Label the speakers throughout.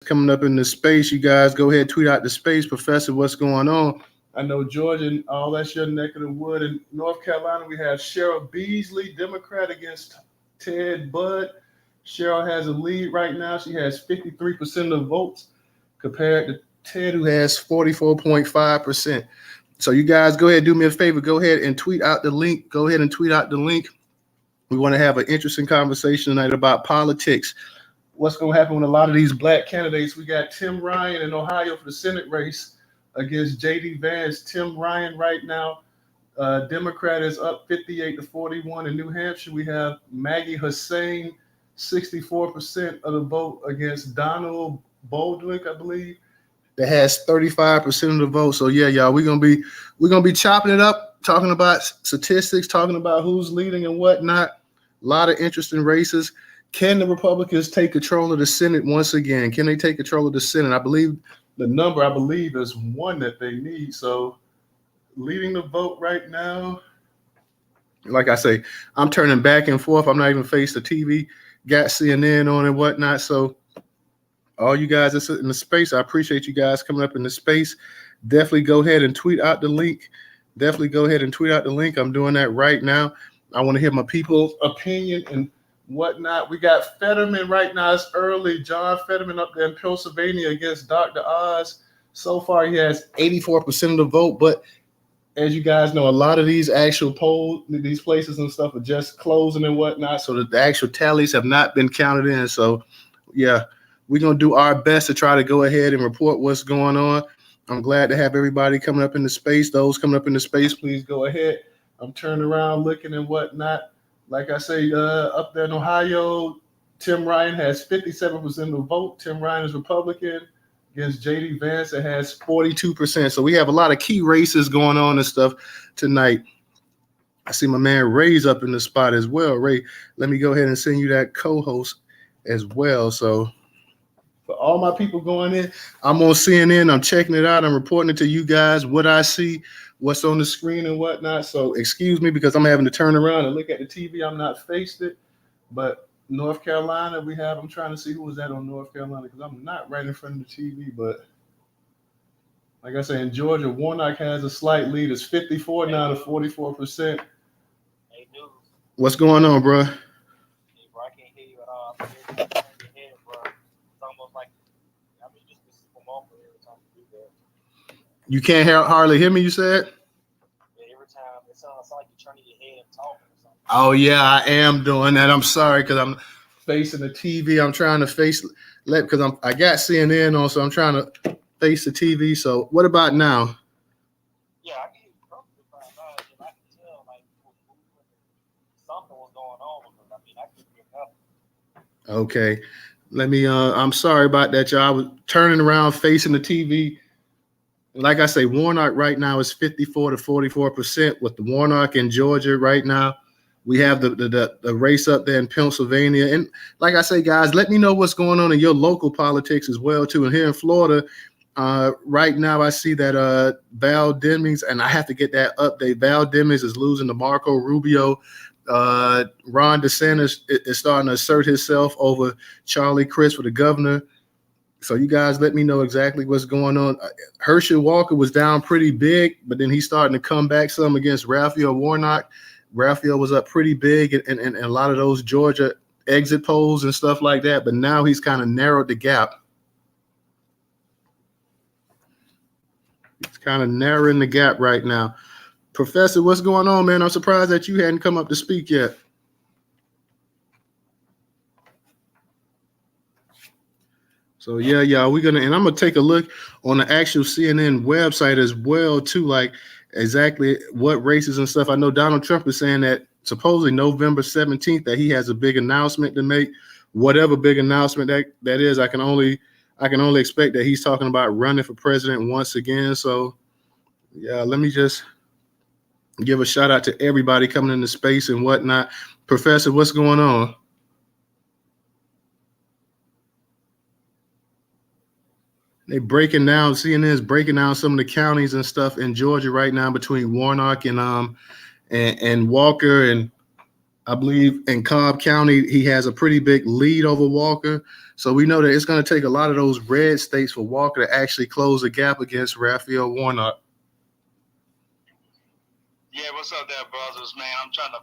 Speaker 1: coming up in the space. You guys go ahead, tweet out the space. Professor, what's going on? I know Georgia and all that's your neck of the wood. In North Carolina, we have Cheryl Beasley, Democrat, against Ted Budd. Cheryl has a lead right now. She has 53% of the votes compared to Ted, who has 44.5%. So you guys go ahead, do me a favor. Go ahead and tweet out the link. Go ahead and tweet out the link. We want to have an interesting conversation tonight about politics. What's going to happen with a lot of these black candidates? We got Tim Ryan in Ohio for the Senate race against J.D. Vance. Tim Ryan right now, Democrat, is up 58-41. In New Hampshire, we have Maggie Hussein, 64% of the vote against Donald Baldwin, I believe, that has 35% of the vote. So yeah, y'all, we're gonna be chopping it up, talking about statistics, talking about who's leading and whatnot. A lot of interesting races. Can the Republicans take control of the Senate once again? Can they take control of the Senate? I believe the number is one that they need. So leading the vote right now, like I say, I'm turning back and forth. I'm not even facing the TV. Got CNN on and whatnot. So all you guys that sit in the space, I appreciate you guys coming up in the space. Definitely go ahead and tweet out the link. I'm doing that right now. I want to hear my people's opinion and whatnot. We got Fetterman right now. It's early. John Fetterman up there in Pennsylvania against Dr. Oz. So far, he has 84% of the vote. But as you guys know, a lot of these actual polls, these places and stuff are just closing and whatnot. So the actual tallies have not been counted in. So, yeah, we're going to do our best to try to go ahead and report what's going on. I'm glad to have everybody coming up in the space. Those coming up in the space, please go ahead. I'm turning around looking and whatnot. Like I say, up there in Ohio, Tim Ryan has 57% of the vote. Tim Ryan is Republican against J.D. Vance that has 42%. So we have a lot of key races going on and stuff tonight. I see my man Ray's up in the spot as well. Ray, let me go ahead and send you that co-host as well. So for all my people going in, I'm on CNN. I'm checking it out. I'm reporting it to you guys, what I see, what's on the screen and whatnot. So excuse me because I'm having to turn around and look at the TV. I'm not faced it. But North Carolina, I'm trying to see who was that on North Carolina because I'm not right in front of the TV. But like I say, in Georgia, Warnock has a slight lead. It's 54 now to 44%.
Speaker 2: Hey, dude.
Speaker 1: What's going on, bro?
Speaker 2: Hey, bro, I can't hear you at all. I can hear you in your head, bro. It's almost like, just this is from off every time you do that.
Speaker 1: You can't hardly hear me, you said?
Speaker 2: Yeah, every time it sounds like you're turning your head and talking or something.
Speaker 1: Oh, yeah, I am doing that. I'm sorry because I'm facing the TV. I'm trying to because I got CNN on, so I'm trying to face the TV. So what about now?
Speaker 2: Yeah, I can hear you perfectly fine now. I can tell like something was going on with it. I couldn't hear nothing.
Speaker 1: Okay. Let me I'm sorry about that, y'all. I was turning around facing the TV. Like I say, Warnock right now is 54 to 44% with the Warnock in Georgia right now. We have the race up there in Pennsylvania. And like I say, guys, let me know what's going on in your local politics as well, too. And here in Florida, right now I see that Val Demings, and I have to get that update. Val Demings is losing to Marco Rubio. Ron DeSantis is starting to assert himself over Charlie Crist for the governor. So you guys let me know exactly what's going on. Herschel Walker was down pretty big, but then he's starting to come back some against Raphael Warnock. Raphael was up pretty big in a lot of those Georgia exit polls and stuff like that, but now he's kind of narrowed the gap. It's kind of narrowing the gap right now. Professor, what's going on, man? I'm surprised that you hadn't come up to speak yet. So yeah, y'all, I'm gonna take a look on the actual CNN website as well, too, like exactly what races and stuff. I know Donald Trump is saying that supposedly November 17th that he has a big announcement to make. Whatever big announcement that is, I can only expect that he's talking about running for president once again. So yeah, let me just give a shout out to everybody coming into space and whatnot. Professor, what's going on? CNN's breaking down some of the counties and stuff in Georgia right now between Warnock and Walker. And I believe in Cobb County, he has a pretty big lead over Walker. So we know that it's going to take a lot of those red states for Walker to actually close the gap against Raphael Warnock.
Speaker 2: Yeah, what's up there, brothers? Man, I'm trying to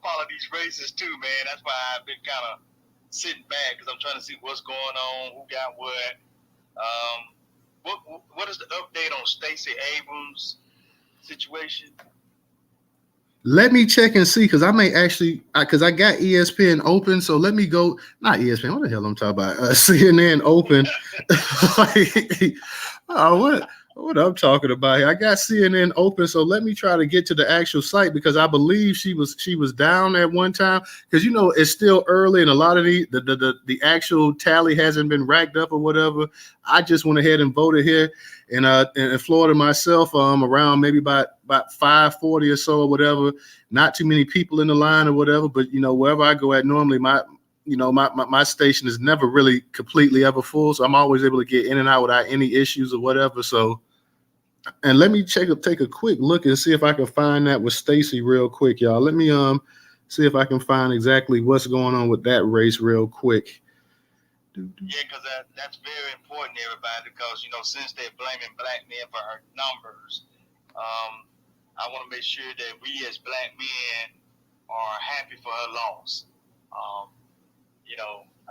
Speaker 2: follow these races too, man. That's why I've been kind of sitting back because I'm trying to see what's going on, who got what. What is the update on Stacey Abrams' situation?
Speaker 1: Let me check and see because I may actually because I got ESPN open, so let me go. Not ESPN. What the hell I'm talking about? CNN open. What I'm talking about here? I got CNN open, so let me try to get to the actual site because I believe she was down at one time because it's still early and a lot of the actual tally hasn't been racked up or whatever. I just went ahead and voted here in Florida myself around maybe about 5:40 or so or whatever. Not too many people in the line or whatever, but wherever I go at normally my station is never really completely ever full, so I'm always able to get in and out without any issues or whatever. So, and let me take a quick look and see if I can find that with Stacey real quick, y'all. Let me see if I can find exactly what's going on with that race real quick.
Speaker 2: Yeah, because that's very important, everybody, because since they're blaming black men for her numbers, I want to make sure that we as black men are happy for her loss.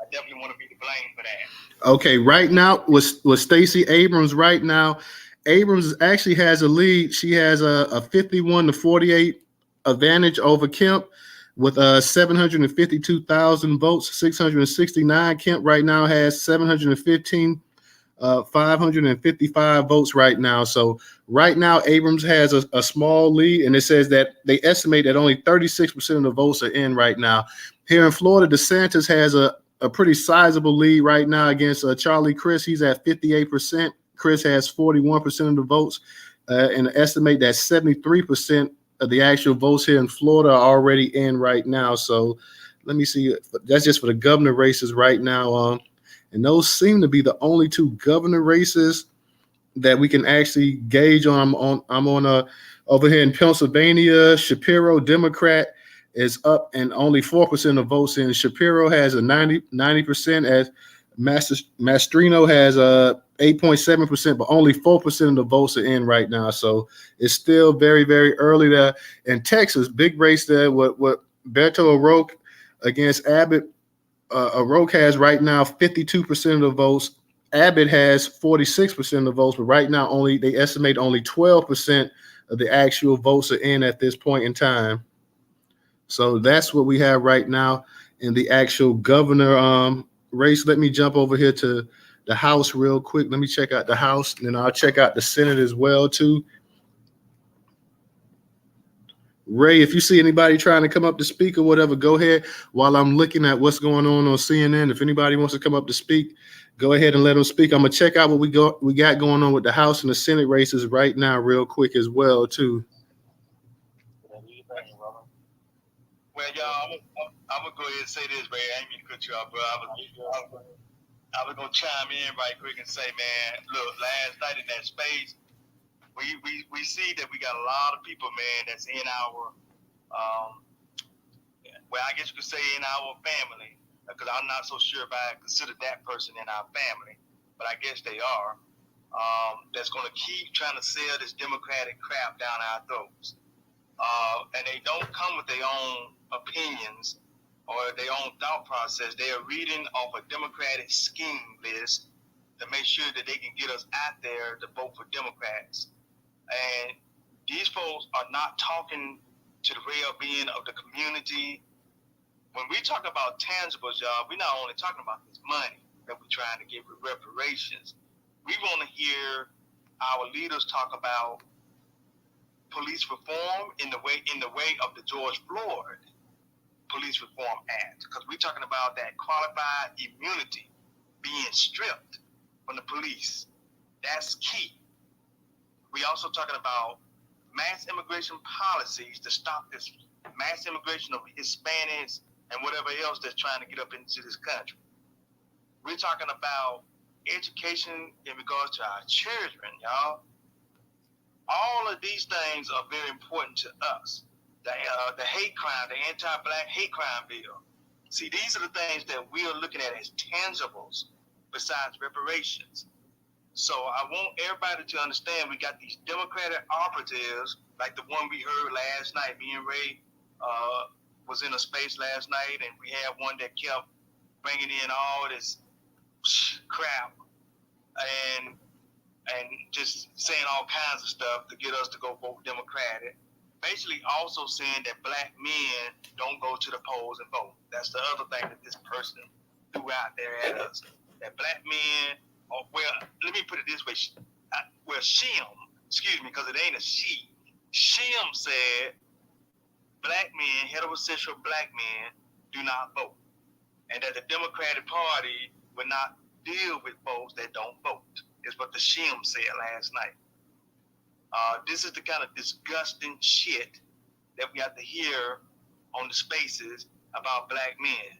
Speaker 2: I definitely want to be to blame for that.
Speaker 1: Okay, right now with Stacey Abrams right now, Abrams actually has a lead. She has a 51-48 advantage over Kemp with 752,000 votes, 669. Kemp right now has 715, 555 votes right now. So right now, Abrams has a small lead, and it says that they estimate that only 36% of the votes are in right now. Here in Florida, DeSantis has a pretty sizable lead right now against Charlie Crist. He's at 58%. Chris has 41% of the votes, and estimate that 73% of the actual votes here in Florida are already in right now. So let me see. That's just for the governor races right now. And those seem to be the only two governor races that we can actually gauge on. I'm on over here in Pennsylvania. Shapiro, Democrat, is up and only 4% of votes in. Shapiro has a 90% as Mastrino has 8.7%, but only 4% of the votes are in right now. So it's still very, very early there. In Texas, big race there with Beto O'Rourke against Abbott. O'Rourke has right now 52% of the votes. Abbott has 46% of the votes, but right now they estimate only 12% of the actual votes are in at this point in time. So that's what we have right now in the actual governor race. Let me jump over here to the House real quick. Let me check out the House, and then I'll check out the Senate as well too. Ray, if you see anybody trying to come up to speak or whatever, go ahead while I'm looking at what's going on CNN. If anybody wants to come up to speak, go ahead and let them speak. I'm gonna check out what we got going on with the House and the Senate races right now real quick as well too.
Speaker 2: Well, y'all, I'm gonna go ahead and say this, Ray. I ain't mean to cut you off, bro. I was gonna chime in right quick and say, man, look, last night in that space, we see that we got a lot of people, man, that's in our, well, I guess you could say in our family, because I'm not so sure if I consider that person in our family, but I guess they are. That's gonna keep trying to sell this Democratic crap down our throats. And they don't come with their own opinions or their own thought process. They are reading off a Democratic scheme list to make sure that they can get us out there to vote for Democrats. And these folks are not talking to the well-being of the community. When we talk about tangibles, y'all, we're not only talking about this money that we're trying to get with reparations. We want to hear our leaders talk about police reform in the way of the George Floyd Police Reform Act, because we're talking about that qualified immunity being stripped from the police. That's key. We also talking about mass immigration policies to stop this mass immigration of Hispanics and whatever else that's trying to get up into this country. We're talking about education in regards to our children, y'all. All of these things are very important to us. The the hate crime, the anti-black hate crime bill. See, these are the things that we are looking at as tangibles besides reparations. So I want everybody to understand we got these Democratic operatives, like the one we heard last night. Me and Ray was in a space last night, and we had one that kept bringing in all this crap and just saying all kinds of stuff to get us to go vote Democratic. Basically also saying that black men don't go to the polls and vote. That's the other thing that this person threw out there at us. That black men, let me put it this way. Shim, excuse me, because it ain't a she. Shim said black men, heterosexual black men, do not vote. And that the Democratic Party would not deal with folks that don't vote, is what the Shim said last night. This is the kind of disgusting shit that we have to hear on the spaces about black men.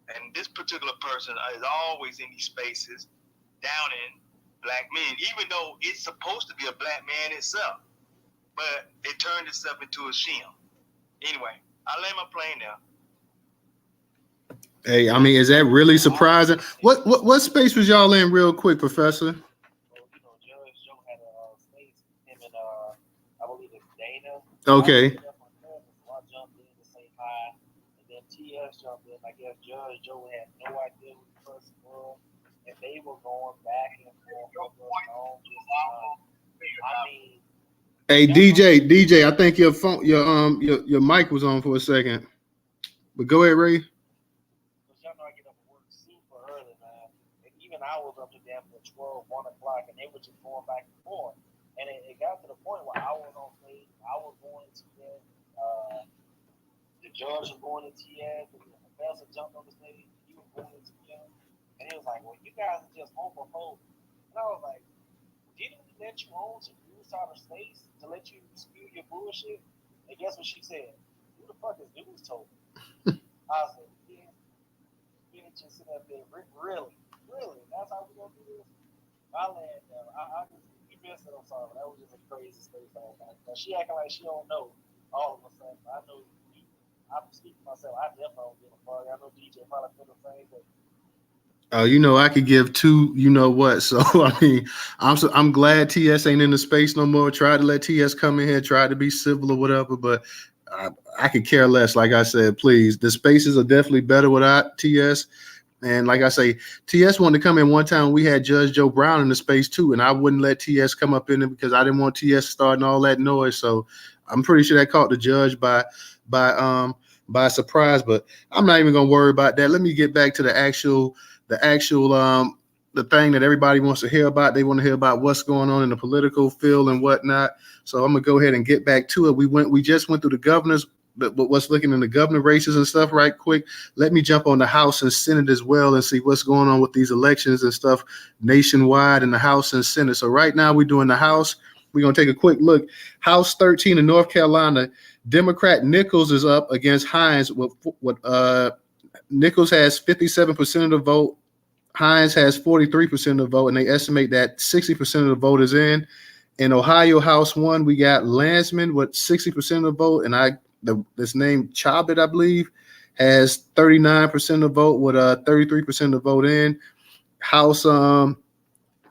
Speaker 2: And this particular person is always in these spaces downing black men, even though it's supposed to be a black man itself. But it turned itself into a shim. Anyway, I land my plane now.
Speaker 1: Hey, I mean, is that really surprising? What space was y'all in real quick, Professor?
Speaker 3: Judge Joe had a space, him and I believe it's Dana.
Speaker 1: Okay.
Speaker 3: So I jumped in to say hi, and then TS jumped in. I guess Judge Joe had no idea who the person was, and they were going back and forth. I mean,
Speaker 1: Hey, DJ, I think your phone, your mic was on for a second. But go ahead, Ray.
Speaker 3: y'all know I get up and work super early, man. And even I was up to damn near 12, 1 o'clock, and they were just going back and forth. And it got to the point where I was on stage, I was going to TS, the judge was going to TS, the professor jumped on the stage, he was going to TS, and he was like, well, you guys are just homophobic. And I was like, didn't we let you on to use our space to let you spew your bullshit? And guess what she said? Who the fuck is Newstoter? I was like, yeah, just sit up there, really? That's how we gonna do this? I land down. I just, you missed it. I'm sorry, but that was just a crazy space last night. Now she acting like she don't know all of a sudden. I know. I'm speaking for myself. I definitely don't give a fuck. I know DJ probably feel the same thing.
Speaker 1: I could give two, what. So I mean, I'm glad TS ain't in the space no more. Tried to let TS come in here, tried to be civil or whatever, but I could care less. Like I said, please, the spaces are definitely better without TS. And like I say, TS wanted to come in one time. We had Judge Joe Brown in the space too, and I wouldn't let TS come up in it because I didn't want TS starting all that noise. So I'm pretty sure that caught the judge by surprise. But I'm not even gonna worry about that. Let me get back to the actual the thing that everybody wants to hear about. They want to hear about what's going on in the political field and whatnot. So I'm gonna go ahead and get back to it. We just went through the governors, but what's looking in the governor races and stuff right quick. Let me jump on the House and Senate as well and see what's going on with these elections and stuff nationwide in the House and Senate. So right now we're doing the House. We're gonna take a quick look. House 13 in North Carolina. Democrat Nichols is up against Hines. Nichols has 57% of the vote. Hines has 43% of the vote, and they estimate that 60% of the vote is in. In Ohio House 1, we got Landsman with 60% of the vote, and this name Chabot, I believe, has 39% of the vote with 33% of the vote in. House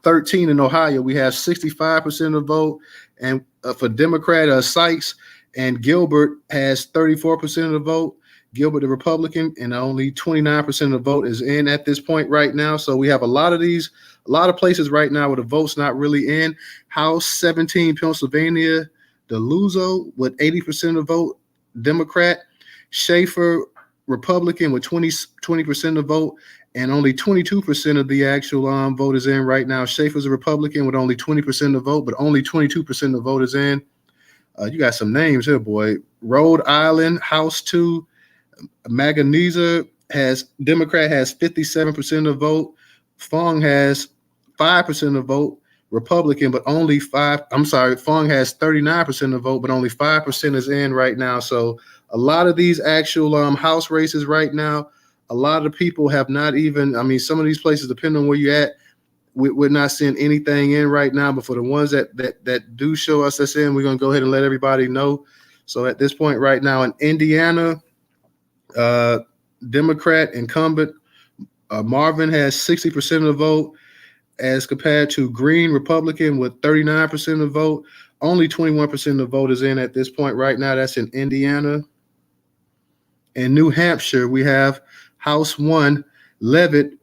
Speaker 1: 13 in Ohio, we have 65% of the vote, and for Democrat Sykes and Gilbert has 34% of the vote. Gilbert, the Republican, and only 29% of the vote is in at this point right now. So we have a lot of places right now where the vote's not really in. House 17, Pennsylvania, DeLuzzo with 80% of the vote, Democrat. Schaefer, Republican, with 20% of the vote, and only 22% of the actual vote is in right now. Schaefer's a Republican with only 20% of the vote, but only 22% of the vote is in. You got some names here, boy. Rhode Island, House 2, Maganeza Democrat has 57% of the vote. Fong has 5% of the vote. Republican, but only Fong has 39% of the vote, but only 5% is in right now. So a lot of these actual House races right now, a lot of people have not even, some of these places, depending on where you're at, we're not seeing anything in right now. But for the ones that do show us that's in, we're going to go ahead and let everybody know. So at this point right now in Indiana, Democrat incumbent Marvin has 60% of the vote, as compared to Green Republican with 39% of the vote. Only 21% of the vote is in at this point right now. That's in Indiana. In New Hampshire, we have House 1, Levitt,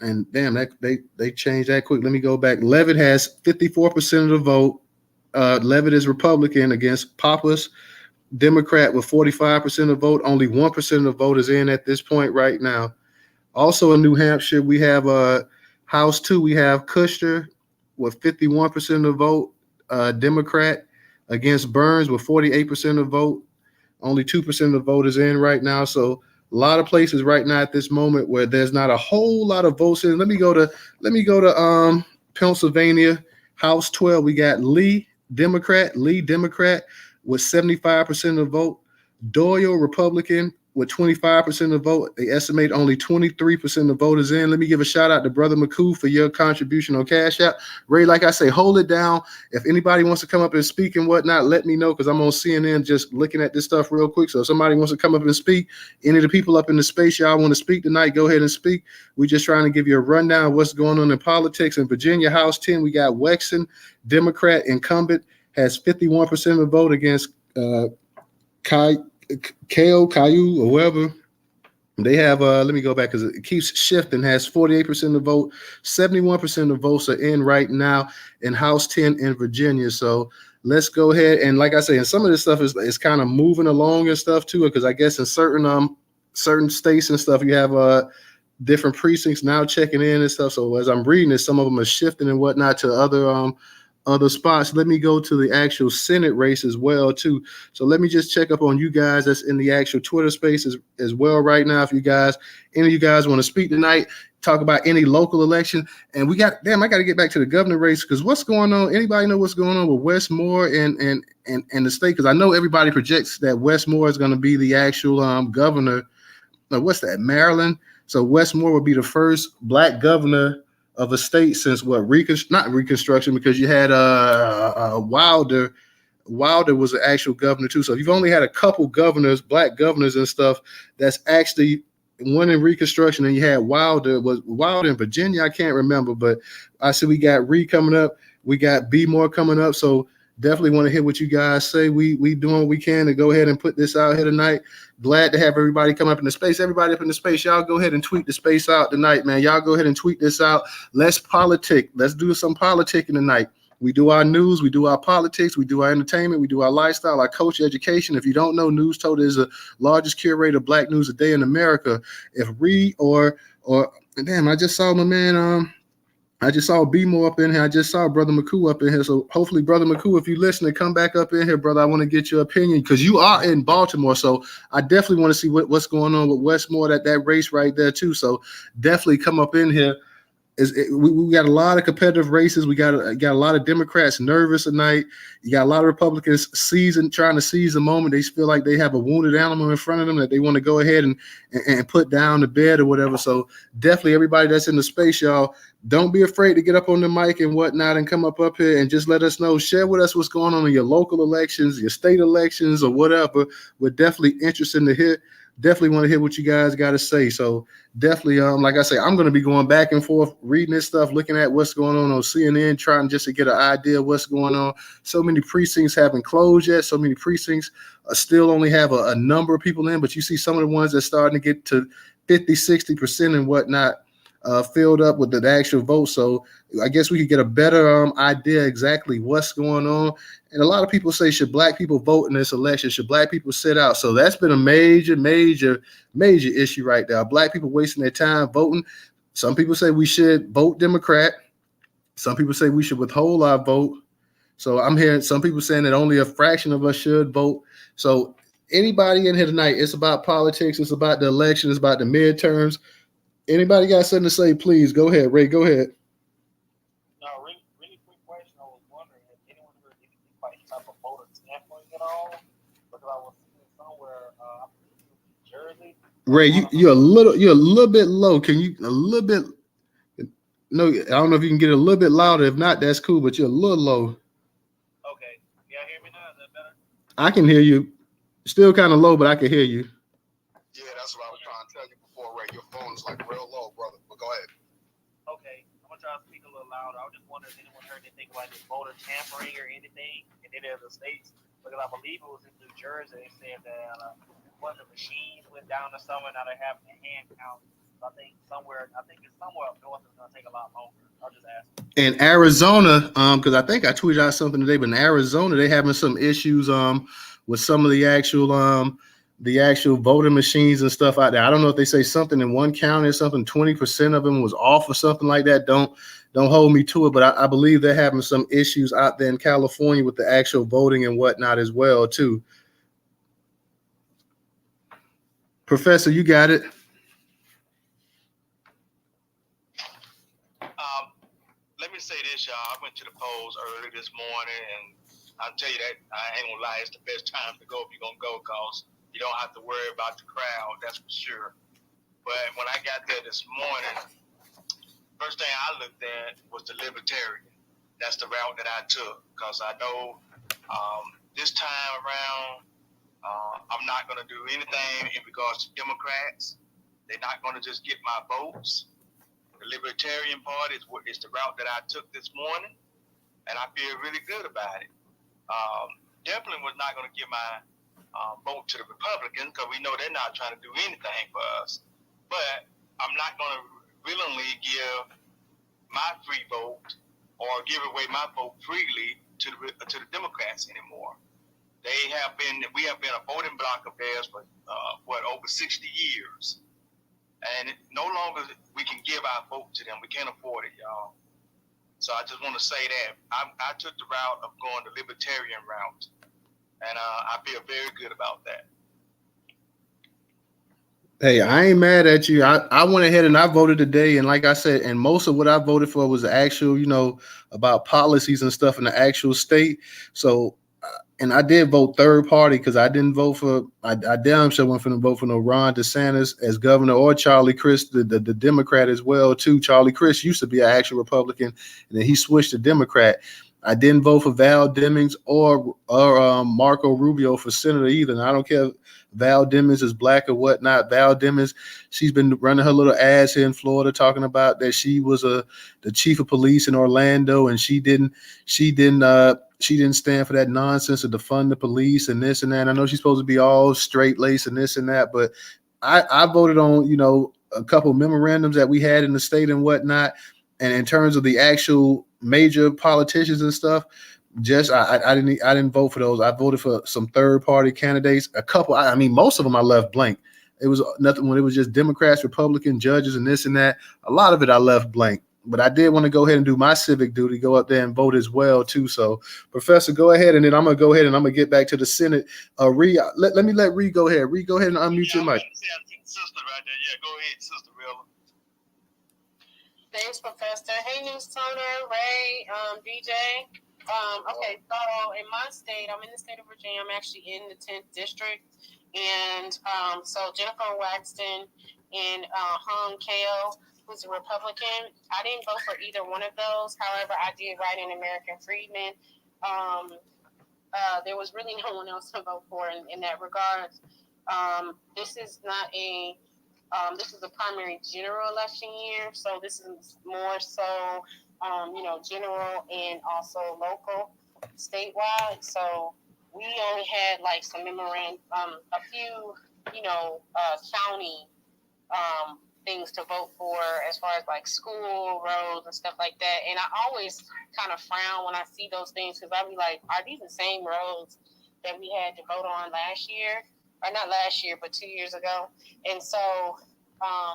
Speaker 1: and damn, that they changed that quick. Let me go back. Levitt has 54% of the vote. Levitt is Republican against Pappas, Democrat with 45% of the vote. Only 1% of the vote is in at this point right now. Also in New Hampshire, we have House 2, we have Kushner with 51% of the vote, Democrat against Burns with 48% of the vote. Only 2% of the vote is in right now. So a lot of places right now at this moment where there's not a whole lot of votes in. Let me go to Pennsylvania, House 12. We got Lee Democrat with 75% of the vote. Doyle Republican with 25% of the vote. They estimate only 23% of the vote is in. Let me give a shout out to Brother McCoo for your contribution on Cash App. Ray, like I say, hold it down. If anybody wants to come up and speak and whatnot, let me know, because I'm on CNN just looking at this stuff real quick. So if somebody wants to come up and speak, any of the people up in the space, y'all want to speak tonight, go ahead and speak. We're just trying to give you a rundown of what's going on in politics. In Virginia, House 10, we got Wexon, Democrat incumbent, has 51% of the vote against Caillou or whoever. They have let me go back because it keeps shifting. Has 48% of the vote. 71% of the votes are in right now in House 10 in Virginia. So let's go ahead and, like I say, and some of this stuff is kind of moving along and stuff too, because I guess in certain states and stuff you have different precincts now checking in and stuff. So as I'm reading this, some of them are shifting and whatnot to other spots. Let me go to the actual Senate race as well too. So let me just check up on you guys that's in the actual Twitter space as well right now. If any of you guys want to speak tonight, talk about any local election. And I got to get back to the governor race, because what's going on? Anybody know what's going on with Wes Moore and the state? Because I know everybody projects that Wes Moore is going to be the actual governor. What's that, Maryland? So Wes Moore would be the first Black governor of a state since not Reconstruction, because you had Wilder. Wilder was the actual governor too. So you've only had a couple governors, Black governors and stuff, that's actually one in Reconstruction, and you had Wilder in Virginia. I can't remember, but I see we got Reed coming up. We got B Moore coming up. So definitely want to hear what you guys say. We doing what we can to go ahead and put this out here tonight. Glad to have everybody come up in the space. Everybody up in the space, y'all go ahead and tweet the space out tonight, man. Y'all go ahead and tweet this out. Let's politic. Let's do some politicking tonight. We do our news, we do our politics, we do our entertainment, we do our lifestyle, our culture, education. If you don't know, Newstoter is the largest curator of Black news a day in America. If Reed or damn, I just saw my man I just saw B More up in here. I just saw Brother McCoo up in here. So hopefully, Brother McCoo, if you listening, come back up in here, brother. I want to get your opinion, because you are in Baltimore. So I definitely want to see what's going on with Westmore, that race right there too. So definitely come up in here. We got a lot of competitive races. We got a lot of Democrats nervous tonight. You got a lot of Republicans trying to seize the moment. They feel like they have a wounded animal in front of them that they want to go ahead and put down the bed or whatever. So definitely everybody that's in the space, y'all, don't be afraid to get up on the mic and whatnot and come up here and just let us know. Share with us what's going on in your local elections, your state elections, or whatever. We're definitely interested to hear. Definitely want to hear what you guys got to say. So definitely, like I say, I'm going to be going back and forth, reading this stuff, looking at what's going on CNN, trying just to get an idea of what's going on. So many precincts haven't closed yet. So many precincts still only have a number of people in, but you see some of the ones that's starting to get to 50, 60% and whatnot filled up with the actual vote. So I guess we could get a better idea exactly what's going on. And a lot of people say, should Black people vote in this election? Should Black people sit out? So that's been a major issue right there. Black people wasting their time voting. Some people say we should vote Democrat. Some people say we should withhold our vote. So I'm hearing some people saying that only a fraction of us should vote. So anybody in here tonight, it's about politics. It's about the election. It's about the midterms. Anybody got something to say, please go ahead. Ray, go ahead.
Speaker 3: No, really quick question. I was wondering, has anyone heard anything about any type of voter tampering at all? Because I was seeing somewhere, I believe it was in Jersey.
Speaker 1: Ray, you're a little bit low. Can you a little bit? No, I don't know if you can get it a little bit louder. If not, that's cool. But you're a little low.
Speaker 3: Okay, y'all hear me now? Is that better?
Speaker 1: I can hear you. Still kind of low, but I can hear you.
Speaker 4: Yeah, that's what I was trying to tell you before, Ray. Your phone is like real low, brother. But go ahead.
Speaker 3: Okay, I'm gonna try to speak a little louder. I was just wondering if anyone heard anything about this voter tampering or anything in any of the states, because I believe it was in New Jersey. They said that one of the machines went down or somewhere. Now they're having a hand count. So I think it's somewhere up north. It's gonna take a lot longer. I'll just ask.
Speaker 1: In Arizona, because I think I tweeted out something today, but in Arizona, they having some issues with some of the actual voting machines and stuff out there. I don't know if they say something in one county or something, 20% of them was off or something like that. Don't hold me to it, but I believe they're having some issues out there in California with the actual voting and whatnot as well, too. Professor, you got it.
Speaker 2: Let me say this, y'all. I went to the polls early this morning, and I'll tell you that I ain't gonna lie, it's the best time to go if you're gonna go, cause you don't have to worry about the crowd, that's for sure. But when I got there this morning, first thing I looked at was the Libertarian. That's the route that I took, cause I know this time around I'm not gonna do anything in regards to Democrats. They're not gonna just get my votes. The Libertarian Party is the route that I took this morning, and I feel really good about it. Definitely was not going to give my vote to the Republicans because we know they're not trying to do anything for us. But I'm not going to willingly give my free vote or give away my vote freely to the Democrats anymore. We have been a voting bloc of theirs for over 60 years. And no longer we can give our vote to them. We can't afford it, y'all. So I just want to say that I took the route of going the Libertarian route, and I feel very good about that.
Speaker 1: Hey, I ain't mad at you. I went ahead and I voted today, and like I said, and most of what I voted for was the actual, about policies and stuff in the actual state. So and I did vote third party because I didn't vote for. I damn sure wasn't going to vote for no Ron DeSantis as governor or Charlie Crist, the Democrat as well too. Charlie Crist used to be an actual Republican, and then he switched to Democrat. I didn't vote for Val Demings or Marco Rubio for senator either. And I don't care if Val Demings is black or whatnot. Val Demings, she's been running her little ass here in Florida talking about that she was the chief of police in Orlando, and she didn't stand for that nonsense of defund the police and this and that. I know she's supposed to be all straight lace and this and that, but I voted on, a couple memorandums that we had in the state and whatnot. And in terms of the actual major politicians and stuff, I didn't vote for those. I voted for some third party candidates. A couple, most of them I left blank. It was nothing when it was just Democrats, Republican judges, and this and that. A lot of it I left blank. But I did want to go ahead and do my civic duty, go up there and vote as well too. So, Professor, go ahead, and then I'm gonna go ahead and I'm gonna get back to the Senate. Ree, let me let Ree go ahead. Ree, go ahead and unmute your mic.
Speaker 2: Sister right there. Yeah, go ahead, Sister Rilla.
Speaker 5: Thanks, Professor. Hey, Newstoter, Ray, DJ. Okay, so in my state, I'm in the state of Virginia. I'm actually in the 10th district, and so Jennifer Waxton and Hung Kao, who's a Republican. I didn't vote for either one of those. However, I did write in American Freedmen. There was really no one else to vote for in that regard. This is not a this is a primary general election year, so this is more so, general and also local, statewide. So we only had like some memorandum, a few, county things to vote for as far as like school roads and stuff like that. And I always kind of frown when I see those things because I'll be like, are these the same roads that we had to vote on last year? Or not last year, but 2 years ago. And so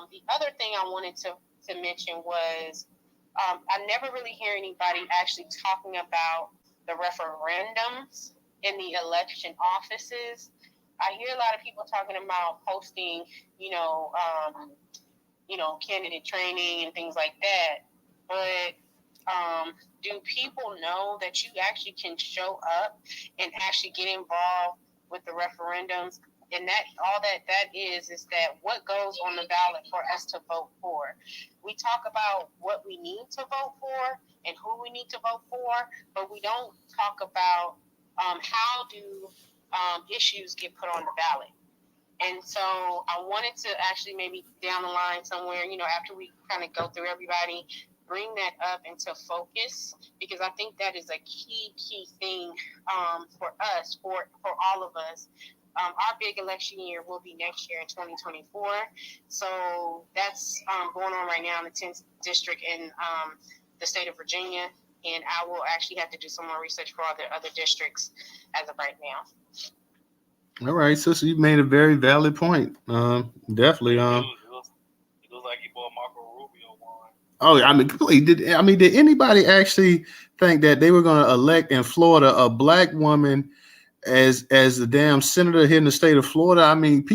Speaker 5: the other thing I wanted to mention was I never really hear anybody actually talking about the referendums in the election offices. I hear a lot of people talking about posting, candidate training and things like that. But do people know that you actually can show up and actually get involved with the referendums? And that all that is that what goes on the ballot for us to vote for. We talk about what we need to vote for and who we need to vote for, but we don't talk about how do issues get put on the ballot. And so I wanted to actually maybe down the line somewhere, after we kind of go through everybody, bring that up into focus, because I think that is a key thing for us, for all of us. Our big election year will be next year in 2024. So that's going on right now in the 10th district in the state of Virginia. And I will actually have to do some more research for other districts as of right now.
Speaker 1: All right, sister, you made a very valid point. Definitely.
Speaker 3: It looks like he bought Marco Rubio one.
Speaker 1: Oh, I mean, did anybody actually think that they were going to elect in Florida a black woman as the damn senator here in the state of Florida? I mean,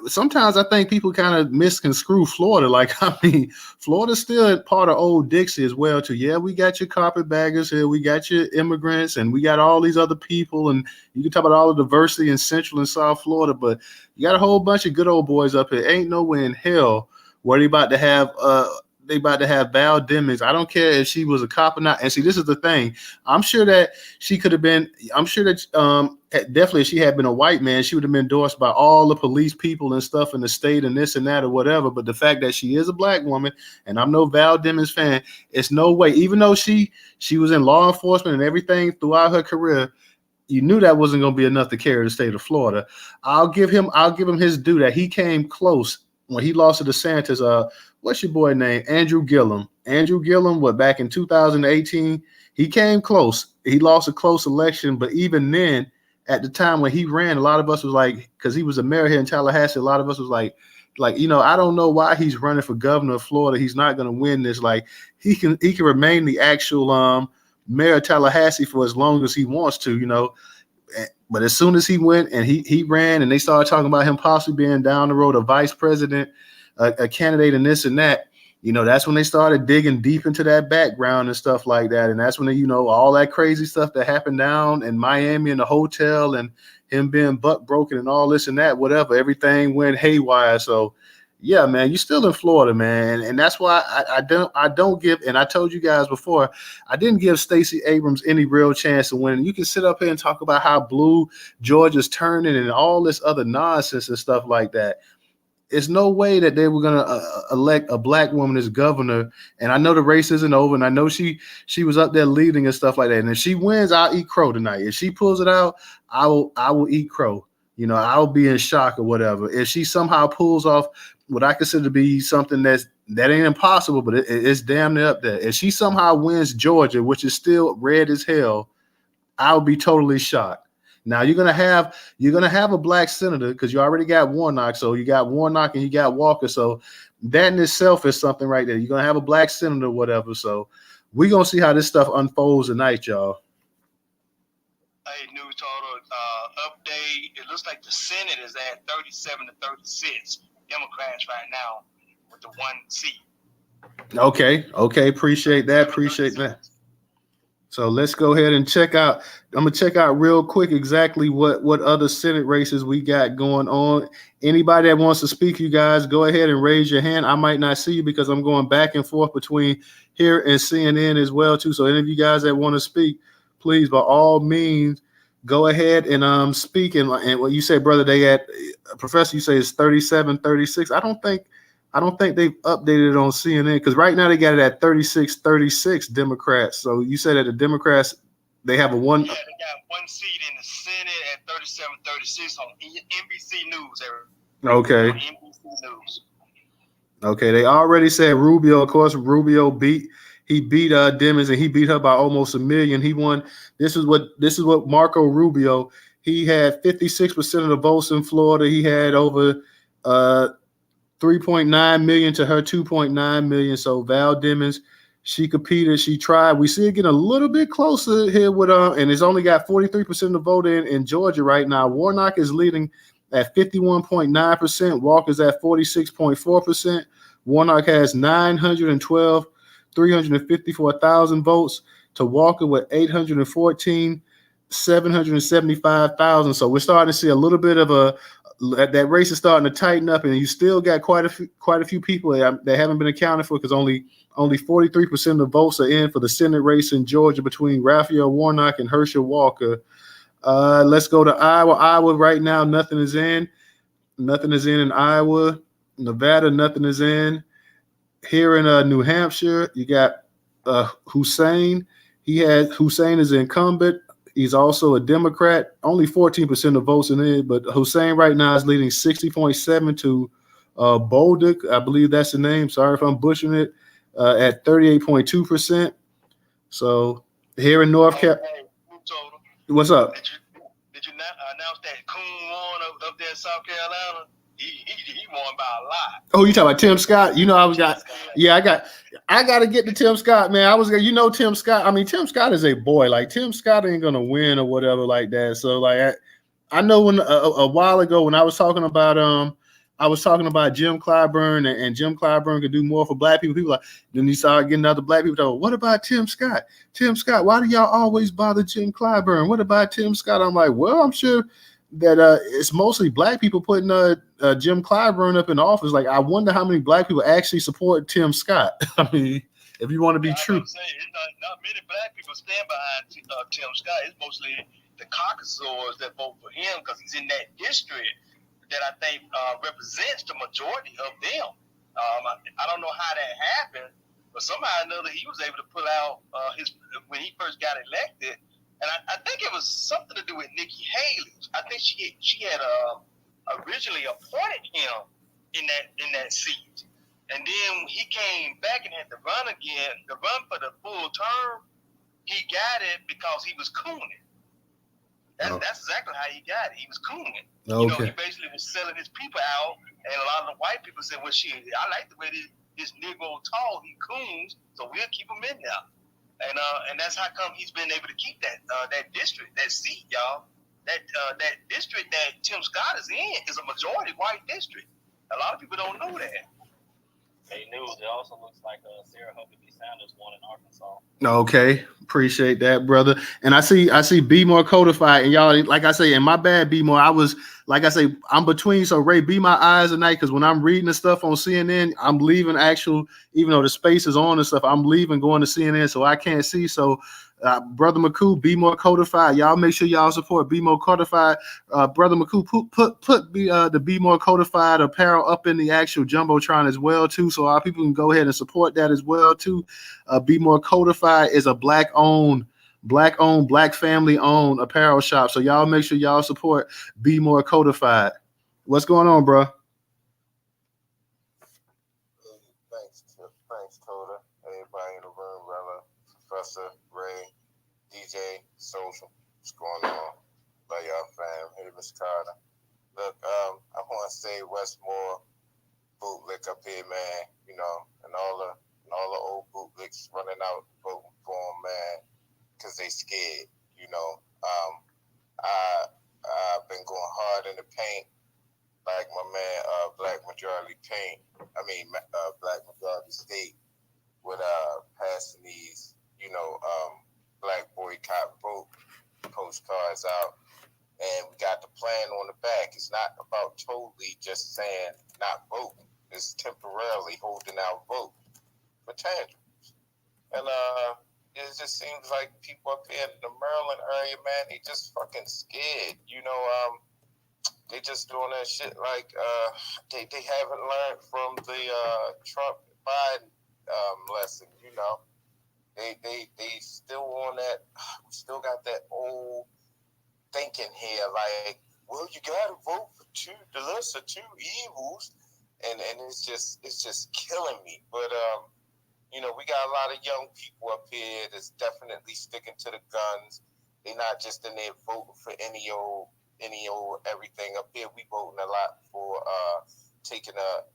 Speaker 1: sometimes I think people kind of misconstrue Florida. Like, I mean, Florida's still part of old Dixie as well, too. Yeah, we got your carpetbaggers here, we got your immigrants, and we got all these other people, and you can talk about all the diversity in Central and South Florida, but you got a whole bunch of good old boys up here. Ain't nowhere in hell where they about to have Val Demings. I don't care if she was a cop or not. And see, this is the thing. I'm sure that she could have been, definitely if she had been a white man, she would have been endorsed by all the police people and stuff in the state and this and that or whatever. But the fact that she is a black woman, and I'm no Val Demings fan, it's no way, even though she was in law enforcement and everything throughout her career, you knew that wasn't going to be enough to carry the state of Florida. I'll give him his due that he came close when he lost to DeSantis. What's your boy name? Andrew Gillum. Back in 2018, he came close. He lost a close election, but even then, at the time when he ran, a lot of us was like, because he was a mayor here in Tallahassee, a lot of us was like, I don't know why he's running for governor of Florida. He's not going to win this. Like, he can remain the actual mayor of Tallahassee for as long as he wants to, But as soon as he went and he ran, and they started talking about him possibly being down the road a vice president, a candidate, and this and that, that's when they started digging deep into that background and stuff like that. And that's when all that crazy stuff that happened down in Miami in the hotel, and him being butt broken and all this and that, whatever, everything went haywire. So yeah, man, you're still in Florida, man. And that's why I don't give, and I told you guys before, I didn't give Stacey Abrams any real chance to win. You can sit up here and talk about how blue Georgia's turning and all this other nonsense and stuff like that. It's no way that they were going to elect a black woman as governor. And I know the race isn't over, and I know she was up there leading and stuff like that. And if she wins, I'll eat crow tonight. If she pulls it out, I will eat crow. I'll be in shock or whatever. If she somehow pulls off what I consider to be something that ain't impossible, but it's damn near up there. If she somehow wins Georgia, which is still red as hell, I'll be totally shocked. Now you're gonna have a black senator because you already got Warnock. So you got Warnock and you got Walker. So that in itself is something right there. You're gonna have a black senator, whatever. So we're gonna see how this stuff unfolds tonight, y'all.
Speaker 2: Hey, Newstoter, update. It looks like the Senate is at 37 to 36 Democrats right now with the one seat.
Speaker 1: Okay. Appreciate that. So let's go ahead and check out. I'm gonna check out real quick exactly what other Senate races we got going on. Anybody that wants to speak, you guys, go ahead and raise your hand. I might not see you because I'm going back and forth between here and CNN as well too. So any of you guys that want to speak, please, by all means, go ahead and speak. And what you say, brother, they at Professor, you say it's 37, 36. I don't think they've updated it on CNN because right now they got it at 36, 36 Democrats. So you said that the Democrats, they have one.
Speaker 2: Yeah, they got one seat in the Senate at 37, 36 on NBC News.
Speaker 1: Okay.
Speaker 2: On NBC News.
Speaker 1: Okay, they already said Rubio. Of course, Rubio beat Demings, and he beat her by almost 1 million. He won. This is what Marco Rubio. He had 56% of the votes in Florida. He had over 3.9 million to her 2.9 million. So Val Demings, she competed, she tried. We see it getting a little bit closer here with and it's only got 43% of the vote in Georgia right now. Warnock is leading at 51.9%. Walker's at 46.4%. Warnock has 354,000 votes to Walker with 775,000. So we're starting to see a little bit of that race is starting to tighten up, and you still got quite a few people that haven't been accounted for because only 43% of the votes are in for the Senate race in Georgia between Raphael Warnock and Herschel Walker. Let's go to Iowa. Iowa right now, nothing is in. Nothing is in Iowa. Nevada, nothing is in. Here in New Hampshire, you got Hussein. Hussein is incumbent. He's also a Democrat. Only 14% of votes in it, but Hussein right now is leading 60.7 to Bolduc. I believe that's the name. Sorry if I'm butchering it. At 38.2%. So here in North Carolina, what's up?
Speaker 2: Did you not announce that Coon won up there in South Carolina? He won by a lot.
Speaker 1: Oh, you talking about Tim Scott? You know, I got to get to Tim Scott, man. Tim Scott. I mean, Tim Scott is a boy. Like, Tim Scott ain't gonna win or whatever like that. So, like, I know when a while ago when I was talking about Jim Clyburn and Jim Clyburn could do more for black people. People like, then you started getting other black people talking, what about Tim Scott? Tim Scott, why do y'all always bother Jim Clyburn? What about Tim Scott? I'm like, well, I'm sure that it's mostly black people putting Jim Clyburn up in office. Like, I wonder how many black people actually support Tim Scott. I mean, if you want to be true.
Speaker 2: It's not many black people stand behind Tim Scott. It's mostly the caucusors that vote for him because he's in that district that I think represents the majority of them. I don't know how that happened, but somehow or another he was able to pull out when he first got elected. And I think it was something to do with Nikki Haley. I think she had originally appointed him in that seat, and then he came back and had to run again. To run for the full term, he got it because he was cooning. That's exactly how he got it. He was cooning.
Speaker 1: Okay.
Speaker 2: He basically was selling his people out, and a lot of the white people said, "Well, shit, I like the way this Negro talk. He coons, so we'll keep him in there." And that's how come he's been able to keep that district, that seat, y'all. That district that Tim Scott is in is a majority white district. A lot of people don't know that.
Speaker 3: Hey, news. It also looks like Sarah Huckabee Sanders won in Arkansas.
Speaker 1: Okay, appreciate that, brother. And I see Be More Codified, and y'all, like I say, and my bad, Be More. I was like I say, I'm between. So Ray, be my eyes tonight, because when I'm reading the stuff on CNN, I'm leaving even though the space is on and stuff, I'm leaving going to CNN, so I can't see. So, Brother McCoo, Be More Codified. Y'all make sure y'all support Be More Codified. Brother McCoo, put the Be More Codified apparel up in the actual jumbotron as well too, so our people can go ahead and support that as well too. Be More Codified is a black family owned apparel shop. So y'all make sure y'all support Be More Codified. What's going on, bro?
Speaker 4: Thanks, Toda. Everybody in the room, Rella, Professor, Ray, DJ, Social. What's going on? Love y'all, fam. Hey, Miss Carter. Look, I want to say Westmore bootlick up here, man. And all the old bootlicks running out voting for him, man, because they scared. I've been going hard in the paint, like my man, Black Majority State, with passing these, Black Boycott Vote postcards out. And we got the plan on the back. It's not about totally just saying not voting. It's temporarily holding out vote for tangibles. And it just seems like people up here in the Maryland area, man, they just fucking scared. They just doing that shit like they haven't learned from the Trump Biden lesson. They still on that. We still got that old thinking here, like, well, you gotta vote for the lesser two evils, and it's just killing me. But we got a lot of young people up here that's definitely sticking to the guns. They're not just in there voting for any old everything. Up here, we voting a lot for taking that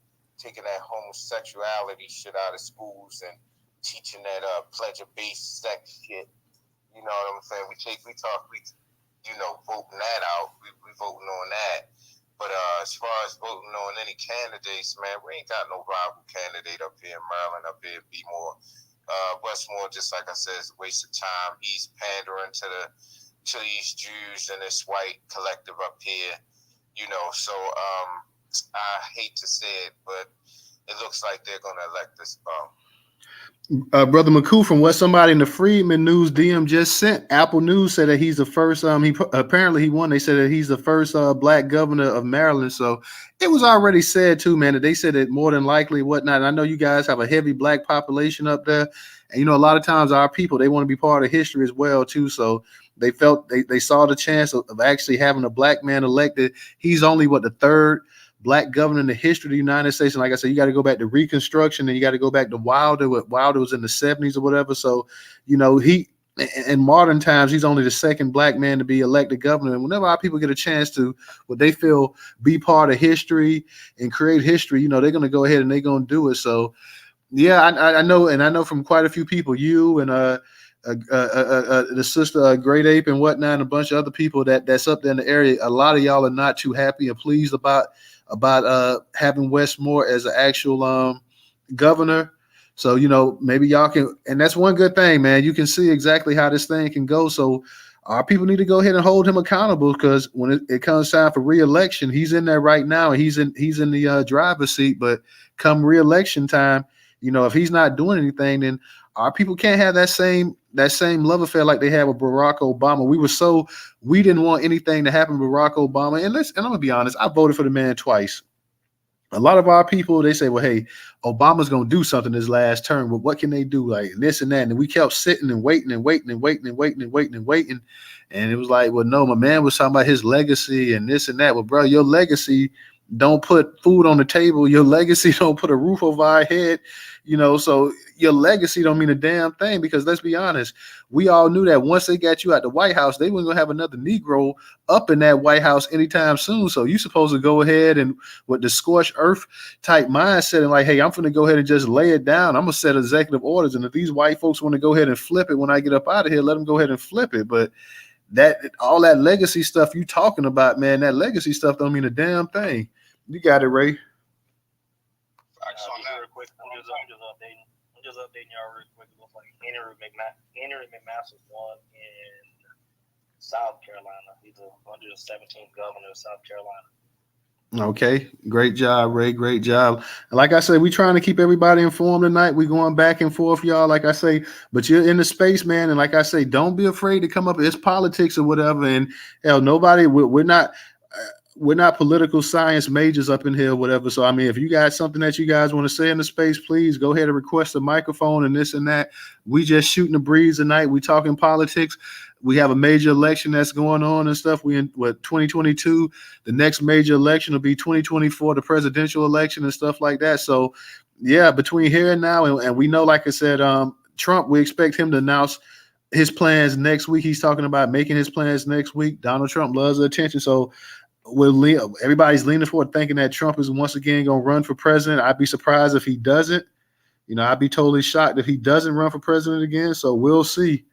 Speaker 4: homosexuality shit out of schools and teaching that pleasure-based sex shit. You know what I'm saying? We voting that out. We voting on that. But as far as voting on any candidates, man, we ain't got no rival candidate up here in Maryland. Up here, Be More. Westmore, just like I said, is a waste of time. He's pandering to these Jews and this white collective up here. So I hate to say it, but it looks like they're gonna elect this bum.
Speaker 1: Brother McCoo, from what somebody in the Freedman News DM just sent, Apple News said that he's the first. Apparently he won. They said that he's the first black governor of Maryland. So it was already said too, man. That they said it more than likely, whatnot. And I know you guys have a heavy black population up there, and you know a lot of times our people they want to be part of history as well too. So they felt they saw the chance of actually having a black man elected. He's only the third black governor in the history of the United States. And like I said, you got to go back to Reconstruction and you got to go back to Wilder. Wilder was in the 70s or whatever. So, you know, in modern times, he's only the second black man to be elected governor. And whenever our people get a chance to what they feel be part of history and create history, you know, they're going to go ahead and they're going to do it. So, yeah, I know. And I know from quite a few people, you and the sister Great Ape and whatnot, and a bunch of other people that's up there in the area. A lot of y'all are not too happy and pleased about having Wes Moore as an actual governor. So, you know, maybe y'all can, and that's one good thing, man. You can see exactly how this thing can go. So our people need to go ahead and hold him accountable because when it comes time for re-election, he's in there right now and he's in the driver's seat. But come re-election time, you know, if he's not doing anything, then our people can't have that same love affair like they had with Barack Obama. We didn't want anything to happen to Barack Obama. And I'm gonna be honest, I voted for the man twice. A lot of our people, they say, well, hey, Obama's going to do something this last term, but what can they do? Like this and that. And we kept sitting and waiting and waiting and waiting and waiting and waiting and waiting. And it was like, well, no, my man was talking about his legacy and this and that. Well, bro, your legacy don't put food on the table. Your legacy don't put a roof over our head. You know, so your legacy don't mean a damn thing because let's be honest, we all knew that once they got you at the White House, they weren't going to have another Negro up in that White House anytime soon. So you supposed to go ahead and with the scorched earth type mindset and like, hey, I'm going to go ahead and just lay it down. I'm going to set executive orders. And if these white folks want to go ahead and flip it when I get up out of here, let them go ahead and flip it. But that all that legacy stuff you talking about, man, that legacy stuff don't mean a damn thing. You got it, Ray.
Speaker 3: Real quick, I'm just updating y'all real quick. It looks like Henry McMaster won in South Carolina. He's the 117th governor of South Carolina.
Speaker 1: Okay, great job, Ray. Great job. Like I said, we trying to keep everybody informed tonight. We going back and forth, y'all. Like I say, but you're in the space, man. And like I say, don't be afraid to come up. It's politics or whatever. And hell, we're not political science majors up in here, or whatever. So I mean, if you got something that you guys want to say in the space, please go ahead and request a microphone and this and that. We just shooting the breeze tonight. We talking politics. We have a major election that's going on and stuff. We in 2022. The next major election will be 2024, the presidential election and stuff like that. So, yeah, between here and now, and we know, like I said, Trump, we expect him to announce his plans next week. He's talking about making his plans next week. Donald Trump loves the attention, so everybody's leaning forward, thinking that Trump is once again going to run for president. I'd be surprised if he doesn't. You know, I'd be totally shocked if he doesn't run for president again. So we'll see.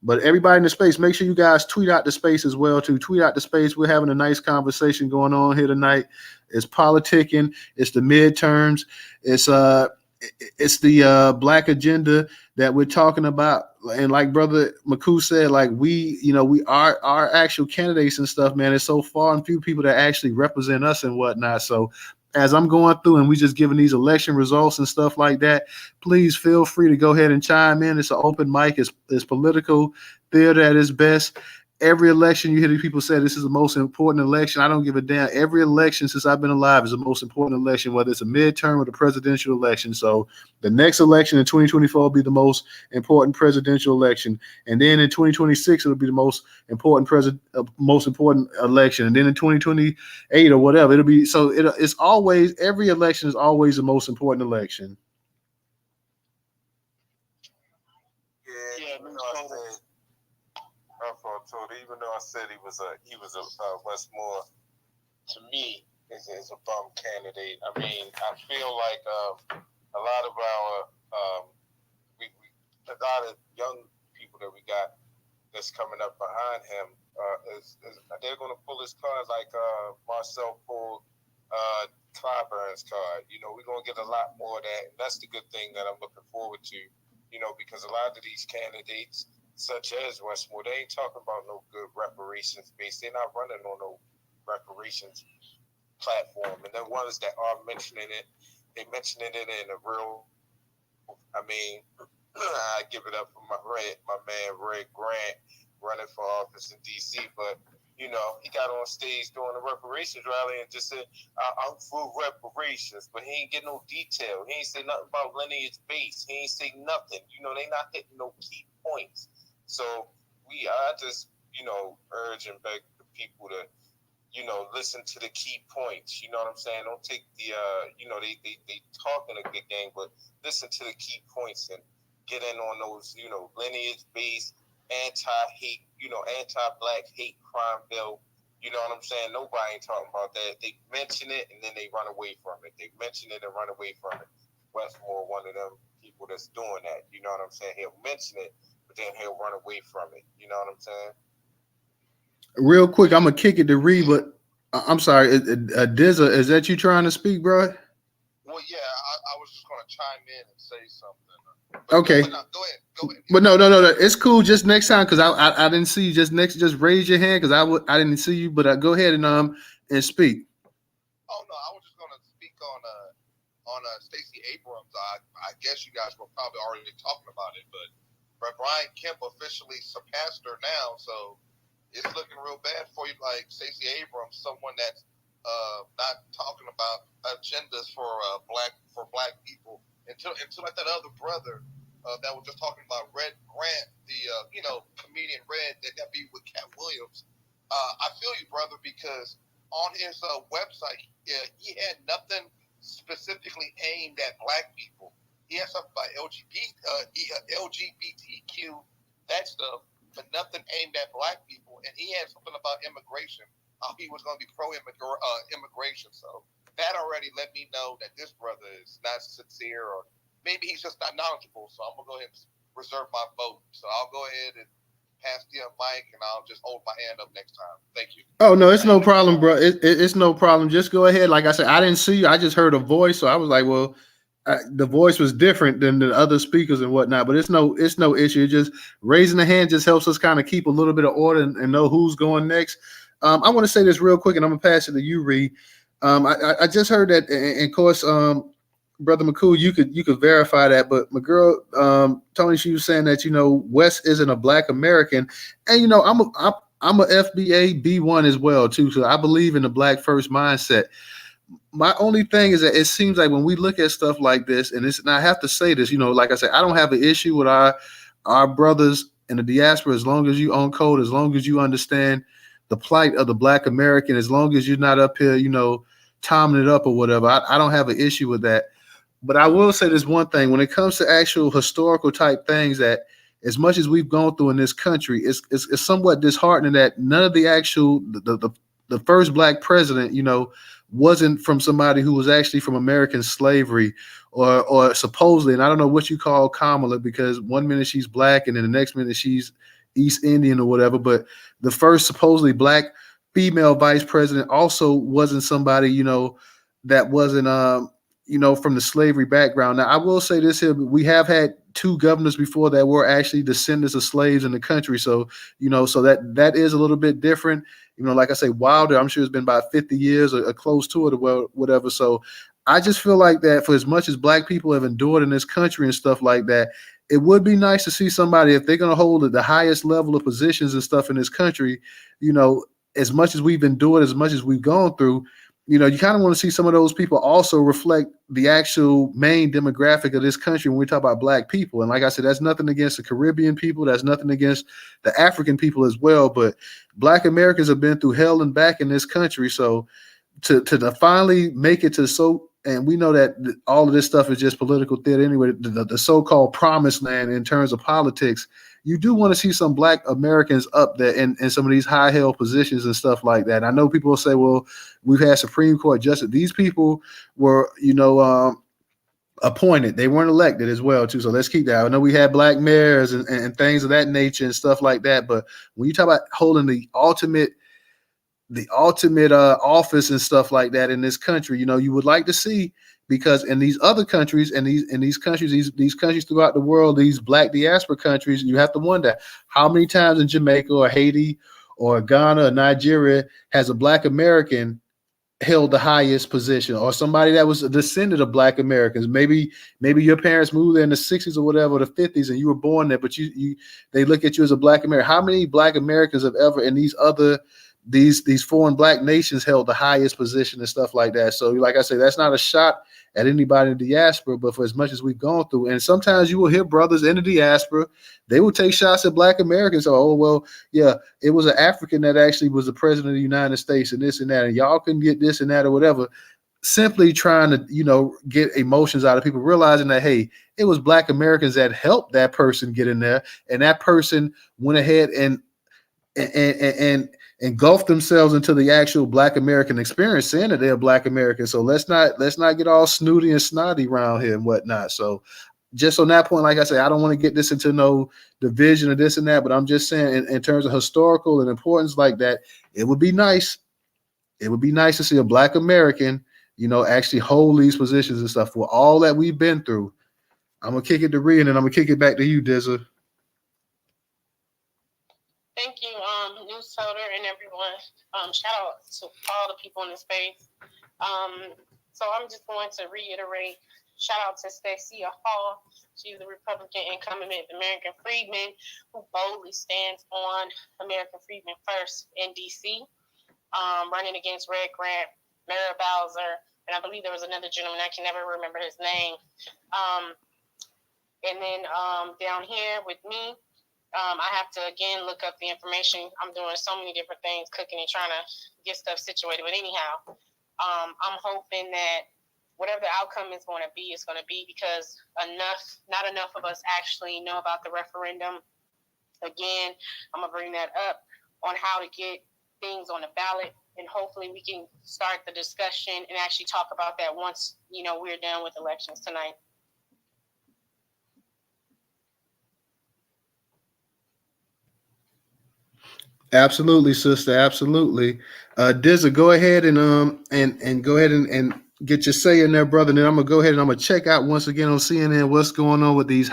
Speaker 1: But everybody in the space, make sure you guys tweet out the space as well, too. Tweet out the space. We're having a nice conversation going on here tonight. It's politicking. It's the midterms. It's the black agenda that we're talking about. And like Brother McCoo said, like we are our actual candidates and stuff, man. It's so far and few people that actually represent us and whatnot. So as I'm going through and we just giving these election results and stuff like that, please feel free to go ahead and chime in. It's an open mic. It's political theater at its best. Every election, you hear the people say this is the most important election. I don't give a damn. Every election since I've been alive is the most important election, whether it's a midterm or the presidential election. So the next election in 2024 will be the most important presidential election. And then in 2026, it'll be the most important election. And then in 2028 or whatever, it'll be. So it's always, every election is always the most important election.
Speaker 4: Even though I said he was a Westmore, to me is a bum candidate. I mean, I feel like a lot of our a lot of young people that we got that's coming up behind him they're going to pull his cards like Marcel pulled Clyburn's card. You know, we're going to get a lot more of that. And that's the good thing that I'm looking forward to. You know, because a lot of these candidates, such as Westmore, they ain't talking about no good reparations base. They're not running on no reparations platform. And the ones that are mentioning it, they're mentioning it in a real, I mean, I give it up for my man Red Grant running for office in DC. But you know, he got on stage during the reparations rally and just said, "I'm for reparations," but he ain't get no detail. He ain't say nothing about lineage base. He ain't say nothing. You know, they not hitting no key points. So I just urge and beg the people to listen to the key points. You know what I'm saying? Don't take the they talking a good game, but listen to the key points and get in on those, lineage based anti-hate, anti-black hate crime bill. You know what I'm saying? Nobody ain't talking about that. They mention it and then they run away from it. They mention it and run away from it. Westmore, one of them people that's doing that. You know what I'm saying? He'll mention it, but then he'll run away from it. You know what I'm saying?
Speaker 1: Real quick, I'm gonna kick it to Reed, but I'm sorry, Dizza, is that you trying to speak, bro?
Speaker 6: Well, yeah, I was just gonna chime in and say something.
Speaker 1: Okay.
Speaker 6: Go ahead.
Speaker 1: But no, it's cool. Just next time, because I didn't see you. Just raise your hand because I didn't see you. But go ahead and speak.
Speaker 6: Oh no, I was just gonna speak on Stacey Abrams. I guess you guys were probably already talking about it, but Brian Kemp officially surpassed her now, so it's looking real bad for you. Like Stacey Abrams, someone that's not talking about agendas for black people until like that other brother that was just talking about Red Grant, the comedian Red that be with Cat Williams. I feel you, brother, because on his website, he had nothing specifically aimed at black people. He had something about LGBTQ, that stuff, but nothing aimed at black people. And he had something about immigration. He was going to be pro-immigration. So that already let me know that this brother is not sincere, or maybe he's just not knowledgeable. So I'm going to go ahead and reserve my vote. So I'll go ahead and pass the mic, and I'll just hold my hand up next time. Thank you.
Speaker 1: Oh, no, it's no problem, bro. It's no problem. Just go ahead. Like I said, I didn't see you. I just heard a voice. So I was like, well, the voice was different than the other speakers and whatnot, but it's no issue. Just raising the hand just helps us kind of keep a little bit of order and know who's going next. I want to say this real quick, and I'm gonna pass it to you, Reed. I just heard that, and of course, Brother McCool, you could verify that, but my girl, Tony, she was saying that Wes isn't a Black American, and I'm a FBA B1 as well too, so I believe in the Black first mindset. My only thing is that it seems like when we look at stuff like this, and I have to say this, like I said, I don't have an issue with our brothers in the diaspora as long as you own code, as long as you understand the plight of the Black American, as long as you're not up here, tomming it up or whatever. I don't have an issue with that. But I will say this one thing: when it comes to actual historical type things, that as much as we've gone through in this country, it's somewhat disheartening that none of the actual the first Black president, wasn't from somebody who was actually from American slavery, or supposedly, and I don't know what you call Kamala, because one minute she's Black and then the next minute she's East Indian or whatever. But the first supposedly Black female vice president also wasn't somebody, that wasn't from the slavery background. Now, I will say this here: we have had two governors before that were actually descendants of slaves in the country. So, so that is a little bit different. Like I say, Wilder, I'm sure it's been about 50 years or close to it or whatever. So I just feel like that for as much as Black people have endured in this country and stuff like that, it would be nice to see somebody, if they're going to hold at the highest level of positions and stuff in this country, as much as we've endured, as much as we've gone through, you kind of want to see some of those people also reflect the actual main demographic of this country when we talk about Black people. And like I said, that's nothing against the Caribbean people. That's nothing against the African people as well. But Black Americans have been through hell and back in this country. So to finally make it to and we know that all of this stuff is just political theater anyway, the so-called promised land in terms of politics, you do want to see some Black Americans up there in some of these high-held positions and stuff like that. I know people will say, well, we've had Supreme Court justice. These people were, appointed. They weren't elected as well, too. So let's keep that. I know we had Black mayors and things of that nature and stuff like that. But when you talk about holding the ultimate office and stuff like that in this country, you would like to see, because in these other countries and these countries throughout the world, these Black diaspora countries, you have to wonder how many times in Jamaica or Haiti or Ghana or Nigeria has a Black American held the highest position, or somebody that was a descendant of Black Americans. Maybe your parents moved there in the 60s or whatever, or the 50s, and you were born there, but you they look at you as a Black American. How many Black Americans have ever in these foreign Black nations held the highest position and stuff like that? So like I say, that's not a shot at anybody in the diaspora, but for as much as we've gone through, and sometimes you will hear brothers in the diaspora, they will take shots at Black Americans. Oh, well, yeah, it was an African that actually was the president of the United States and this and that, and y'all couldn't get this and that or whatever. Simply trying to, get emotions out of people, realizing that, hey, it was Black Americans that helped that person get in there, and that person went ahead and engulf themselves into the actual Black American experience, saying that they're Black American. So let's not get all snooty and snotty around here and whatnot. So just on that point, like I say, I don't want to get this into no division or this and that, but I'm just saying in terms of historical and importance like that, it would be nice. It would be nice to see a Black American, actually hold these positions and stuff for all that we've been through. I'm going to kick it to Rhea, and then I'm going to kick it back to you, Dizza.
Speaker 5: Thank you, Newstoter and everyone. Shout out to all the people in the space. So I'm just going to reiterate, shout out to Stacia Hall. She's a Republican incumbent American Freedman who boldly stands on American Freedman First in D.C., running against Red Grant, Mara Bowser, and I believe there was another gentleman, I can never remember his name. And then down here with me, I have to, again, look up the information. I'm doing so many different things, cooking and trying to get stuff situated. But anyhow, I'm hoping that whatever the outcome is going to be, it's going to be because not enough of us actually know about the referendum. Again, I'm going to bring that up on how to get things on the ballot. And hopefully we can start the discussion and actually talk about that once, we're done with elections tonight.
Speaker 1: Absolutely, sister. Absolutely. Dizza, go ahead and go ahead and get your say in there, brother. And then I'm gonna go ahead and I'm gonna check out once again on CNN what's going on with these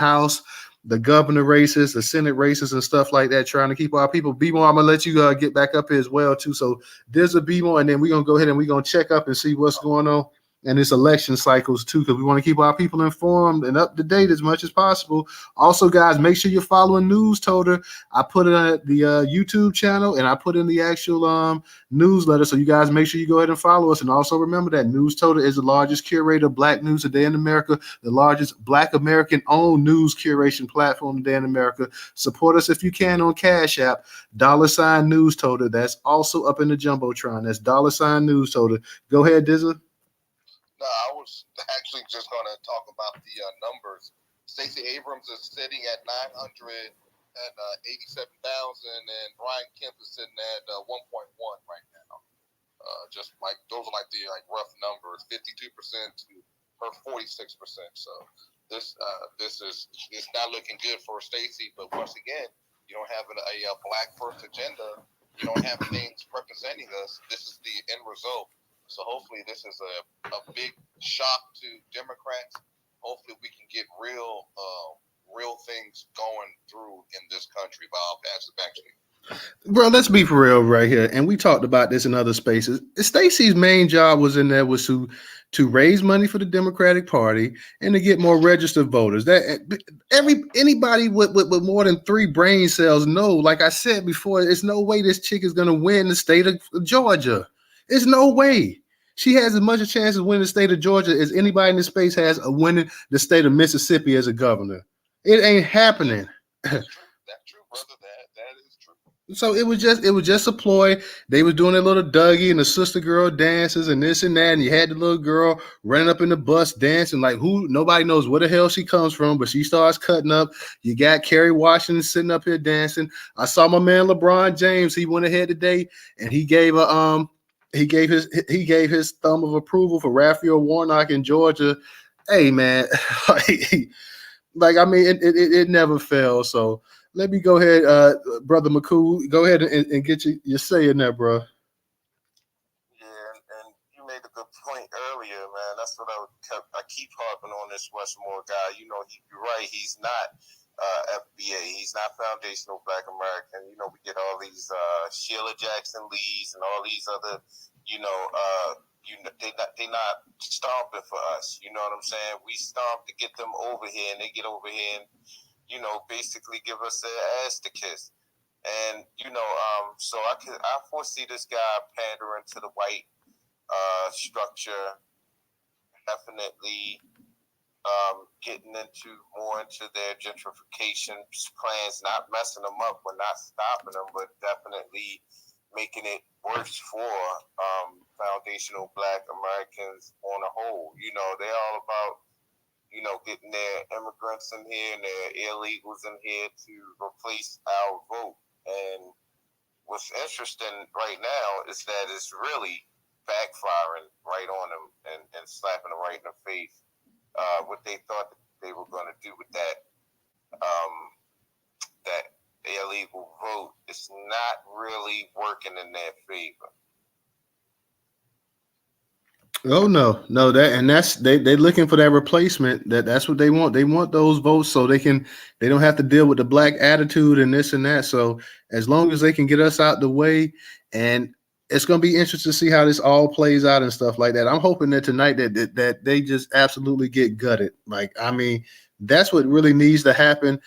Speaker 1: the governor races, the Senate races, and stuff like that. Trying to keep our people. B-more, I'm gonna let you get back up here as well too. So Dizza, B-more, and then we're gonna go ahead and we're gonna check up and see what's going on. And it's election cycles too, because we want to keep our people informed and up to date as much as possible. Also, guys, make sure you're following Newstoter. I put it on the YouTube channel and I put in the actual newsletter. So you guys make sure you go ahead and follow us. And also remember that Newstoter is the largest curator of Black news today in America, the largest Black American-owned news curation platform today in America. Support us if you can on Cash App, $Newstoter. That's also up in the Jumbotron. That's $Newstoter. Go ahead, Dizza.
Speaker 6: No, I was actually just going to talk about the numbers. Stacey Abrams is sitting at 987,000, and Brian Kemp is sitting at 1.1 right now. Just like those are like the rough numbers, 52% to her 46%. So this is it's not looking good for Stacey. But once again, you don't have a Black first agenda. You don't have things representing us. This is the end result. So hopefully this is a big shock to Democrats. Hopefully we can get real things going through in this country. But I'll pass it back to you.
Speaker 1: Bro, let's be for real right here. And we talked about this in other spaces. Stacey's main job was to raise money for the Democratic Party and to get more registered voters. That anybody with more than 3 brain cells know, like I said before, there's no way this chick is going to win the state of Georgia. There's no way. She has as much a chance of winning the state of Georgia as anybody in this space has of winning the state of Mississippi as a governor. It ain't happening.
Speaker 6: That's true, brother. That is true.
Speaker 1: So it was just a ploy. They was doing a little Dougie and the sister girl dances and this and that, and you had the little girl running up in the bus dancing like nobody knows where the hell she comes from, but she starts cutting up. You got Kerry Washington sitting up here dancing. I saw my man LeBron James. He went ahead today and he gave his thumb of approval for Raphael Warnock in Georgia. Hey man, it never fails. So let me go ahead, Brother McCool. Go ahead and get your say in there, bro.
Speaker 4: Yeah, and you made a good point earlier, man. That's what I keep harping on this Westmore guy. You're right. He's not FBA. He's not Foundational Black American. We get all these Sheila Jackson Lees and all these other, they not stomping for us. You know what I'm saying? We stomp to get them over here, and they get over here and basically give us their ass to kiss. And so I foresee this guy pandering to the white structure, definitely getting more into their gentrification plans, not messing them up, but not stopping them, but definitely making it worse for foundational Black Americans on a whole. They're all about getting their immigrants in here and their illegals in here to replace our vote. And what's interesting right now is that it's really backfiring right on them and slapping them right in the face. What they thought they were going to do with that illegal vote is not really working in their favor.
Speaker 1: Oh no, that's they looking for that replacement. That's what they want. They want those votes so they don't have to deal with the Black attitude and this and that. So as long as they can get us out the way, and it's gonna be interesting to see how this all plays out and stuff like that. I'm hoping that tonight that they just absolutely get gutted. Like, I mean, that's what really needs to happen.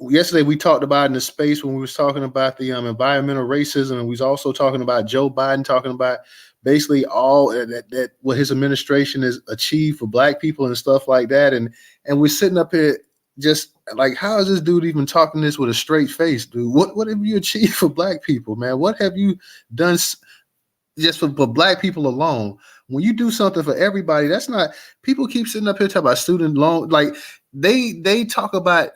Speaker 1: Yesterday we talked about in the space when we was talking about the environmental racism, and we was also talking about Joe Biden talking about basically all that what his administration has achieved for Black people and stuff like that. And we're sitting up here just like, how is this dude even talking this with a straight face, dude? What have you achieved for Black people, man? What have you done just for Black people alone? When you do something for everybody, that's not, people keep sitting up here talking about student loan. Like they talk about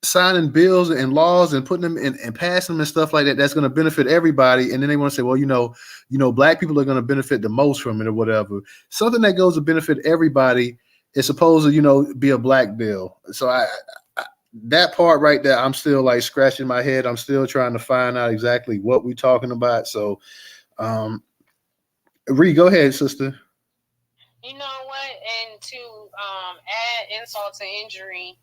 Speaker 1: signing bills and laws and putting them in and passing them and stuff like that, that's going to benefit everybody. And then they want to say, well, Black people are going to benefit the most from it or whatever. Something that goes to benefit everybody is supposed to, be a Black bill. So I that part right there, I'm still like scratching my head. I'm still trying to find out exactly what we're talking about. So, Ree, go ahead, sister.
Speaker 5: You know what? And to add insult to injury,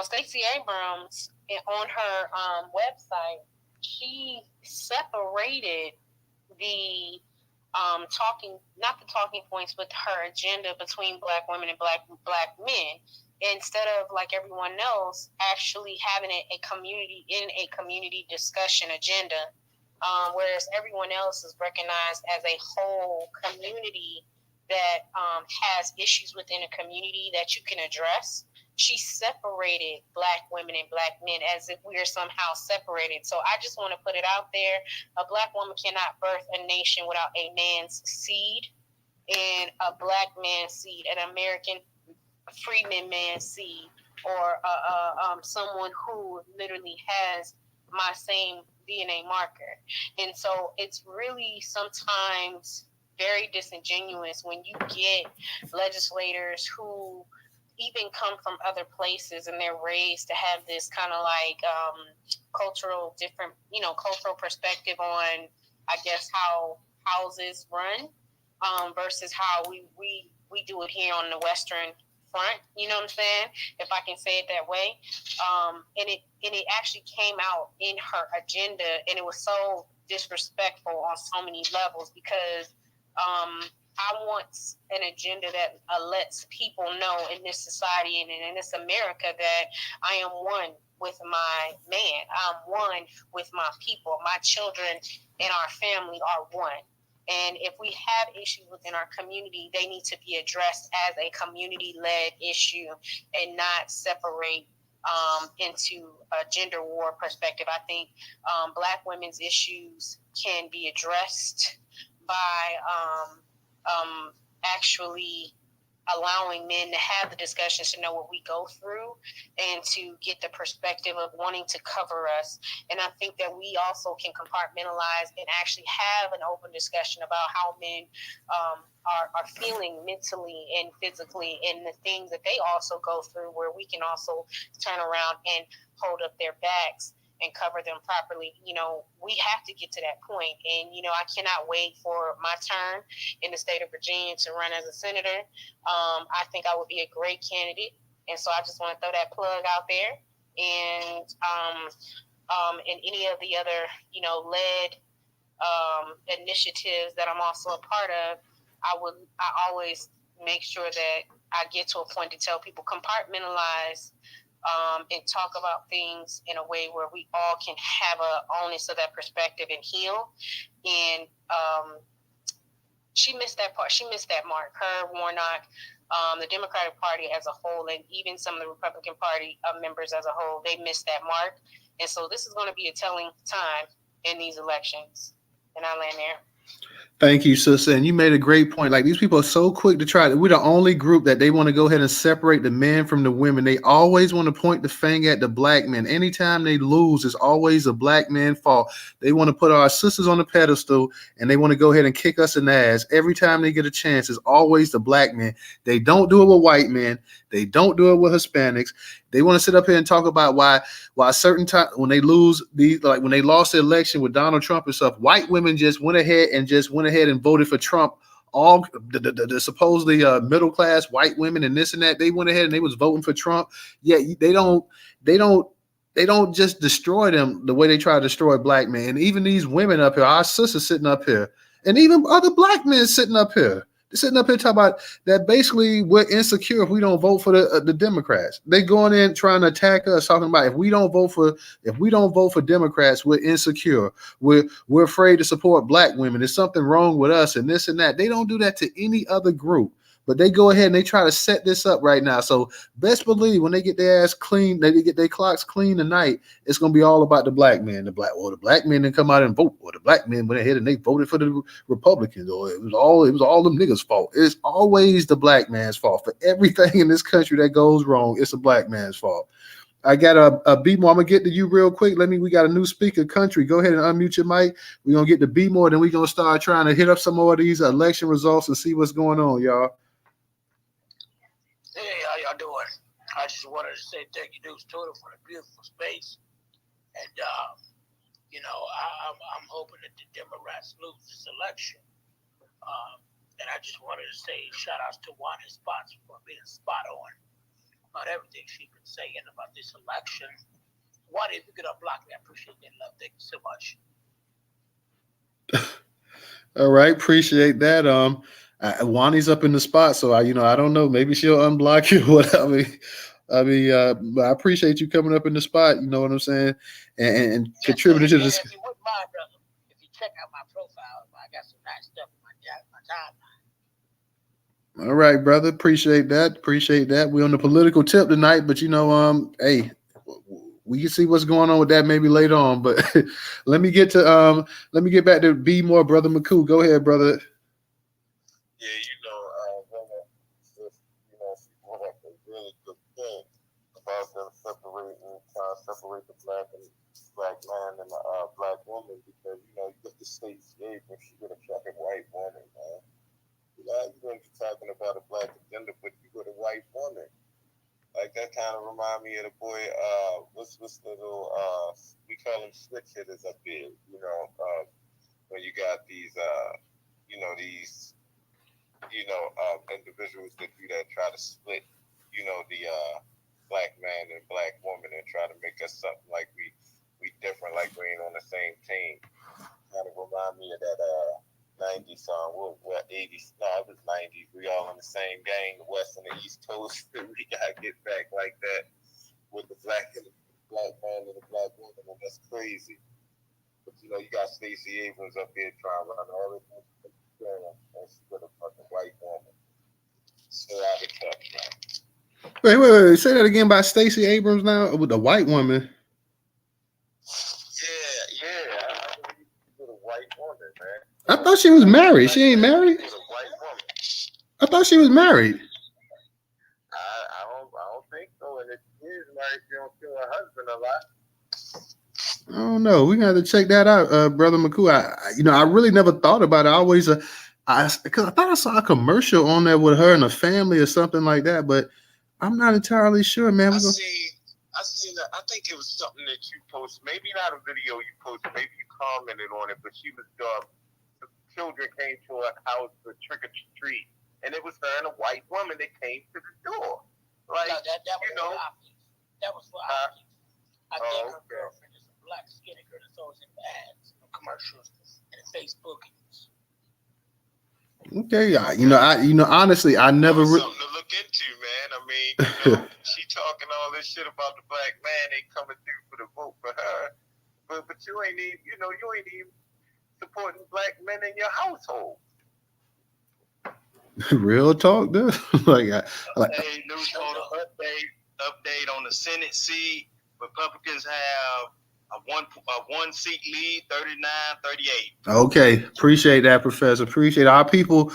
Speaker 5: Stacey Abrams on her website, she separated the not the talking points, but her agenda between Black women and black men. Instead of, like everyone else, actually having a community discussion agenda, whereas everyone else is recognized as a whole community that has issues within a community that you can address. She separated Black women and Black men as if we are somehow separated. So I just want to put it out there. A Black woman cannot birth a nation without a man's seed, and a Black man's seed, an American freedman man's seed, or someone who literally has my same DNA marker. And so it's really sometimes very disingenuous when you get legislators who even come from other places and they're raised to have this kind of like cultural perspective on, I guess, how houses run versus how we do it here on the Western front. You know what I'm saying? If I can say it that way. And it actually came out in her agenda, and it was so disrespectful on so many levels because I want an agenda that lets people know in this society and in this America that I am one with my man. I'm one with my people. My children and our family are one. And if we have issues within our community, they need to be addressed as a community-led issue and not separate into a gender war perspective. I think Black women's issues can be addressed by actually allowing men to have the discussions, to know what we go through, and to get the perspective of wanting to cover us. And I think that we also can compartmentalize and actually have an open discussion about how men are feeling mentally and physically, and the things that they also go through, where we can also turn around and hold up their backs and cover them properly. We have to get to that point. And, I cannot wait for my turn in the state of Virginia to run as a senator. I think I would be a great candidate. And so I just want to throw that plug out there. And any of the other, led initiatives that I'm also a part of, I always make sure that I get to a point to tell people compartmentalize and talk about things in a way where we all can have a onus of that perspective and heal. And she missed that part. She missed that mark. Her, Warnock, the Democratic Party as a whole, and even some of the Republican Party members as a whole, they missed that mark. And so this is going to be a telling time in these elections. And I land there.
Speaker 1: Thank you, sister. And you made a great point. Like, these people are so quick to try. We're the only group that they want to go ahead and separate the men from the women. They always want to point the finger at the black men. Anytime they lose, it's always a black man's fault. They want to put our sisters on the pedestal, and they want to go ahead and kick us in the ass. Every time they get a chance, it's always the black men. They don't do it with white men. They don't do it with Hispanics. They want to sit up here and talk about why certain time when they lose when they lost the election with Donald Trump and stuff, white women just went ahead and voted for Trump. All the supposedly middle class white women and this and that, they went ahead and they was voting for Trump. Yeah, they don't just destroy them the way they try to destroy black men. And even these women up here, our sisters sitting up here, and even other black men sitting up here. Sitting up here talking about that basically we're insecure if we don't vote for the Democrats. They going in trying to attack us, talking about if we don't vote for Democrats, we're insecure. We're afraid to support black women. There's something wrong with us and this and that. They don't do that to any other group. But they go ahead and they try to set this up right now. So best believe when they get their ass clean, they get their clocks clean tonight, it's going to be all about the black men. The black men didn't come out and vote, or the black men went ahead and they voted for the Republicans, or it was all them niggas' fault. It's always the black man's fault. For everything in this country that goes wrong, it's a black man's fault. I got a B-more. I'm going to get to you real quick. We got a new speaker, Country. Go ahead and unmute your mic. We're going to get to B-more, then we're going to start trying to hit up some more of these election results and see what's going on, y'all.
Speaker 7: Hey, how y'all doing? I just wanted to say thank you, Newstoter, for the beautiful space. And, I'm hoping that the Democrats lose this election. And I just wanted to say shout outs to Wanda Spots for being spot on about everything she's been saying about this election. Wanda, if you could unblock me, I appreciate that love. Thank you so much.
Speaker 1: All right, appreciate that. Wani's up in the spot, so I don't know. Maybe she'll unblock you. But I appreciate you coming up in the spot. You know what I'm saying, and yes, contributing to this.
Speaker 7: If you wouldn't mind, brother, if you check out my profile, I got some nice stuff on my timeline.
Speaker 1: All right, brother. Appreciate that. We're on the political tip tonight, but hey, we can see what's going on with that maybe later on. But let me get back to B more, brother McCoo. Go ahead, brother.
Speaker 4: Yeah, people have a really good point about them trying to separate the black man and the black woman, because you get the Stacey Abrams, she got a fucking white woman, man. You're going to be talking about a black agenda, but you got a white woman. Like, that kind of remind me of the boy, what's little, we call him switch hitters up there, when you got these, individuals that do that, try to split, the black man and black woman and try to make us something like we different, like we ain't on the same team. Kind of remind me of that 90s song. What 80s? No, it was 90s. We all in the same gang, the West and the East Coast. We gotta get back like that with the black and the black man and the black woman, and that's crazy. But you got Stacey Abrams up there trying to run all this, and she with a fucking white woman. So out of touch, man.
Speaker 1: Wait. Say that again about Stacey Abrams now with the white woman.
Speaker 4: Yeah. I believe she's with a white woman, man.
Speaker 1: I thought she was married. She ain't married? I thought she was married.
Speaker 4: I don't think so. And if she is married, she don't kill her husband a lot.
Speaker 1: I don't know. We got to check that out, brother McCoo. I really never thought about it. I always, because I thought I saw a commercial on there with her and a family or something like that, but I'm not entirely sure, man.
Speaker 4: I seen that. I think it was something that you posted. Maybe not a video you posted. Maybe you commented on it. But she was the children came to her house for trick or treat, and it was her and a white woman that came to the door. Like,
Speaker 7: no, that was for optics. That was for optics. I think her girlfriend is a black skinny girl that's always in ads, commercials, and Facebook.
Speaker 1: Okay, honestly, I never.
Speaker 6: Something to look into, man. I mean, she talking all this shit about the black man ain't coming through for the vote for her, but you ain't even, you ain't even supporting black men in your household.
Speaker 1: Real talk, though.
Speaker 2: Hey, Newstoter, update on the Senate seat. Republicans have a one seat lead, 39-38.
Speaker 1: Okay, appreciate that, Professor. Appreciate our people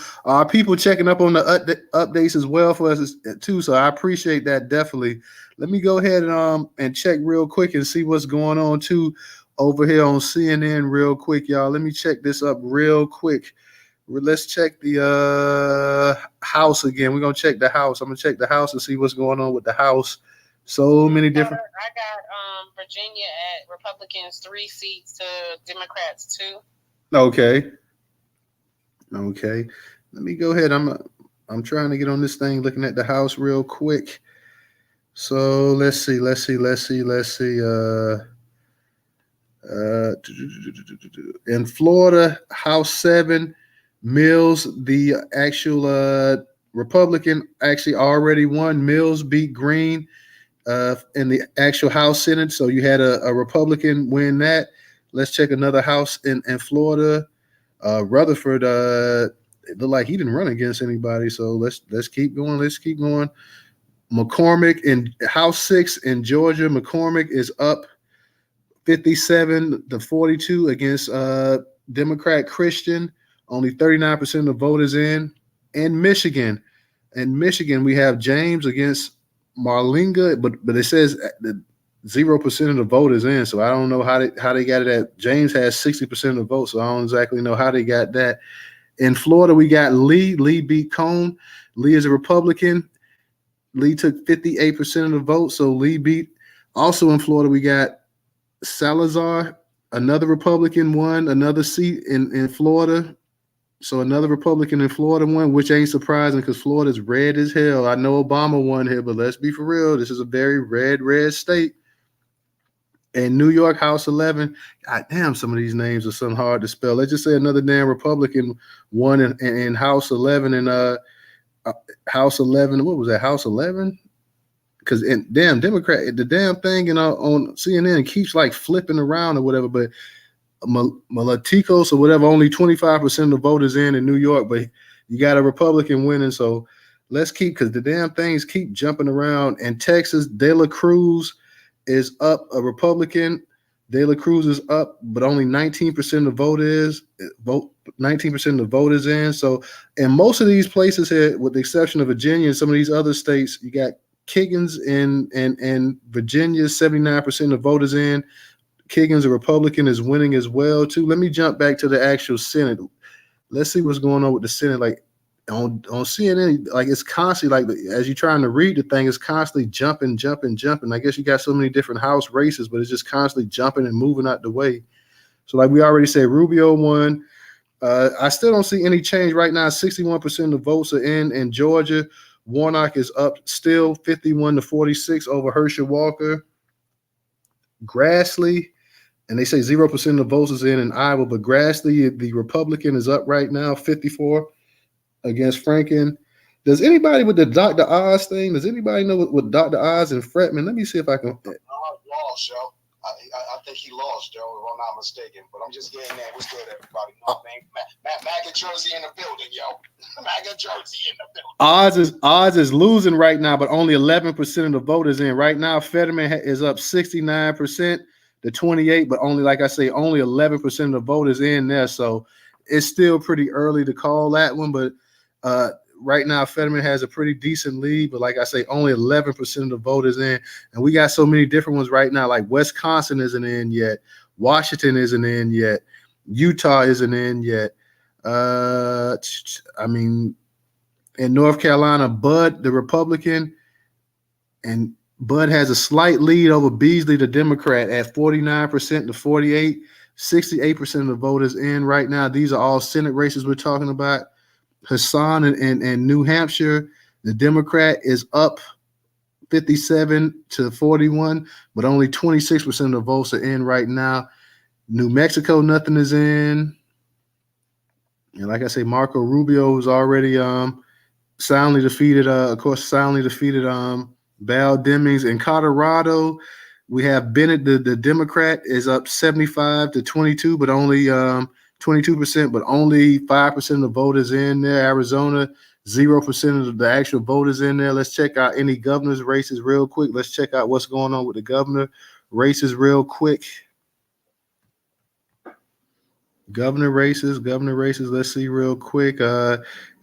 Speaker 1: checking up on the updates as well for us too. So I appreciate that definitely. Let me go ahead and check real quick and see what's going on too over here on CNN real quick, y'all. Let me check this up real quick. Let's check the House again. We're gonna check the House. I'm gonna check the House and see what's going on with the House. So many different.
Speaker 5: I got Virginia at Republicans 3 seats to Democrats 2.
Speaker 1: Okay. Let me go ahead. I'm trying to get on this thing, looking at the House real quick. So let's see. In Florida, House 7, Mills, the actual Republican, actually already won. Mills beat Green in the actual House Senate. So you had a Republican win that. Let's check another House in Florida. Rutherford, it looked like he didn't run against anybody. So let's keep going. McCormick in House 6 in Georgia. McCormick is up 57-42 against Democrat Christian. Only 39% of the vote is in. In Michigan, we have James against Marlinga, but it says that 0% of the vote is in. So I don't know how they got it at. James has 60% of the vote, so I don't exactly know how they got that. In Florida, we got Lee. Lee beat Cone. Lee is a Republican. Lee took 58% of the vote, so Lee beat. Also in Florida, we got Salazar, another Republican, won another seat in Florida. So another Republican in Florida won, which ain't surprising because Florida's red as hell. I know Obama won here, but let's be for real. This is a very red state. And New York, House 11. God damn, some of these names are something hard to spell. Let's just say another damn Republican won in House 11 and House 11. What was that? House 11? Because damn Democrat, the damn thing on CNN keeps like flipping around or whatever. But Malatikos or whatever, only 25% of the vote is in New York, but you got a Republican winning. So let's keep, because the damn things keep jumping around. And Texas, De La Cruz is up, a Republican. De La Cruz is up, but only 19% of the vote is 19% of the vote is in. So in most of these places here, with the exception of Virginia and some of these other states, you got Kiggins in Virginia, 79% of the vote is in. Kiggins, a Republican, is winning as well too. Let me jump back to the actual Senate. Let's see what's going on with the Senate. Like on CNN, like it's constantly like as you're trying to read the thing, it's constantly jumping. I guess you got so many different House races, but it's just constantly jumping and moving out the way. So like we already said, Rubio won. I still don't see any change right now. 61% of the votes are in Georgia. Warnock is up still 51-46 over Herschel Walker. Grassley. And they say 0% of the votes is in Iowa, but Grassley, the Republican, is up right now, 54 against Franken. Does anybody with the Dr. Oz thing, does anybody know what Dr. Oz and Fretman? Let me see if I can.
Speaker 8: Lost, yo. I think he lost, Joe, if I'm not mistaken. But I'm just getting that. What's good, everybody? Mac and Jersey in the building, yo. Mac and Jersey in the building.
Speaker 1: Oz is losing right now, but only 11% of the vote is in. Right now, Fetterman is up 69%. The 28, but only, like I say, only 11% of the vote is in there. So it's still pretty early to call that one. But right now, Fetterman has a pretty decent lead. But like I say, only 11% of the vote is in. And we got so many different ones right now. Like Wisconsin isn't in yet. Washington isn't in yet. Utah isn't in yet. I mean, in North Carolina, Bud, the Republican, and Bud has a slight lead over Beasley, the Democrat, at 49%-48. 68% of the vote is in right now. These are all Senate races we're talking about. Hassan in New Hampshire, the Democrat is up 57-41, but only 26% of the votes are in right now. New Mexico, nothing is in. And like I say, Marco Rubio was already soundly defeated. Of course, soundly defeated Val Demings in Colorado. We have Bennett, the Democrat, is up 75 to 22, but only 22%, but only 5% of the voters in there. Arizona, 0% of the actual voters in there. Let's check out any governor's races real quick. Let's check out what's going on with the governor races real quick. Governor races. Let's see real quick.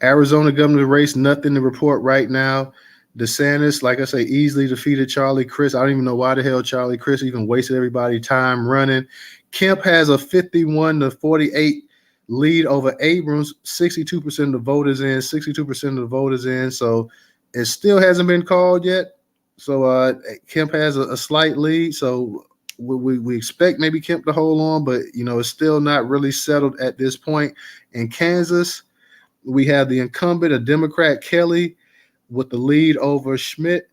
Speaker 1: Arizona governor race, nothing to report right now. DeSantis, like I say, easily defeated Charlie Crist. I don't even know why the hell Charlie Crist even wasted everybody's time running. Kemp has a 51 to 48 lead over Abrams. 62% of the voters in. 62% of the voters in. So it still hasn't been called yet. So Kemp has a slight lead. So we expect maybe Kemp to hold on, but it's still not really settled at this point. In Kansas, we have the incumbent, a Democrat, Kelly, with the lead over Schmidt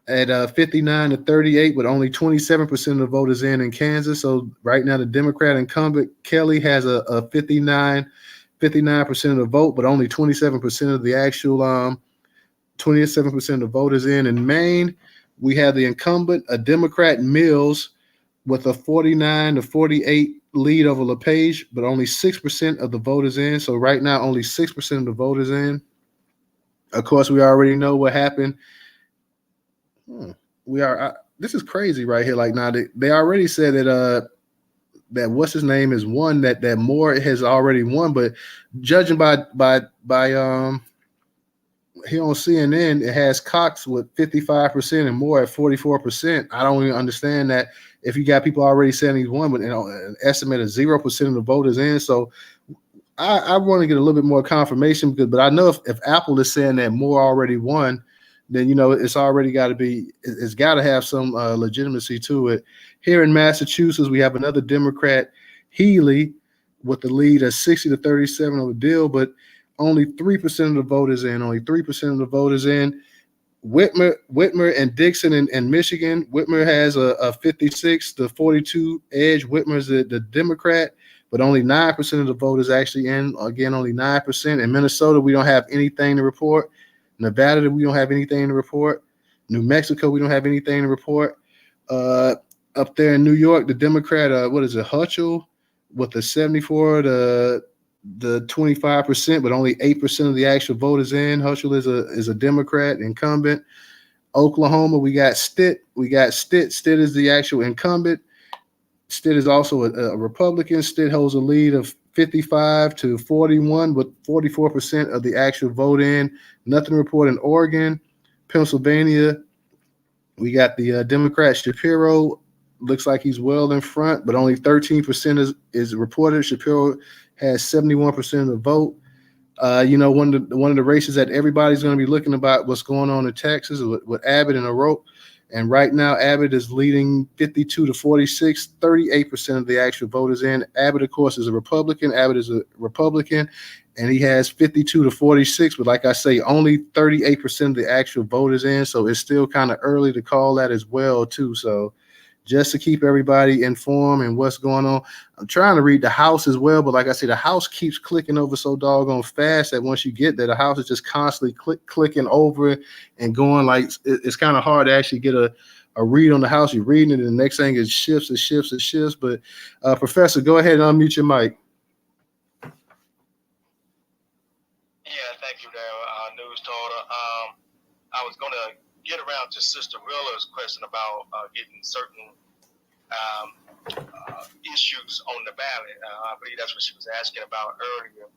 Speaker 1: at 59 to 38, but only 27% of the voters in Kansas. So right now, the Democrat incumbent Kelly has a 59% of the vote, but only 27% of the actual 27% of the voters in. In Maine, we have the incumbent, a Democrat, Mills, with a 49 to 48 lead over LePage, but only 6% of the voters in. So right now, only 6% of the voters in. Of course, we already know what happened. This is crazy right here. Like now, they already said that what's his name is won. That Moore has already won, but judging by here on CNN, it has Cox with 55% and Moore at 44%. I don't even understand that. If you got people already saying he's won, but an estimate of 0% of the voters in. So I want to get a little bit more confirmation, but I know if Apple is saying that Moore already won, then it's already got to be. It's got to have some legitimacy to it. Here in Massachusetts, we have another Democrat, Healy, with the lead at 60 to 37 over Deal, but only 3% of the voters in. Only 3% of the voters in. Whitmer and Dixon in Michigan. Whitmer has a 56 to 42 edge. Whitmer's the Democrat, but only 9% of the voters actually in. Again, only 9%. In Minnesota, we don't have anything to report. Nevada, we don't have anything to report. New Mexico, we don't have anything to report. Up there in New York, the Democrat, Hutchell, with the 74 to the 25%, but only 8% of the actual voters in. Hutchell is a Democrat incumbent. Oklahoma, we got Stitt. Stitt is the actual incumbent. Stitt is also a Republican. Stitt holds a lead of 55 to 41, with 44% of the actual vote in. Nothing to report in Oregon. Pennsylvania, we got the Democrat Shapiro. Looks like he's well in front, but only 13% is reported. Shapiro has 71% of the vote. One of the races that everybody's going to be looking about what's going on in Texas with Abbott and O'Rourke. And right now, Abbott is leading 52 to 46, 38% of the actual voters in. Abbott, of course, is a Republican. And he has 52 to 46. But like I say, only 38% of the actual voters in. So it's still kind of early to call that as well, too. So just to keep everybody informed and what's going on. I'm trying to read the House as well, but like I said, the House keeps clicking over so doggone fast that once you get there, the House is just constantly clicking over and going. Like it's kind of hard to actually get a read on the House. You're reading it, and the next thing is shifts. But Professor, go ahead and unmute your mic.
Speaker 2: Yeah, thank you there, Newstoter. I was going to get around to Sister Rilla's question about getting certain issues on the ballot. I believe that's what she was asking about earlier.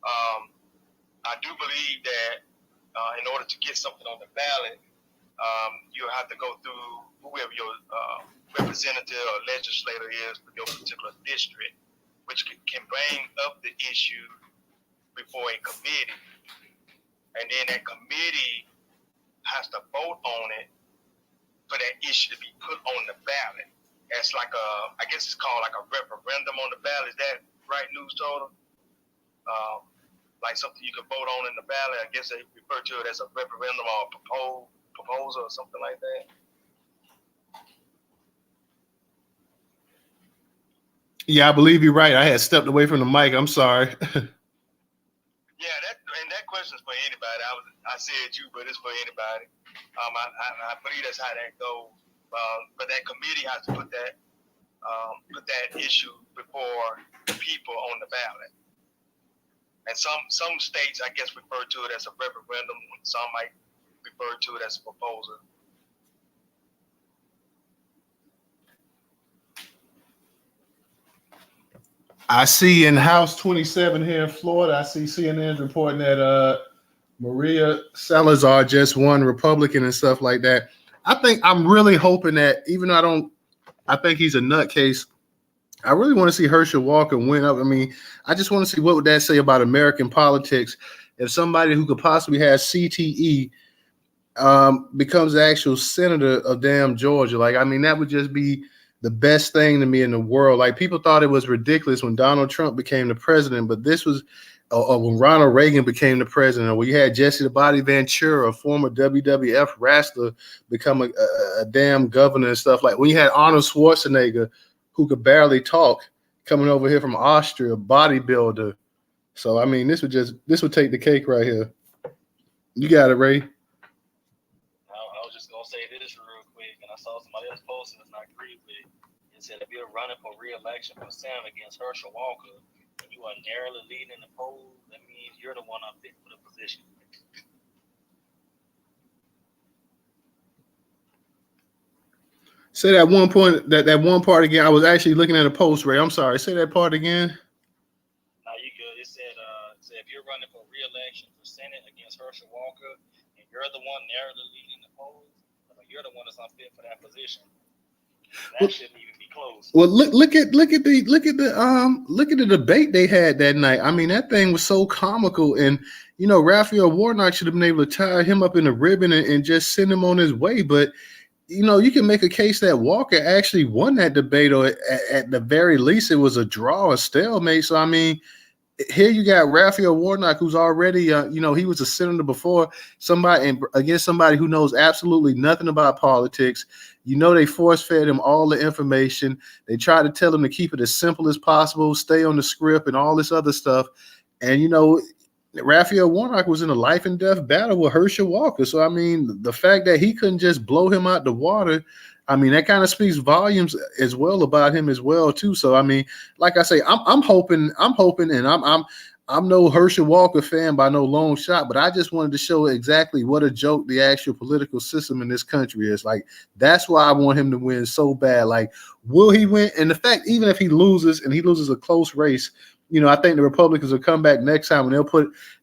Speaker 2: I do believe that in order to get something on the ballot, you have to go through whoever your representative or legislator is for your particular district, which can bring up the issue before a committee. And then that committee has to vote on it for that issue to be put on the ballot. It's like I guess it's called like a referendum on the ballot. Is that right, Newstoter? Like something you can vote on in the ballot. I guess they refer to it as a referendum or a proposal or something like that.
Speaker 1: Yeah, I believe you're right. I had stepped away from the mic. I'm sorry.
Speaker 2: question's for anybody. I said you, but it's for anybody. I believe that's how that goes. But that committee has to put that issue before the people on the ballot. And some states, I guess, refer to it as a referendum. Some might refer to it as a proposal.
Speaker 1: I see in House 27 here in Florida, I see CNN's reporting that Maria Salazar just won Republican and stuff like that. I'm really hoping that, even though I think he's a nutcase, I really want to see Herschel Walker win up. I mean, I just want to see what would that say about American politics if somebody who could possibly have CTE becomes the actual senator of damn Georgia. Like, I mean, that would just be the best thing to me in the world. Like, people thought it was ridiculous when Donald Trump became the president, but this was when Ronald Reagan became the president, or when you had Jesse the Body Ventura, a former WWF wrestler, become a damn governor and stuff. Like when you had Arnold Schwarzenegger, who could barely talk, coming over here from Austria, bodybuilder. So, I mean, this would take the cake right here. You got it, Ray.
Speaker 9: I was just going to say this real quick, and I saw somebody else posting this, and I agree with it. It said if you're running for re-election for Senate against Herschel Walker, and you are narrowly leading the polls, that means you're the one unfit for the position.
Speaker 1: Say that one point, that one part again. I was actually looking at a post, Ray. I'm sorry. Say that part again.
Speaker 9: No, you good. It said if you're running for re-election for Senate against Herschel Walker, and you're the one narrowly leading the polls, you're the one that's unfit for that position. That shouldn't even be close.
Speaker 1: Well, look at the debate they had that night. I mean, that thing was so comical, and you know, Raphael Warnock should have been able to tie him up in a ribbon and just send him on his way. But you know, you can make a case that Walker actually won that debate, or at the very least, it was a draw, a stalemate. So I mean, here you got Raphael Warnock, who's already, he was a senator before, against somebody who knows absolutely nothing about politics. You know, they force-fed him all the information. They tried to tell him to keep it as simple as possible, stay on the script, and all this other stuff. And, you know, Raphael Warnock was in a life and death battle with Herschel Walker. So, I mean, the fact that he couldn't just blow him out the water, I mean, that kind of speaks volumes as well about him as well, too. So, I mean, like I say, I'm hoping, and I'm no Herschel Walker fan by no long shot, but I just wanted to show exactly what a joke the actual political system in this country is. Like, that's why I want him to win so bad. Like, will he win? And the fact, even if he loses, and he loses a close race, you know, I think the Republicans will come back next time and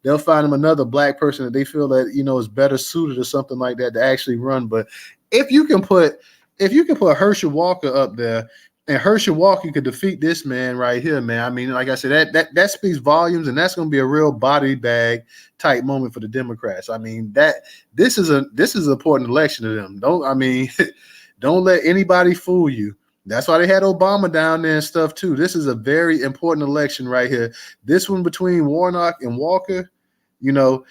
Speaker 1: they'll find him another black person that they feel that, you know, is better suited or something like that to actually run. But if you can put Herschel Walker up there, and Herschel Walker could defeat this man right here, man. I mean, like I said, that speaks volumes, and that's going to be a real body bag type moment for the Democrats. I mean, this is an important election to them. Don't let anybody fool you. That's why they had Obama down there and stuff too. This is a very important election right here. This one between Warnock and Walker, you know,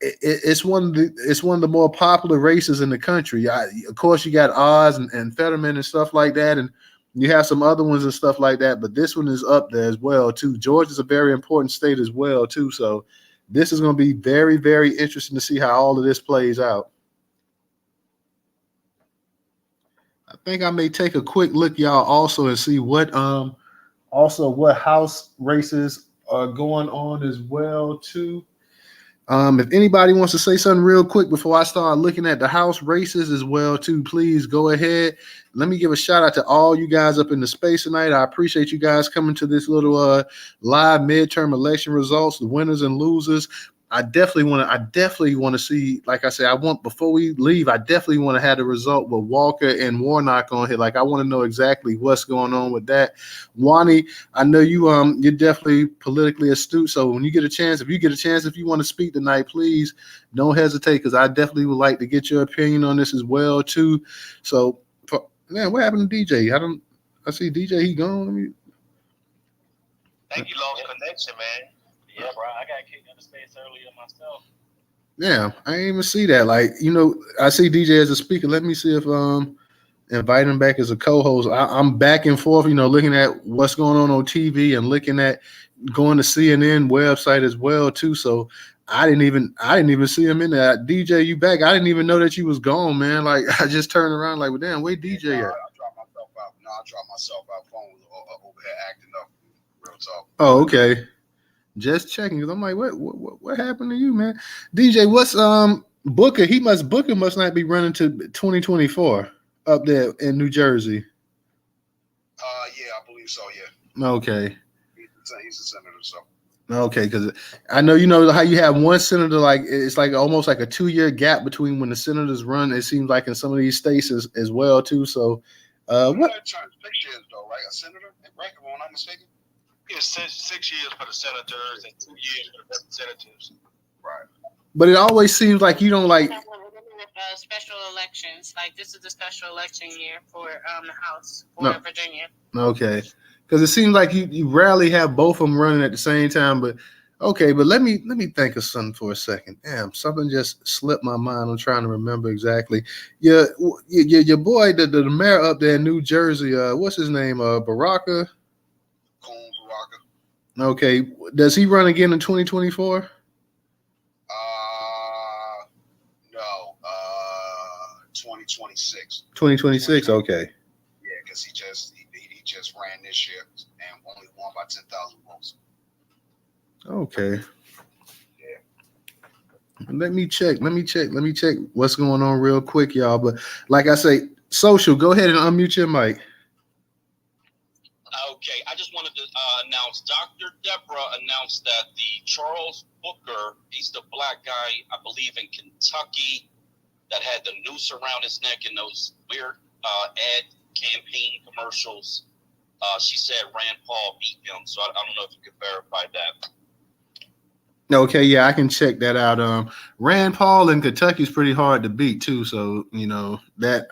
Speaker 1: it's one of the more popular races in the country. Of course, you got Oz and Fetterman and stuff like that, and you have some other ones and stuff like that. But this one is up there as well too. Georgia's a very important state as well too. So this is going to be very, very interesting to see how all of this plays out. I think I may take a quick look, y'all, also and see what House races are going on as well too. If anybody wants to say something real quick before I start looking at the House races as well too, please go ahead. Let me give a shout out to all you guys up in the space tonight. I appreciate you guys coming to this little live midterm election results, the winners and losers. I definitely want to see, like I said, before we leave, I definitely want to have the result with Walker and Warnock on here. Like, I want to know exactly what's going on with that. Wani, I know you're definitely politically astute. So when you get a chance, if you want to speak tonight, please don't hesitate, because I definitely would like to get your opinion on this as well too. So, man, what happened to DJ? I see DJ, he gone.
Speaker 2: I think you lost connection, man.
Speaker 9: Yeah, bro, I got kicked into space earlier myself.
Speaker 1: Yeah, I didn't even see that. Like, you know, I see DJ as a speaker. Let me see if invite him back as a co-host. I'm back and forth, you know, looking at what's going on TV and looking at going to CNN website as well too. So I didn't even see him in there. DJ, you back? I didn't even know that you was gone, man. Like I just turned around, like, well, damn, where DJ at?
Speaker 8: I dropped myself out. No, I dropped myself out. Phone was over here acting up. Real talk.
Speaker 1: Oh, okay. Just checking because I'm like, what happened to you, man? DJ, what's Booker must not be running to 2024 up there in New Jersey.
Speaker 8: Yeah, I believe so. Yeah.
Speaker 1: Okay.
Speaker 8: He's a senator, so.
Speaker 1: Okay, because I know how you have one senator, like it's like almost like a 2-year gap between when the senators run. It seems like in some of these states as well too. So, what?
Speaker 8: 6 years though, right? A senator, right? If I'm not mistaken.
Speaker 2: It's 6 years for the senators and 2 years for the representatives.
Speaker 8: Right.
Speaker 1: But it always seems like you don't like
Speaker 5: special elections. Like this is the special election year for the House for Virginia.
Speaker 1: Okay, because it seems like you rarely have both of them running at the same time. But okay, but let me think of something for a second. Damn, something just slipped my mind. I'm trying to remember exactly. Your boy, the mayor up there in New Jersey. What's his name? Baraka. Okay, does he run again in 2024?
Speaker 8: No. 2026.
Speaker 1: 2026. Okay.
Speaker 8: Yeah, because he just ran this year and only won by 10,000 votes.
Speaker 1: Okay.
Speaker 8: Yeah.
Speaker 1: Let me check what's going on real quick, y'all. But like I say, social. Go ahead and unmute your mic.
Speaker 10: Okay, I just wanted to announce Dr. Deborah announced that the Charles Booker, he's the black guy, I believe, in Kentucky that had the noose around his neck and those weird ad campaign commercials. She said Rand Paul beat him, so I don't know if you could verify that.
Speaker 1: Okay, yeah, I can check that out. Rand Paul in Kentucky is pretty hard to beat too, so that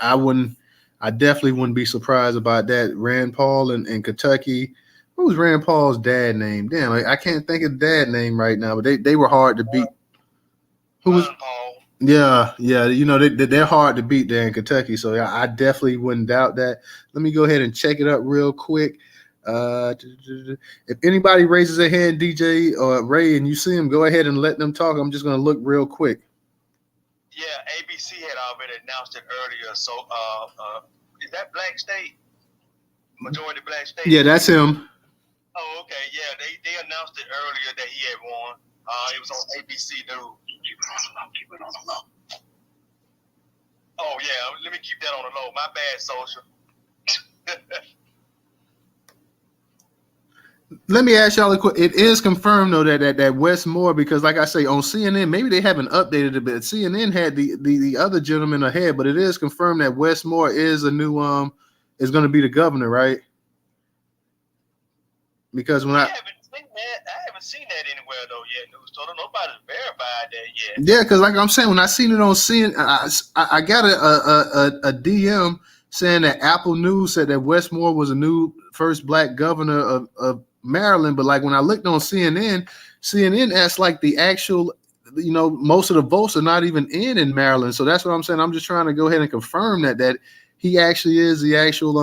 Speaker 1: I definitely wouldn't be surprised about that. Rand Paul in Kentucky. What was Rand Paul's dad name? Damn, I can't think of the dad name right now, but they were hard to beat. Who was
Speaker 2: Paul?
Speaker 1: Yeah, they're hard to beat there in Kentucky, so yeah, I definitely wouldn't doubt that. Let me go ahead and check it up real quick. If anybody raises their hand, DJ or Ray, and you see them, go ahead and let them talk. I'm just going to look real quick.
Speaker 2: Yeah, ABC had already announced it earlier. So, is that black state? Majority black state?
Speaker 1: Yeah, that's him.
Speaker 2: Oh, okay. Yeah, they announced it earlier that he had won. It was on ABC News. Keep it on the low. Oh, yeah. Let me keep that on the low. My bad, social.
Speaker 1: Let me ask y'all a quick. It is confirmed though that Wes Moore, because like I say on CNN, maybe they haven't updated it, but CNN had the other gentleman ahead, but it is confirmed that Wes Moore is a new is going to be the governor, right? Because when I
Speaker 2: haven't seen that anywhere though yet, Newstoter. Nobody's verified that yet.
Speaker 1: Yeah, because like I'm saying, when I seen it on CNN, I got a DM saying that Apple News said that Wes Moore was a new first black governor of Maryland, but like when I looked on CNN asked like the actual, most of the votes are not even in Maryland. So that's what I'm saying. I'm just trying to go ahead and confirm that he actually is the actual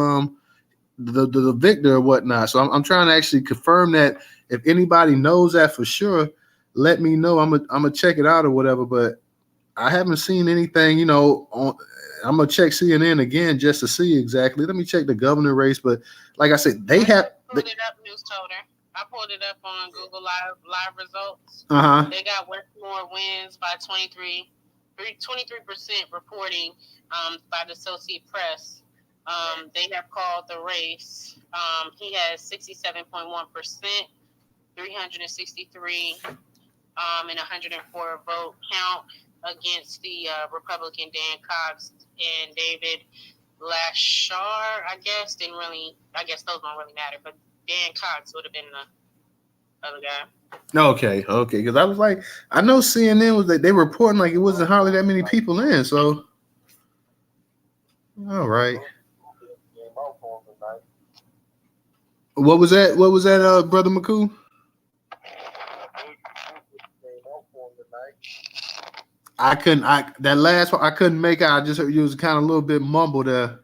Speaker 1: the victor or whatnot. So I'm trying to actually confirm that. If anybody knows that for sure, let me know. I'm gonna check it out or whatever. But I haven't seen anything, on. I'm gonna check CNN again just to see exactly. Let me check the governor race, but like I said, they have.
Speaker 5: Pulled it up, Newstoter. I pulled it up on Google Live results. They got Wes Moore wins by 23% reporting by the Associated Press. They have called the race. He has 67.1%, 363 and 104 vote count against the Republican Dan Cox and David Lashar. I guess those don't really matter, but Dan Cox would have been the other guy.
Speaker 1: Okay, because I was like, I know CNN was they were reporting like it wasn't hardly that many people in, so all right. What was that? Brother McCoo? That last one I couldn't make out. I just heard you was kind of a little bit mumbled there.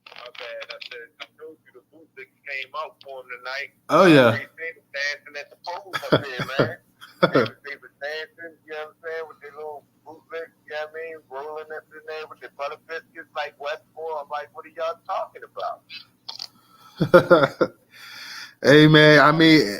Speaker 6: I told you the booth that came out for him tonight.
Speaker 1: Oh yeah.
Speaker 6: Dancing at the polls up there, man. They was dancing, you know what I'm saying, with their little bootlegs, you know what I mean, rolling up in there with their butter biscuits like Westmore. I'm like, what are y'all talking about?
Speaker 1: Hey man, I mean,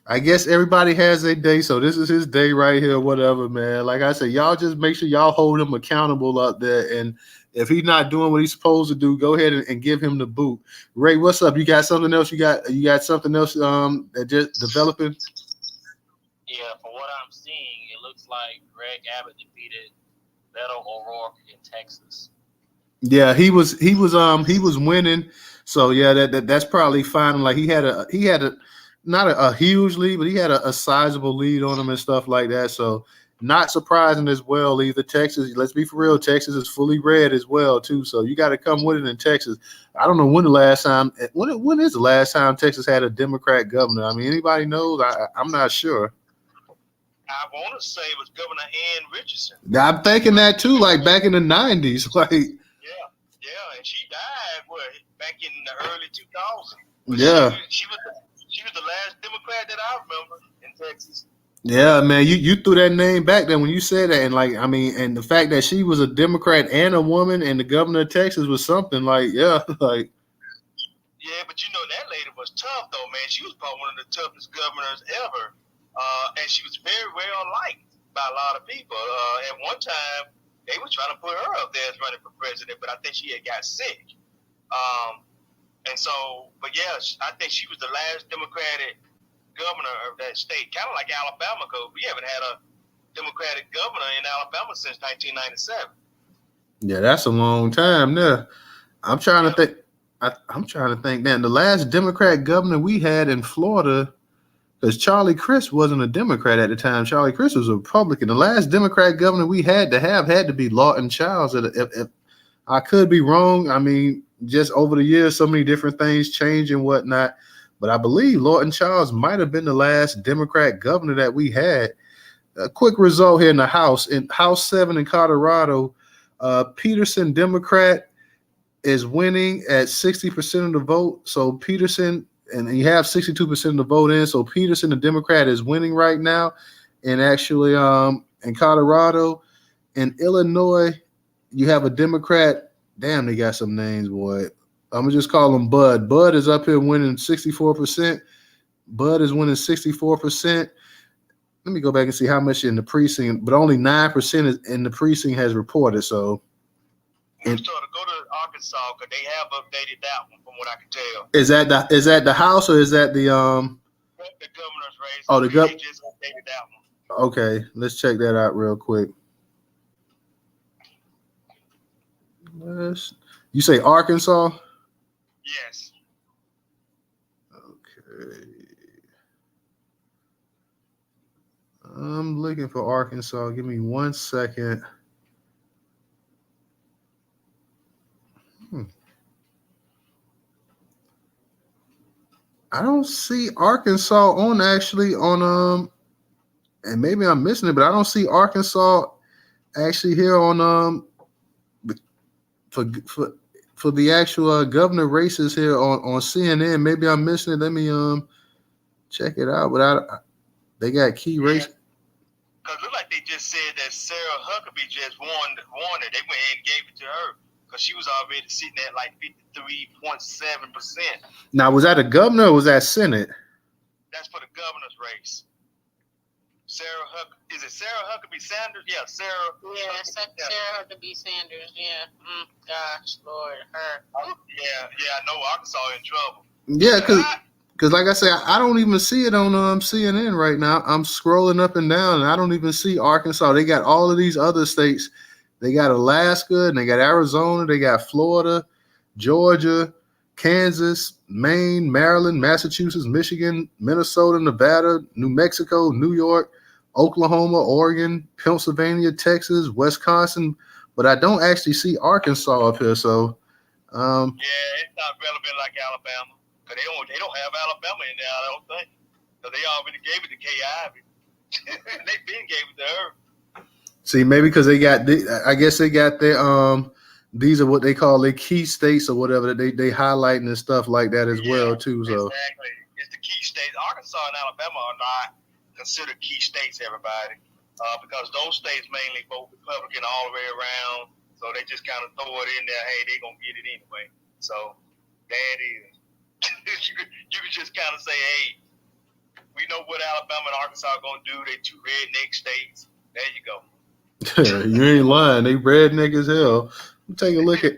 Speaker 1: I guess everybody has their day, so this is his day right here, whatever, man. Like I said, y'all just make sure y'all hold him accountable up there, and if he's not doing what he's supposed to do, go ahead and give him the boot. Ray, what's up? You got something else? You got something else that just developing?
Speaker 9: Yeah, from what I'm seeing, it looks like Greg Abbott defeated Beto O'Rourke in Texas.
Speaker 1: Yeah, he was winning. So yeah, that's probably fine. Like he had a not a huge lead, but he had a sizable lead on him and stuff like that. So not surprising as well either. Texas, let's be for real, Texas is fully red as well too. So you got to come with it in Texas. I don't know when is the last time Texas had a Democrat governor. I mean, anybody knows? I'm not sure.
Speaker 2: I want to say it was Governor Ann Richardson.
Speaker 1: I'm thinking that too, like back in the 90s. Like
Speaker 2: yeah, and she died back in the early 2000s.
Speaker 1: Yeah.
Speaker 2: She was the last Democrat that I remember in Texas.
Speaker 1: Yeah, man, you threw that name back then when you said that, and like I mean, and the fact that she was a Democrat and a woman and the governor of Texas was something like, yeah, like.
Speaker 2: Yeah, but you know that lady was tough though, man. She was probably one of the toughest governors ever, and she was very well liked by a lot of people. At one time, they were trying to put her up there as running for president, but I think she had got sick. And so, but yeah, I think she was the last Democratic governor of that state, kind of like Alabama, because we haven't had a Democratic governor in Alabama since 1997.
Speaker 1: Yeah, that's a long time there. I'm trying to think. I'm trying to think. Then the last Democrat governor we had in Florida, because Charlie Crist wasn't a Democrat at the time. Charlie Crist was a Republican. The last Democrat governor we had to be Lawton Childs. If I could be wrong. I mean, just over the years, so many different things change and whatnot. But I believe Lawton Childs might have been the last Democrat governor that we had. A quick result here in the House. In House 7 in Colorado, Peterson, Democrat, is winning at 60% of the vote. So Peterson, and you have 62% of the vote in. So Peterson, the Democrat, is winning right now. And actually, in Colorado, in Illinois, you have a Democrat. Damn, they got some names, boy. I'm gonna just call him Bud. Bud is up here winning 64%. Bud is winning 64%. Let me go back and see how much in the precinct, but only 9% in the precinct has reported. So,
Speaker 2: Go to Arkansas because they have updated that one, from what I can tell.
Speaker 1: Is that the House or is that the
Speaker 2: governor's race?
Speaker 1: Oh, the
Speaker 2: they just updated that one.
Speaker 1: Okay, let's check that out real quick. You say Arkansas?
Speaker 2: Yes.
Speaker 1: Okay. I'm looking for Arkansas. Give me 1 second. I don't see Arkansas on and maybe I'm missing it, but I don't see Arkansas actually here on for the actual governor races here on CNN. Maybe I'm missing it. Let me check it out. But they got key races.
Speaker 2: Because it looked like they just said that Sarah Huckabee just won it. They went ahead and gave it to her because she was already sitting at like 53.7%.
Speaker 1: Now, was that a governor or was that Senate?
Speaker 2: That's for the governor's race. Is it Sarah Huckabee Sanders? Yeah, Sarah.
Speaker 5: Yeah, Sarah Huckabee Sanders. Yeah. Gosh, Lord, her.
Speaker 2: Yeah. I know Arkansas in trouble.
Speaker 1: Yeah, because like I said, I don't even see it on CNN right now. I'm scrolling up and down, and I don't even see Arkansas. They got all of these other states. They got Alaska, and they got Arizona. They got Florida, Georgia, Kansas, Maine, Maryland, Massachusetts, Michigan, Minnesota, Nevada, New Mexico, New York, Oklahoma, Oregon, Pennsylvania, Texas, Wisconsin. But I don't actually see Arkansas up here. So,
Speaker 2: yeah, it's not relevant like Alabama. Because they don't have Alabama in there, I don't think. Because they already gave it to Kay Ivey. They've been gave it to her.
Speaker 1: See, maybe because they got I guess they got their these are what they call their key states or whatever that they highlighting and stuff like that as well too. So
Speaker 2: exactly, it's the key states. Arkansas and Alabama are not considered key states, everybody, because those states mainly vote Republican all the way around. So they just kind of throw it in there. Hey, they're going to get it anyway. So that is. you can just kind of say, hey, we know what Alabama and Arkansas are going to do. They two redneck states. There you go.
Speaker 1: You ain't lying. They redneck as hell. Let me take a look at.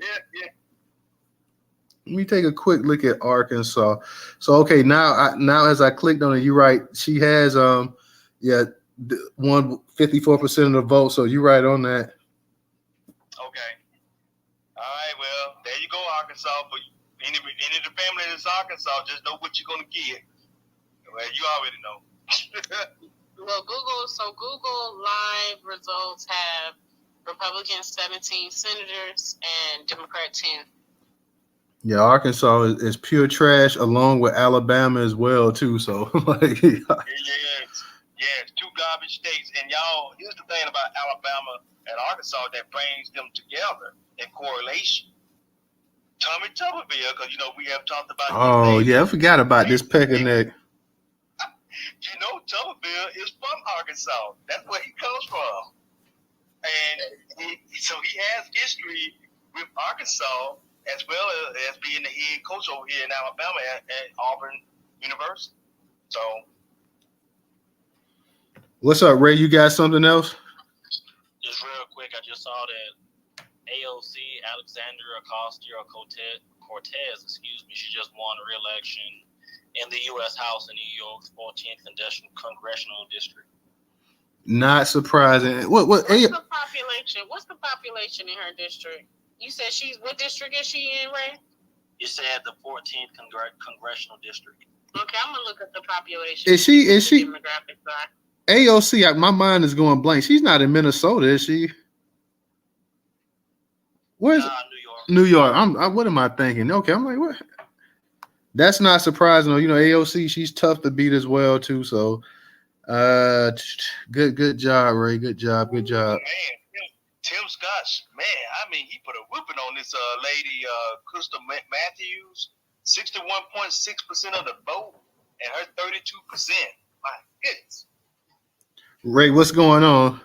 Speaker 1: Let me take a quick look at Arkansas. So okay, now as I clicked on it, you're right. She has won 54% of the vote. So you're right on that.
Speaker 2: Okay. All right. Well, there you go, Arkansas. For any of the family that's Arkansas, just know what you're gonna get. Well, you already know.
Speaker 5: Well, Google Live results have Republican 17 senators and Democrat 10.
Speaker 1: Yeah, Arkansas is pure trash, along with Alabama as well too. So like,
Speaker 2: yes, two garbage states. And y'all, here's the thing about Alabama and Arkansas that brings them together in correlation. Tommy Tuberville, because we have talked about.
Speaker 1: Oh yeah, I forgot about this peckerneck.
Speaker 2: Tuberville is from Arkansas. That's where he comes from, and so he has history with Arkansas as well as being the head coach over here in Alabama at Auburn University. So,
Speaker 1: what's up, Ray? You got something else?
Speaker 9: Just real quick, I just saw that AOC Alexandria Cortez, she just won re-election in the U.S. House in New York's 14th congressional district.
Speaker 1: Not surprising. What's
Speaker 5: the population? What's the population in her district? You said what district is she in, Ray?
Speaker 9: You said the 14th congressional district.
Speaker 5: Okay, I'm gonna look at the population.
Speaker 1: Is she
Speaker 5: demographic side.
Speaker 1: AOC? My mind is going blank. She's not in Minnesota, is she? Where's
Speaker 9: New York?
Speaker 1: New York. What am I thinking? Okay, I'm like, what? That's not surprising. AOC, she's tough to beat as well too. So, good job, Ray. Good job.
Speaker 2: Man, Tim Scott, man, I mean, he put a whooping on this lady, Crystal Matthews, 61.6% of the vote, and her 32%. My goodness.
Speaker 1: Ray, what's going on?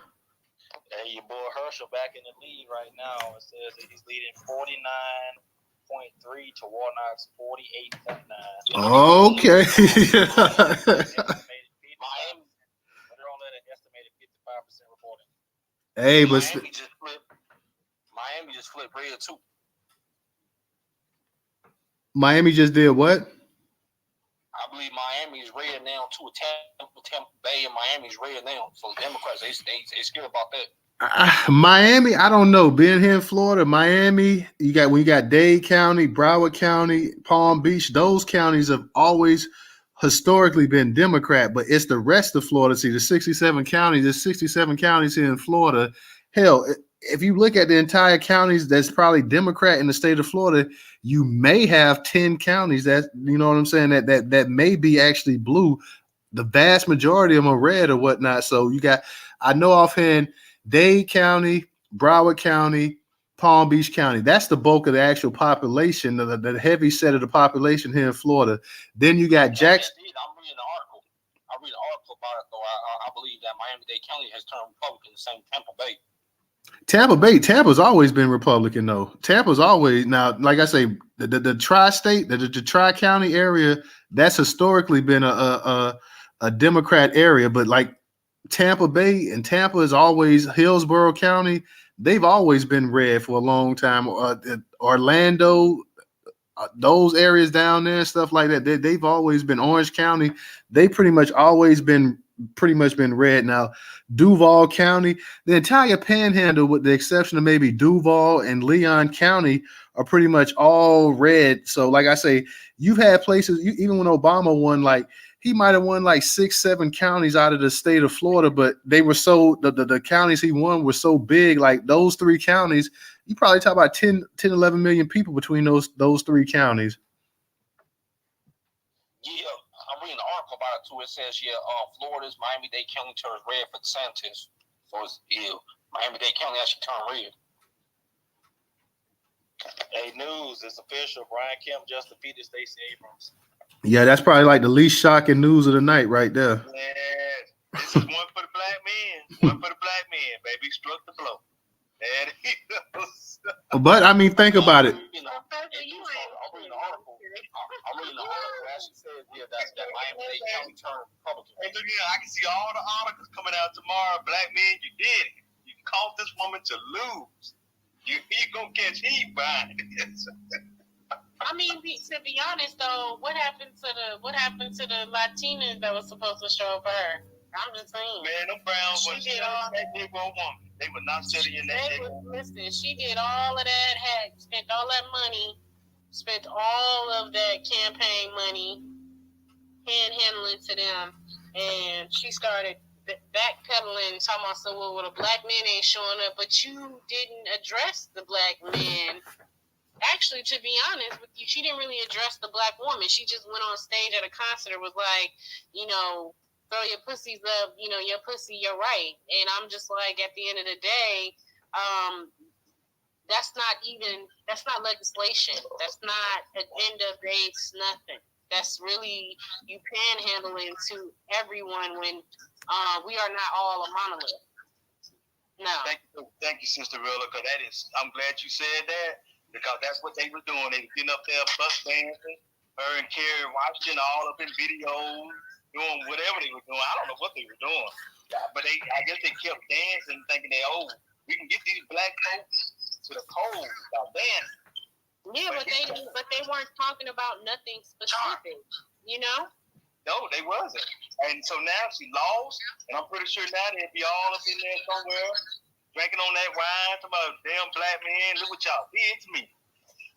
Speaker 9: Hey, your boy Herschel back in the lead right now. It says that he's leading 49.3 to Warnock's 48.9.
Speaker 1: Okay.
Speaker 9: Miami, they're only at an estimated 55% reporting.
Speaker 1: Hey, but
Speaker 8: Miami just flipped red too.
Speaker 1: Miami just did what?
Speaker 8: I believe Miami is red now too. Tampa Bay and Miami's red now. So Democrats, they scared about that.
Speaker 1: Miami, I don't know. Being here in Florida, Miami, when you got Dade County, Broward County, Palm Beach, those counties have always historically been Democrat, but it's the rest of Florida. See, the 67 counties, there's 67 counties here in Florida. Hell, if you look at the entire counties that's probably Democrat in the state of Florida, you may have 10 counties that, you know what I'm saying, that may be actually blue. The vast majority of them are red or whatnot. So you got, I know offhand, Dade County, Broward County, Palm Beach County. That's the bulk of the actual population, the heavy set of the population here in Florida. Then you got Jackson.
Speaker 8: I'm reading an article. I read an article about it, though. I believe that Miami-Dade County has turned Republican, the same Tampa Bay.
Speaker 1: Tampa's always been Republican, though. Tampa's always, now, like I say, the tri-state, the tri-county area, that's historically been a Democrat area, but like Tampa Bay and Tampa is always Hillsborough County. They've always been red for a long time. Orlando, those areas down there, stuff like that. They've always been Orange County. They pretty much been red. Now, Duval County, the entire Panhandle, with the exception of maybe Duval and Leon County, are pretty much all red. So, like I say, you've had places. Even when Obama won, like, he might have won like 6-7 counties out of the state of Florida, but they were the counties he won were so big, like those 3 counties, you probably talk about 10, 11 million people between those 3 counties.
Speaker 8: Yeah, I'm reading an article about it too. It says, Florida's Miami-Dade County turns red for DeSantis. So it's Miami-Dade County actually turned red.
Speaker 9: Hey, news, it's official. Brian Kemp just defeated Stacey Abrams.
Speaker 1: Yeah, that's probably like the least shocking news of the night right there.
Speaker 2: Yeah. This is one for the black men. One for the black men, baby. Struck the blow. And he knows.
Speaker 1: But I mean, think about it.
Speaker 4: I'm reading the article. I'm reading the article. As she says here, that Miami-Dade County turned Republican.
Speaker 2: Hey, look here, I can see all the articles coming out tomorrow. Black men, you did it. You caused this woman to lose. You gonna catch heat behind this.
Speaker 5: I mean, to be honest though, what happened to the Latinas that was supposed to show up for her? I'm just saying.
Speaker 2: Man, them Browns were that Negro woman. They were not sitting in that Negro.
Speaker 5: Listen, she did all of that, spent all that money, spent all of that campaign money, handling to them, and she started backpedaling, talking about, so well, the black men ain't showing up, but you didn't address the black men. Actually, to be honest with you, she didn't really address the black woman. She just went on stage at a concert and was like, throw your pussies up, your pussy, you're right. And I'm just like, at the end of the day, that's not legislation. That's not agenda based, nothing. That's really you panhandling to everyone when we are not all a monolith. No.
Speaker 2: Thank you, Sister Rilla, because I'm glad you said that, because that's what they were doing. They were getting up there, bus dancing, her and Carrie watching all up in videos, doing whatever they were doing. I don't know what they were doing, but I guess they kept dancing, thinking we can get these black folks to the cold without dancing.
Speaker 5: Yeah, but they weren't talking about nothing specific,
Speaker 2: No, they wasn't. And so now she lost, and I'm pretty sure now they'll be all up in there somewhere, drinking on that wine, talking about damn black man, look what y'all did to me.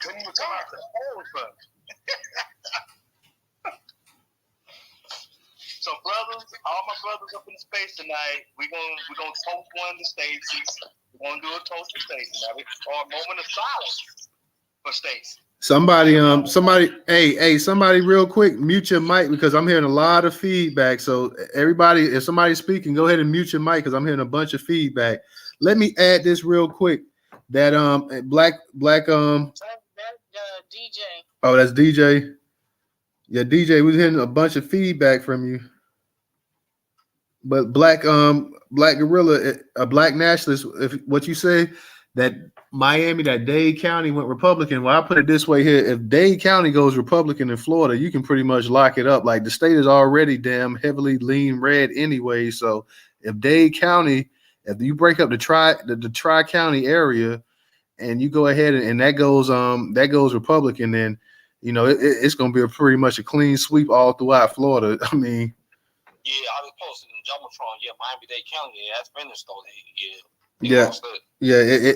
Speaker 2: Couldn't even come out to the polls, but. So, brothers, all my brothers up in space tonight, we're gonna toast one to Stacy. We're gonna do a toast to Stacy now. Or a moment of silence for Stacy.
Speaker 1: Somebody, somebody real quick, mute your mic because I'm hearing a lot of feedback. So everybody, if somebody's speaking, go ahead and mute your mic because I'm hearing a bunch of feedback. Let me add this real quick. That black
Speaker 5: That's DJ.
Speaker 1: Oh, that's DJ. Yeah, DJ, we're hearing a bunch of feedback from you. But black gorilla, a black nationalist, if what you say that Miami, that Dade County went Republican. Well, I put it this way here: if Dade County goes Republican in Florida, you can pretty much lock it up. Like the state is already damn heavily lean red anyway. So if Dade County, if you break up the tri-county area, and you go ahead and that goes Republican, then it's going to be pretty much a clean sweep all throughout Florida. I mean,
Speaker 4: yeah, I was posting in Jumbotron. Yeah, Miami-Dade County. Yeah, that's been installed.
Speaker 1: Yeah.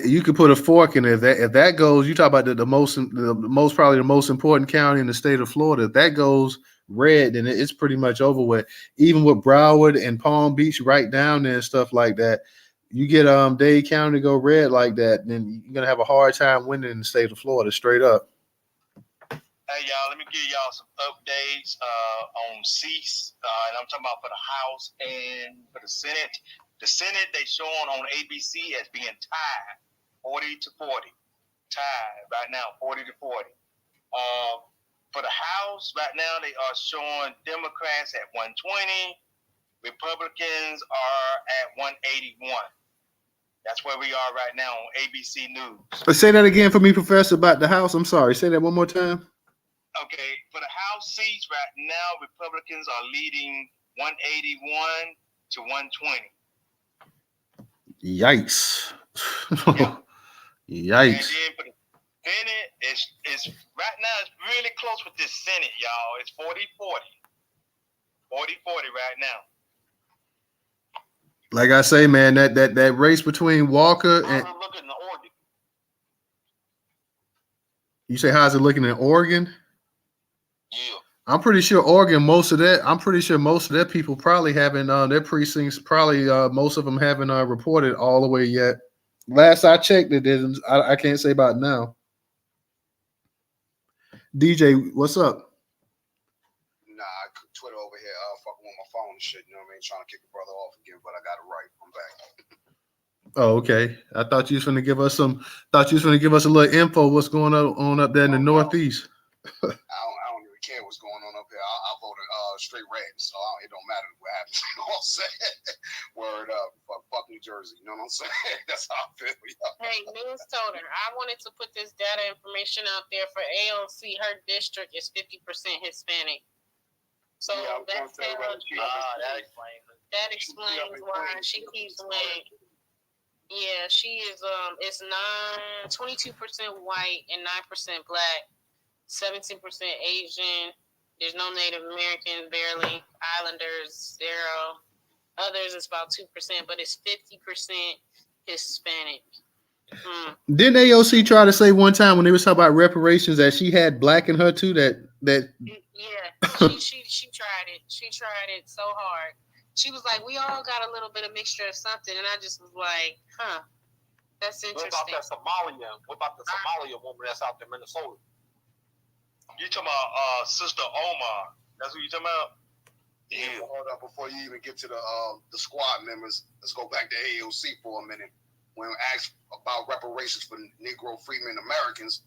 Speaker 1: You could put a fork in it. If that goes, you talk about the most probably the most important county in the state of Florida. If that goes red, then it's pretty much over with. Even with Broward and Palm Beach right down there and stuff like that, you get Dade County to go red like that, then you're gonna have a hard time winning in the state of Florida, straight up.
Speaker 2: Hey y'all, let me give y'all some updates on seats, and I'm talking about for the House and for the Senate. The Senate, they showing on ABC as being tied, 40-40. Tied right now, 40-40. For the House, right now, they are showing Democrats at 120. Republicans are at 181. That's where we are right now on ABC News.
Speaker 1: Say that again for me, Professor, about the House. I'm sorry. Say that one more time.
Speaker 2: Okay, for the House seats right now, Republicans are leading 181 to 120.
Speaker 1: Yikes.
Speaker 2: Yeah.
Speaker 1: Yikes.
Speaker 2: And then for the Senate, it's right now it's really close with this Senate, y'all. It's 40-40. 40-40 right now.
Speaker 1: Like I say, man, that race between Walker and
Speaker 4: looking in Oregon.
Speaker 1: You say how's it looking in Oregon?
Speaker 4: Yeah.
Speaker 1: I'm pretty sure Oregon, most of their people probably haven't their precincts, probably most of them haven't reported all the way yet. Last I checked, it didn't. I can't say about now. DJ, what's up?
Speaker 8: Nah, Twitter over here fucking with my phone and shit, you know what I mean? Trying to kick a brother off again, but I got it right. I'm back.
Speaker 1: Oh, okay. I thought you was gonna give us a little info what's going on up there in the Northeast.
Speaker 8: I don't even care what's going on up here. I I voted straight red, so it don't matter what happens. You know what I'm saying? Word up, fuck New Jersey. You know what I'm saying? That's how I feel.
Speaker 5: Hey, Newstoter, I wanted to put this data information out there for AOC. Her district is 50% Hispanic. So
Speaker 8: Yeah,
Speaker 5: that explains why she keeps winning. Yeah, she is. It's 22% white and 9% black, 17% Asian. There's no Native Americans, barely. Islanders, 0. Others, it's about 2%, but it's 50% Hispanic.
Speaker 1: Didn't AOC try to say one time when they was talking about reparations that she had black in her too? That
Speaker 5: Yeah, she tried it. She tried it so hard. She was like, we all got a little bit of mixture of something, and I just was like, that's interesting.
Speaker 11: What about the Somalia woman that's out there in Minnesota?
Speaker 2: You talking about Sister Omar? That's what you talking about?
Speaker 8: Yeah. Hold up, before you even get to the squad members, let's go back to AOC for a minute. When asked about reparations for Negro freedmen Americans,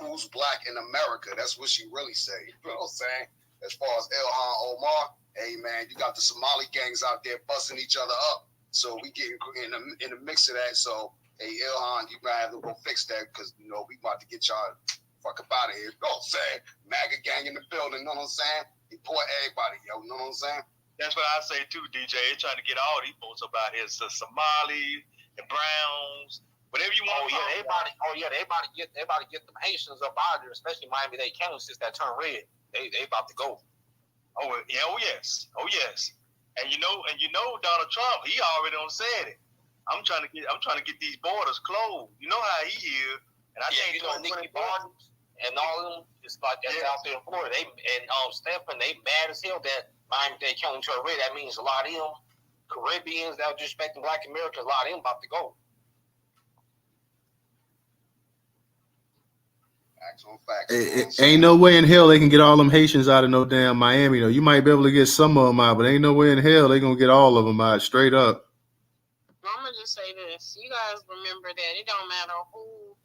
Speaker 8: who's black in America? That's what she really said. You know what I'm saying? As far as Ilhan Omar, hey man, you got the Somali gangs out there busting each other up. So we get in the mix of that. So hey Ilhan, you might have to go fix that because we about to get y'all fuck up out of here. You know what I'm saying? MAGA gang in the building. You know what I'm saying? Deport everybody, yo. You know what I'm saying?
Speaker 2: That's what I say too, DJ. They're trying to get all these folks up out here. So Somali, the Browns, whatever you want.
Speaker 11: Everybody get them Haitians up out there, especially Miami-Dade County since that turned red. They about to go.
Speaker 2: Oh yes. And you know Donald Trump, he already done said it. I'm trying to get these borders closed. You know how he is. And I think
Speaker 11: Nicky Barton and all of them, it's like that's out there in Florida. They and Stanford, they mad as hell that Miami-Dade County turned red. That means a lot of them Caribbeans that are disrespecting Black Americans, a lot of them about to go.
Speaker 8: Facts on facts.
Speaker 1: Ain't no way in hell they can get all them Haitians out of no damn Miami though. You might be able to get some of them out, but ain't no way in hell they gonna get all of them out straight up.
Speaker 5: I'm gonna just say this: you guys remember that it don't matter who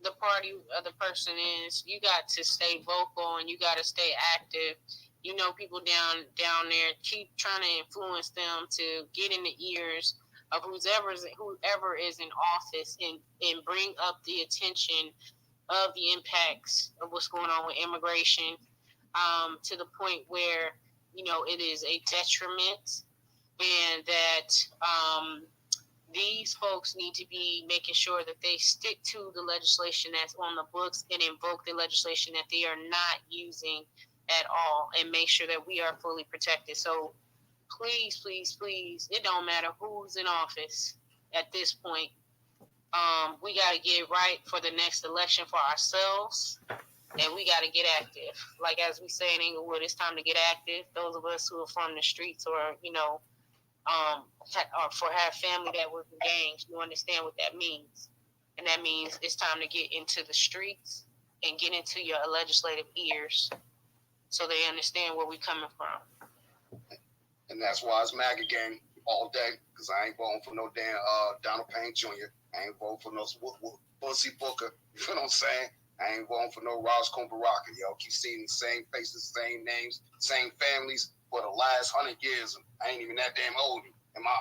Speaker 5: the party of the person is. You got to stay vocal and you got to stay active. You know, people down there keep trying to influence them to get in the ears of whoever is in office and bring up the attention of the impacts of what's going on with immigration, to the point where it is a detriment, and that these folks need to be making sure that they stick to the legislation that's on the books and invoke the legislation that they are not using at all, and make sure that we are fully protected. So please, please, please, it don't matter who's in office at this point. We got to get right for the next election for ourselves, and we got to get active. Like as we say in Inglewood, it's time to get active. Those of us who are from the streets or have family that work in gangs, you understand what that means. And that means it's time to get into the streets and get into your legislative ears so they understand where we're coming from.
Speaker 8: And that's why it's MAGA gang all day, because I ain't voting for no damn Donald Payne Jr. I ain't voting for no Bussy Booker. You know what I'm saying? I ain't voting for no Ross Baraka. Yo, keep seeing the same faces, same names, same families for the last 100 years. I ain't even that damn old. And my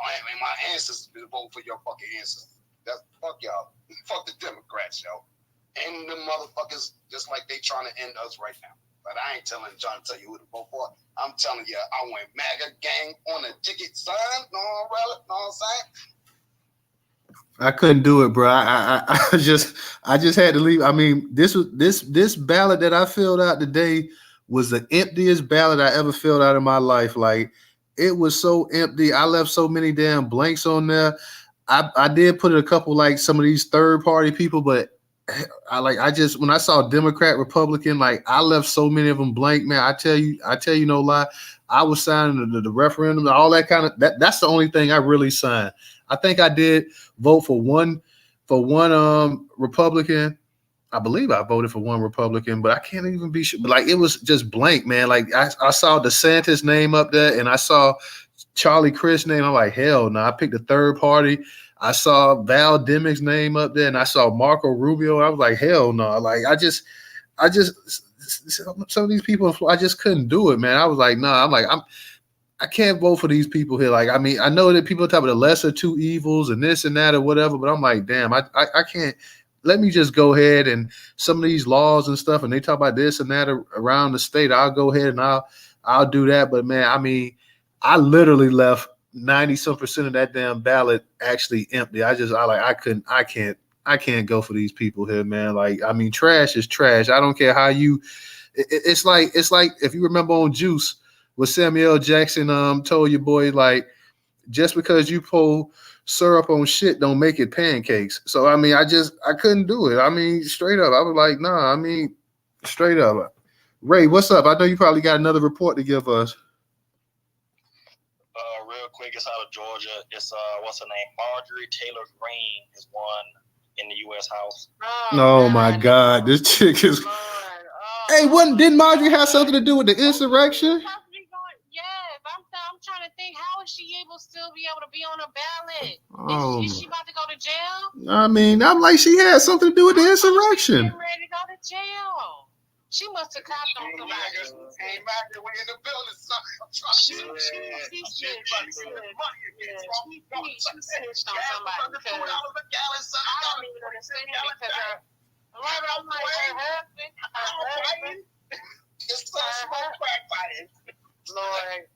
Speaker 8: ancestors been voting for your fucking ancestors. That's fuck y'all. Fuck the Democrats, yo. And the motherfuckers just like they trying to end us right now. But I ain't trying to tell you who to vote for. I'm telling you, I went MAGA gang on a ticket sign. Know what I'm saying?
Speaker 1: I couldn't do it, bro. I just had to leave. I mean, this ballot that I filled out today was the emptiest ballot I ever filled out in my life. Like, it was so empty. I left so many damn blanks on there. I did put a couple, like some of these third party people, but when I saw Democrat, Republican, like I left so many of them blank, man. I tell you no lie. I was signing the referendum, all that kind of that's the only thing I really signed. I think I did vote for one Republican. I believe I voted for one Republican, but I can't even be sure. But like it was just blank, man. Like I saw DeSantis' name up there and I saw Charlie Crist's name. I'm like, hell no. I picked a third party. I saw Val Deming's name up there and I saw Marco Rubio. I was like, hell no. Like I just some of these people, I just couldn't do it, man. I was like, nah, I can't vote for these people here. Like, I mean, I know that people talk about the lesser two evils and this and that or whatever, but I'm like, damn, I can't. Let me just go ahead and some of these laws and stuff, and they talk about this and that around the state. I'll go ahead and I'll do that. But man, I mean, I literally left 90% of that damn ballot actually empty. I can't go for these people here, man. Like, I mean, trash is trash. I don't care how you. It's like if you remember on Juice, what Samuel Jackson told your boy, like, just because you pull syrup on shit don't make it pancakes. So I mean, I couldn't do it. I mean, straight up, I was like, nah. I mean, straight up. Ray, what's up? I know you probably got another report to give us.
Speaker 9: Real quick, it's out of Georgia. It's what's her name? Marjorie Taylor Greene is one in the U.S. House.
Speaker 1: Oh my God, this chick is. Hey, didn't Marjorie have something to do with the insurrection?
Speaker 5: Yes, I'm trying to think. How is she still be able to be on a ballot? Is she about to go to jail?
Speaker 1: I mean, I'm like, she had something to do with the insurrection.
Speaker 5: She's ready to go to jail. She must have copped on somebody.
Speaker 8: Came back and we in the building.
Speaker 5: She snitched on somebody because I don't even understand it because I'm like her husband. Lord,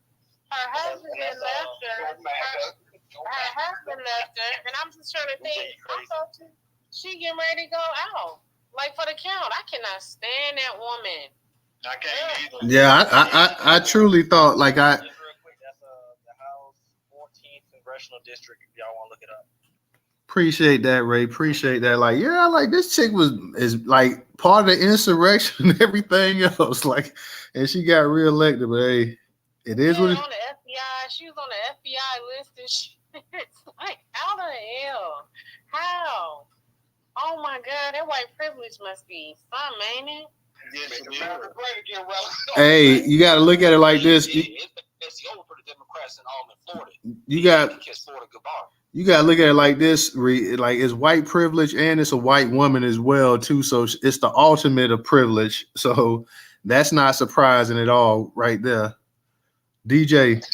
Speaker 5: her husband left her. Her husband left her, and I'm just trying to think. I thought she getting ready to go out. Like for the count, I cannot stand that woman.
Speaker 9: I can't either.
Speaker 1: Yeah, I truly thought like
Speaker 9: Just real quick, that's the House 14th Congressional District. If y'all want to look it up.
Speaker 1: Appreciate that, Ray. Appreciate that. Like, yeah, like this chick is like part of the insurrection and everything else. Like, and she got reelected, but hey, it is what it is.
Speaker 5: On the FBI, she was on the FBI list and shit. Like, how the hell? How? Oh my God, that white privilege must be something, ain't it?
Speaker 1: Hey, you got to look at it like this.
Speaker 11: It's over for the Democrats in Florida.
Speaker 1: You got
Speaker 11: Kiss Florida goodbye.
Speaker 1: You got to look at it like this. Like, it's white privilege and it's a white woman as well too. So it's the ultimate of privilege. So that's not surprising at all, right there. DJ.
Speaker 9: Hey, dudes.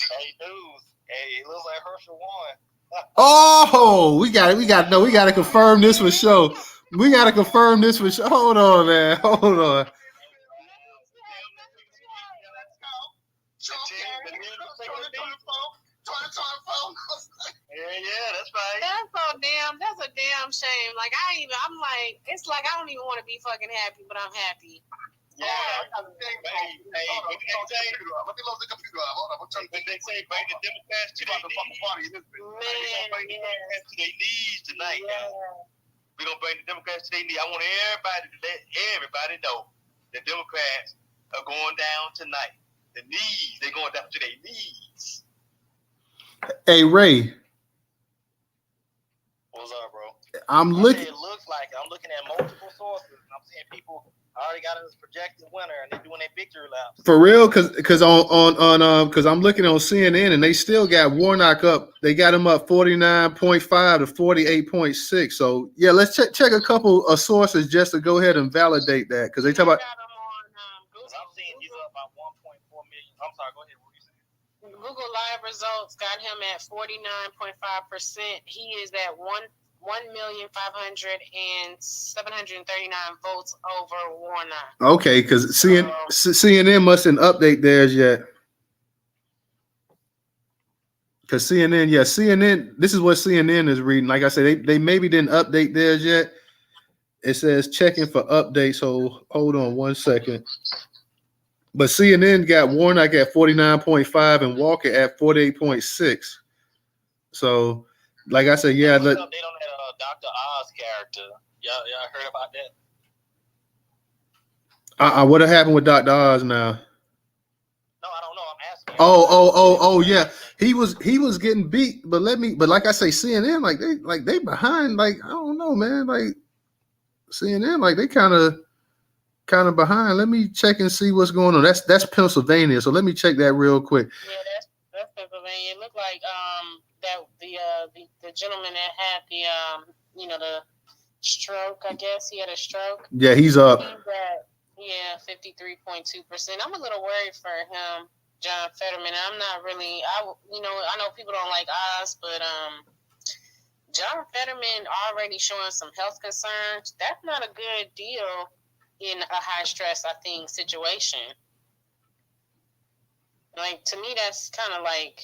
Speaker 9: Hey, it looks like Herschel won.
Speaker 1: Oh, we got to confirm this for sure. Hold on, man. Hold on.
Speaker 9: Yeah, that's right.
Speaker 5: That's a damn shame. Like I'm like, it's like I don't even want to be fucking happy, but I'm happy.
Speaker 9: Yeah, let me load the computer up. Hold on, when they say bring the Democrats to their knees tonight. Yeah. We're gonna bring the Democrats to their knees. I want everybody to let everybody know the Democrats are going down tonight. The knees, they're going down to their knees.
Speaker 1: Hey, Ray.
Speaker 9: What's up, bro?
Speaker 1: I'm looking.
Speaker 9: It looks like I'm looking at multiple sources. I'm seeing people already got us projected winner, and they're doing their victory laps.
Speaker 1: For real, because I'm looking on CNN, and they still got Warnock up. They got him up 49.5 to 48.6. So yeah, let's check a couple of sources just to go ahead and validate that, because they talk about.
Speaker 9: I'm seeing he's up by 1.4 million. I'm sorry, go ahead.
Speaker 5: Google Live results got him at 49.5%. He is at 1,500,739 votes over Warnock.
Speaker 1: Okay, because CNN mustn't update theirs yet. Because CNN. This is what CNN is reading. Like I said, they maybe didn't update theirs yet. It says checking for updates. So hold on one second. But CNN got Warnock at 49.5 and Walker at 48.6. So, like I said, yeah.
Speaker 9: They don't have Dr. Oz character. Y'all heard about that?
Speaker 1: What happened with Dr. Oz now?
Speaker 9: No, I don't know. I'm asking.
Speaker 1: Oh, yeah. He was getting beat, but like I say, CNN, like they behind. Like, I don't know, man. Like CNN, like they kind of behind. Let me check and see what's going on. That's Pennsylvania. So let me check that real quick.
Speaker 5: Yeah, that's Pennsylvania. It looked like that the gentleman that had the the stroke. I guess he had a stroke.
Speaker 1: Yeah, he's up.
Speaker 5: Yeah, 53.2%. I'm a little worried for him, John Fetterman. I'm not really. I know people don't like Oz, but John Fetterman already showing some health concerns. That's not a good deal in a high stress, I think, situation. Like, to me, that's kind of like,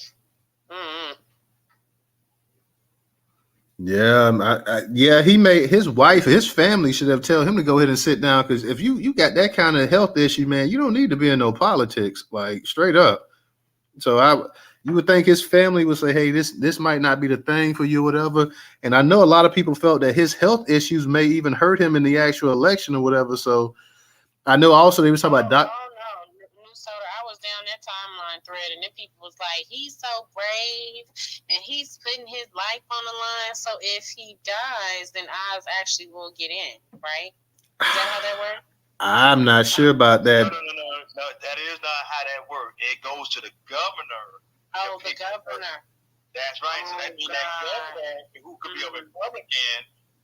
Speaker 1: Yeah, he made his wife, his family should have told him to go ahead and sit down, because if you got that kind of health issue, man, you don't need to be in no politics, like straight up. So you would think his family would say, hey, this might not be the thing for you, whatever. And I know a lot of people felt that his health issues may even hurt him in the actual election or whatever. So I know also they were talking about
Speaker 5: no, Newstoter. I was down that timeline thread, and then people was like, he's so brave, and he's putting his life on the line. So if he dies, then Oz actually will get in, right? Is that how that works?
Speaker 1: I'm not sure about that.
Speaker 2: No, that is not how that works. It goes to the governor.
Speaker 5: Oh, the governor.
Speaker 2: That's right. So that means that governor, who could be a Republican,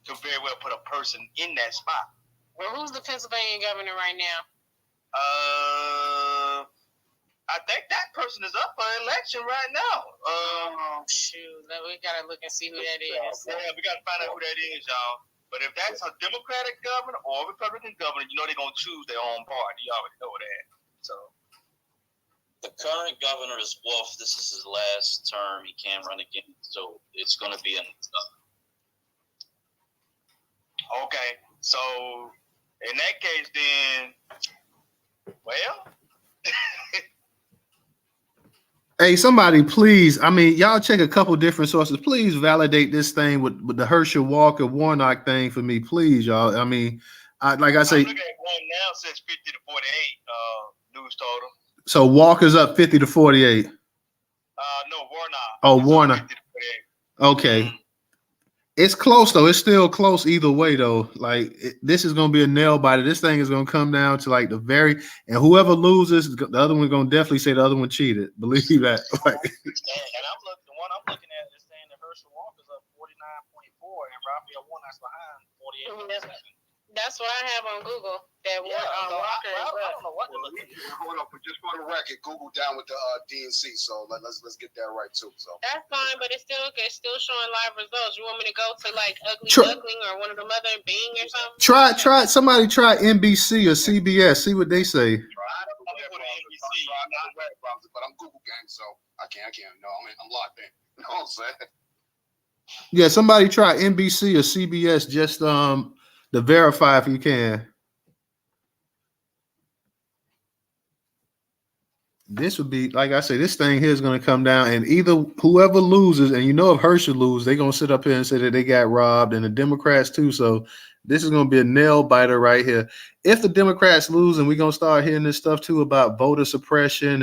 Speaker 2: could very well put a person in that spot.
Speaker 5: Well, who's the Pennsylvania governor right now?
Speaker 2: I think that person is up for election right now.
Speaker 5: Shoot. We got to look and see who that is.
Speaker 2: Yeah, we got to find out who that is, y'all. But if that's a Democratic governor or a Republican governor, you know they're going to choose their own party. You already know that. So
Speaker 10: the current governor is Wolf. This is his last term. He can't run again. So it's going to be
Speaker 2: okay. So in that case, then, well.
Speaker 1: Hey, somebody, please. I mean, y'all check a couple different sources. Please validate this thing with the Herschel Walker Warnock thing for me, please, y'all. I mean, like I say,
Speaker 2: I'm looking at one now says 50 to 48 news total.
Speaker 1: So Walker's up 50 to 48.
Speaker 2: No, Warnock.
Speaker 1: Oh, Warnock. Okay. It's close though. It's still close either way though. Like this is gonna be a nail biter. This thing is gonna come down to like and whoever loses, the other one's gonna definitely say the other one cheated. Believe that. Like,
Speaker 3: and the one I'm looking at is saying that Herschel Walker's up 49.4 and Raphael Warnock's behind 48.7.
Speaker 5: That's what I have on Google. That Walker is up.
Speaker 3: I don't know what to look at.
Speaker 8: Hold on, just for the record, Google down with the DNC. So let's get that right too. So
Speaker 5: that's fine, but it's still showing live results. You want me to go to like Ugly Duckling or one of them other Bing or something?
Speaker 1: Try. Somebody try NBC or CBS. See what they say.
Speaker 8: But I'm Google gang, so I can't. No, I'm locked in. You know what I'm saying?
Speaker 1: Yeah, somebody try NBC or CBS just to verify if you can. This would be, like I say, this thing here is going to come down, and either whoever loses, and you know if Herschel loses, they're going to sit up here and say that they got robbed, and the Democrats too. So this is going to be a nail biter right here. If the Democrats lose, and we're going to start hearing this stuff too about voter suppression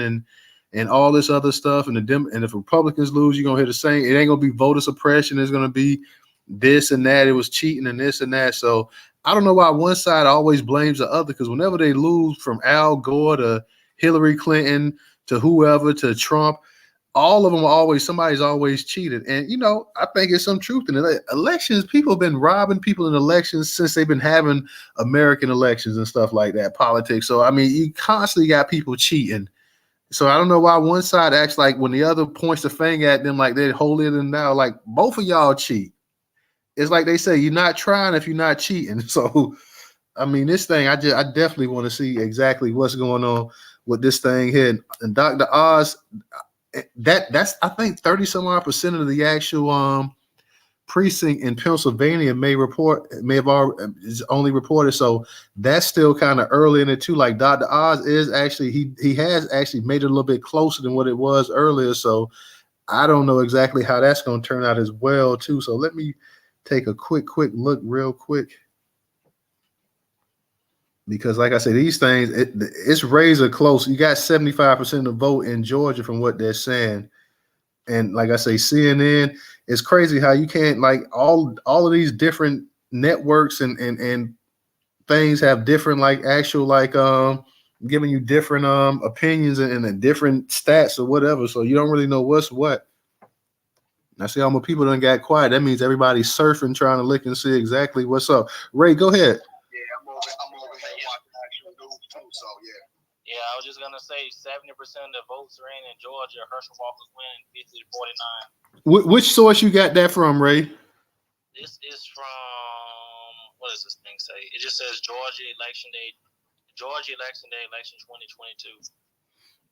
Speaker 1: and all this other stuff, and if Republicans lose, you're going to hear the same. It ain't going to be voter suppression. It's going to be this and that. It was cheating and this and that. So I don't know why one side always blames the other, because whenever they lose, from Al Gore to Hillary Clinton to whoever to Trump, all of them are always, somebody's always cheated. And, you know, I think there's some truth in it. Elections, people have been robbing people in elections since they've been having American elections and stuff like that, politics. So, I mean, you constantly got people cheating. So I don't know why one side acts like when the other points the finger at them like they're holier than thou, like both of y'all cheat. It's like they say, you're not trying if you're not cheating. So, I mean, this thing, I definitely want to see exactly what's going on with this thing here. And Dr. Oz, that's I think 30% of the actual precinct in Pennsylvania is only reported. So that's still kind of early in it too. Like Dr. Oz is actually, he has actually made it a little bit closer than what it was earlier. So I don't know exactly how that's going to turn out as well too. So let me take a quick look real quick. Because like I said, these things, it's razor close. You got 75% of the vote in Georgia from what they're saying. And like I say, CNN, it's crazy how you can't, like all of these different networks and things have different, like actual, like giving you different opinions and different stats or whatever. So you don't really know what's what. I see all my people done got quiet. That means everybody's surfing, trying to look and see exactly what's up. Ray, go ahead.
Speaker 8: Yeah, I'm over here watching actual news
Speaker 9: I was just gonna say 70% of the votes are in Georgia. Herschel Walker's winning 50 to 49.
Speaker 1: Which source you got that from, Ray?
Speaker 9: This is from, what does this thing say? It just says Georgia election day, election 2022.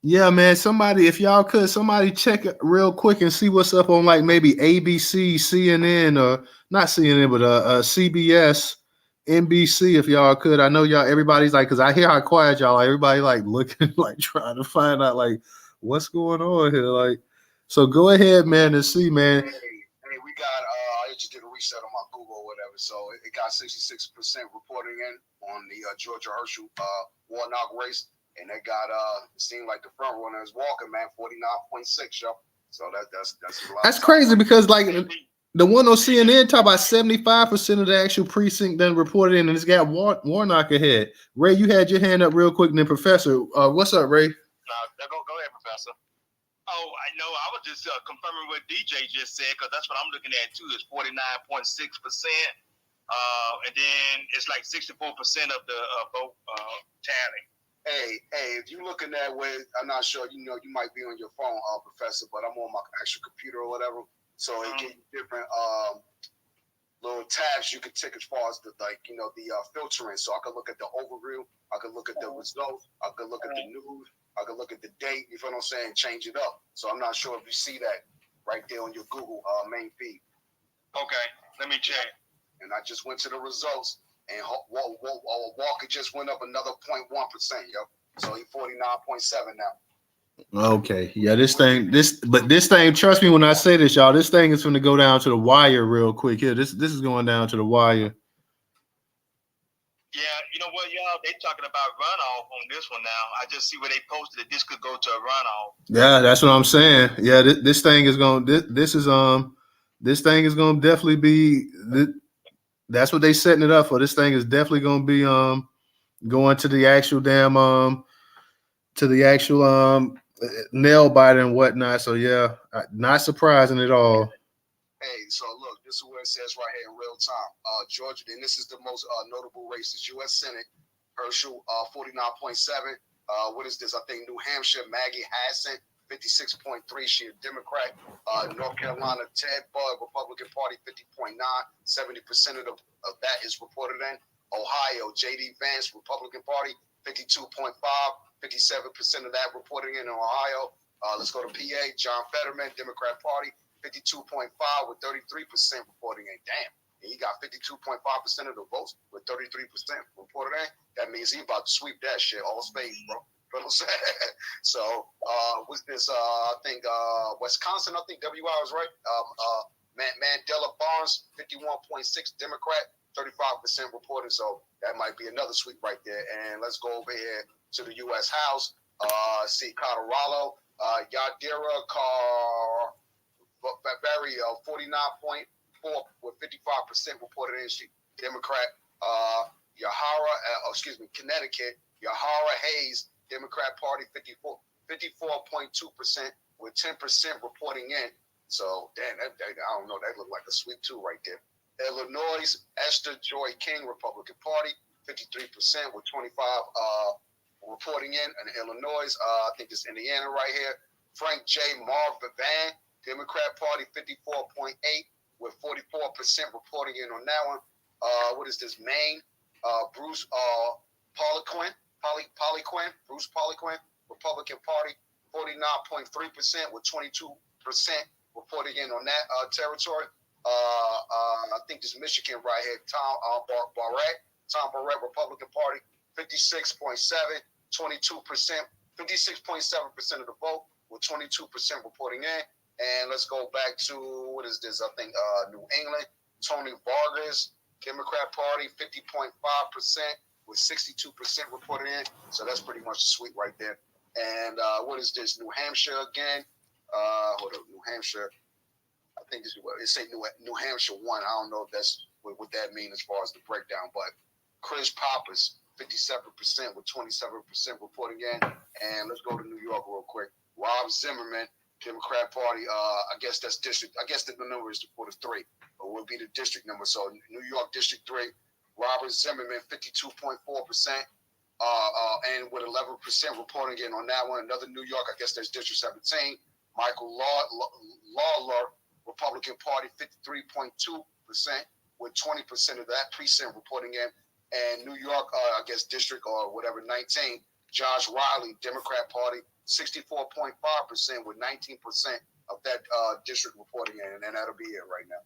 Speaker 1: Yeah, man. Somebody, if y'all could, somebody check it real quick and see what's up on like maybe ABC, CNN, or not CNN, but CBS, NBC. If y'all could, I know y'all. Everybody's like, because I hear how quiet y'all are. Everybody like looking, like trying to find out like what's going on here. Like, so go ahead, man, and see, man.
Speaker 8: Hey, we got. I just did a reset on my Google or whatever, so it got 66% reporting in on the Georgia Herschel Warnock race. And they got it seemed like the front runner is Walker, man, 49.6, yo. So that's a lot.
Speaker 1: That's crazy because like the one on CNN talk about 75% of the actual precinct done reported in, and it's got Warnock ahead. Ray, you had your hand up real quick, and then Professor, what's up, Ray?
Speaker 2: Go ahead, Professor. Oh, I know. I was just confirming what DJ just said because that's what I'm looking at too. Is 49.6%, and then it's like 64% of the vote tally.
Speaker 8: Hey, if you're looking that way, I'm not sure. You might be on your phone, Professor, but I'm on my actual computer or whatever. So it gives you different little tabs you can tick as far as the filtering. So I can look at the overview, I can look at the results, I can look at the news, I can look at the date. You feel what I'm saying? Change it up. So I'm not sure if you see that right there on your Google main feed.
Speaker 2: Okay, let me check.
Speaker 8: And I just went to the results. And Walker just went up another 0.1%, yo. So he's 49.7 now.
Speaker 1: Okay, yeah, this thing, trust me when I say this, y'all, this thing is going to go down to the wire real quick here. This is going down to the wire.
Speaker 2: Yeah, you know what, y'all? They talking about runoff on this one now. I just see where they posted that this could go to a runoff.
Speaker 1: Yeah, that's what I'm saying. Yeah, this thing is going. This thing is going to definitely be. That's what they setting it up for. This thing is definitely going to be going to the actual nail biter and whatnot. So yeah, not surprising at all.
Speaker 8: Hey, so look, this is what it says right here in real time. Georgia, and this is the most notable races. U.S. Senate, Herschel, 49.7. What is this? I think New Hampshire, Maggie Hassan, 56.3. She a Democrat. North Carolina, Ted Bud, Republican Party, 50.9. 70% of that is reported in. Ohio, J.D. Vance, Republican Party, 52.5. 57% of that reporting in Ohio. Let's go to PA. John Fetterman, Democrat Party, 52.5 with 33% reporting in. Damn. And he got 52.5% of the votes with 33% reported in. That means he about to sweep that shit all space, bro. You know what I'm saying? So, what's this? I think Wisconsin, I think WI was right. Mandela Barnes, 51.6 Democrat, 35% reported. So that might be another sweep right there. And let's go over here to the U.S. House. See Colorado, Yadira Barry, 49.4 with 55% reported in. She Democrat. Connecticut, Yahara Hayes, Democrat Party, 54.2% with 10% reporting in. So, damn, I don't know. That looked like a sweep too right there. Illinois, Esther Joy King, Republican Party, 53% with 25 reporting in. And Illinois, I think it's Indiana right here. Frank J. Marvin Van, Democrat Party, 54.8 with 44% reporting in on that one. What is this? Maine, Bruce Poliquin, Bruce Poliquin, Republican Party, 49.3% with 22% reporting in on that territory. I think this Michigan right here, Tom Barrett, Republican Party, 56.7, 22%, 56.7% of the vote with 22% reporting in. And let's go back to, what is this? I think New England, Tony Vargas, Democrat Party, 50.5% with 62% reported in. So that's pretty much a sweep right there. And what is this? New Hampshire again. Hold up, New Hampshire. I think this is what it say. New Hampshire won. I don't know if that's what that means as far as the breakdown. But Chris Pappas, 57% with 27% reporting in. And let's go to New York real quick. Rob Zimmerman, Democrat Party. I guess that's district. I guess the number is for the 3, but will be the district number. So New York District 3. Robert Zimmerman, 52.4%. and with 11% reporting in on that one. Another New York, I guess that's District 17. Michael Lawler, Republican Party, 53.2%, with 20% of that precinct reporting in. And New York, I guess District or whatever, 19, Josh Riley, Democrat Party, 64.5%, with 19% of that district reporting in. And that'll be it right now.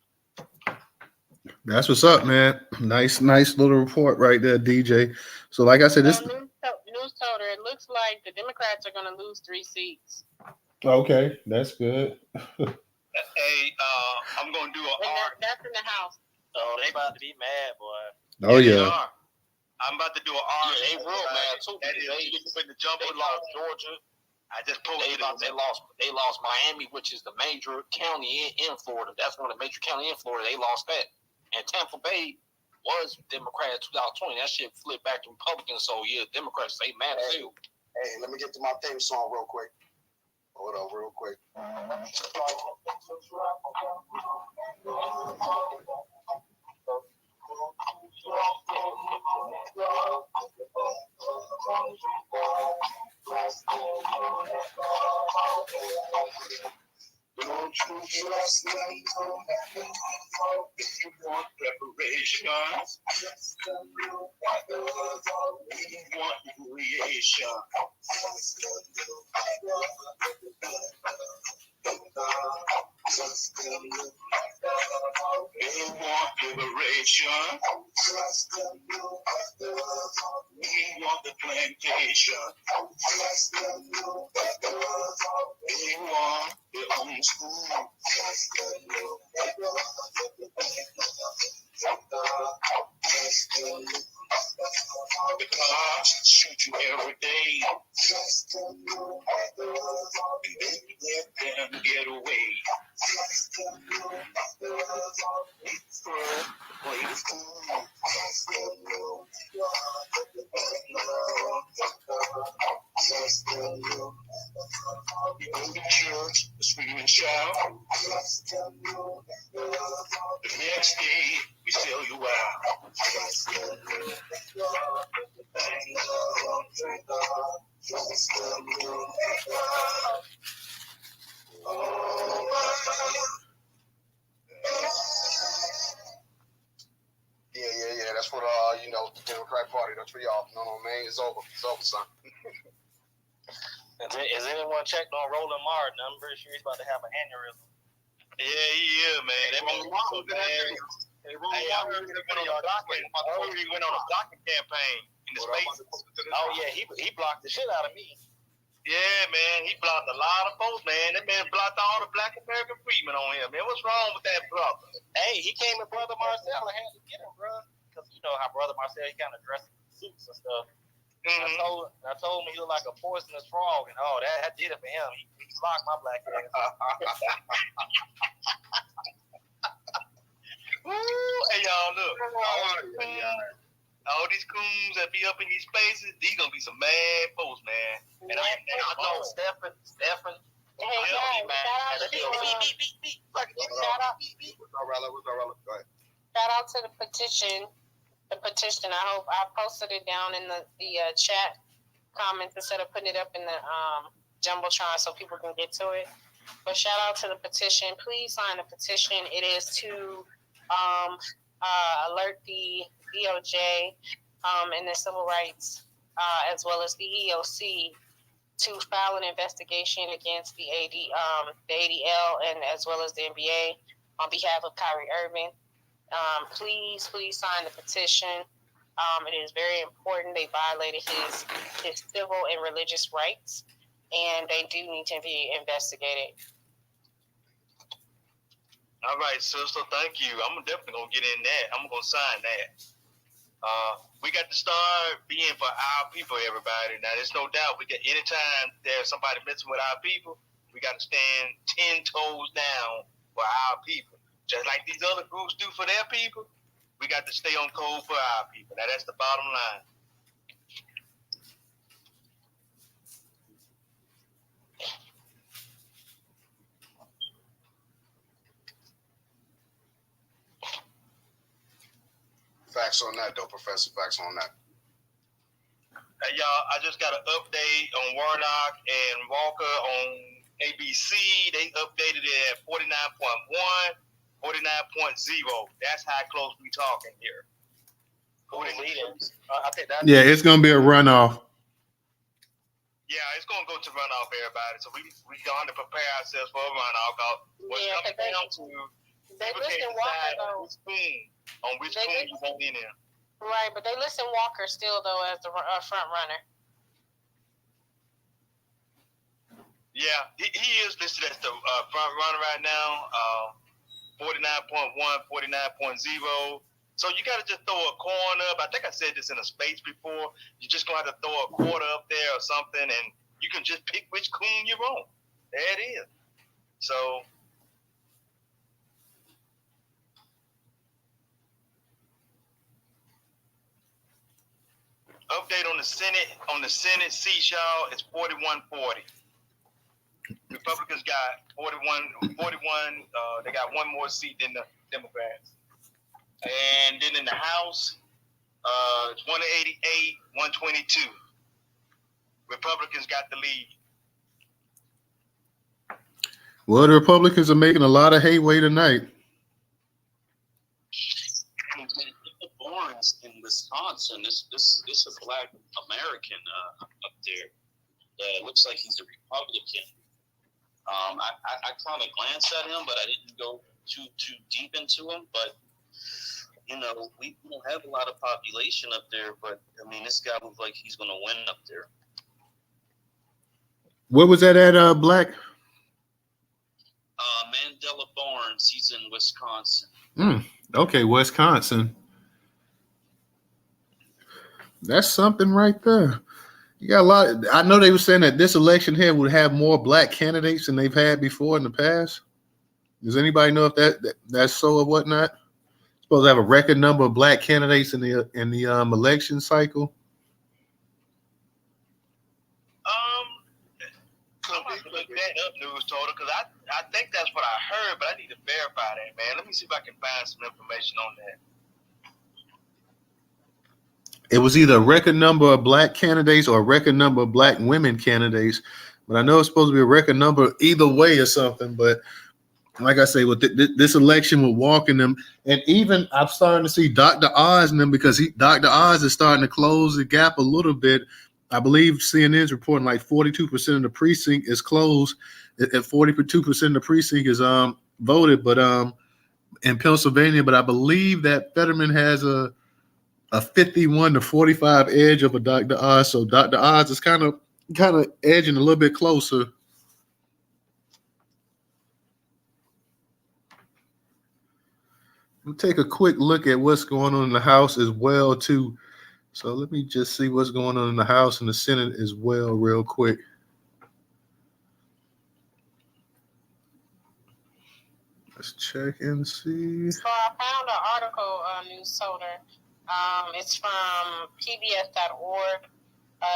Speaker 1: That's what's up, man. Nice little report right there, DJ. So, like I said, this.
Speaker 5: Newstoter, it looks like the Democrats are going to lose 3 seats.
Speaker 1: Okay, that's good.
Speaker 2: Hey, I'm gonna do
Speaker 5: That's in the House.
Speaker 3: Oh, they about to be mad, boy.
Speaker 1: Oh
Speaker 2: They
Speaker 1: yeah.
Speaker 2: are. I'm about to do an R.
Speaker 11: Yeah, they real mad too.
Speaker 2: That is with the jumbo
Speaker 11: They lost Georgia.
Speaker 2: I just posted
Speaker 11: They lost Miami, which is the major county in Florida. That's one of the major counties in Florida. They lost that. And Tampa Bay was Democrat in 2020. That shit flipped back to Republicans. So yeah, Democrats they mad as hell.
Speaker 8: Hey, let me get to my theme song real quick. Hold on, real quick.
Speaker 12: Don't you trust me? If you want reparations, we want creation. They want liberation. We want the plantation. They want their own school. The cops shoot you every day. And then you let them get away. Play the fool. You go to church, scream and shout. The next day, we sell you out.
Speaker 8: Yeah. That's what the Democrat Party. That's for y'all. No, man, it's over. It's over, son.
Speaker 3: Is anyone checked on Roland Martin? I'm pretty sure he's about to have an aneurysm.
Speaker 2: Yeah, he is, man. That means so bad. Hey, I heard he went on a blocking campaign in the space.
Speaker 3: Oh yeah, he blocked the shit out of me.
Speaker 2: Yeah, man, he blocked a lot of folks, man. That man blocked all the Black American freedmen on him, man. What's wrong with that brother?
Speaker 3: Hey, he came with Brother Marcel. I had to get him, bro, because you know how Brother Marcel, he kind of dressed in suits and stuff.
Speaker 2: Mm-hmm.
Speaker 3: I told him he looked like a poisonous frog, and that did it for him. He blocked my black ass.
Speaker 2: Ooh, hey, y'all, look. All these coons that be up in these spaces, these gonna be some mad folks, man. And I know
Speaker 11: Stephen.
Speaker 5: Hey, guys, shout out to the petition. The petition. I hope I posted it down in the chat comments instead of putting it up in the jumbotron so people can get to it. But shout out to the petition. Please sign the petition. It is to alert the DOJ and the civil rights as well as the EOC to file an investigation against the ADL and as well as the NBA on behalf of Kyrie Irving. Please sign the petition. It is very important. They violated his civil and religious rights, and they do need to be investigated.
Speaker 2: All right, sister. Thank you. I'm definitely gonna get in that. I'm gonna sign that. We got to start being for our people, everybody. Now, there's no doubt. Anytime there's somebody messing with our people, we got to stand 10 toes down for our people. Just like these other groups do for their people, we got to stay on code for our people. Now, that's the bottom line.
Speaker 8: Facts on that, though, Professor. Facts on that.
Speaker 2: Hey, y'all, I just got an update on Warnock and Walker on ABC. They updated it at 49.1, 49.0. That's how close we talking here.
Speaker 11: Who's leading? I think that's
Speaker 1: Yeah, it's gonna be a runoff.
Speaker 2: Yeah, it's gonna go to runoff, everybody. So we going to prepare ourselves for a runoff. What's coming down to
Speaker 5: they listen Walker though.
Speaker 2: On which spoon you want in there.
Speaker 5: Right, but they listen Walker still though as the front runner.
Speaker 2: Yeah, he is listed as the front runner right now. 49.1, 49.0. So you got to just throw a coin up. I think I said this in a space before. You're just going to have to throw a quarter up there or something, and you can just pick which coon you want. There it is. So update on the Senate seats, y'all. It's 41-40. Republicans got 41. They got one more seat than the Democrats. And then in the House, it's 188, 122. Republicans got the lead.
Speaker 1: Well, the Republicans are making a lot of headway tonight.
Speaker 10: Barnes in Wisconsin. This is a Black American up there. Looks like he's a Republican. I kind of glanced at him, but I didn't go too deep into him. But you know, we don't have a lot of population up there. But I mean, this guy looks like he's going to win up there.
Speaker 1: Where was that at, Black?
Speaker 10: Mandela Barnes. He's in Wisconsin.
Speaker 1: Okay, Wisconsin. That's something right there. You got a lot. I know they were saying that this election here would have more Black candidates than they've had before in the past. Does anybody know if that's so or whatnot? Supposed to have a record number of Black candidates in the election cycle.
Speaker 2: I'm going to look that up, Newstoter, because I think that's what I heard, but I need to verify that, man. Let me see if I can find some information on that.
Speaker 1: It was either a record number of Black candidates or a record number of Black women candidates, but I know it's supposed to be a record number either way or something. But like I say, with this election, we're walking them, and even I'm starting to see Dr. Oz in them because Dr. Oz is starting to close the gap a little bit. I believe CNN's reporting like 42% of the precinct is closed, and 42% of the precinct is voted, but in Pennsylvania. But I believe that Fetterman has a 51 to 45 edge over Dr. Oz. So Dr. Oz is kind of edging a little bit closer. We'll take a quick look at what's going on in the House as well, too. So let me just see what's going on in the House and the Senate as well real quick. Let's check and see.
Speaker 5: So I found an article, Newstoter. It's from pbs.org.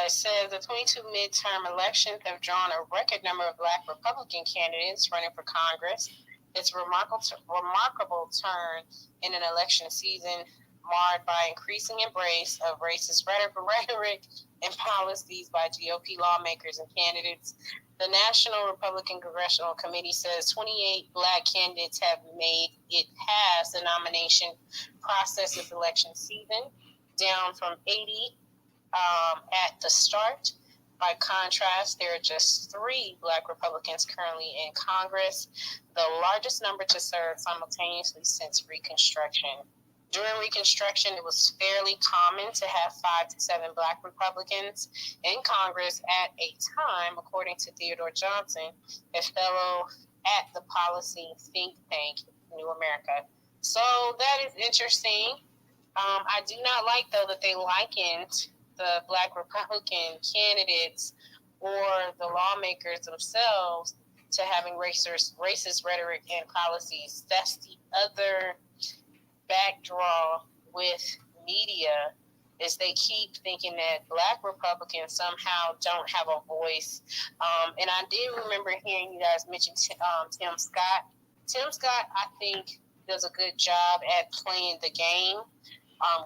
Speaker 5: It says the 22 midterm elections have drawn a record number of Black Republican candidates running for Congress. It's a remarkable turn in an election season marred by increasing embrace of racist rhetoric and policies by GOP lawmakers and candidates. The National Republican Congressional Committee says 28 Black candidates have made it past the nomination process this election season, down from 80 at the start. By contrast, there are just 3 Black Republicans currently in Congress, the largest number to serve simultaneously since Reconstruction. During Reconstruction, it was fairly common to have 5 to 7 Black Republicans in Congress at a time, according to Theodore Johnson, a fellow at the policy think tank New America. So that is interesting. I do not like, though, that they likened the Black Republican candidates or the lawmakers themselves to having racist rhetoric and policies. That's the other backdraw with media, is they keep thinking that Black Republicans somehow don't have a voice. And I did remember hearing you guys mention Tim Scott. Tim Scott, I think, does a good job at playing the game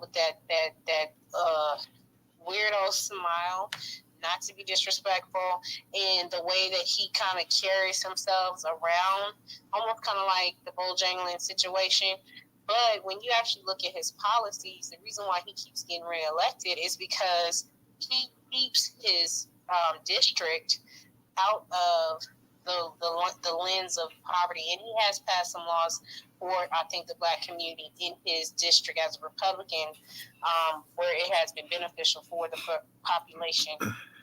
Speaker 5: with that weirdo smile, not to be disrespectful, and the way that he kind of carries himself around, almost kind of like the Bojangles situation. But when you actually look at his policies, the reason why he keeps getting reelected is because he keeps his district out of the lens of poverty, and he has passed some laws for, I think, the Black community in his district as a Republican, where it has been beneficial for the population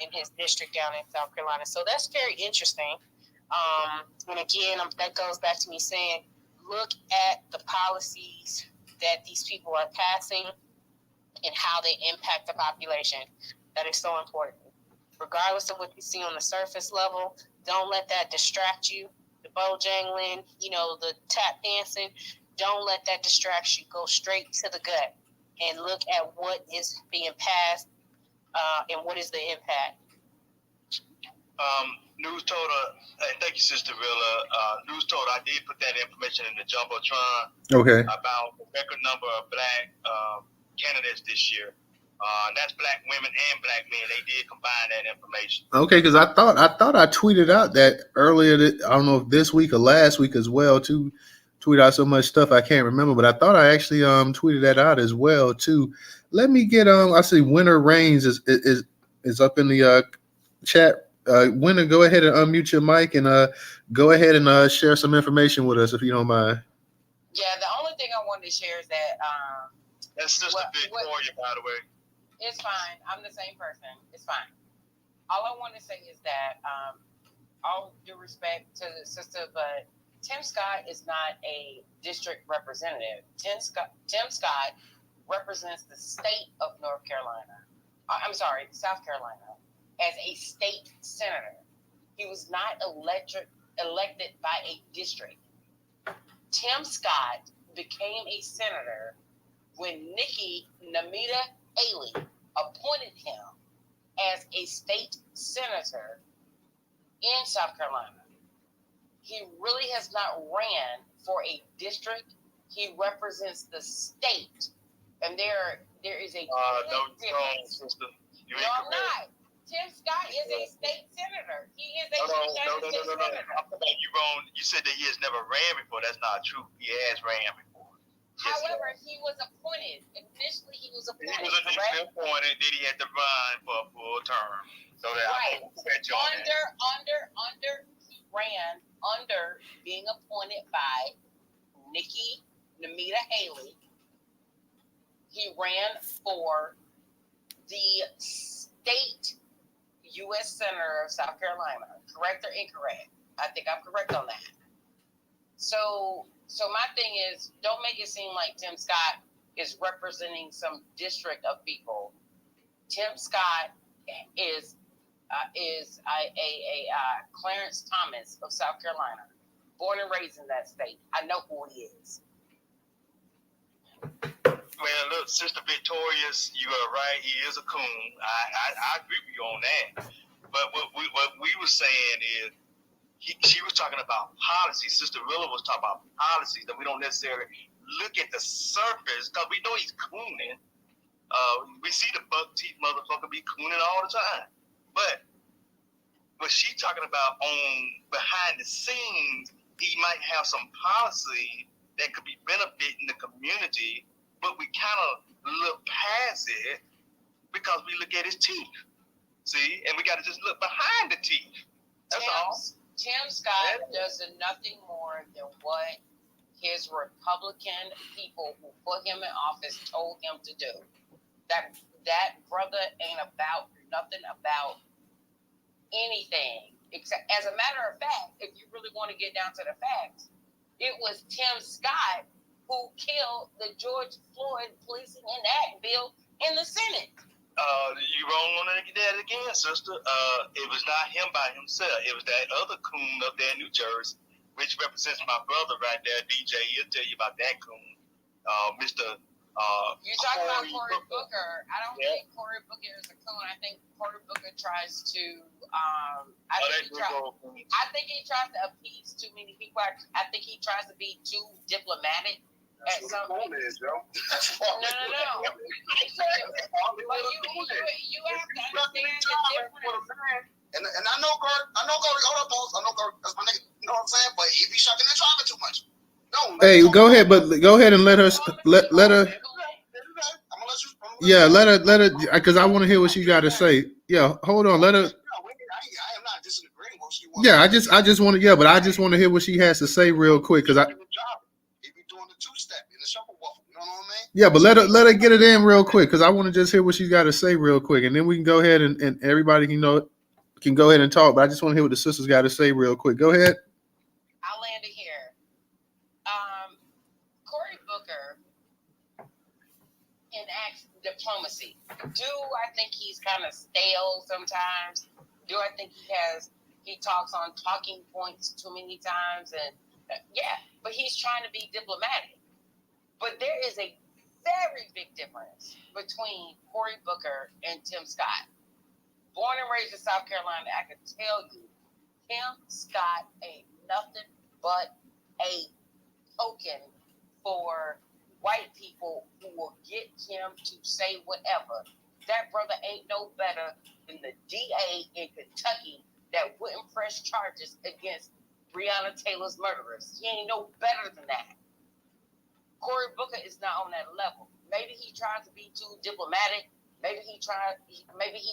Speaker 5: in his district down in South Carolina. So that's very interesting. And again, that goes back to me saying, look at the policies that these people are passing and how they impact the population. That is so important. Regardless of what you see on the surface level, don't let that distract you. The Bojangling, the tap dancing, don't let that distract you. Go straight to the gut and look at what is being passed and what is the impact.
Speaker 2: Newstoter, thank you, Sister Villa. Newstoter, I did put that information in the Jumbotron
Speaker 1: Okay.
Speaker 2: about the record number of Black candidates this year. That's Black women and Black men. They did combine that information.
Speaker 1: Okay, because I thought I tweeted out that earlier. I don't know if this week or last week as well. To tweet out so much stuff I can't remember, but I thought I actually tweeted that out as well too. Let me get I see Winter Reigns is up in the chat. Winter, go ahead and unmute your mic and go ahead and share some information with us if you don't mind.
Speaker 13: Yeah, the only thing I wanted to share is that
Speaker 2: that's Sister Victoria, by the way.
Speaker 13: It's fine. I'm the same person. It's fine. All I want to say is that all due respect to the sister, but Tim Scott is not a district representative. Tim Scott represents the state of South Carolina as a state senator. He was not elected by a district. Tim Scott became a senator when Nikki Namita Haley appointed him as a state senator in South Carolina. He really has not ran for a district. He represents the state. And there is a difference. No, I'm not. Tim Scott is a state senator. He is a United States senator.
Speaker 2: You wrong. You said that he has never ran before. That's not true. He has ran before.
Speaker 13: However, he was appointed. Initially, he was appointed.
Speaker 2: He was initially appointed. Then he had to run for a full term. So that
Speaker 13: right. He ran under being appointed by Nikki Namita Haley. He ran for the state U.S. Senator of South Carolina. Correct or incorrect? I think I'm correct on that. So my thing is, don't make it seem like Tim Scott is representing some district of people. Tim Scott is a Clarence Thomas of South Carolina, born and raised in that state. I know who he is.
Speaker 2: Well, look, Sister Victorious, you are right. He is a coon. I agree with you on that. But what we were saying is, she was talking about policy. Sister Willa was talking about policies that we don't necessarily look at the surface because we know he's cooning. We see the buck teeth motherfucker be cooning all the time. But what she's talking about on behind the scenes, he might have some policy that could be benefiting the community, but we kind of look past it because we look at his teeth. See? And we got to just look behind the teeth. That's all.
Speaker 13: Tim Scott does nothing more than what his Republican people who put him in office told him to do. That brother ain't about nothing about anything. Except, as a matter of fact, if you really want to get down to the facts, it was Tim Scott who killed the George Floyd policing enact bill in the Senate.
Speaker 2: You wrong on that again, sister. It was not him by himself. It was that other coon up there in New Jersey, which represents my brother right there, DJ. He'll tell you about that coon. Mr.
Speaker 13: You're talking about Cory Booker. I don't think Cory Booker is a coon. I think Cory Booker tries to I think he tries to appease too many people. I think he tries to be too diplomatic
Speaker 8: That's what the phone is, yo.
Speaker 13: No. But you have to understand the difference.
Speaker 8: And I know Gert, hold up, boss. I know Gert, that's my nigga. You know what I'm saying? But he be shucking and driving too much. No.
Speaker 1: Hey, go ahead, but go ahead and let her. Let her. Yeah, let her, because I want to hear what she got to say. Yeah, hold on, let her.
Speaker 8: I am not disagreeing with what she wants.
Speaker 1: Yeah, I just want to. Yeah, but I just want to hear what she has to say real quick, because I.
Speaker 8: He be doing the two-step in the shuffle waffle. You know what I mean?
Speaker 1: Yeah, but let her get it in real quick, because I want to just hear what she's got to say real quick, and then we can go ahead and everybody can go ahead and talk. But I just want to hear what the sisters got to say real quick. Go ahead.
Speaker 13: I'll land it here. Cory Booker enacts diplomacy. Do I think he's kind of stale sometimes? Do I think he talks on talking points too many times? And yeah, but he's trying to be diplomatic. But there is a very big difference between Cory Booker and Tim Scott. Born and raised in South Carolina, I can tell you, Tim Scott ain't nothing but a token for white people who will get him to say whatever. That brother ain't no better than the DA in Kentucky that wouldn't press charges against Breonna Taylor's murderers. He ain't no better than that. Cory Booker is not on that level. Maybe he tries to be too diplomatic. Maybe he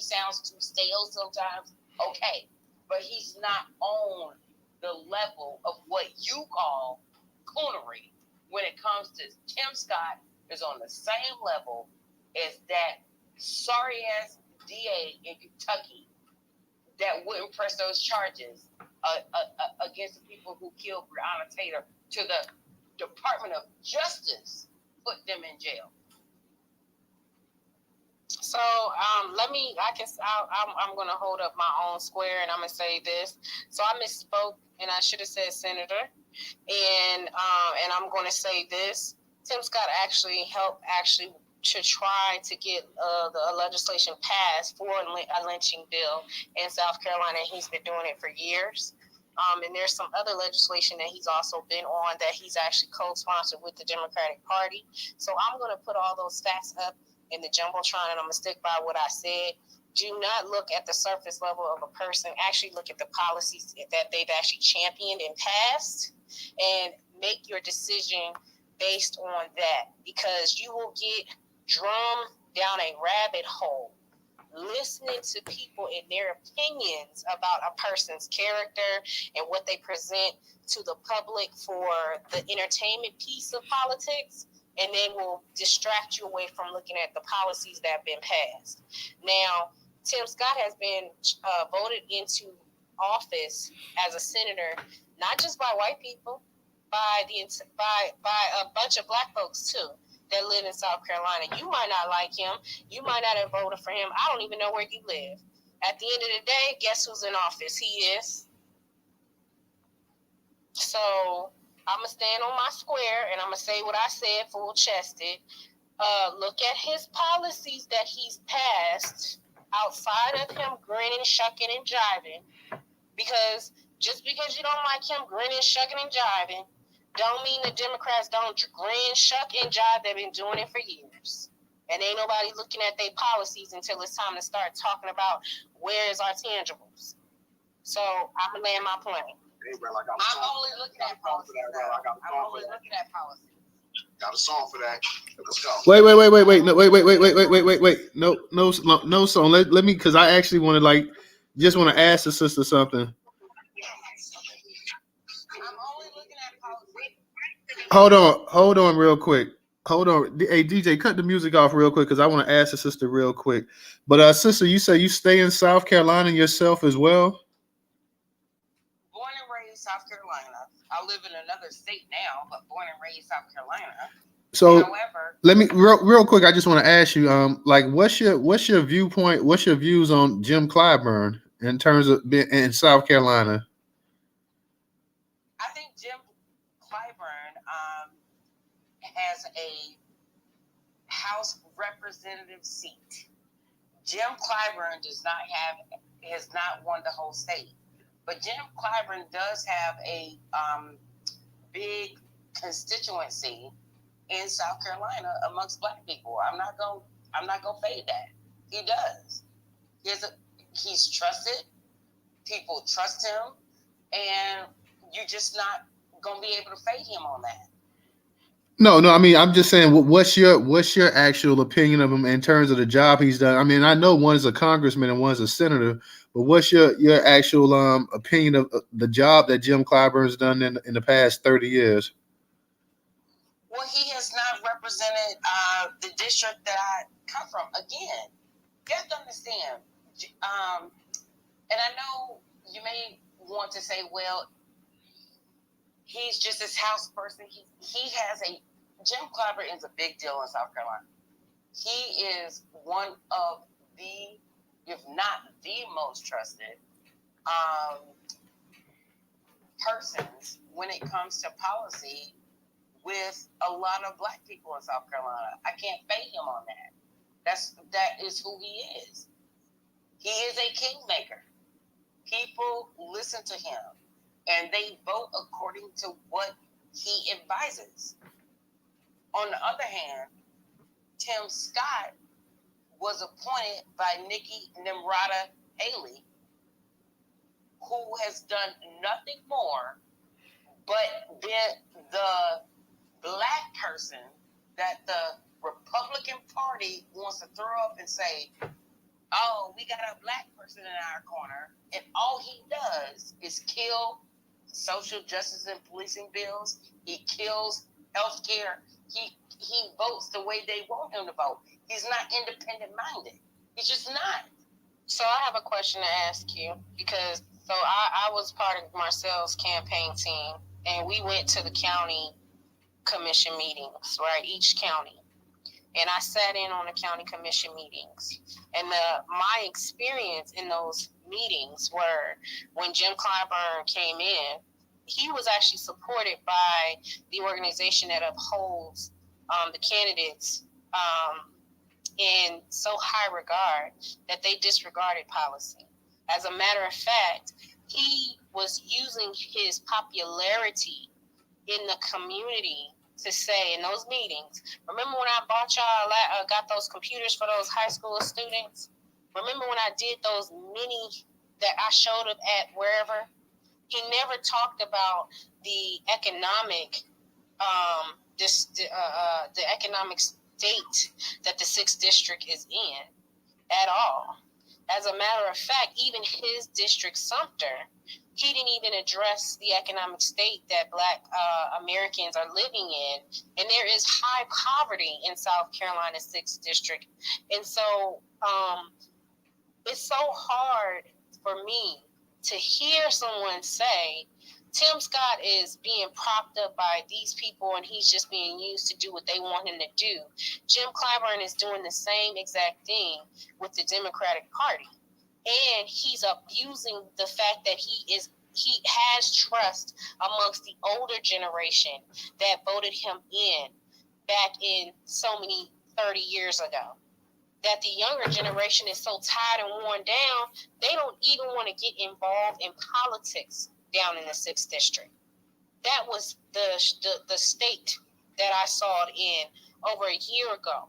Speaker 13: sounds too stale sometimes. Okay, but he's not on the level of what you call coonery. When it comes to Tim Scott, is on the same level as that sorry ass DA in Kentucky that wouldn't press those charges against the people who killed Breonna Taylor to the Department of Justice put them in jail.
Speaker 5: So I'm going to hold up my own square, and I'm going to say this. So I misspoke, and I should have said senator. And I'm going to say this. Tim Scott actually helped to try to get the legislation passed for a lynching bill in South Carolina. He's been doing it for years. And there's some other legislation that he's also been on that he's actually co-sponsored with the Democratic Party. So I'm going to put all those facts up in the Jumbotron, and I'm going to stick by what I said. Do not look at the surface level of a person. Actually look at the policies that they've actually championed and passed, and make your decision based on that, because you will get drummed down a rabbit hole listening to people and their opinions about a person's character and what they present to the public for the entertainment piece of politics, and they will distract you away from looking at the policies that have been passed. Now, Tim Scott has been voted into office as a senator, not just by white people, by a bunch of black folks too that live in South Carolina. You might not like him. You might not have voted for him. I don't even know where you live. At the end of the day, guess who's in office? He is. So I'm going to stand on my square, and I'm going to say what I said full-chested. Look at his policies that he's passed outside of him grinning, shucking, and jiving. Because just because you don't like him grinning, shucking, and jiving, don't mean the Democrats don't grin, shuck, and jive. They've been doing it for years. And ain't nobody looking at their policies until it's time to start talking about where is our tangibles. So I'm going to land my plane.
Speaker 13: I'm only looking at policy.
Speaker 8: Got a song for that. Let's go.
Speaker 1: Wait. No, no song. Let me, because I actually want to just want to ask the sister something.
Speaker 13: I'm only looking at policy.
Speaker 1: Hold on real quick. Hold on. Hey, DJ, cut the music off real quick, because I want to ask the sister real quick. But sister, you say you stay in South Carolina yourself as well?
Speaker 13: Born and raised South Carolina. I live in another state now, but born and raised South Carolina.
Speaker 1: So
Speaker 13: however,
Speaker 1: let me real quick. I just want to ask you, what's your viewpoint? What's your views on Jim Clyburn in terms of being in South Carolina?
Speaker 13: I think Jim Clyburn has a House representative seat. Jim Clyburn has not won the whole state, but Jim Clyburn does have a big constituency in South Carolina amongst Black people. I'm not gonna fade that. He does. He's trusted. People trust him, and you're just not gonna be able to fade him on that.
Speaker 1: No, I mean, I'm just saying, what's your actual opinion of him in terms of the job he's done? I mean, I know one is a congressman and one's a senator, but what's your actual opinion of the job that Jim Clyburn's done in the past 30 years?
Speaker 13: Well, he has not represented the district that I come from. Again, you have to understand, and I know you may want to say, well, he's just this house person. He has Jim Clyburn is a big deal in South Carolina. He is one of the, if not the most trusted persons when it comes to policy with a lot of Black people in South Carolina. I can't fade him on that. That is who he is. He is a kingmaker. People listen to him, and they vote according to what he advises. On the other hand, Tim Scott was appointed by Nikki Nimrata Haley, who has done nothing more but been the Black person that the Republican Party wants to throw up and say, oh, we got a Black person in our corner, and all he does is kill social justice and policing bills. He kills health care. He votes the way they want him to vote. He's not independent minded. He's just not.
Speaker 5: So I have a question to ask you, because I was part of Marcel's campaign team, and we went to the county commission meetings, right? Each county. And I sat in on the county commission meetings. And my experience in those meetings were when Jim Clyburn came in, he was actually supported by the organization that upholds the candidates in so high regard that they disregarded policy. As a matter of fact, he was using his popularity in the community to say in those meetings, remember when I bought y'all, got those computers for those high school students? Remember when I did those mini that I showed up at wherever? He never talked about the economic, the economic state that the 6th district is in at all. As a matter of fact, even his district, Sumter, he didn't even address the economic state that Black Americans are living in. And there is high poverty in South Carolina's 6th district. And so it's so hard for me to hear someone say, Tim Scott is being propped up by these people and he's just being used to do what they want him to do. Jim Clyburn is doing the same exact thing with the Democratic Party. And he's abusing the fact that he has trust amongst the older generation that voted him in back in so many 30 years ago. That the younger generation is so tired and worn down, they don't even want to get involved in politics down in the 6th district. That was the state that I saw it in over a year ago.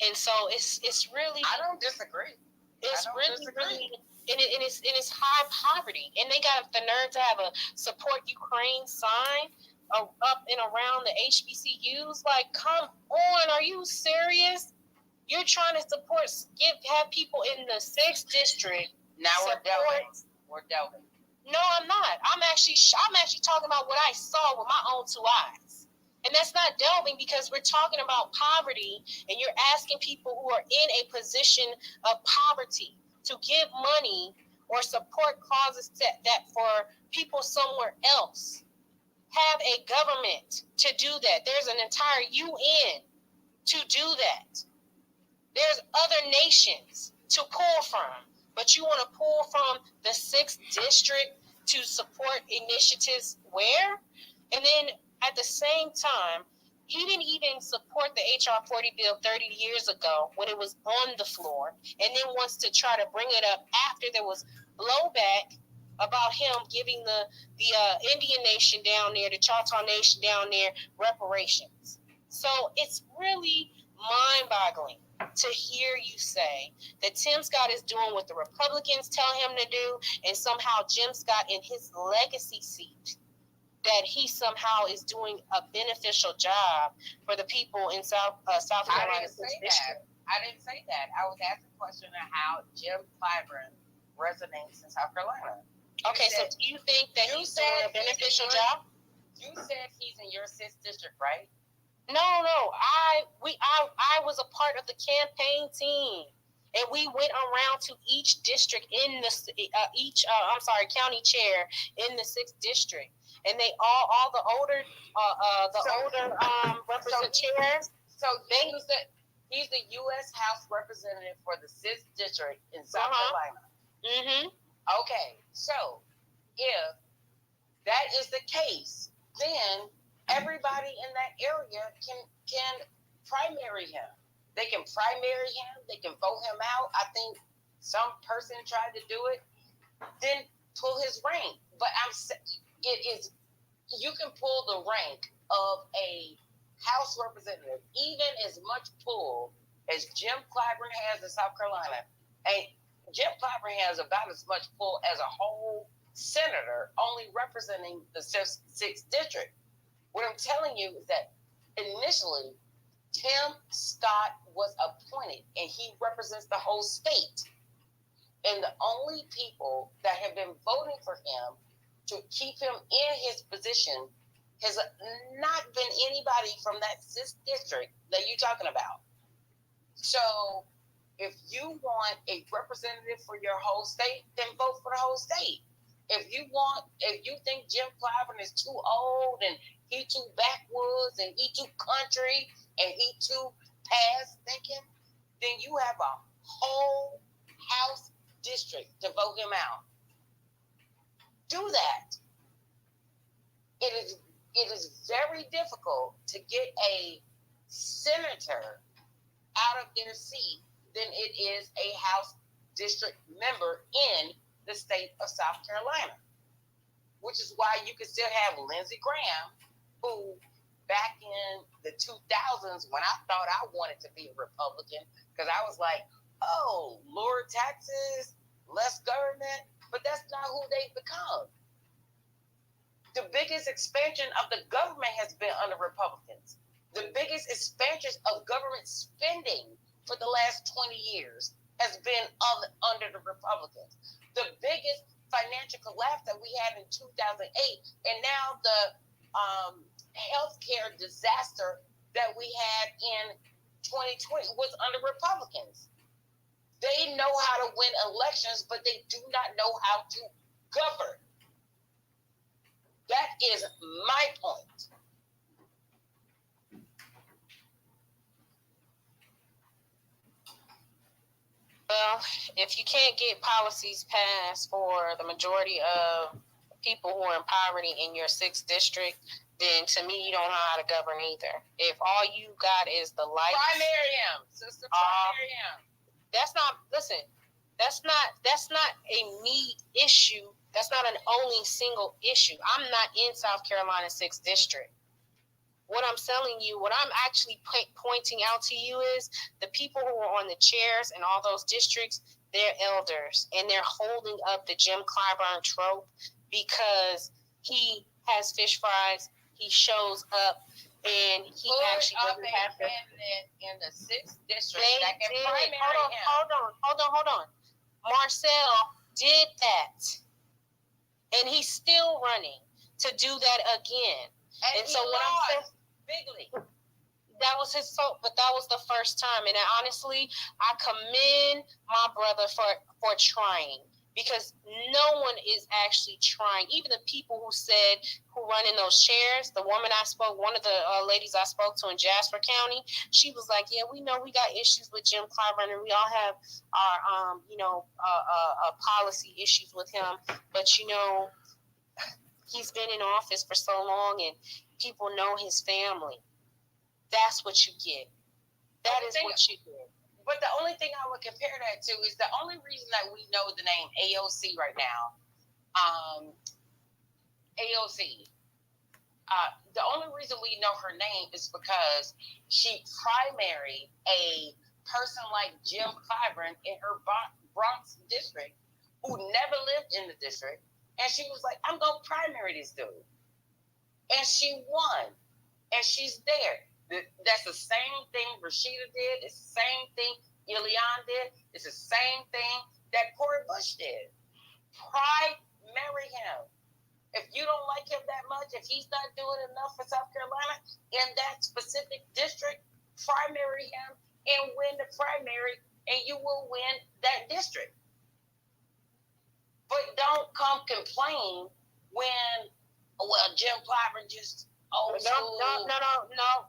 Speaker 5: And so it's really,
Speaker 13: I don't disagree.
Speaker 5: It's really, and it's high poverty. And they got the nerve to have a support Ukraine sign up and around the HBCUs. Like, come on, are you serious? You're trying to have people in the 6th district.
Speaker 13: Now we're delving.
Speaker 5: No, I'm not. I'm actually talking about what I saw with my own 2 eyes. And that's not delving, because we're talking about poverty, and you're asking people who are in a position of poverty to give money or support causes that for people somewhere else. Have a government to do that. There's an entire UN to do that. There's other nations to pull from, but you want to pull from the 6th district to support initiatives where? And then at the same time, he didn't even support the HR 40 bill 30 years ago when it was on the floor, and then wants to try to bring it up after there was blowback about him giving the Indian Nation down there, the Choctaw Nation down there, reparations. So it's really mind-boggling to hear you say that Tim Scott is doing what the Republicans tell him to do, and somehow Jim Scott in his legacy seat, that he somehow is doing a beneficial job for the people in South Carolina.
Speaker 13: I didn't say that. I was asking a question on how Jim Clyburn resonates in South Carolina.
Speaker 5: Okay, so do you think that he's doing a beneficial job?
Speaker 13: You said he's in your 6th district, right?
Speaker 5: No. I was a part of the campaign team, and we went around to each district in the county chair in the 6th district, and they all the older chairs.
Speaker 13: So he's the U.S. House representative for the 6th district in South Carolina.
Speaker 5: Mm-hmm.
Speaker 13: Okay, so if that is the case, then everybody in that area can primary him. They can primary him. They can vote him out. I think some person tried to do it. Then pull his rank. But you can pull the rank of a House representative, even as much pull as Jim Clyburn has in South Carolina. And Jim Clyburn has about as much pull as a whole senator, only representing the 6th district. What I'm telling you is that initially, Tim Scott was appointed, and he represents the whole state. And the only people that have been voting for him to keep him in his position has not been anybody from that 6th district that you're talking about. So if you want a representative for your whole state, then vote for the whole state. If you think Jim Clyburn is too old and he too backwoods and he too country and he too past thinking, then you have a whole House district to vote him out. Do that. It is very difficult to get a senator out of their seat than it is a House district member in the state of South Carolina, which is why you could still have Lindsey Graham, who back in the 2000s, when I thought I wanted to be a Republican, because I was like, oh, lower taxes, less government, but that's not who they've become. The biggest expansion of the government has been under Republicans. The biggest expansion of government spending for the last 20 years has been under the Republicans. The biggest financial collapse that we had in 2008, and now the healthcare disaster that we had in 2020 was under Republicans. They know how to win elections, but they do not know how to govern. That is my point.
Speaker 5: Well, if you can't get policies passed for the majority of people who are in poverty in your 6th district, then to me, you don't know how to govern either. If all you got is the lights,
Speaker 13: primary him, sister, primary him.
Speaker 5: That's not a me issue. That's not an only single issue. I'm not in South Carolina 6th district. What I'm telling you, what I'm actually pointing out to you is the people who are on the chairs in all those districts, they're elders, and they're holding up the Jim Clyburn trope because he has fish fries, he shows up, and he actually doesn't have to.
Speaker 13: In the 6th district,
Speaker 5: they
Speaker 13: that can
Speaker 5: did.
Speaker 13: primary him.
Speaker 5: Hold on. Marcel did that, and he's still running to do that again.
Speaker 13: And so what I'm saying, bigly.
Speaker 5: That was his fault, but that was the first time. And honestly, I commend my brother for trying, because no one is actually trying. Even the people who run in those chairs, the woman one of the ladies I spoke to in Jasper County, she was like, yeah, we know we got issues with Jim Clyburn, and we all have our, policy issues with him. But, he's been in office for so long, and people know his family. That's what you get. That is what you get.
Speaker 13: But the only thing I would compare that to is the only reason that we know the name AOC right now AOC. The only reason we know her name is because she primaried a person like Jim Clyburn in her Bronx district who never lived in the district. And she was like, I'm going to primary this dude. And she won. And she's there. That's the same thing Rashida did. It's the same thing Ileana did. It's the same thing that Cori Bush did. Primary him. If you don't like him that much, if he's not doing enough for South Carolina in that specific district, primary him and win the primary, and you will win that district. But don't come complain when, well, Jim Clyburn just old school.
Speaker 5: No.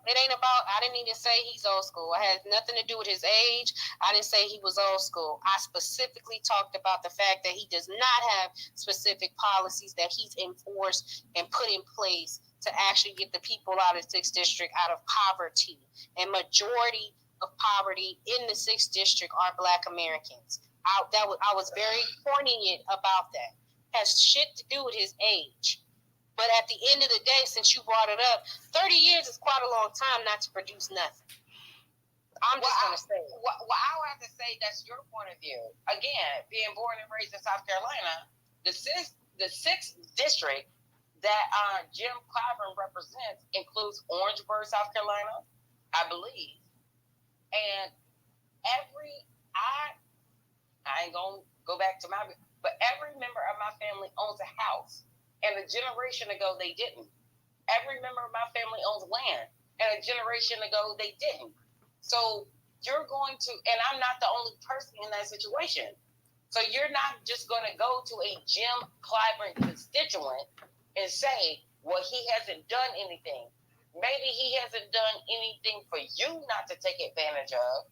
Speaker 5: It ain't about, I didn't even say he's old school. It has nothing to do with his age. I didn't say he was old school. I specifically talked about the fact that he does not have specific policies that he's enforced and put in place to actually get the people out of the 6th district out of poverty. And majority of poverty in the 6th district are Black Americans. I was very poignant about that. Has shit to do with his age. But at the end of the day, since you brought it up, 30 years is quite a long time not to produce nothing. I'm just going to say.
Speaker 13: Well, I would have to say that's your point of view. Again, being born and raised in South Carolina, the 6th district that Jim Clyburn represents includes Orangeburg, South Carolina, I believe. And I ain't going to go back to but every member of my family owns a house. And a generation ago, they didn't. Every member of my family owns land. And a generation ago, they didn't. So you're going to, and I'm not the only person in that situation. So you're not just going to go to a Jim Clyburn constituent and say, well, he hasn't done anything. Maybe he hasn't done anything for you not to take advantage of,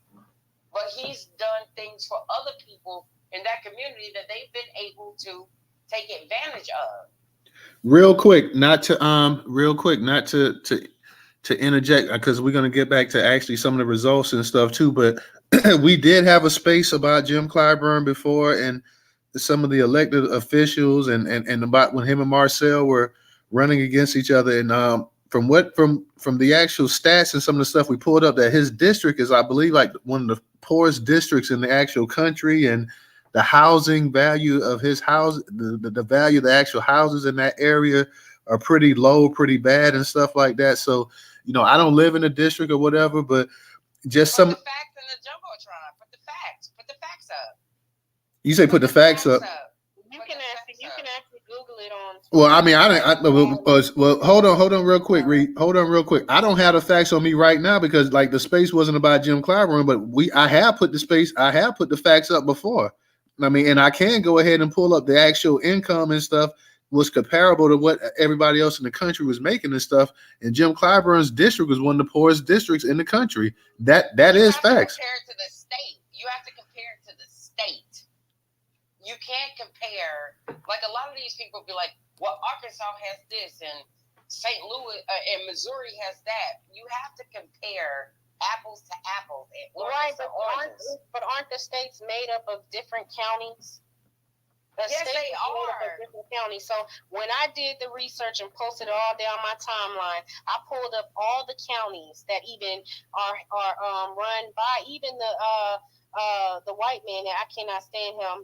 Speaker 13: but he's done things for other people in that community that they've been able to take advantage of.
Speaker 1: Real quick, not to interject, because we're going to get back to actually some of the results and stuff too. But we did have a space about Jim Clyburn before, and some of the elected officials, and about when him and Marcel were running against each other. And from the actual stats and some of the stuff we pulled up, that his district is, I believe, like one of the poorest districts in the actual country, and the housing value of his house, the value of the actual houses in that area are pretty low, pretty bad, and stuff like that. So, I don't live in a district or whatever, but just
Speaker 13: Put the facts in the jumbotron. Put the facts up.
Speaker 1: You say put the facts up.
Speaker 5: You can actually Google it on.
Speaker 1: Well, I mean, well, hold on real quick, Reed. Hold on real quick. I don't have the facts on me right now because, like, the space wasn't about Jim Clyburn, but I have put the facts up before. I mean, and I can go ahead and pull up the actual income and stuff was comparable to what everybody else in the country was making and stuff. And Jim Clyburn's district was one of the poorest districts in the country. That is facts.
Speaker 13: Compare it to the state. You have to compare it to the state. You can't compare, like a lot of these people be like, well, Arkansas has this and St. Louis and Missouri has that. You have to compare apples to apples.
Speaker 5: Right, but aren't the states made up of different counties?
Speaker 13: Yes, they are.
Speaker 5: Different counties. So when I did the research and posted it all down my timeline, I pulled up all the counties that even are run by even the white man that I cannot stand him.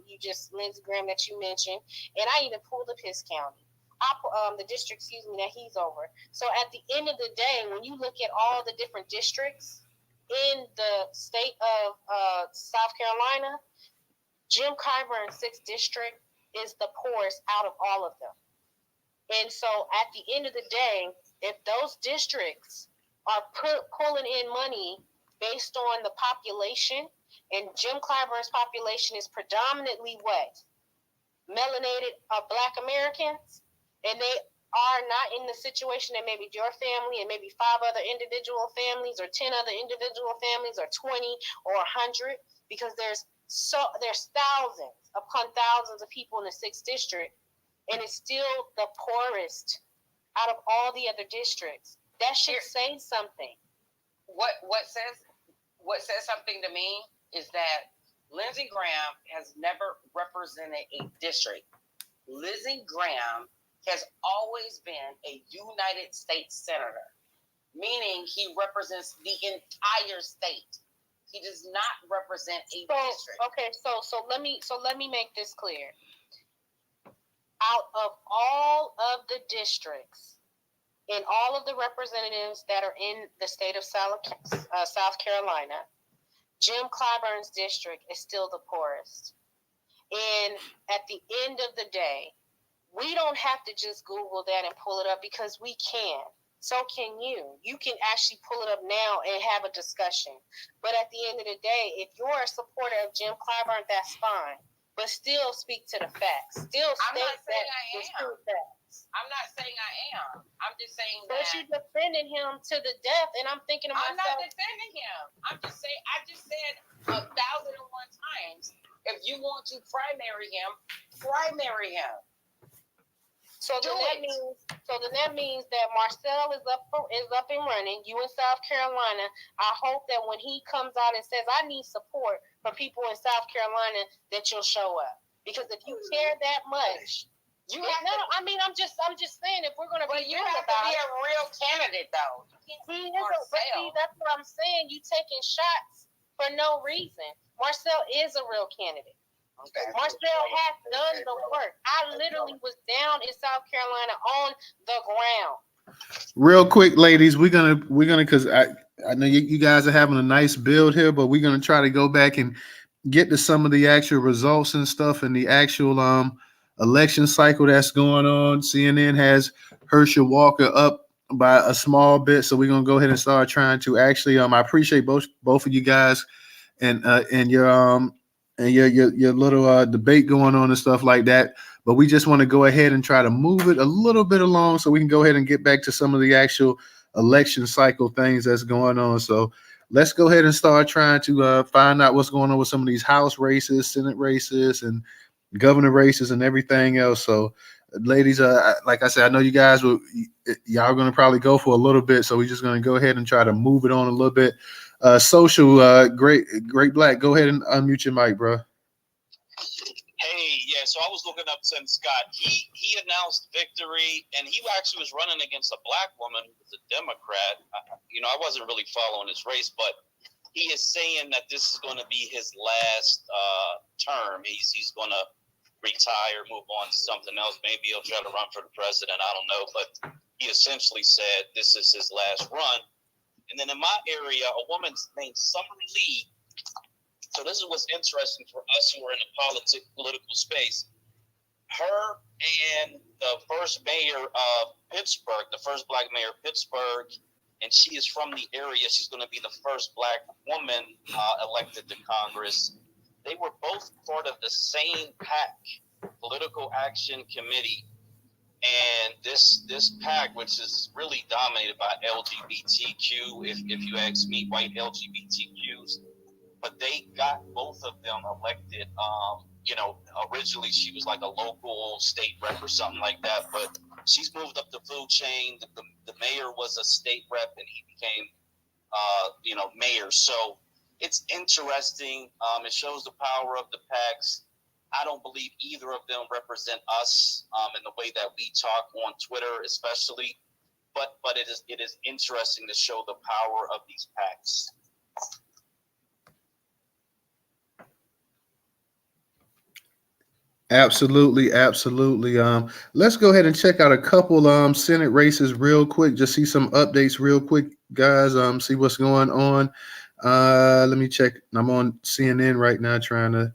Speaker 5: Lindsey Graham that you mentioned, and I even pulled up his county. The district, that he's over. So at the end of the day, when you look at all the different districts in the state of South Carolina, Jim Clyburn's 6th district is the poorest out of all of them. And so at the end of the day, if those districts are pulling in money based on the population, and Jim Clyburn's population is predominantly what? Melanated Black Americans, and they are not in the situation that maybe your family and maybe 5 other individual families or 10 other individual families or 20 or 100, because there's thousands upon thousands of people in the 6th district, and it's still the poorest out of all the other districts. That should say something.
Speaker 13: What says something to me is that Lindsey Graham has never represented a district. Lindsey Graham has always been a United States Senator, meaning he represents the entire state. He does not represent a district.
Speaker 5: Okay, so let me make this clear. Out of all of the districts and all of the representatives that are in the state of South Carolina, Jim Clyburn's district is still the poorest. And at the end of the day, we don't have to just Google that and pull it up because we can. So can you. You can actually pull it up now and have a discussion. But at the end of the day, if you're a supporter of Jim Clyburn, that's fine. But still speak to the facts. Still
Speaker 13: I'm
Speaker 5: state
Speaker 13: not saying
Speaker 5: that
Speaker 13: I am.
Speaker 5: it's true facts.
Speaker 13: I'm not saying I am. I'm just saying
Speaker 5: But
Speaker 13: that.
Speaker 5: you're defending him to the death, and I'm thinking to
Speaker 13: I'm
Speaker 5: myself,
Speaker 13: not defending him. I'm just saying. I just said 1,001 times. If you want to primary him, primary him.
Speaker 5: So then that means that Marcel is up and running. You in South Carolina. I hope that when he comes out and says, "I need support for people in South Carolina," that you'll show up. Because if you care that much, I'm just saying, if we're going to be
Speaker 13: you
Speaker 5: real
Speaker 13: have
Speaker 5: about
Speaker 13: to be
Speaker 5: it,
Speaker 13: a real candidate, though.
Speaker 5: That's what I'm saying. You taking shots for no reason. Marcel is a real candidate.
Speaker 13: Okay.
Speaker 5: Marcel has done the work. I literally was down in South Carolina on the ground.
Speaker 1: Real quick, ladies, we're gonna because I know you guys are having a nice build here, but we're gonna try to go back and get to some of the actual results and stuff and the actual election cycle that's going on. CNN has Herschel Walker up by a small bit, so we're gonna go ahead and start trying to actually. I appreciate both of you guys and your little debate going on and stuff like that. But we just want to go ahead and try to move it a little bit along so we can go ahead and get back to some of the actual election cycle things that's going on. So let's go ahead and start trying to find out what's going on with some of these House races, Senate races, and governor races and everything else. So ladies, like I said, I know you guys y'all going to probably go for a little bit. So we're just going to go ahead and try to move it on a little bit. Social, great black. Go ahead and unmute your mic, bro.
Speaker 10: Hey, yeah. So I was looking up Tim Scott. He announced victory, and he actually was running against a black woman who was a Democrat. I wasn't really following his race, but he is saying that this is going to be his last term. He's going to retire, move on to something else. Maybe he'll try to run for the president. I don't know, but he essentially said this is his last run. And then in my area, a woman named Summer Lee. So this is what's interesting for us who are in the political space. Her and the first mayor of Pittsburgh, the first black mayor of Pittsburgh, and she is from the area. She's going to be the first black woman elected to Congress. They were both part of the same PAC, Political Action Committee. And this PAC, which is really dominated by LGBTQ, if you ask me, white LGBTQs, but they got both of them elected. Originally she was like a local state rep or something like that, but she's moved up the food chain. The mayor was a state rep, and he became, mayor. So it's interesting. It shows the power of the PACs. I don't believe either of them represent us in the way that we talk on Twitter, especially. But it is interesting to show the power of these PACs.
Speaker 1: Absolutely. Let's go ahead and check out a couple Senate races real quick. Just see some updates real quick, guys. See what's going on. Let me check. I'm on CNN right now trying to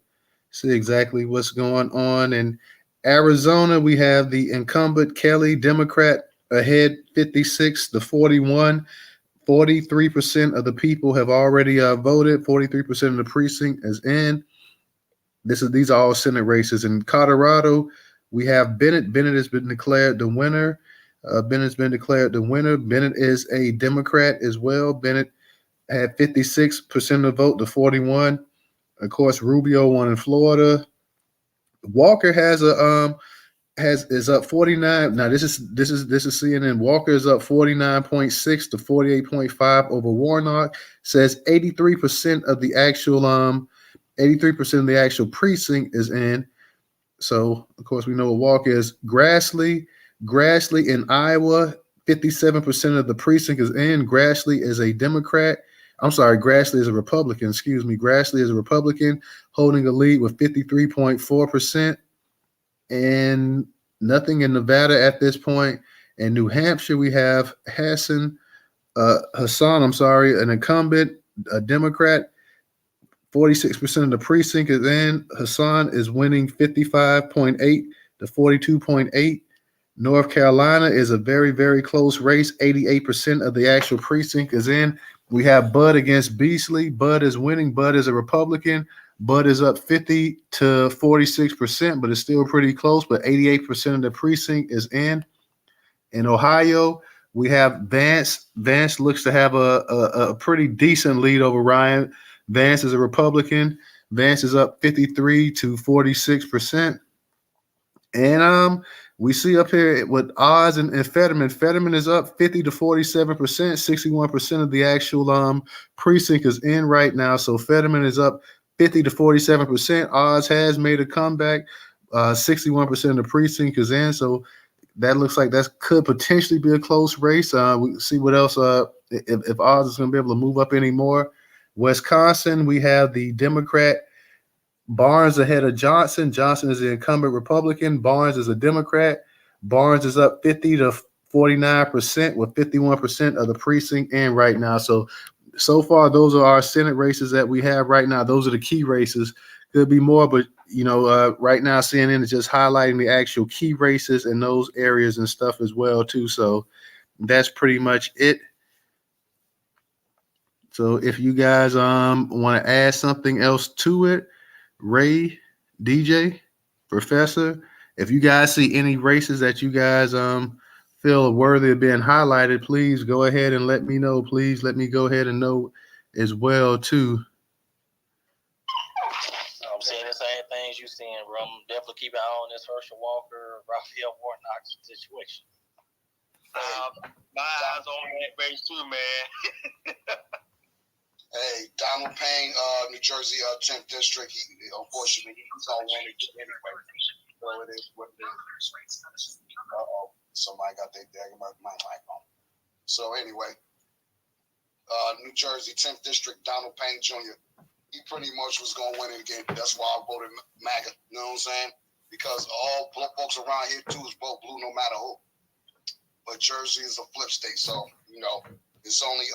Speaker 1: see exactly what's going on. In Arizona, we have the incumbent Kelly, Democrat, ahead 56-41. 43% of the people have already voted. 43% of the precinct is in. These are all Senate races. In Colorado, we have Bennett. Bennett has been declared the winner. Bennett's been declared the winner. Bennett is a Democrat as well. Bennett had 56% of the vote to 41. Of course, Rubio won in Florida. Walker is up 49. Now this is CNN. Walker is up 49.6 to 48.5 over Warnock. Says 83% of the actual 83% of the actual precinct is in. So of course we know what walk is. Grassley in Iowa, 57% of the precinct is in. Grassley is a Democrat. I'm sorry, Grassley is a Republican. Excuse me. Grassley is a Republican holding a lead with 53.4%. And nothing in Nevada at this point. In New Hampshire, we have Hassan, an incumbent, a Democrat. 46% of the precinct is in. Hassan is winning 55.8 to 42.8. North Carolina is a very, very close race. 88% of the actual precinct is in. We have Bud against Beasley. Bud is winning. Bud is a Republican. Bud is up 50 to 46%, but it's still pretty close. But 88% of the precinct is in. In Ohio, we have Vance. Vance looks to have a pretty decent lead over Ryan. Vance is a Republican. Vance is up 53 to 46%. And we see up here with Oz and Fetterman. Fetterman is up 50 to 47%. 61% of the actual precinct is in right now. So Fetterman is up 50 to 47%. Oz has made a comeback. 61% of the precinct is in. So that looks like that could potentially be a close race. We see what else. If Oz is going to be able to move up anymore. Wisconsin, we have the Democrat Barnes ahead of Johnson. Johnson is the incumbent Republican. Barnes is a Democrat. Barnes is up 50 to 49% with 51% of the precinct in right now. So far, those are our Senate races that we have right now. Those are the key races. Could be more, but right now CNN is just highlighting the actual key races in those areas and stuff as well too. So that's pretty much it. So if you guys want to add something else to it, Ray, DJ, Professor, if you guys see any races that you guys feel worthy of being highlighted, please go ahead and let me know. Please let me go ahead and know as well too.
Speaker 9: I'm seeing the same things you're seeing, bro. I'm definitely keep an eye on this Herschel Walker, Raphael Warnock situation.
Speaker 2: My eyes on that race too, man.
Speaker 8: Hey, Donald Payne, New Jersey, 10th District. Unfortunately, he's on winning anyway. So it is what it is. Somebody got their my mic on. So anyway, New Jersey, 10th District, Donald Payne Jr. He pretty much was going to win it again. That's why I voted MAGA. You know what I'm saying? Because all folks around here, too, is both blue no matter who. But Jersey is a flip state. So, it's only,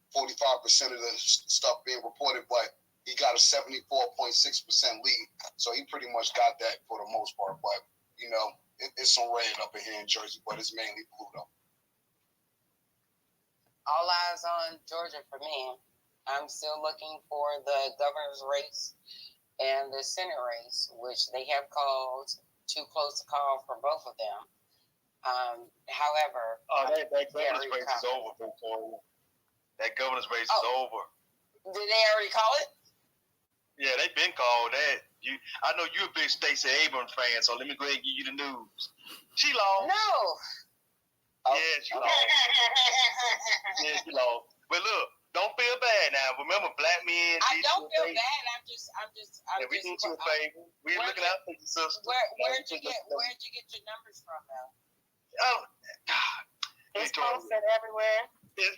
Speaker 8: 45% of the stuff being reported, but he got a 74.6% lead. So he pretty much got that for the most part. But, it's some red up in here in Jersey, but it's mainly blue, though.
Speaker 13: All eyes on Georgia for me. I'm still looking for the governor's race and the Senate race, which they have called too close to call for both of them. However,
Speaker 2: that governor's race is over before. That governor's race is over.
Speaker 13: Did they already call it?
Speaker 2: Yeah, they've been called that. I know you're a big Stacey Abrams fan, so let me go ahead and give you the news. She lost.
Speaker 13: No.
Speaker 2: Yeah, she lost. Yeah, she lost. But look, don't feel bad now. Remember, black men.
Speaker 13: I don't feel bad. I'm just.
Speaker 2: We did you a favor. We're looking out for your sister.
Speaker 13: Where'd you get your numbers from, though?
Speaker 2: Oh, God.
Speaker 5: It's posted everywhere.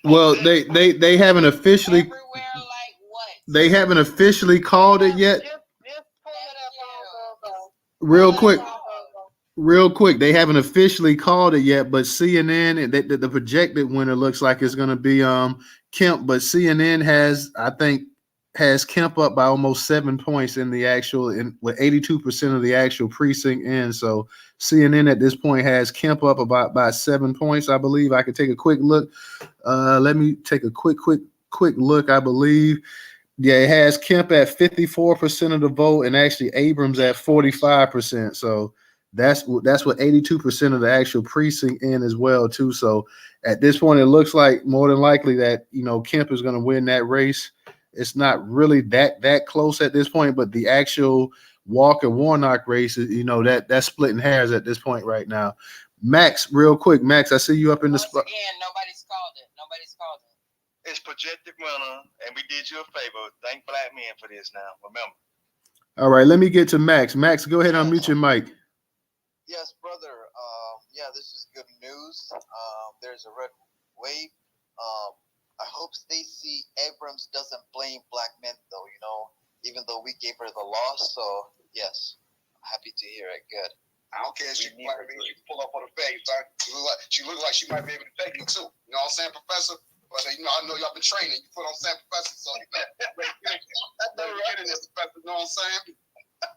Speaker 1: Well, they haven't officially.
Speaker 13: Everywhere, like what?
Speaker 1: They haven't officially called it yet.
Speaker 5: Just pull it up on
Speaker 1: Real quick, they haven't officially called it yet, but CNN, the projected winner looks like it's going to be Kemp, but CNN has Kemp up by almost 7 points in the actual, with 82% of the actual precinct in. So CNN at this point has Kemp up by 7 points, I believe. I could take a quick look. Let me take a quick look. I believe, yeah, it has Kemp at 54% of the vote, and actually Abrams at 45%. So that's what 82% of the actual precinct in as well too. So at this point, it looks like more than likely that Kemp is going to win that race. It's not really that close at this point, but the actual Walker Warnock race is, that's splitting hairs at this point right now. Max, real quick, Max, I see you up in the spot.
Speaker 13: Again, nobody's called it.
Speaker 2: It's projected winner, and we did you a favor. Thank black men for this now. Remember.
Speaker 1: All right, let me get to Max. Max, go ahead and unmute your mic.
Speaker 14: Yes, brother. Yeah, this is good news. There's a red wave. I hope Stacey Abrams doesn't blame black men, though, even though we gave her the loss. So, yes, I'm happy to hear it. Good.
Speaker 8: I don't care if she might be able to pull up on the face. She look like she might be able to take me too. You know what I'm saying, Professor? But I know y'all been training. You put on saying, Professor, so you know get in this, Professor. You know what I'm saying?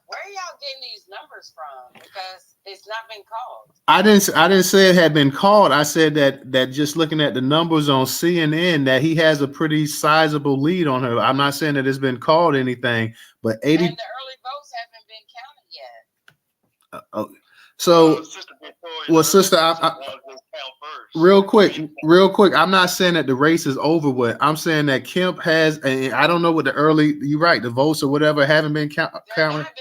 Speaker 13: Where are y'all getting these numbers from? Because it's not been called.
Speaker 1: I didn't say it had been called. I said that just looking at the numbers on CNN, that he has a pretty sizable lead on her. I'm not saying that it's been called anything, but 80.
Speaker 13: And the early votes haven't been counted yet.
Speaker 1: So, well, sister, real quick, I'm not saying that the race is over with. I'm saying that Kemp has, and I don't know what the early, you're right, the votes or whatever haven't been counted.
Speaker 13: They're not been counted.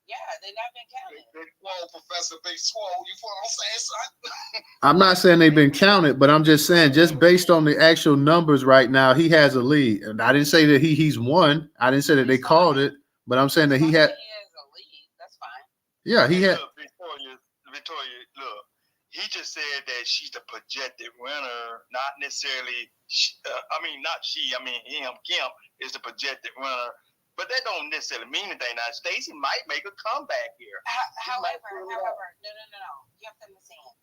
Speaker 13: Yeah, they've not been counted.
Speaker 8: Big swole, Professor, big swole. You feel what I'm saying, son?
Speaker 1: I'm not saying they've been counted, but I'm just saying, just based on the actual numbers right now, he has a lead. And I didn't say that he's won. I didn't say that they called it, but I'm saying that he had.
Speaker 13: He has a lead. That's fine.
Speaker 1: Yeah, he had.
Speaker 2: Victoria, look, he just said that she's the projected winner, not necessarily. Him, Kemp is the projected winner, but that don't necessarily mean anything. Now, Stacey might make a comeback here.
Speaker 13: However, no. You have to understand.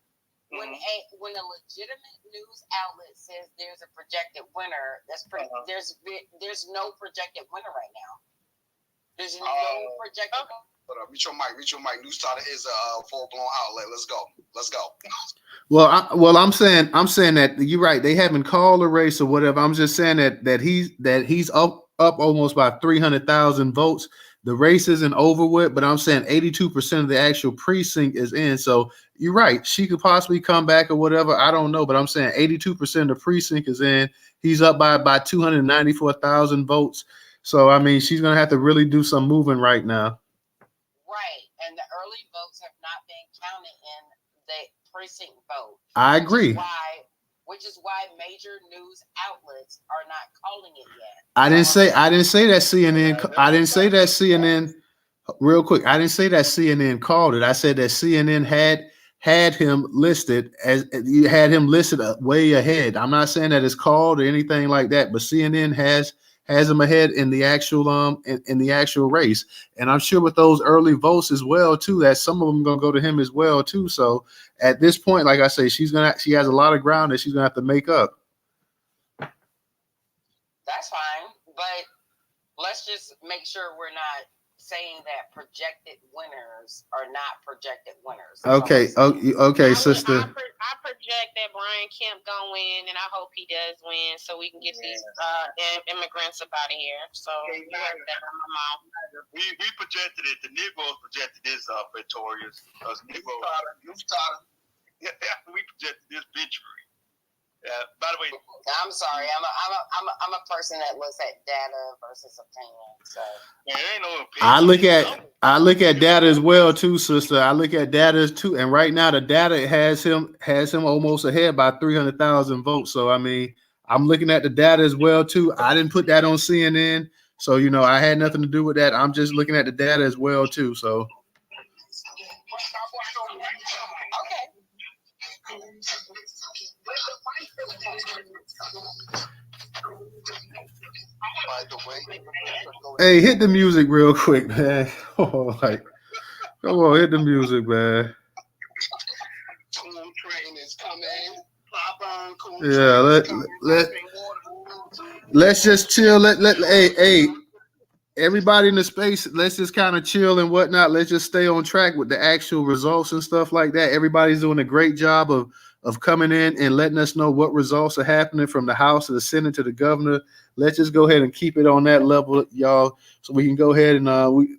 Speaker 13: When a legitimate news outlet says there's a projected winner, that's pretty. There's no projected winner right now. There's no projected.
Speaker 8: Reach your mic. Newstoter is a full-blown outlet. Let's go.
Speaker 1: Well, I'm saying that you're right. They haven't called a race or whatever. I'm just saying that he's up almost by 300,000 votes. The race isn't over with, but I'm saying 82% of the actual precinct is in. So you're right. She could possibly come back or whatever. I don't know, but I'm saying 82% of the precinct is in. He's up by 294,000 votes. So I mean, she's gonna have to really do some moving right now.
Speaker 13: Right, and the early votes have not been counted in the precinct vote.
Speaker 1: I agree.
Speaker 13: Which is why major news outlets are not calling it yet.
Speaker 1: I didn't say that CNN. I didn't say that CNN. Real quick, I didn't say that CNN called it. I said that CNN had him listed way ahead. I'm not saying that it's called or anything like that, but CNN has him ahead in the actual in the actual race. And I'm sure with those early votes as well too, that some of them gonna go to him as well too. So at this point, like I say, she has a lot of ground that she's gonna have to make up.
Speaker 13: That's fine, but let's just make sure we're not saying that projected winners are not projected winners.
Speaker 1: Okay, sister.
Speaker 5: I project that Brian Kemp gonna win, and I hope he does win, so we can get these immigrants up out of here. So
Speaker 2: we projected it. The Negroes projected this Victorious because Newstoter. Yeah, we projected this victory. By the way,
Speaker 13: I'm sorry. I'm a person that looks at data versus opinion. So
Speaker 2: ain't no opinion.
Speaker 1: I look at data as well too, sister. I look at data too, and right now the data has him almost ahead by 300,000 votes. So I mean, I'm looking at the data as well too. I didn't put that on CNN, so I had nothing to do with that. I'm just looking at the data as well too. So. Hey, hit the music real quick, man. Come on, hit the music, man. Yeah, let's just chill. Hey, everybody in the space, let's just kind of chill and whatnot. Let's just stay on track with the actual results and stuff like that. Everybody's doing a great job of coming in and letting us know what results are happening from the House to the Senate to the governor. Let's just go ahead and keep it on that level, y'all, so we can go ahead and we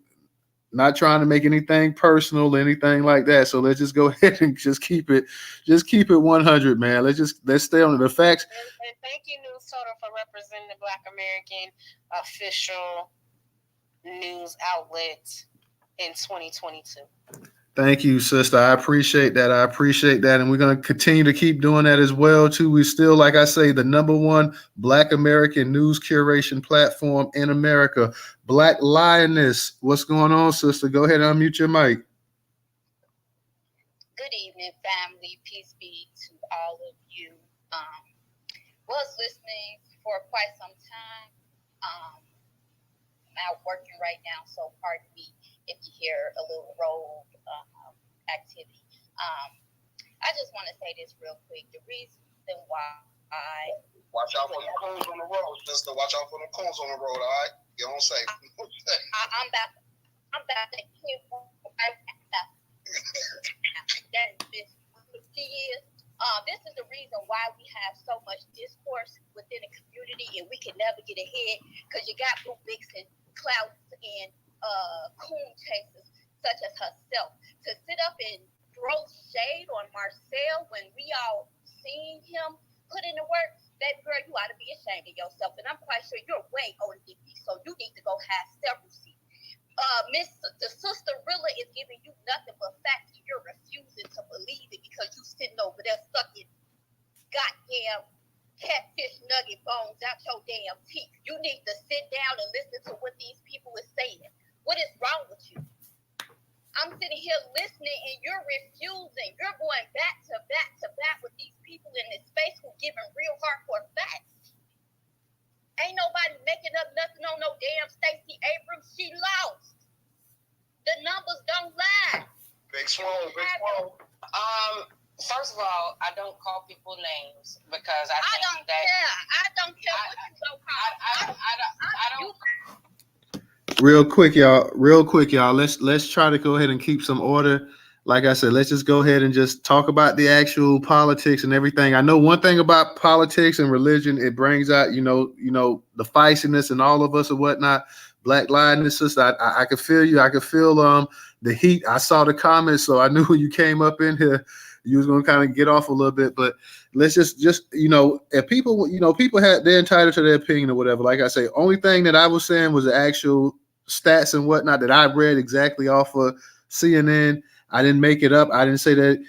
Speaker 1: not trying to make anything personal or anything like that. So let's just go ahead and just keep it 100, man. Let's stay on the facts.
Speaker 5: And thank you, Newstoter, for representing the Black American official news outlet in 2022.
Speaker 1: Thank you, sister. I appreciate that. I appreciate that. And we're going to continue to keep doing that as well, too. We still, like I say, the #1 Black American news curation platform in America. Black Lioness, what's going on, sister? Go ahead and unmute your mic.
Speaker 15: Good evening, family. Peace be to all of you. Was listening for quite some time. I'm out working right now, so pardon me if you hear a little road activity. I just want to say this real quick. The reason why
Speaker 8: watch out for the cones on the road, sister. Watch out for the cones on the road. All right, you don't say.
Speaker 15: I'm about to hit that is this is the reason why we have so much discourse within the community, and we can never get ahead because you got Boo Vixen, Clouds, and coon chasers such as herself to sit up and throw shade on Marcel when we all seen him put in the work. That girl, you ought to be ashamed of yourself, and I'm quite sure you're way older than me, so you need to go have several seats. The sister Rilla is giving you nothing but facts. You're refusing to believe it because you sitting over there sucking goddamn catfish nugget bones out your damn teeth. You need to sit down and listen to what these people are saying. What is wrong with you? I'm sitting here listening and you're refusing. You're going back to back with these people in this space who giving real hardcore facts. Ain't nobody making up nothing on no damn Stacey Abrams. She lost. The numbers don't lie.
Speaker 8: Big Swole, Big Swole.
Speaker 13: First of all, I don't call people names because I
Speaker 15: don't care. I don't care what you don't call.
Speaker 13: I don't.
Speaker 1: Real quick, y'all. Let's try to go ahead and keep some order. Like I said, let's just go ahead and just talk about the actual politics and everything. I know one thing about politics and religion, it brings out, you know, the feistiness in all of us and whatnot. Black Lioness, sister, I could feel you. I could feel the heat. I saw the comments, so I knew when you came up in here, you was gonna kind of get off a little bit. But let's just if people, people they're entitled to their opinion or whatever. Like I say, only thing that I was saying was the actual stats and whatnot that I read exactly off of CNN. I didn't make it up. I didn't say that,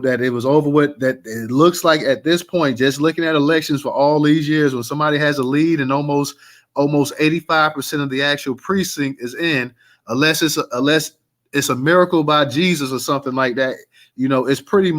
Speaker 1: that it was over with. That it looks like at this point, just looking at elections for all these years, when somebody has a lead and almost 85% of the actual precinct is in, unless it's a miracle by Jesus or something like that, it's pretty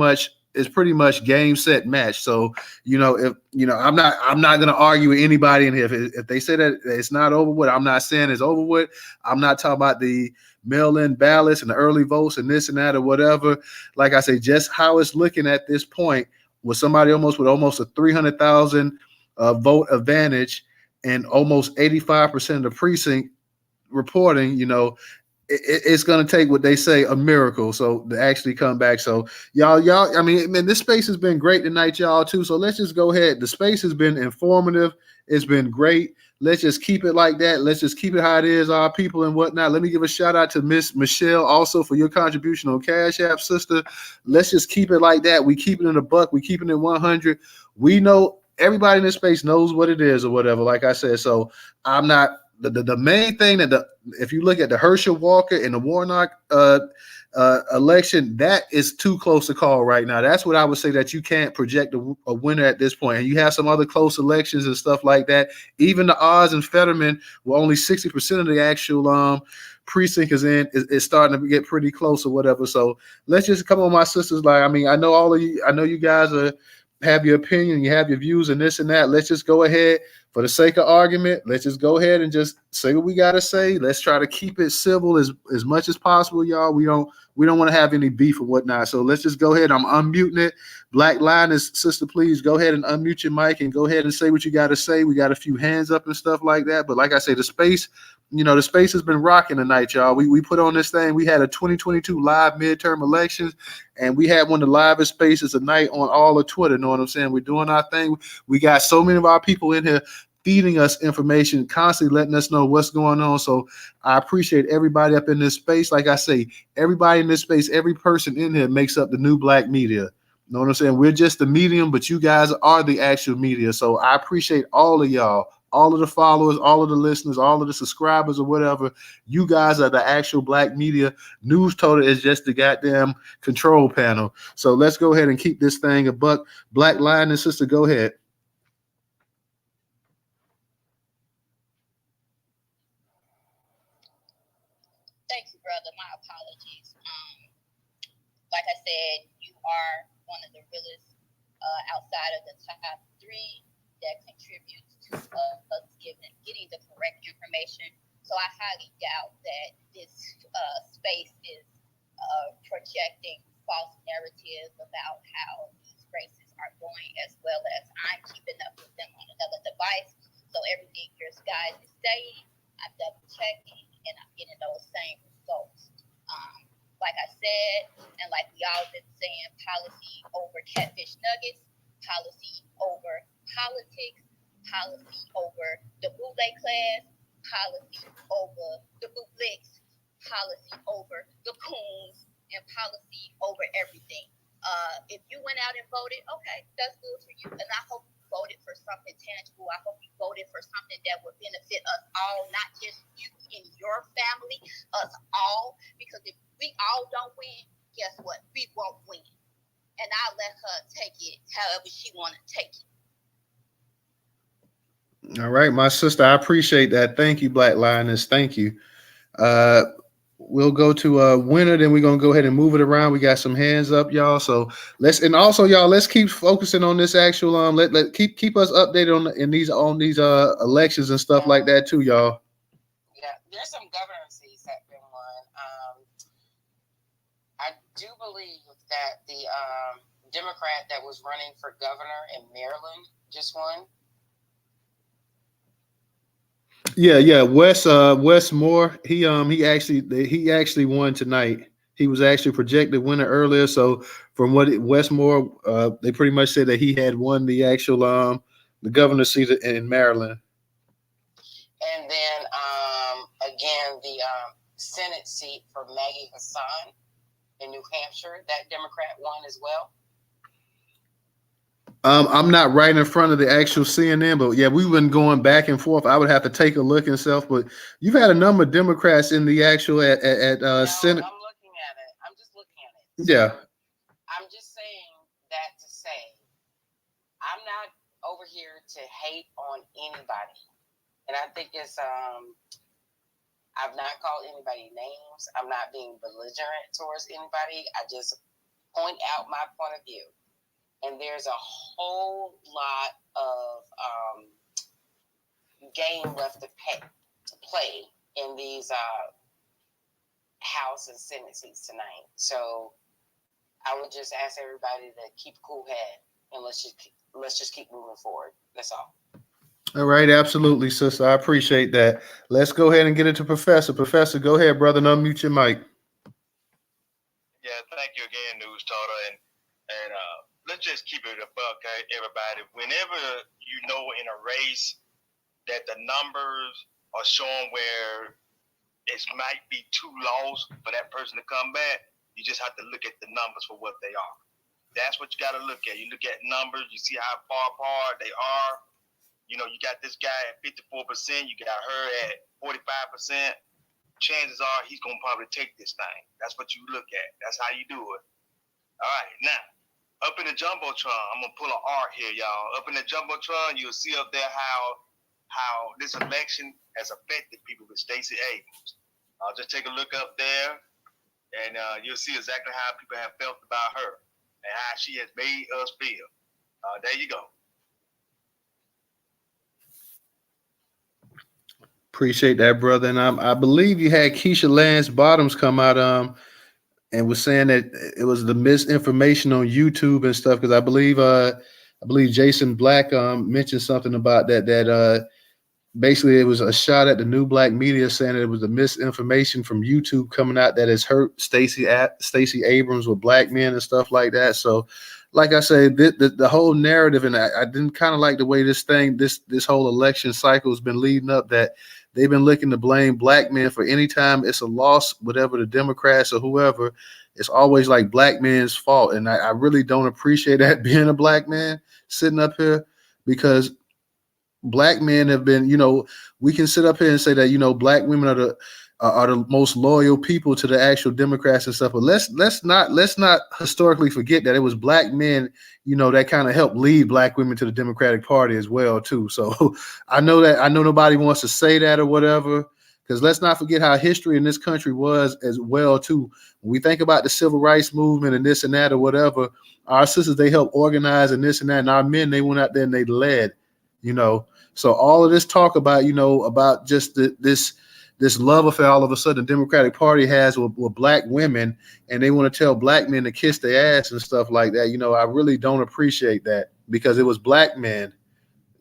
Speaker 1: much game, set, match. So, if I'm not gonna argue with anybody in here. If they say that it's not over with, I'm not saying it's over with. I'm not talking about the mail-in ballots and the early votes and this and that or whatever. Like I say, just how it's looking at this point, with somebody with almost a 300,000 vote advantage and almost 85% of the precinct reporting, it's going to take what they say a miracle so to actually come back. So y'all, I mean, man, this space has been great tonight, y'all, too. So let's just go ahead. The space has been informative. It's been great. Let's just keep it like that. Let's just keep it how it is, our people and whatnot. Let me give a shout out to Miss Michelle also for your contribution on Cash App, sister. Let's just keep it like that. We keep it in a buck. We keep it in 100. We know everybody in this space knows what it is or whatever, like I said. So I'm not the main thing if you look at the Herschel Walker and the Warnock election, that is too close to call right now. That's what I would say, that you can't project a winner at this point. And you have some other close elections and stuff like that. Even the Oz and Fetterman, were only 60% of the actual precinct is in, is starting to get pretty close or whatever. So let's just come on, my sisters. Like, I mean, I know all of you. I know you guys have your opinion, you have your views and this and that. Let's just go ahead, for the sake of argument, let's just go ahead and just say what we got to say. Let's try to keep it civil as much as possible, y'all. We don't want to have any beef or whatnot. So let's just go ahead. I'm unmuting it. Black Lioness, sister, please go ahead and unmute your mic and go ahead and say what you got to say. We got a few hands up and stuff like that. But like I say, the space has been rocking tonight, y'all. We put on this thing. We had a 2022 live midterm elections, and we had one of the livest spaces tonight on all of Twitter. Know what I'm saying? We're doing our thing. We got so many of our people in here feeding us information, constantly letting us know what's going on. So I appreciate everybody up in this space. Like I say, everybody in this space, every person in here makes up the new black media. Know what I'm saying? We're just the medium, but you guys are the actual media. So I appreciate all of y'all all of the followers, all of the listeners, all of the subscribers or whatever. You guys are the actual black media. Newstoter is just the goddamn control panel. So let's go ahead and keep this thing a buck. Black Lion and Sister, go ahead.
Speaker 15: Thank you, brother. My apologies. Like I said, you are one of the realest outside of the top 3 that contributes to us getting the correct information. So I highly doubt that this space is projecting false narratives about how these races are going, as well as I'm keeping up with them on another device. So everything your guys is saying, I'm double checking, and I'm getting those same results. Like I said, and like we all been saying, policy over catfish nuggets, policy over politics, policy over the bootleg class, policy over the bootlegs, policy over the coons, and policy over everything. If you went out and voted, okay, that's good for you. And I hope you voted for something tangible. I hope you voted for something that would benefit us all, not just you and your family, us all. Because if we all don't win, guess what? We won't win. And I'll let her take it however she want to take it.
Speaker 1: All right, my sister, I appreciate that. Thank you, Black Lioness. Thank you. We'll go to winner, then we're gonna go ahead and move it around. We got some hands up, y'all. So let's keep focusing on this actual let keep us updated on these elections and stuff like that too, y'all.
Speaker 16: Yeah, there's some governor seats that been won. I do believe that the Democrat that was running for governor in Maryland just won.
Speaker 1: Yeah. Wes Moore. He actually won tonight. He was actually projected winner earlier. So from Wes Moore, they pretty much said that he had won the actual the governor's seat in Maryland.
Speaker 16: And then again, the Senate seat for Maggie Hassan in New Hampshire, that Democrat won as well.
Speaker 1: I'm not right in front of the actual CNN, but yeah, we've been going back and forth. I would have to take a look and stuff, but you've had a number of Democrats in the actual Senate.
Speaker 16: I'm looking at it. I'm just looking at it.
Speaker 1: Yeah.
Speaker 16: I'm just saying that to say, I'm not over here to hate on anybody, and I think it's I've not called anybody names. I'm not being belligerent towards anybody. I just point out my point of view. And there's a whole lot of game left to play in these House and Senate seats tonight. So I would just ask everybody to keep a cool head and let's just keep moving forward. That's all.
Speaker 1: All right, absolutely, sister. I appreciate that. Let's go ahead and get into Professor. Professor, go ahead, brother, and unmute your mic.
Speaker 2: Yeah, thank you again, Newstoter, and let's just keep it a buck, everybody. Whenever you know in a race that the numbers are showing where it might be 2 losses for that person to come back, you just have to look at the numbers for what they are. That's what you got to look at. You look at numbers, you see how far apart they are. You know, you got this guy at 54%, you got her at 45%. Chances are he's going to probably take this thing. That's what you look at. That's how you do it. All right, now. Up in the Jumbotron, I'm going to pull an R here, y'all. Up in the Jumbotron, you'll see up there how this election has affected people with Stacey Abrams. Just take a look up there, and you'll see exactly how people have felt about her and how she has made us feel. There you go.
Speaker 1: Appreciate that, brother. And I believe you had Keisha Lance Bottoms come out and was saying that it was the misinformation on YouTube and stuff, because I believe Jason Black mentioned something about that basically it was a shot at the new black media, saying that it was the misinformation from YouTube coming out that has hurt Stacey Abrams with black men and stuff like that. So like I say, the whole narrative, and I didn't kind of like the way this whole election cycle has been leading up, that they've been looking to blame black men for any time it's a loss, whatever the Democrats or whoever, it's always like black men's fault. And I really don't appreciate that, being a black man sitting up here, because Black men have been, we can sit up here and say that, black women are the most loyal people to the actual Democrats and stuff. But let's not historically forget that it was black men, that kind of helped lead black women to the Democratic Party as well too. So I know nobody wants to say that or whatever, because let's not forget how history in this country was as well too. When we think about the civil rights movement and this and that or whatever, our sisters, they helped organize and this and that, and our men, they went out there and they led, So all of this talk about, about just this love affair all of a sudden the Democratic Party has with black women, and they want to tell black men to kiss their ass and stuff like that. I really don't appreciate that, because it was black men.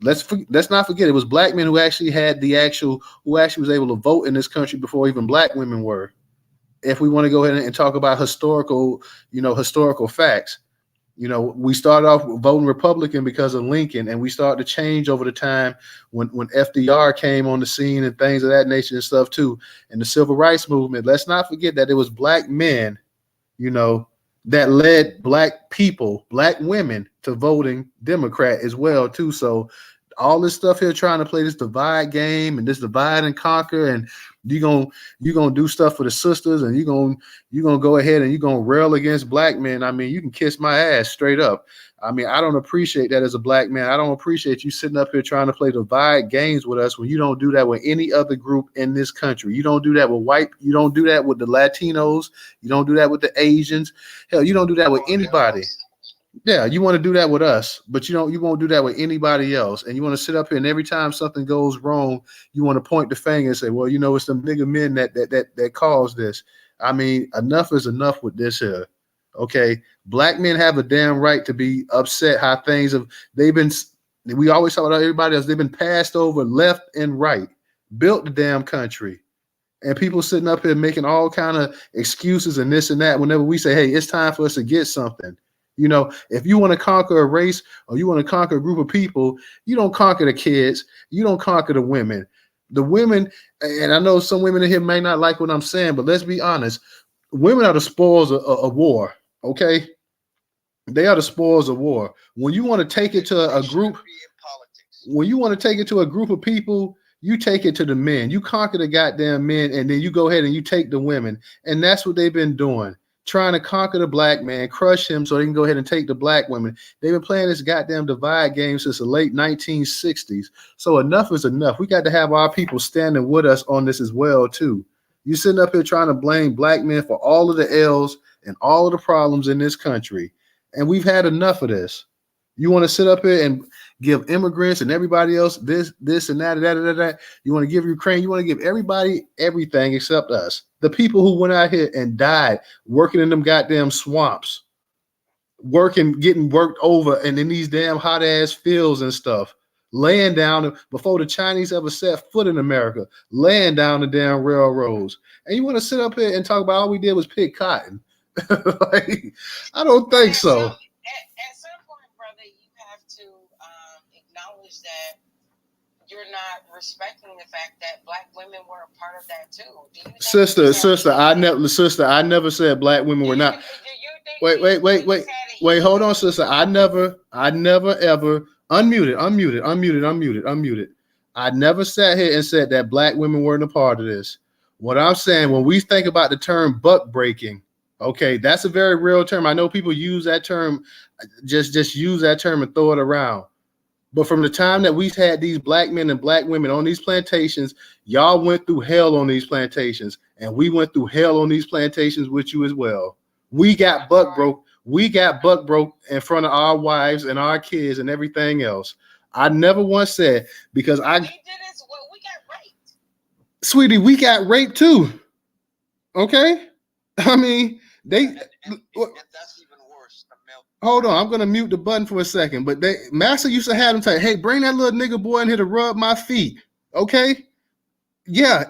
Speaker 1: Let's not forget, it was black men who actually was able to vote in this country before even black women were. If we want to go ahead and talk about historical facts. We started off voting Republican because of Lincoln, and we started to change over the time when FDR came on the scene and things of that nature and stuff too. And the civil rights movement, let's not forget that it was black men, that led black people, black women, to voting Democrat as well too. So all this stuff here trying to play this divide game and this divide and conquer, and you're gonna do stuff for the sisters, and you're gonna go ahead and you're gonna rail against black men. I mean, you can kiss my ass straight up. I mean, I don't appreciate that as a black man. I don't appreciate you sitting up here trying to play divide games with us when you don't do that with any other group in this country. You don't do that with white. You don't do that with the Latinos. You don't do that with the Asians. Hell, you don't do that with anybody. Yeah, you want to do that with us, but you won't do that with anybody else. And you want to sit up here and every time something goes wrong, you want to point the finger and say, well, it's them nigga men that caused this. I mean, enough is enough with this here. Okay. Black men have a damn right to be upset how we always talk about everybody else. They've been passed over left and right, built the damn country. And people sitting up here making all kind of excuses and this and that whenever we say, hey, it's time for us to get something. If you want to conquer a race or you want to conquer a group of people, you don't conquer the kids. You don't conquer the women. The women, and I know some women in here may not like what I'm saying, but let's be honest. Women are the spoils of war, okay? They are the spoils of war. When you want to take it to a group, of people, you take it to the men. You conquer the goddamn men, and then you go ahead and you take the women. And that's what they've been doing. Trying to conquer the black man, crush him so they can go ahead and take the black women. They've been playing this goddamn divide game since the late 1960s. So enough is enough. We got to have our people standing with us on this as well, too. You sitting up here trying to blame black men for all of the L's and all of the problems in this country. And we've had enough of this. You want to sit up here and give immigrants and everybody else this and that. You want to give Ukraine, you want to give everybody everything except us. The people who went out here and died working in them goddamn swamps, getting worked over and in these damn hot ass fields and stuff, laying down before the Chinese ever set foot in America, laying down the damn railroads. And you want to sit up here and talk about all we did was pick cotton? I don't think so.
Speaker 16: At some point, brother, you have to acknowledge that you're not respecting the fact that black women were a part of that too. Sister,
Speaker 1: I never said black women were not. Wait, hold on, sister. I never ever unmuted. I never sat here and said that black women weren't a part of this. What I'm saying, when we think about the term buck breaking, okay, that's a very real term. I know people use that term, just use that term and throw it around. But from the time that we've had these black men and black women on these plantations, y'all went through hell on these plantations, and we went through hell on these plantations with you as well. We got buck broke. We got buck broke in front of our wives and our kids and everything else. I never once said, because we got raped. Sweetie, we got raped too. Okay? I mean, that's even worse. Hold on, I'm gonna mute the button for a second. But Master used to have them say, hey, bring that little nigga boy in here to rub my feet. Okay? Yeah,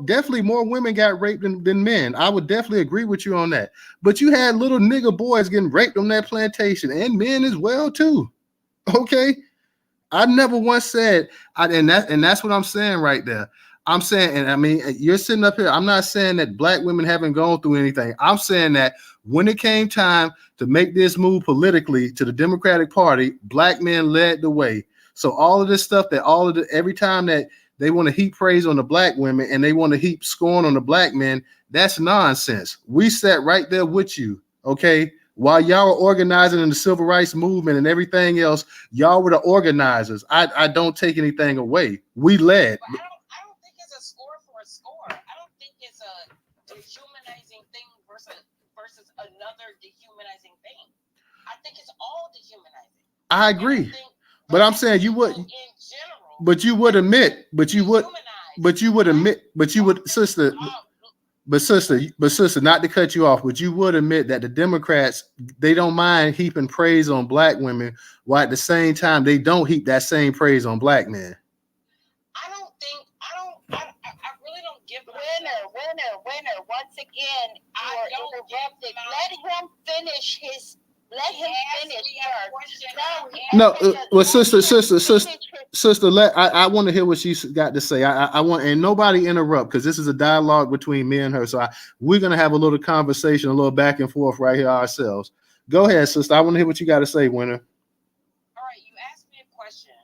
Speaker 1: definitely more women got raped than men. I would definitely agree with you on that. But you had little nigga boys getting raped on that plantation, and men as well too. Okay? I never once said, and that's what I'm saying right there. I'm saying, and I mean, you're sitting up here. I'm not saying that black women haven't gone through anything. I'm saying that when it came time to make this move politically to the Democratic Party, black men led the way. So all of this stuff every time that they want to heap praise on the black women and they want to heap scorn on the black men, that's nonsense. We sat right there with you, okay? While y'all were organizing in the civil rights movement and everything else, y'all were the organizers. I don't take anything away. We led.
Speaker 16: But I don't think it's a score for a score. I don't think it's a dehumanizing thing versus another dehumanizing thing. I think it's all dehumanizing.
Speaker 1: I agree. But I'm saying you would, but you would admit, sister, not to cut you off, but you would admit that the Democrats, they don't mind heaping praise on black women, while at the same time they don't heap that same praise on black men.
Speaker 16: I really don't give
Speaker 15: winner. Once again, you are interrupted. Let him finish.
Speaker 1: No, well, sister, I want to hear what she's got to say. I want, and nobody interrupt, because this is a dialogue between me and her. So we're gonna have a little conversation, a little back and forth right here ourselves. Go ahead, sister. I want to hear what you got to say, Winner.
Speaker 16: All right, you asked me a question,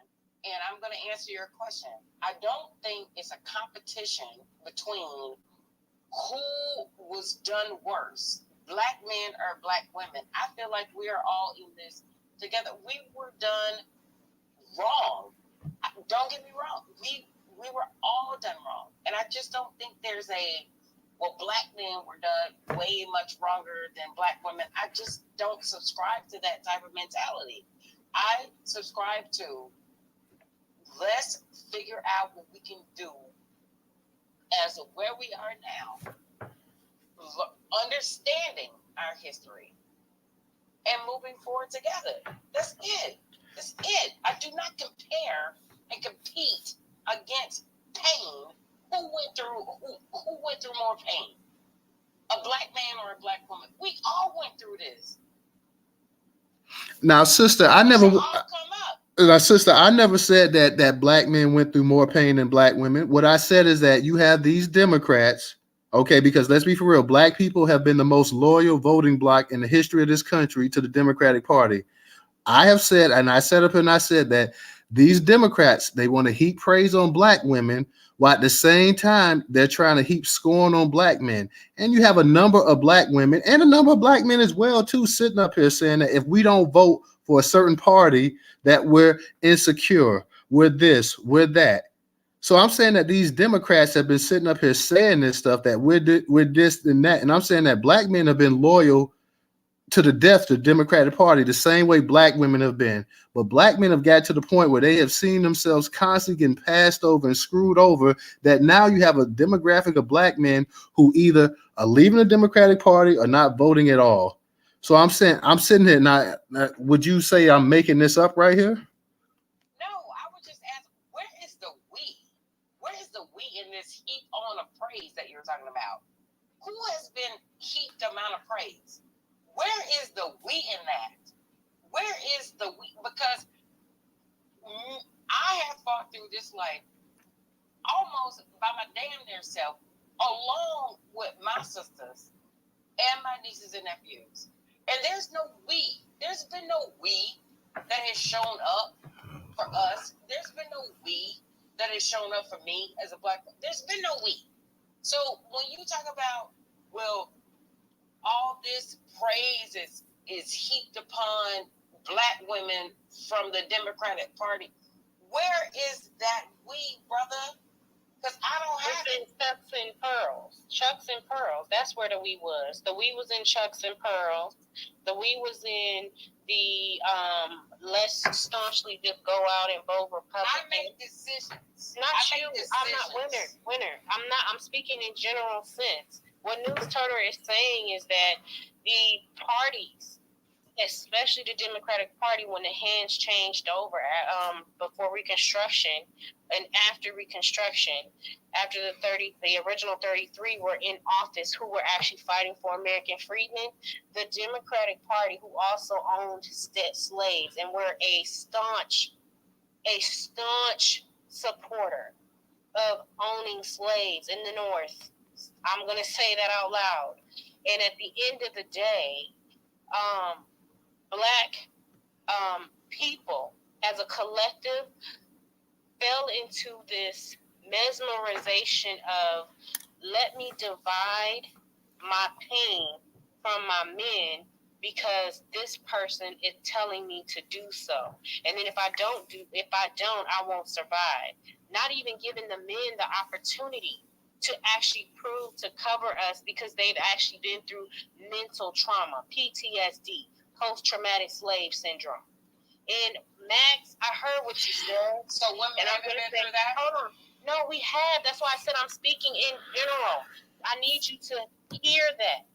Speaker 16: and I'm gonna answer your question. I don't think it's a competition between who was done worse, black men or black women. I feel like we are all in this together. We were done wrong. Don't get me wrong. We were all done wrong. And I just don't think there's black men were done way much wronger than black women. I just don't subscribe to that type of mentality. I subscribe to, let's figure out what we can do as of where we are now, understanding our history and moving forward together. That's it. I do not compare and compete against pain. Who went through more pain? A black man or a black woman? We all went through this.
Speaker 1: Now, sister, I never said that black men went through more pain than black women. What I said is that you have these Democrats, okay, because let's be for real, black people have been the most loyal voting bloc in the history of this country to the Democratic Party. I have said, and I said that these Democrats, they want to heap praise on black women, while at the same time, they're trying to heap scorn on black men. And you have a number of black women and a number of black men as well, too, sitting up here saying that if we don't vote for a certain party, that we're insecure, we're this, we're that. So I'm saying that these Democrats have been sitting up here saying this stuff, that we're this and that. And I'm saying that black men have been loyal to the death to the Democratic Party the same way black women have been. But black men have got to the point where they have seen themselves constantly getting passed over and screwed over, that now you have a demographic of black men who either are leaving the Democratic Party or not voting at all. So I'm saying, I'm sitting here now. Would you say I'm making this up right here?
Speaker 16: No, I would just ask, where is the we? Where is the we in this heap on of praise that you're talking about? Who has been heaped amount of praise? Where is the we in that? Where is the we? Because I have fought through this like almost by my damn near self, along with my sisters and my nieces and nephews. And there's no we. There's been no we that has shown up for us. There's been no we that has shown up for me as a black woman. There's been no we. So when you talk about, well, all this praise is heaped upon black women from the Democratic Party, where is that we, brother? Because I don't have
Speaker 5: it. Chucks and pearls. Chucks and pearls. That's where the we was. The we was in Chucks and pearls. The we was in the let's staunchly just go out and vote Republican.
Speaker 16: I make decisions.
Speaker 5: Not you. I'm not winner. I'm speaking in general sense. What Newstoter is saying is that the parties, especially the Democratic Party, when the hands changed over before Reconstruction and after Reconstruction, after the original 33 were in office, who were actually fighting for American freedmen, the Democratic Party, who also owned slaves and were a staunch supporter of owning slaves in the North. I'm going to say that out loud. And at the end of the day, black people as a collective, fell into this mesmerization of let me divide my pain from my men because this person is telling me to do so. And then if I don't, I won't survive. Not even giving the men the opportunity to actually prove to cover us because they've actually been through mental trauma, PTSD, post-traumatic slave syndrome. And Max, I heard what you said.
Speaker 16: So women haven't been through that?
Speaker 5: Hold on. No, we have. That's why I said I'm speaking in general. I need you to hear that.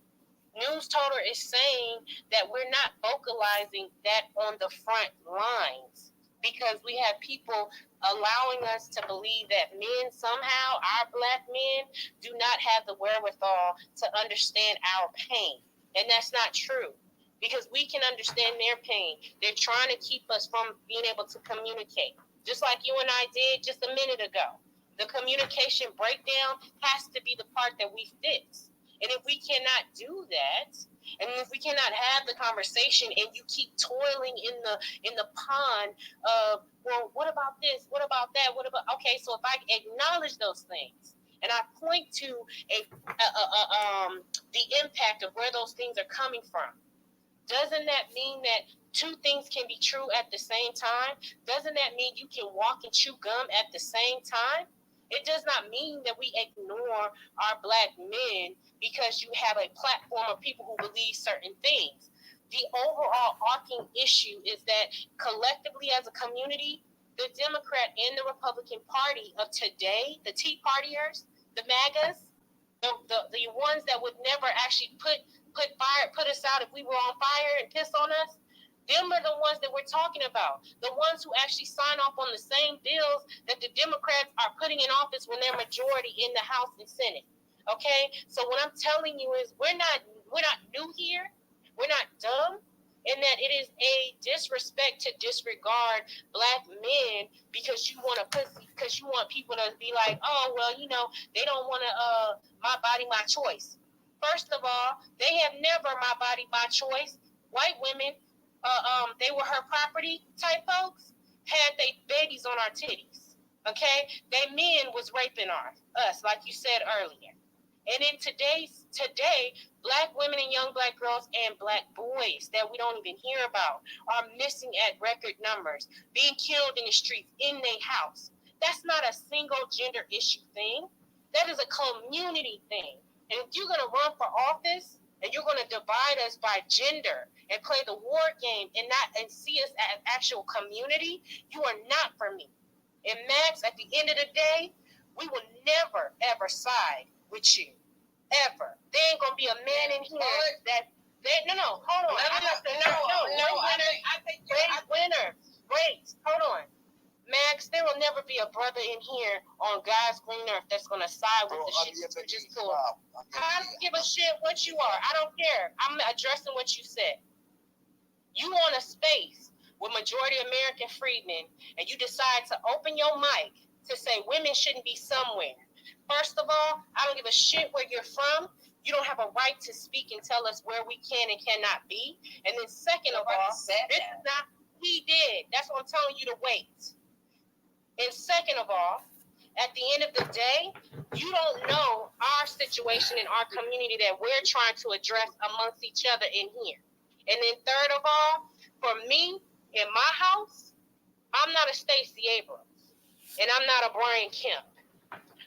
Speaker 5: Newstoter is saying that we're not vocalizing that on the front lines because we have people allowing us to believe that men somehow, our black men, do not have the wherewithal to understand our pain. And that's not true because we can understand their pain. They're trying to keep us from being able to communicate, just like you and I did just a minute ago. The communication breakdown has to be the part that we fix. And if we cannot do that, and if we cannot have the conversation, and you keep toiling in the pond of, well, what about this? What about that? What about? Okay, so if I acknowledge those things, and I point to the impact of where those things are coming from, doesn't that mean that two things can be true at the same time? Doesn't that mean you can walk and chew gum at the same time? It does not mean that we ignore our black men because you have a platform of people who believe certain things. The overall arcing issue is that collectively as a community, the Democrat and the Republican Party of today, the Tea Partiers, the MAGAs, the ones that would never actually put us out if we were on fire and piss on us, them are the ones that we're talking about. The ones who actually sign off on the same bills that the Democrats are putting in office when they're majority in the House and Senate. Okay? So what I'm telling you is we're not new here. We're not dumb. And that it is a disrespect to disregard black men because you want people to be like, oh, well, they don't want to my body, my choice. First of all, they have never my body, my choice. White women, they were her property type folks, had they babies on our titties. Okay? They men was raping us, like you said earlier. And in today, black women and young black girls and black boys that we don't even hear about are missing at record numbers, being killed in the streets, in their house. That's not a single gender issue thing. That is a community thing. And if you're going to run for office, and you're going to divide us by gender and play the war game and see us as actual community, you are not for me. And Max, at the end of the day, we will never, ever side with you. Ever. There ain't going to be a man in here that... No, hold on. Wait, hold on. Max, there will never be a brother in here on God's green earth that's going to side with the shit you just pulled. I don't give a shit what you are. I don't care. I'm addressing what you said. You want a space with majority American freedmen, and you decide to open your mic to say women shouldn't be somewhere. First of all, I don't give a shit where you're from. You don't have a right to speak and tell us where we can and cannot be. And then second of all, this is not... He did. That's what I'm telling you to wait. And second of all, at the end of the day, you don't know our situation in our community that we're trying to address amongst each other in here. And then third of all, for me, in my house, I'm not a Stacey Abrams, and I'm not a Brian Kemp.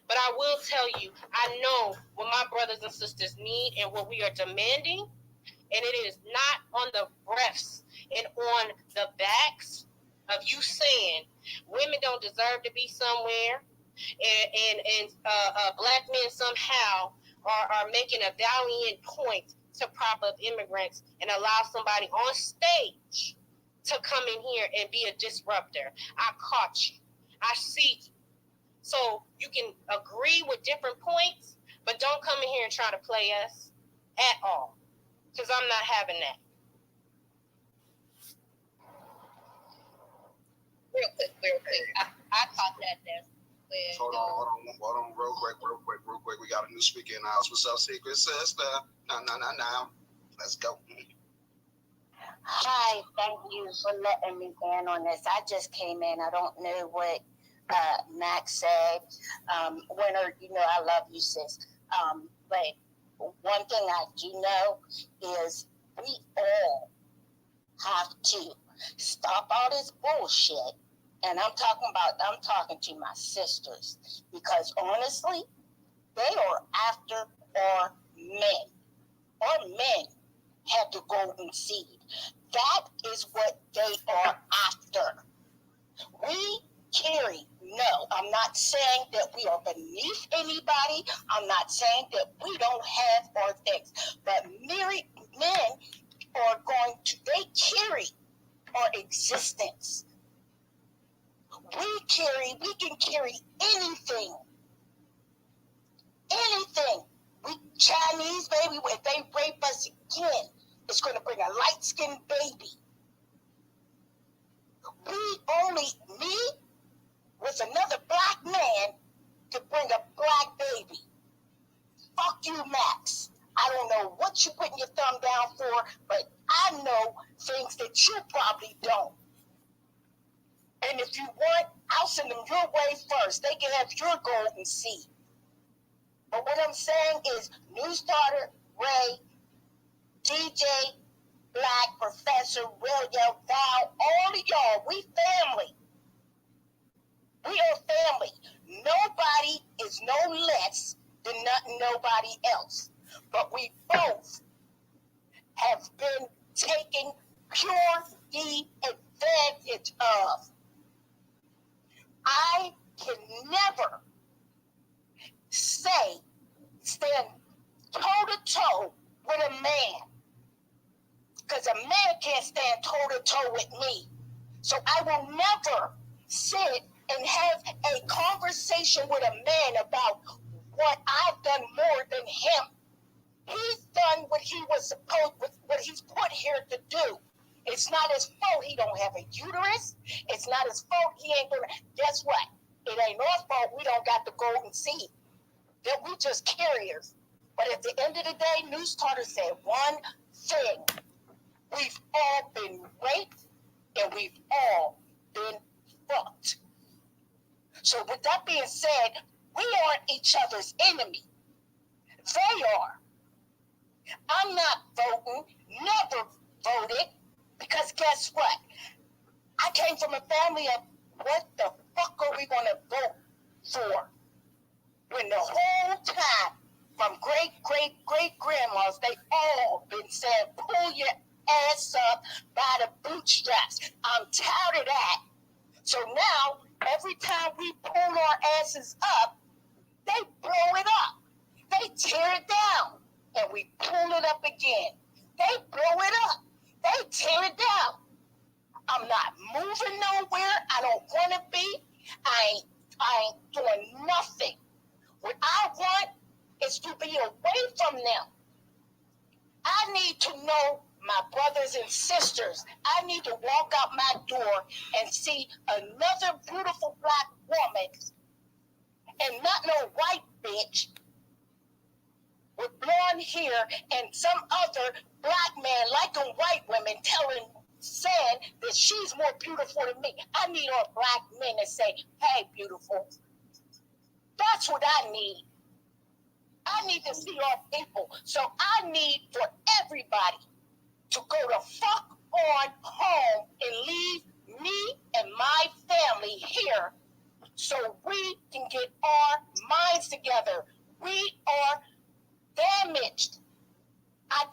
Speaker 5: But I will tell you, I know what my brothers and sisters need and what we are demanding, and it is not on the breaths and on the backs of you saying women don't deserve to be somewhere, and black men somehow are making a valiant point to prop up immigrants and allow somebody on stage to come in here and be a disruptor. I caught you. I see you. So you can agree with different points, but don't come in here and try to play us at all, because I'm not having that.
Speaker 15: Real quick. I caught that there.
Speaker 8: Hold on, real quick. We got a new speaker in the house. What's up, secret sister? No. Let's go.
Speaker 17: Hi, thank you for letting me in on this. I just came in. I don't know what Max said. Winter, I love you, sis. But one thing I do know is we all have to stop all this bullshit. And I'm talking to my sisters, because honestly, they are after our men. Our men have the golden seed. That is what they are after. We carry, no, I'm not saying that we are beneath anybody. I'm not saying that we don't have our things. But married men they carry our existence. We can carry anything. Anything. We Chinese, baby, if they rape us again, it's going to bring a light-skinned baby. Me with another black man to bring a black baby. Fuck you, Max. I don't know what you putting your thumb down for, but I know things that you probably don't. And if you want, I'll send them your way first. They can have your golden seed. But what I'm saying is, Newstoter, Ray, DJ, Black, Professor, William, Val, all of y'all, we family. We are family. Nobody is no less than nobody else. But we both have been taken pure advantage of. I can never stand toe-to-toe with a man, because a man can't stand toe-to-toe with me. So I will never sit and have a conversation with a man about what I've done more than him. He's done what he was what he's put here to do. It's not his fault he don't have a uterus. It's not his fault he ain't gonna. Guess what? It ain't our fault we don't got the golden seed. That we just carriers. But at the end of the day, Newstoter said one thing. We've all been raped and we've all been fucked. So with that being said, we aren't each other's enemy. They are. I'm not voting, never voted, because guess what? I came from a family of what the fuck are we going to vote for? When the whole time, from great-great-great-grandmas, they all been saying, pull your ass up by the bootstraps. I'm tired of that. So now, every time we pull our asses up, they blow it up. They tear it down. And we pull it up again. They blow it up. They tear it down. I'm not moving nowhere. I don't want to be. I ain't doing nothing. What I want is to be away from them. I need to know my brothers and sisters. I need to walk out my door and see another beautiful black woman, and not no white bitch with blonde hair and some other black man like them white women saying that she's more beautiful than me. I need our black men to say, hey, beautiful. That's what I need. I need to see our people. So I need for everybody to go the fuck on home and leave me and my family here so we can get our minds together. We are damaged. I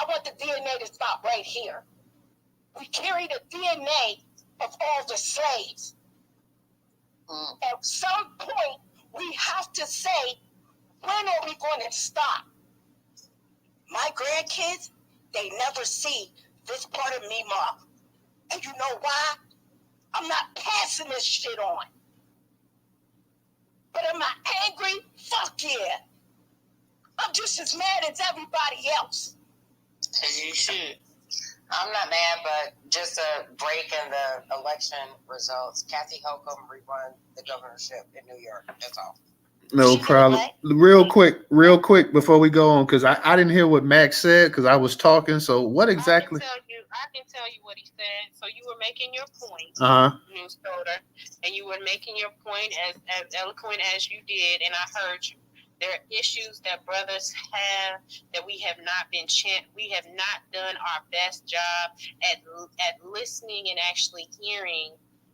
Speaker 17: want the DNA to stop right here. We carry the DNA of all the slaves. At some point, we have to say, when are we going to stop? My grandkids, they never see this part of me, Mom. And you know why? I'm not passing this shit on. But am I angry? Fuck yeah. I'm just as mad as everybody else.
Speaker 16: As you should. I'm not mad, but just a break in the election results. Kathy Hochul rewon the governorship in New York. That's all.
Speaker 1: No problem. Real quick before we go on, because I didn't hear what Max said because I was talking. So what exactly?
Speaker 5: I can tell you what he said. So you were making your point, Newstoter, and you were making your point as eloquent as you did, and I heard you. There are issues that brothers have that we have not done our best job at listening and actually hearing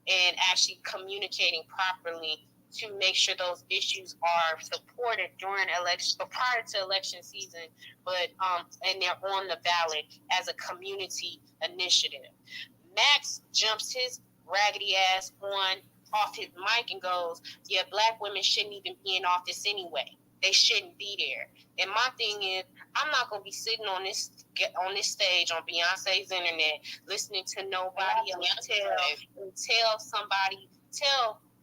Speaker 5: and actually communicating properly to make sure those issues are supported during election, but prior to election season, but and they're on the ballot as a community initiative. Max jumps his raggedy ass off his mic and goes, "Yeah, black women shouldn't even be in office anyway. They shouldn't be there." And my thing is, I'm not gonna be sitting on this stage on Beyonce's internet listening to nobody else tell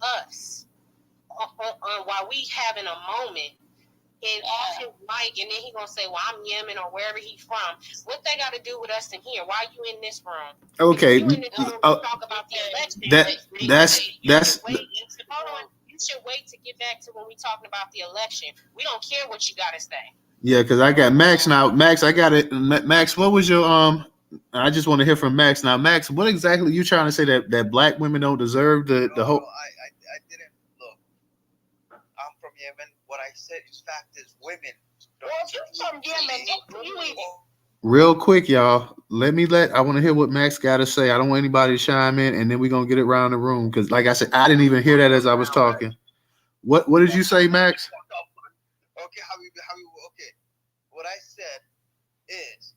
Speaker 5: us while we having a moment and off his mic, and then he gonna say, "Well, I'm Yemen or wherever he's from." What they got to do with us in here? Why are you in this room?
Speaker 1: Okay.
Speaker 5: You in this room to talk about the election. You should wait to get back to when we talking about the election. We don't care what you got to say.
Speaker 1: Yeah, because I got Max now. Max, I got it. Max, what was your I just want to hear from Max now. Max, what exactly you trying to say that black women don't deserve the whole?
Speaker 14: I didn't look. I'm from Yemen. What I said is fact is women.
Speaker 17: Well, if you're from Yemen,
Speaker 1: Real quick, y'all. I want to hear what Max got to say. I don't want anybody to chime in, and then we're gonna get it around the room. Because, like I said, I didn't even hear that as I was talking. What did you say, Max?
Speaker 14: Okay, okay. What I said is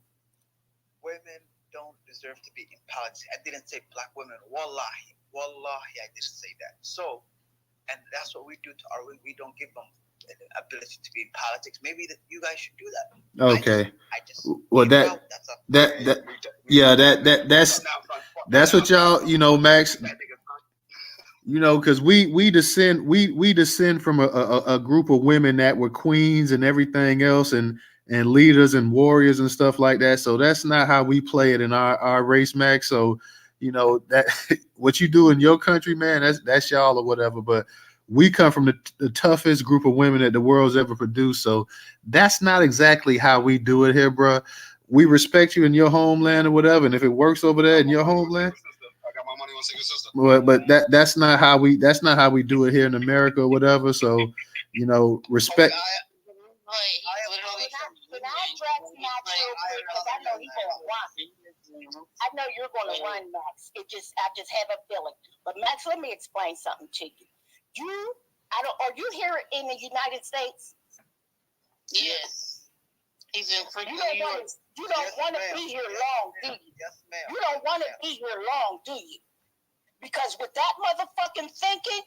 Speaker 14: women don't deserve to be in politics. I didn't say black women. Wallahi, I didn't say that. So, and that's what we do to our women. We don't give them the ability to be in politics. Maybe that you guys should do that.
Speaker 1: Okay.
Speaker 14: Well,
Speaker 1: that's what y'all, Max. Because we descend from a group of women that were queens and everything else, and leaders and warriors and stuff like that. So that's not how we play it in our race, Max. So that what you do in your country, man, that's y'all or whatever. But we come from the toughest group of women that the world's ever produced. So that's not exactly how we do it here, bro. We respect you in your homeland or whatever, and if it works over there in your homeland. But that's not how we do it here in America or whatever. So, respect.
Speaker 17: Can I address Max real quick? Because I know he's going to run. I know you're going to run, Max. I just have a feeling. But Max, let me explain something to you. Are you here in the United States?
Speaker 5: Yes. He's in freaking New York.
Speaker 17: You don't want to be here long, do you?
Speaker 14: Yes, ma'am.
Speaker 17: You don't want to be here long, do you? Because with that motherfucking thinking,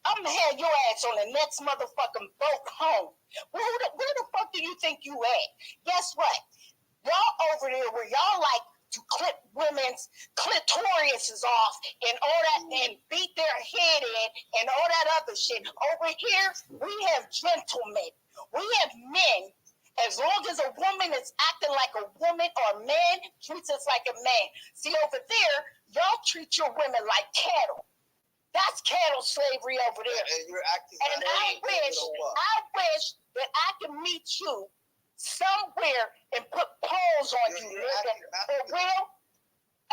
Speaker 17: I'm gonna have your ass on the next motherfucking boat home. Where the fuck do you think you at? Guess what? Y'all over there where y'all like to clip women's clitorises off and all that and beat their head in and all that other shit. Over here, we have gentlemen. We have men. As long as a woman is acting like a woman or a man treats us like a man. See, over there, y'all treat your women like cattle. That's cattle slavery over there.
Speaker 14: And you're acting.
Speaker 17: And I wish that I could meet you somewhere and put poles on you, nigga.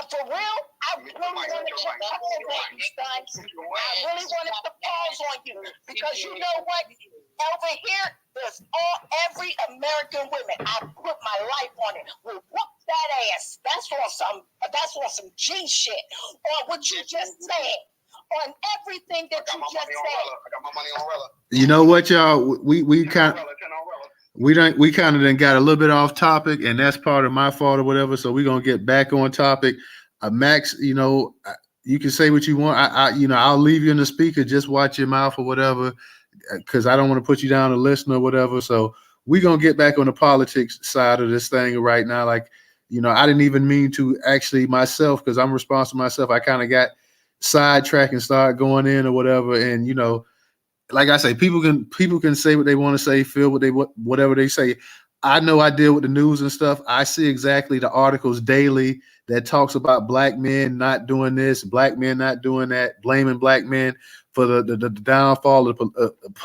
Speaker 17: For real, I really wanted to put poles on you, son. I really wanted to put poles on you because you know what? Over here, there's every American woman. I put my life on it. Will whoop that ass. That's on some G shit. On what you just said. On everything that you just said.
Speaker 6: I got my money on Rella.
Speaker 1: You know what, y'all? We kind of then got a little bit off topic, and that's part of my fault or whatever. So we're gonna get back on topic. Max, you can say what you want. I'll leave you in the speaker. Just watch your mouth or whatever, because I don't want to put you down to listen or whatever. So we're gonna get back on the politics side of this thing right now. Like, I didn't even mean to actually myself, because I'm responsible myself. I kind of got sidetracked and start going in or whatever. And like I say, people can say what they want to say, feel whatever they say. I know I deal with the news and stuff. I see exactly the articles daily that talks about black men not doing this, black men not doing that, blaming black men for the downfall of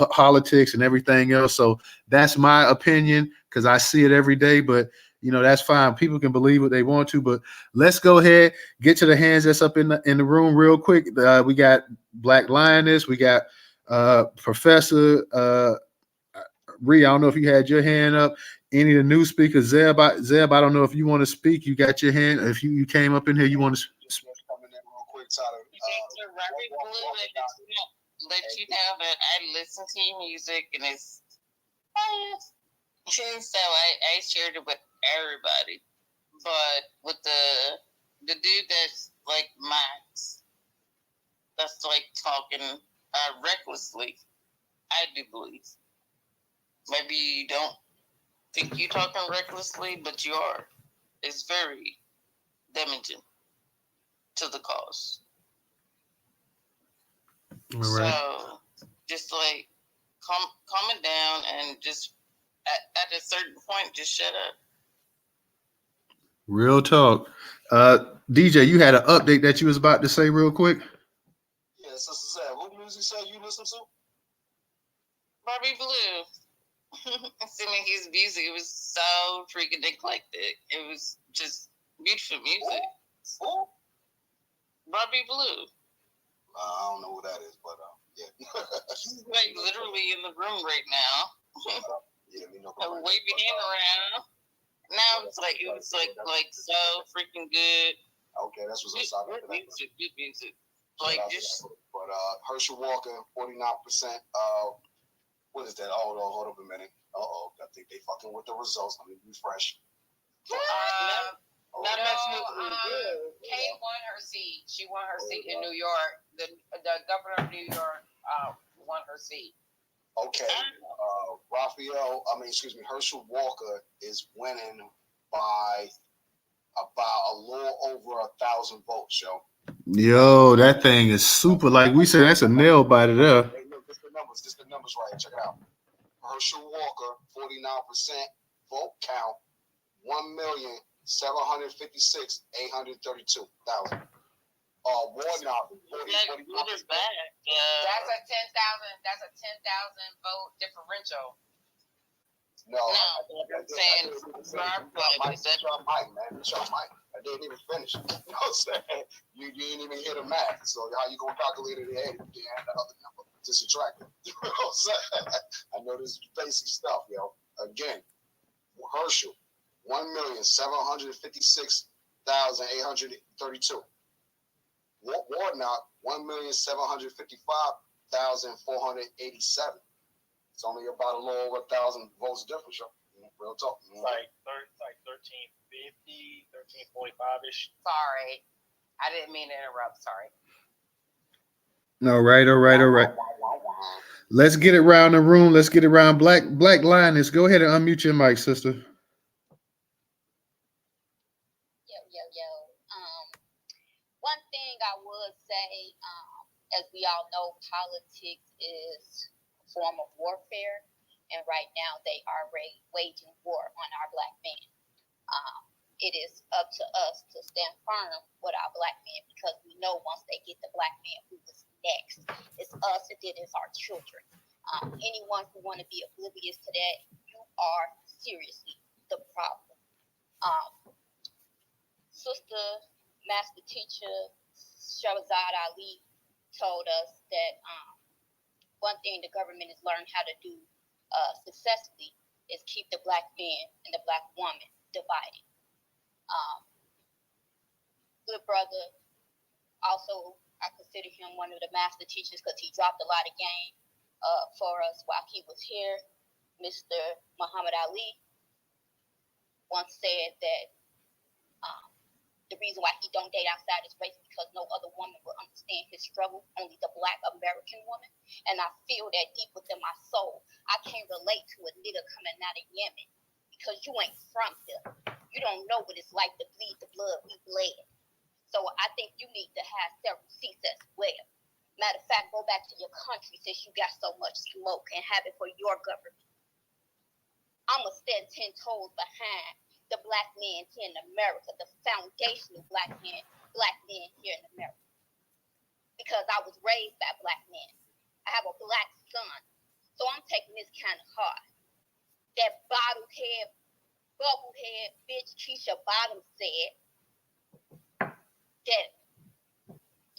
Speaker 1: politics and everything else. So that's my opinion because I see it every day. But that's fine. People can believe what they want to. But let's go ahead, get to the hands that's up in the room real quick. We got Black Lioness, we got Professor Ree. I don't know if you had your hand up. Any of the new speakers, Zeb, I don't know if you want to speak. You got your hand. If you came up in here, you want to speak.
Speaker 16: Let you know that I listen to your music and it's so I shared it with everybody. But with the dude that's like Max, that's like talking recklessly, I do believe. Maybe you don't think you're talking recklessly, but you are. It's very damaging to the cause.
Speaker 1: All right.
Speaker 16: So just like calm it down and just at a certain point, just shut up.
Speaker 1: Real talk. DJ, you had an update that you was about to say real quick.
Speaker 8: Yeah, Sister Zab, what music say you listen to?
Speaker 16: Bobby Blue. Assuming his music, it was so freaking eclectic. It was just beautiful music.
Speaker 8: Who?
Speaker 16: Bobby Blue.
Speaker 8: I don't know who that is, but yeah.
Speaker 16: He's like literally in the room right now.
Speaker 8: Yeah, we know.
Speaker 16: Wave your hand around. Now it was like so freaking good.
Speaker 8: Okay, that's what's up.
Speaker 16: Good music. Like just.
Speaker 8: But Herschel Walker, 49%. What is that? Hold on a minute. I think they fucking with the results. Let me refresh.
Speaker 13: Kay won her seat. She won her seat in New York. The governor of New York won her seat.
Speaker 8: Okay. Herschel Walker is winning by about a little over 1,000 votes, yo.
Speaker 1: Yo, that thing is super. Like we said, that's a nail biter there.
Speaker 8: Hey, look, this the numbers right. Check it out. Herschel Walker, 49% vote count, 1,756,832,000. Warnock, 40.
Speaker 13: That's a 10,000 vote differential.
Speaker 8: No,
Speaker 16: I'm saying
Speaker 8: It's your mic, man. It's your mic. I didn't even finish. You know what I'm saying? You didn't even hear the math. So how you gonna calculate it ahead if you can't add the other number to subtract it? You know what I'm saying? I know this is basic stuff, yo. Again, Herschel, 1,756,832. Warnock, 1,755,487. It's only about a little over 1,000 votes difference, yo. Real talk.
Speaker 3: It's like 1350, 1345-ish.
Speaker 13: Sorry. I didn't mean to interrupt. Sorry.
Speaker 1: All right. Let's get it around the room. Let's get it around Black Lioness. Go ahead and unmute your mic, sister.
Speaker 15: Yo. One thing I would say, as we all know, politics is a form of warfare, and right now they are waging war on our black men. It is up to us to stand firm with our black men because we know once they get the black man, who is next? It's us, and then it's our children. Anyone who want to be oblivious to that, you are seriously the problem. Sister Master Teacher Shahzad Ali told us that one thing the government has learned how to do successfully is keep the black man and the black woman divided. Good brother, also I consider him one of the master teachers because he dropped a lot of game for us while he was here. Mr. Muhammad Ali once said that the reason why he don't date outside his race is because no other woman will understand his struggle, only the black American woman. And I feel that deep within my soul. I can't relate to a nigga coming out of Yemen because you ain't from here. You don't know what it's like to bleed the blood we bled. So I think you need to have several seats as well. Matter of fact, go back to your country since you got so much smoke and have it for your government. I'ma stand 10 toes behind the black man here in America, the foundational black men here in America. Because I was raised by black men. I have a black son. So I'm taking this kind of hard. That bobblehead bitch Keisha Bottoms said that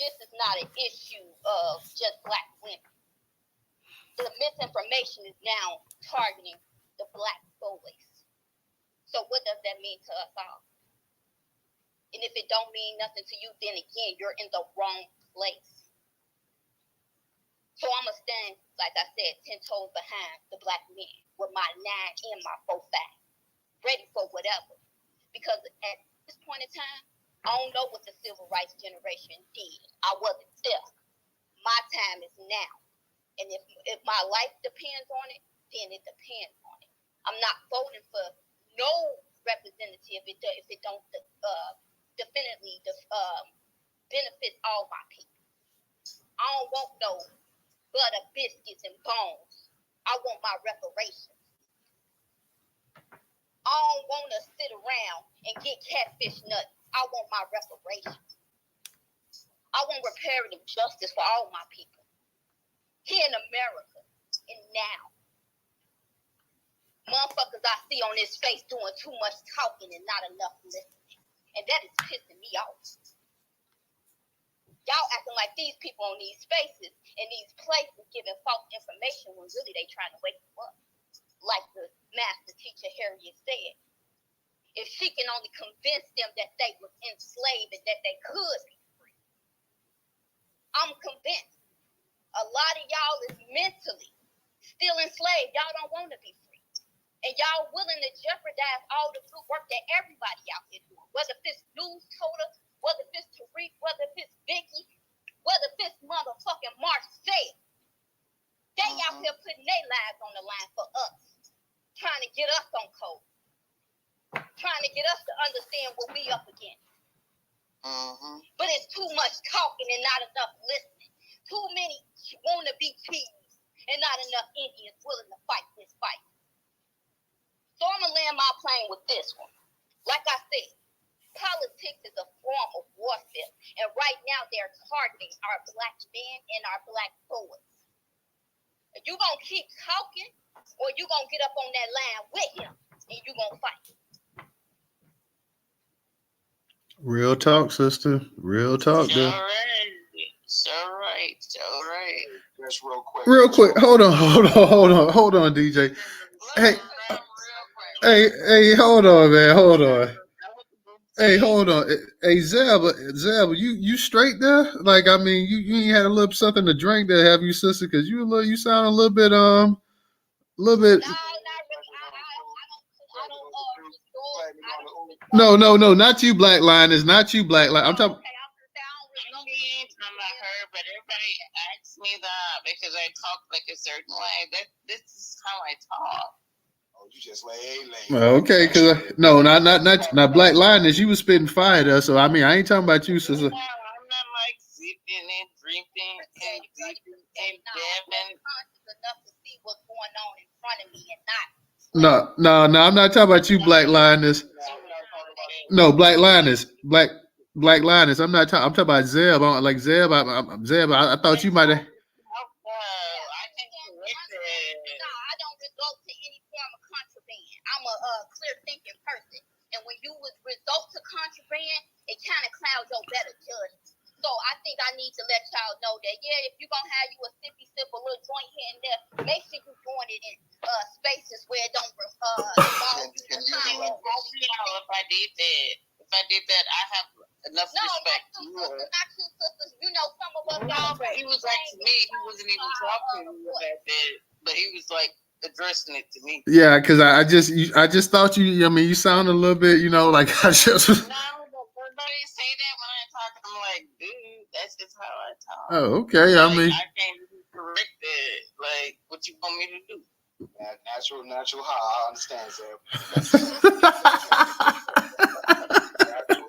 Speaker 15: this is not an issue of just black women. The misinformation is now targeting the black boys. So what does that mean to us all? And if it don't mean nothing to you, then again, you're in the wrong place. So I'm going to stand, like I said, 10 toes behind the black men with my 9 and my 4-5, ready for whatever. Because at this point in time, I don't know what the civil rights generation did. I wasn't there. My time is now. And if my life depends on it, then it depends on it. I'm not voting for no representative if it don't definitely benefit all my people. I don't want no butter, biscuits, and bones. I want my reparations. I don't want to sit around and get catfish nuts. I want my reparations. I want reparative justice for all my people. Here in America, and now. Motherfuckers I see on this face doing too much talking and not enough listening. And that is pissing me off. Y'all acting like these people on these spaces and these places giving false information when really they trying to wake you up. Like the master teacher Harriet said. If she can only convince them that they was enslaved and that they could be free. I'm convinced. A lot of y'all is mentally still enslaved. Y'all don't want to be free. And y'all willing to jeopardize all the good work that everybody out here doing. Whether it's Newstoter, whether it's Tariq, whether it's Vicky, whether it's motherfucking Marcel. They out here putting their lives on the line for us. Trying to get us on code. Trying to get us to understand what we up against. But it's too much talking and not enough listening. Too many wanna-be cheese and not enough Indians willing to fight this fight. So I'm going to land my plane with this one. Like I said, politics is a form of warfare. And right now they're targeting our black men and our black boys. Are you going to keep talking or you going to get up on that line with him and you going to fight?
Speaker 1: Real talk, sister. Real talk, though.
Speaker 11: All right.
Speaker 8: Just real quick.
Speaker 1: Real quick. Hold on, DJ. Hey, hold on, man. Hold on. Hey, hold on. Hey, Zeb, you straight there? Like, I mean, you ain't had a little something to drink there, have you, sister? Because you sound a little bit. No, not you, Black Liners. Not you, Black Line. I'm talking.
Speaker 11: But everybody asks me that because I talk like a certain way. This is how I talk.
Speaker 8: Oh, you just lay.
Speaker 1: Okay, because not Black Liners. You was spitting fire there, so I mean, I ain't talking about you, sister.
Speaker 11: No, I'm not like sipping and drinking and dipping and dabbing.
Speaker 15: Enough to see what's going on in front of me and not.
Speaker 1: No, I'm not talking about you, Black Liners. No, Black Liners. Black Liners. I'm not talking. I'm talking about Zeb. Like Zeb. Zeb. I thought you might have.
Speaker 15: I don't result to any form of contraband. I'm a clear thinking person, and when you result to contraband, it kind of clouds your better judgment. So I think I need to let y'all know that if you're gonna have you a sippy sip, a little joint here and there, make sure you're doing it in spaces where it don't involve you.
Speaker 11: If I did that, I have enough respect.
Speaker 15: Not two sisters. You know, some of us.
Speaker 11: No, but he was like to me. He wasn't even talking about that, but he was like addressing it to me.
Speaker 1: Yeah, because I just thought you. I mean, you sound a little bit. Like I just.
Speaker 11: No, but nobody say that when I talk. I'm like, dude, that's just how I talk.
Speaker 1: Oh, okay. I mean,
Speaker 11: I can't even correct it. Like, what you want me to do?
Speaker 8: Natural how I understand, Zeb.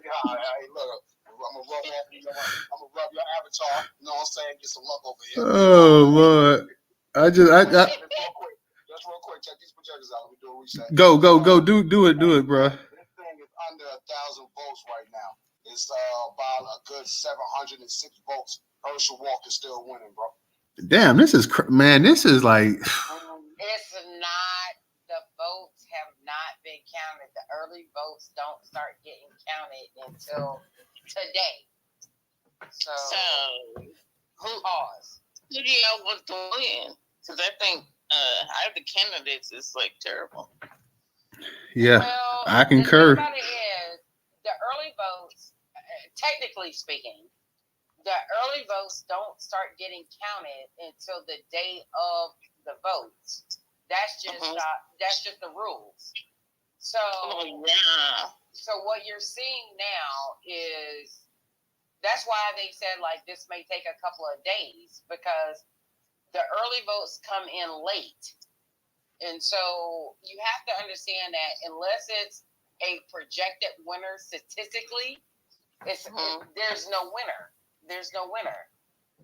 Speaker 8: Hey, look, I'm gonna rub your avatar. You know what I'm saying? Get some luck over here.
Speaker 1: Oh Lord,
Speaker 8: Just real quick, check these projectors out. Let me do a Appreciate it.
Speaker 1: Go. Do it, bro.
Speaker 8: This thing is under 1,000 votes right now. It's about a good 706 votes. Herschel Walker still winning, bro.
Speaker 1: Damn, this is man. This is like
Speaker 16: It's not. The votes have not been counted. The early votes don't start getting counted until today. So
Speaker 13: who
Speaker 16: pause.
Speaker 13: do y'all want to win? Because I think out of the candidates is like terrible.
Speaker 1: yeah.
Speaker 16: Well,
Speaker 1: I concur.
Speaker 16: The thing about it is, the early votes, technically speaking, the early votes don't start getting counted until the day of the votes. That's just the rules. So So what you're seeing now is that's why they said like this may take a couple of days because the early votes come in late. And so you have to understand that unless it's a projected winner statistically, there's no winner. There's no winner.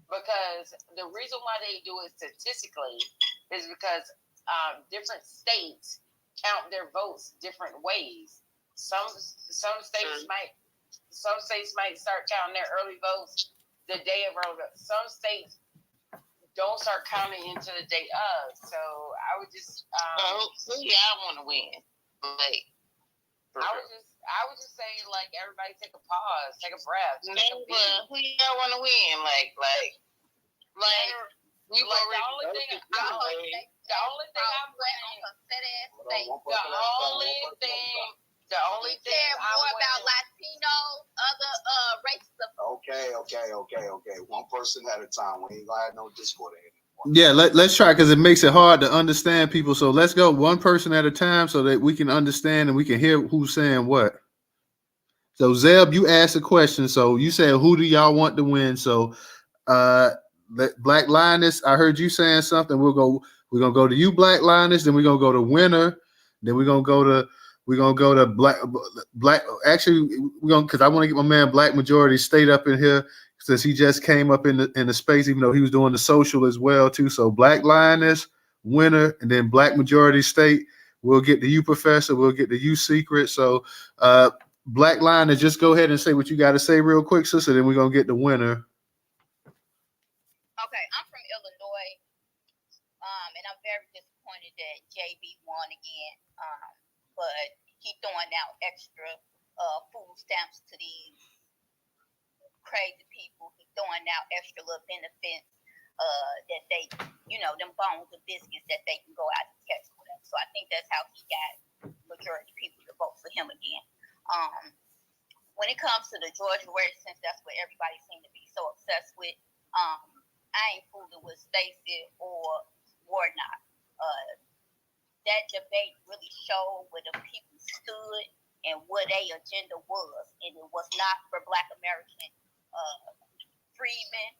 Speaker 16: Because the reason why they do it statistically is because different states count their votes different ways. Some states might start counting their early votes the day of early votes. Some states don't start counting into the day of. So I would just
Speaker 13: who y'all want to win? Like
Speaker 16: I would just say like everybody take a pause, take a breath.
Speaker 13: Who y'all want to win? Like you
Speaker 16: like the only thing I'm the only thing
Speaker 17: more about Latinos, other races of
Speaker 8: Okay. One person at a time. We ain't gonna have no Discord anymore.
Speaker 1: Yeah, let's try because it makes it hard to understand people. So let's go one person at a time so that we can understand and we can hear who's saying what. So Zeb, you asked a question. So you said, who do y'all want to win? So Black Lioness, I heard you saying something. We're gonna go to you, Black Lioness, then we're gonna go to Winner, then we're gonna go to Black. Actually, we're gonna because I want to get my man Black Majority State up in here since he just came up in the space, even though he was doing the social as well too. So Black Lioness, Winner, and then Black Majority State. We'll get to you, Professor. We'll get to you, Secret. So Black Lioness, just go ahead and say what you got to say real quick, sister. Then we're gonna get the Winner.
Speaker 17: Okay, I'm from Illinois, and I'm very disappointed that JB won again. But he throwing out extra food stamps to these crazy people. He throwing out extra little benefits that they, them bones and biscuits that they can go out and catch with them. So I think that's how he got majority of people to vote for him again. When it comes to the Georgia race, since that's what everybody seems to be so obsessed with, I ain't fooling with Stacey or Warnock. That debate really showed where the people stood and what their agenda was, and it was not for Black American freedmen.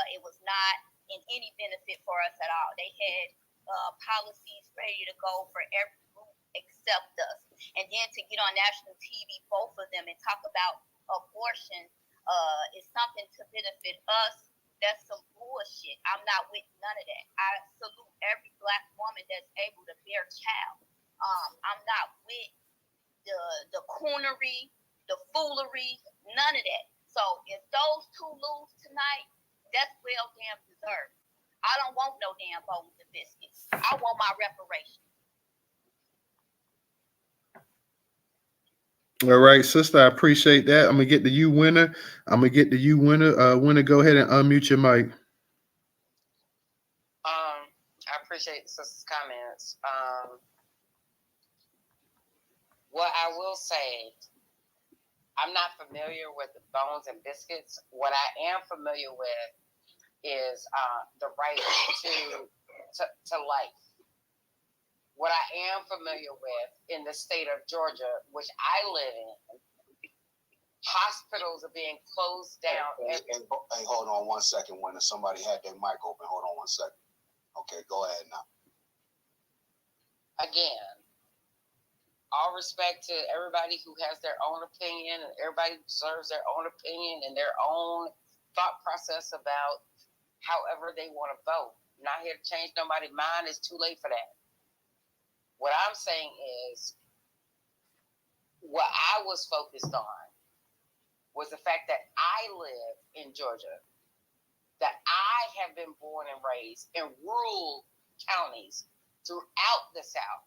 Speaker 17: It was not in any benefit for us at all. They had policies ready to go for every group except us. And then to get on national TV, both of them, and talk about abortion is something to benefit us. That's some bullshit. I'm not with none of that. I salute every Black woman that's able to bear a child. I'm not with the coonery, the foolery, none of that. So if those two lose tonight, that's well damn deserved. I don't want no damn bones and biscuits. I want my reparations.
Speaker 1: All right, sister, I appreciate that. I'm gonna get to you, Winner. Winner, go ahead and unmute your mic.
Speaker 16: I appreciate the sister's comments. What I will say, I'm not familiar with the bones and biscuits. What I am familiar with is the right to life. What I am familiar with in the state of Georgia, which I live in, hospitals are being closed down.
Speaker 8: Hey, hold on 1 second. When somebody had their mic open, hold on 1 second. Okay, go ahead now.
Speaker 16: Again, all respect to everybody who has their own opinion, and everybody deserves their own opinion and their own thought process about however they want to vote. I'm not here to change nobody's mind. It's too late for that. What I'm saying is, what I was focused on was the fact that I live in Georgia, that I have been born and raised in rural counties throughout the South,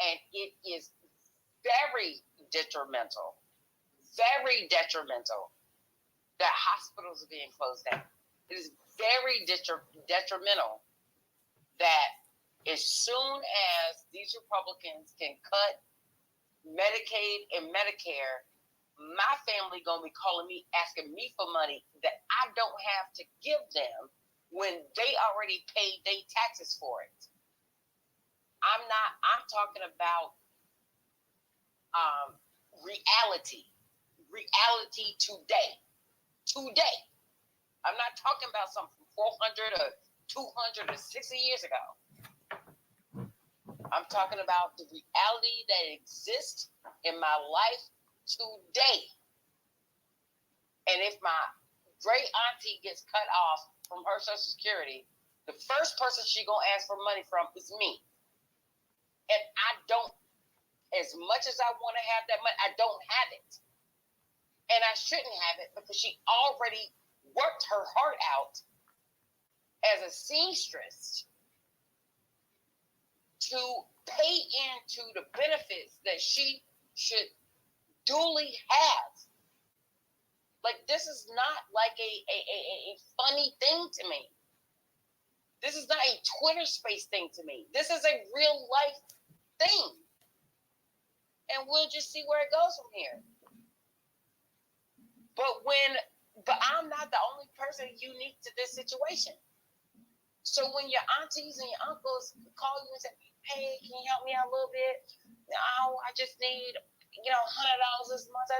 Speaker 16: and it is very detrimental that hospitals are being closed down. It is very detrimental that as soon as these Republicans can cut Medicaid and Medicare, my family gonna be calling me, asking me for money that I don't have to give them when they already paid their taxes for it. I'm talking about reality today. I'm not talking about something 400 or 200 or 60 years ago. I'm talking about the reality that exists in my life today. And if my great auntie gets cut off from her Social Security, the first person she gonna ask for money from is me. And I don't, as much as I want to have that money, I don't have it. And I shouldn't have it because she already worked her heart out as a seamstress to pay into the benefits that she should duly have. Like, this is not like a funny thing to me. This is not a Twitter space thing to me. This is a real life thing. And we'll just see where it goes from here. But I'm not the only person unique to this situation. So when your aunties and your uncles call you and say, hey, can you help me out a little bit? Oh, I just need, $100 this month.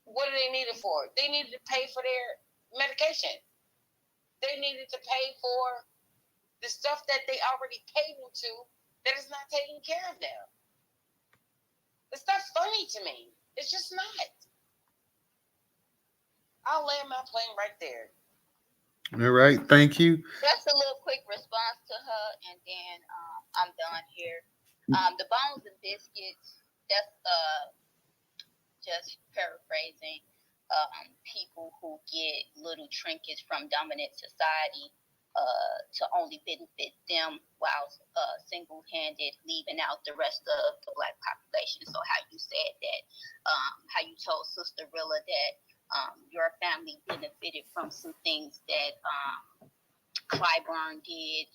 Speaker 16: What do they need it for? They needed to pay for their medication. They needed to pay for the stuff that they already paid into that is not taking care of them. It's not funny to me. It's just not. I'll land my plane right there.
Speaker 1: All right, thank you.
Speaker 15: Just a little quick response to her, and then I'm done here. The bones and biscuits, that's just paraphrasing, people who get little trinkets from dominant society to only benefit them while single-handed leaving out the rest of the Black population. So how you said that, how you told Sister Rilla that your family benefited from some things that Clyburn did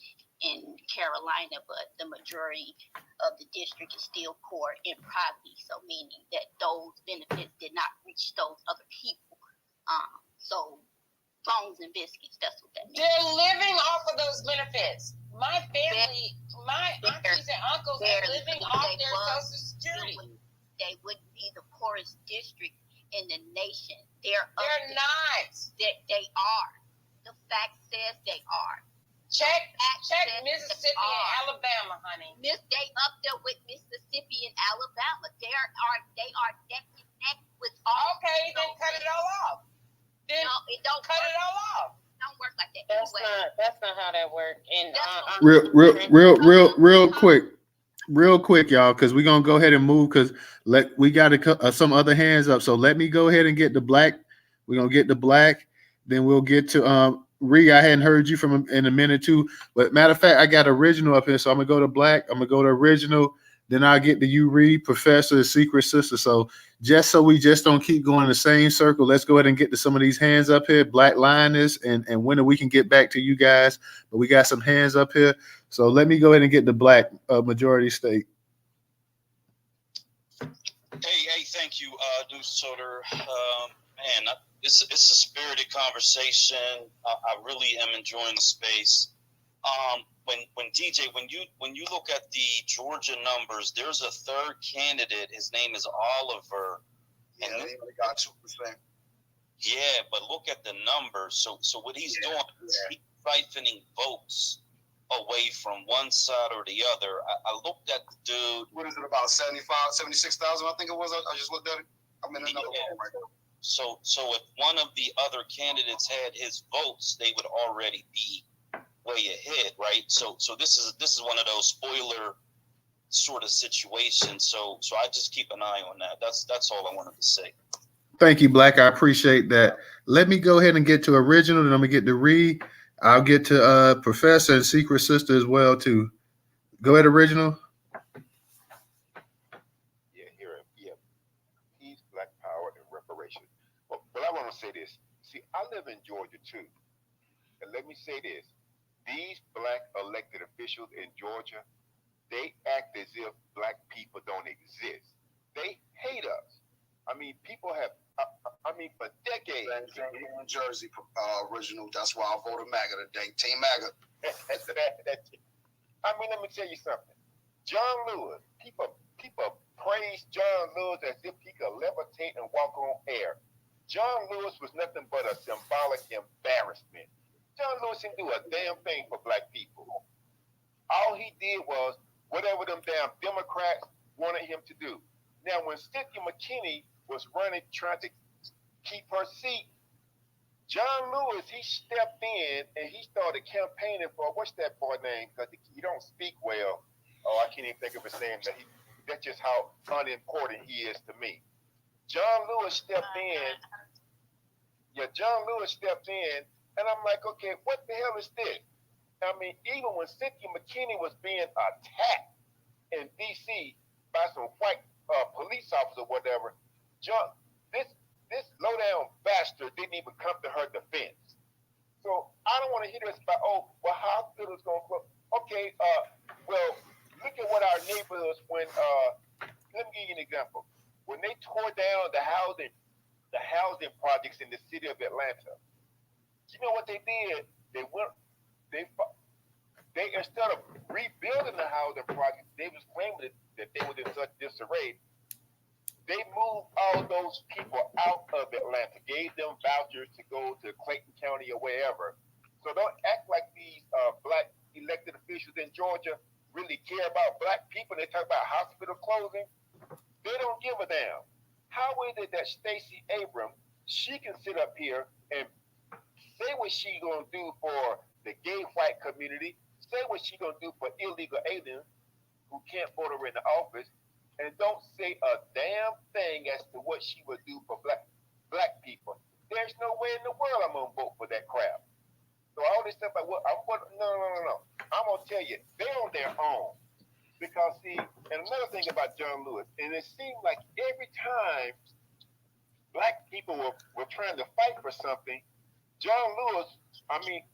Speaker 15: in Carolina, but the majority of the district is still poor in poverty. So meaning that those benefits did not reach those other people. So bones and biscuits, that's what that means.
Speaker 16: They're living off of those benefits. My family, my aunties and uncles are living off their Social Security.
Speaker 15: They wouldn't be the poorest district in the nation. They're
Speaker 16: not.
Speaker 15: They are. The fact says they are.
Speaker 16: Check Mississippi and Alabama, honey.
Speaker 15: They up there with Mississippi and Alabama. They are neck to neck with all.
Speaker 16: Okay, then cut it all off. Then
Speaker 15: no, it don't
Speaker 16: cut it all off.
Speaker 15: Don't work like that.
Speaker 16: That's not how that works. And
Speaker 1: real quick, y'all, because we're gonna go ahead and move because we got some other hands up. So let me go ahead and get the black. We're gonna get the black, then we'll get to Ree. I hadn't heard you from in a minute too, but matter of fact, I got original up here, so I'm gonna go to black. I'm gonna go to original. Then I'll get to you, Ree, Professor, Secret Sister. So just so we just don't keep going in the same circle, let's go ahead and get to some of these hands up here. Black Lioness, and when we can get back to you guys, but we got some hands up here. So let me go ahead and get the black majority state.
Speaker 10: Hey, thank you, Newstoter. Man, it's a spirited conversation. I really am enjoying the space. When DJ, when you look at the Georgia numbers, there's a third candidate. His name is Oliver.
Speaker 8: Yeah, they only got 2%.
Speaker 10: Yeah, but look at the numbers. So what he's doing is he's siphoning votes away from one side or the other. I looked at the dude.
Speaker 8: What is it, about 76,000? I think it was. I just looked at it. I'm in another room right now.
Speaker 10: So if one of the other candidates had his votes, they would already be way ahead, right? So this is one of those sort of situation. So I just keep an eye on that. That's all I wanted to say.
Speaker 1: Thank you, Black. I appreciate that. Let me go ahead and get to Original, then I'm gonna get to Reed. I'll get to Professor and Secret Sister as well too. Go ahead, Original.
Speaker 18: Yeah. Peace, Black Power, and reparation. But I want to say this. See, I live in Georgia too, and let me say this: these Black elected officials in Georgia, they act as if Black people don't exist. They hate us. I mean, people have. For decades.
Speaker 8: Same thing in Jersey, Original. That's why I voted MAGA today. Team MAGA.
Speaker 18: Let me tell you something. John Lewis, people praise John Lewis as if he could levitate and walk on air. John Lewis was nothing but a symbolic embarrassment. John Lewis didn't do a damn thing for Black people. All he did was whatever them damn Democrats wanted him to do. Now, when Cynthia McKinney was running, trying to keep her seat, John Lewis, he stepped in and he started campaigning for, what's that boy name? Because he don't speak well. Oh, I can't even think of his name. That's just how unimportant he is to me. John Lewis stepped in. Yeah, John Lewis stepped in, and I'm like, okay, what the hell is this? I mean, even when Cynthia McKinney was being attacked in D.C. by some white police officer or whatever, this low-down bastard didn't even come to her defense. So I don't want to hear this about, hospitals going to close. Okay, well, look at what our neighborhoods let me give you an example. When they tore down the housing projects in the city of Atlanta, you know what they did? They instead of rebuilding the housing projects, they was claiming that they were in such disarray. They moved all those people out of Atlanta, gave them vouchers to go to Clayton County or wherever. So don't act like these Black elected officials in Georgia really care about Black people. They talk about hospital closing. They don't give a damn. How is it that Stacey Abrams, she can sit up here and say what she gonna do for the gay white community, say what she gonna do for illegal aliens who can't vote her in the office, and don't say a damn thing as to what she would do for black people. There's no way in the world I'm gonna vote for that crap. So all this stuff no. I'm gonna tell you, they're on their own. Because see, and another thing about John Lewis, and it seemed like every time Black people were trying to fight for something, John Lewis,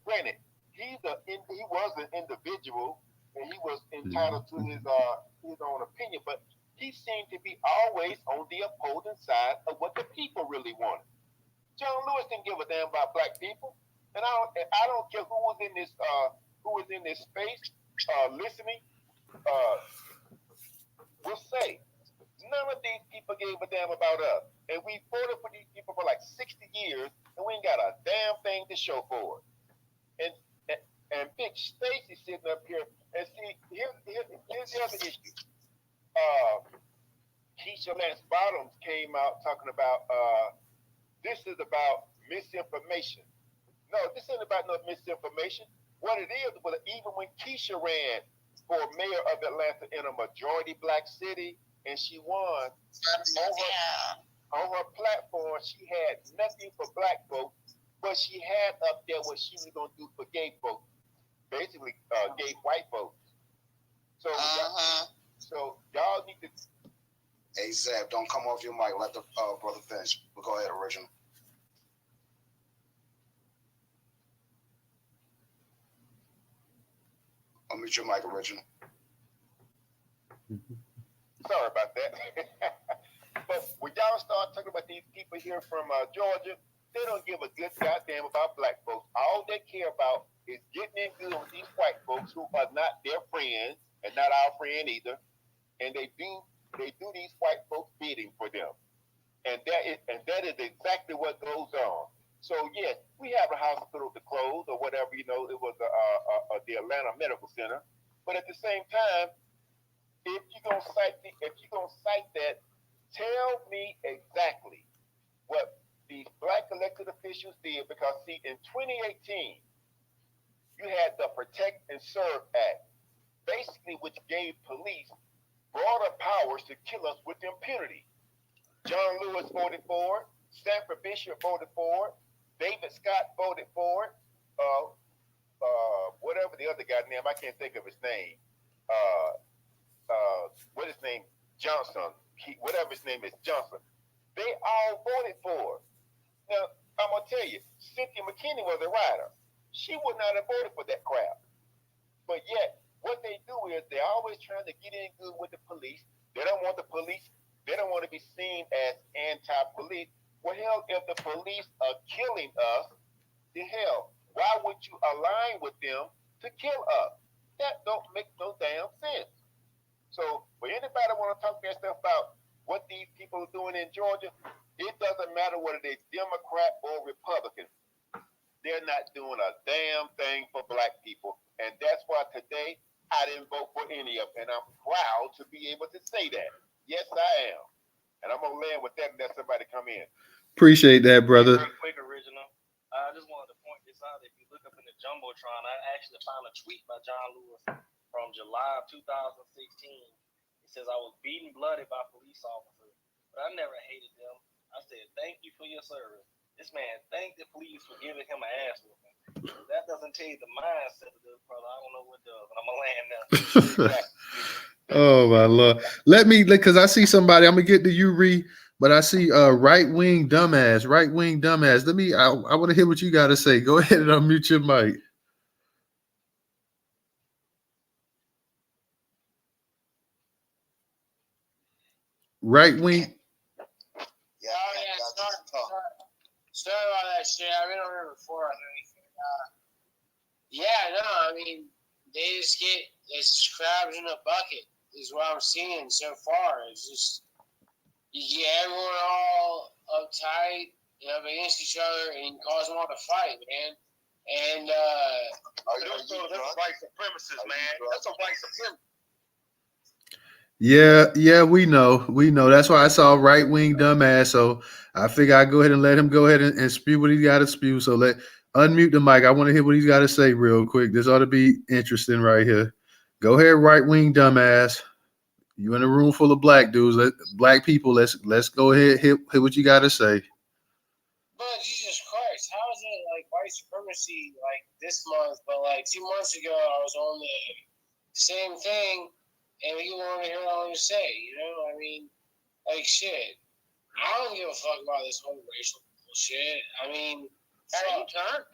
Speaker 18: granted, he was an individual and he was entitled to his own opinion, but he seemed to be always on the opposing side of what the people really wanted. John Lewis didn't give a damn about Black people, and I don't care who was in this space listening. Will say none of these people gave a damn about us, and we voted for these people for like 60 years, and we ain't got a damn thing to show for it. And Big Stacy sitting up here, and see, here's the other issue. Keisha Lance Bottoms came out talking about this is about misinformation. No, this ain't about no misinformation. What it is, well, even when Keisha ran for mayor of Atlanta in a majority Black city, and she won, on her platform, she had nothing for Black folks, but she had up there what she was going to do for gay folks, basically gay white folks. So, so y'all need to.
Speaker 8: Hey, Zeb, don't come off your mic. Let the brother finish. But go ahead, Original. Unmute your mic, Original.
Speaker 18: Sorry about that. But when y'all start talking about these people here from Georgia, they don't give a good goddamn about Black folks. All they care about is getting in good with these white folks who are not their friends and not our friend either. And they do these white folks bidding for them. And that is exactly what goes on. So yes, we have a hospital to close or whatever, it was the Atlanta Medical Center. But at the same time, if you're gonna cite that, tell me exactly what these Black elected officials did, because see, in 2018, you had the Protect and Serve Act, basically which gave police broader powers to kill us with impunity. John Lewis voted for it. Sanford Bishop voted for it. David Scott voted for it. Whatever the other guy's name, I can't think of his name. What his name? Johnson. Whatever his name is, Johnson. They all voted for it. Now, I'm going to tell you, Cynthia McKinney was a writer. She would not have voted for that crap. But yet, what they do is they're always trying to get in good with the police. They don't want the police. They don't want to be seen as anti-police. Well, hell, if the police are killing us, then hell, why would you align with them to kill us? That don't make no damn sense. So, for anybody want to talk that stuff about what these people are doing in Georgia, it doesn't matter whether they're Democrat or Republican. They're not doing a damn thing for black people. And that's why today I didn't vote for any of them. And I'm proud to be able to say that. Yes, I am. And I'm going to land with that and let somebody come in.
Speaker 1: Appreciate that, brother.
Speaker 9: Real quick, original. I just wanted to point this out. If you look up in the Jumbotron, I actually found a tweet by John Lewis from July of 2016. It says, I was beaten bloody by police officers, but I never hated them. I said, thank you for your service. This man thanked the police for giving him an ass whooping. That doesn't tell you the mindset of this brother. I don't know what does, and I'm going to land now.
Speaker 1: Oh, my Lord. Let me, because I see somebody, I'm going to get to you, Ree, but I see right-wing dumbass. Let me, I want to hear what you got to say. Go ahead and unmute your mic. Right-wing.
Speaker 19: Sorry about that shit. I've been over here before on anything. I mean, they just get it's crabs in a bucket is what I'm seeing so far. It's just you get everyone all uptight, against each other, and cause them all to fight, man. And
Speaker 18: that's white supremacists, man. That's a white supremacist.
Speaker 1: Yeah, we know. That's why I saw right-wing dumbass. So I figure I'd go ahead and let him go ahead and spew what he got to spew. So unmute the mic. I want to hear what he's got to say real quick. This ought to be interesting right here. Go ahead, right-wing dumbass. You in a room full of black dudes, black people. Let's go ahead, hit what you got to say.
Speaker 19: But Jesus Christ, how is it like white supremacy like this month? But like 2 months ago, I was on the same thing. And you want to hear what I'm going to say, I mean, like, shit. I don't give a fuck about this whole racial bullshit. I mean,
Speaker 16: are you drunk?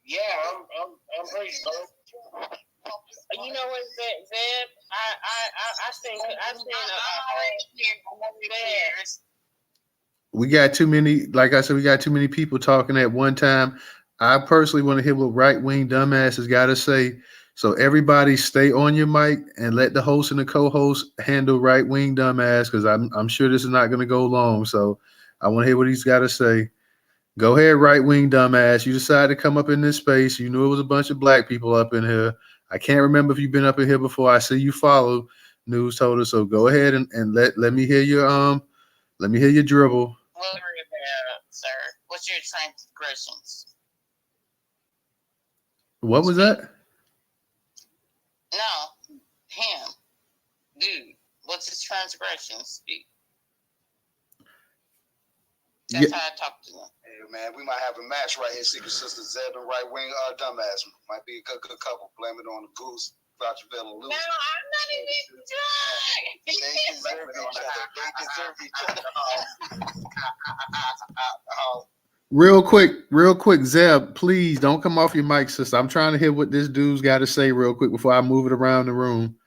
Speaker 19: Yeah, I'm pretty drunk.
Speaker 16: You know what, Zeb? I think
Speaker 1: we got too many. Like I said, we got too many people talking at one time. I personally want to hear what right-wing dumbass has got to say. So everybody stay on your mic and let the host and the co-host handle right-wing dumbass, because I'm sure this is not going to go long. So I want to hear what he's got to say. Go ahead, right-wing dumbass. You decided to come up in this space. You knew it was a bunch of black people up in here. I can't remember if you've been up in here before. I see you follow Newstoter. So go ahead and let me hear your dribble.
Speaker 16: Sir, what's your transgressions?
Speaker 1: What was that?
Speaker 16: No, him. Dude, what's his transgressions? That's how I talk to them.
Speaker 8: Hey, man, we might have a match right here. Secret Sister Zeb and right wing dumbass. Might be a good couple. Blame it on the goose. Voucherville and Lewis.
Speaker 16: No, I'm not even drunk.
Speaker 8: They deserve each other.
Speaker 1: Real quick, Zeb, please don't come off your mic, sister. I'm trying to hear what this dude's got to say real quick before I move it around the room.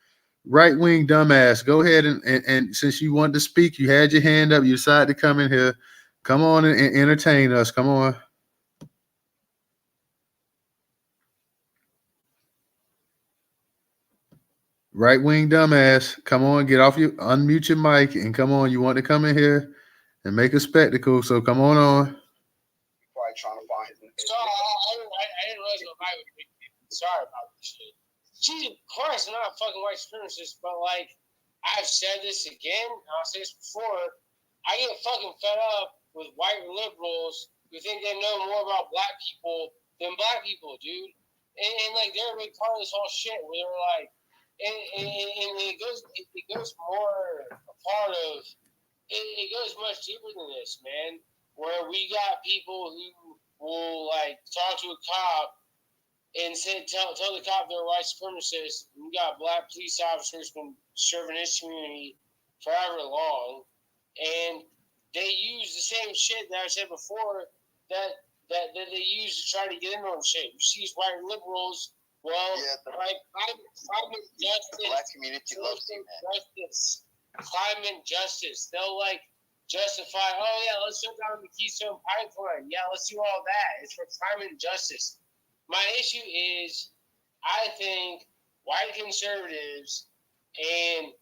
Speaker 1: Right-wing dumbass, go ahead and since you wanted to speak, you had your hand up, you decided to come in here. Come on and entertain us. Come on. Right-wing dumbass, come on, unmute your mic and come on. You want to come in here and make a spectacle, so come on.
Speaker 8: Probably trying to find his.
Speaker 19: Sorry, I didn't realize my mic was big. Sorry about this shit. Jesus Christ, I'm not a fucking white supremacist, but like I've said this again, I'll say this before. I get fucking fed up with white liberals who think they know more about black people than black people, dude. And like they're a big part of this whole shit where they're like, and it goes more a part of it goes much deeper than this, man. Where we got people who will like talk to a cop and tell the cop they're a white supremacist. We got black police officers been serving this community forever long, and they use the same shit that I said before that they use to try to get in on shit. You see these white liberals, well, like climate justice,
Speaker 14: the black community loves you, man.
Speaker 19: Justice, climate justice. They'll like justify, oh yeah, let's shut down the Keystone Pipeline. Yeah, let's do all that. It's for climate justice. My issue is, I think white conservatives and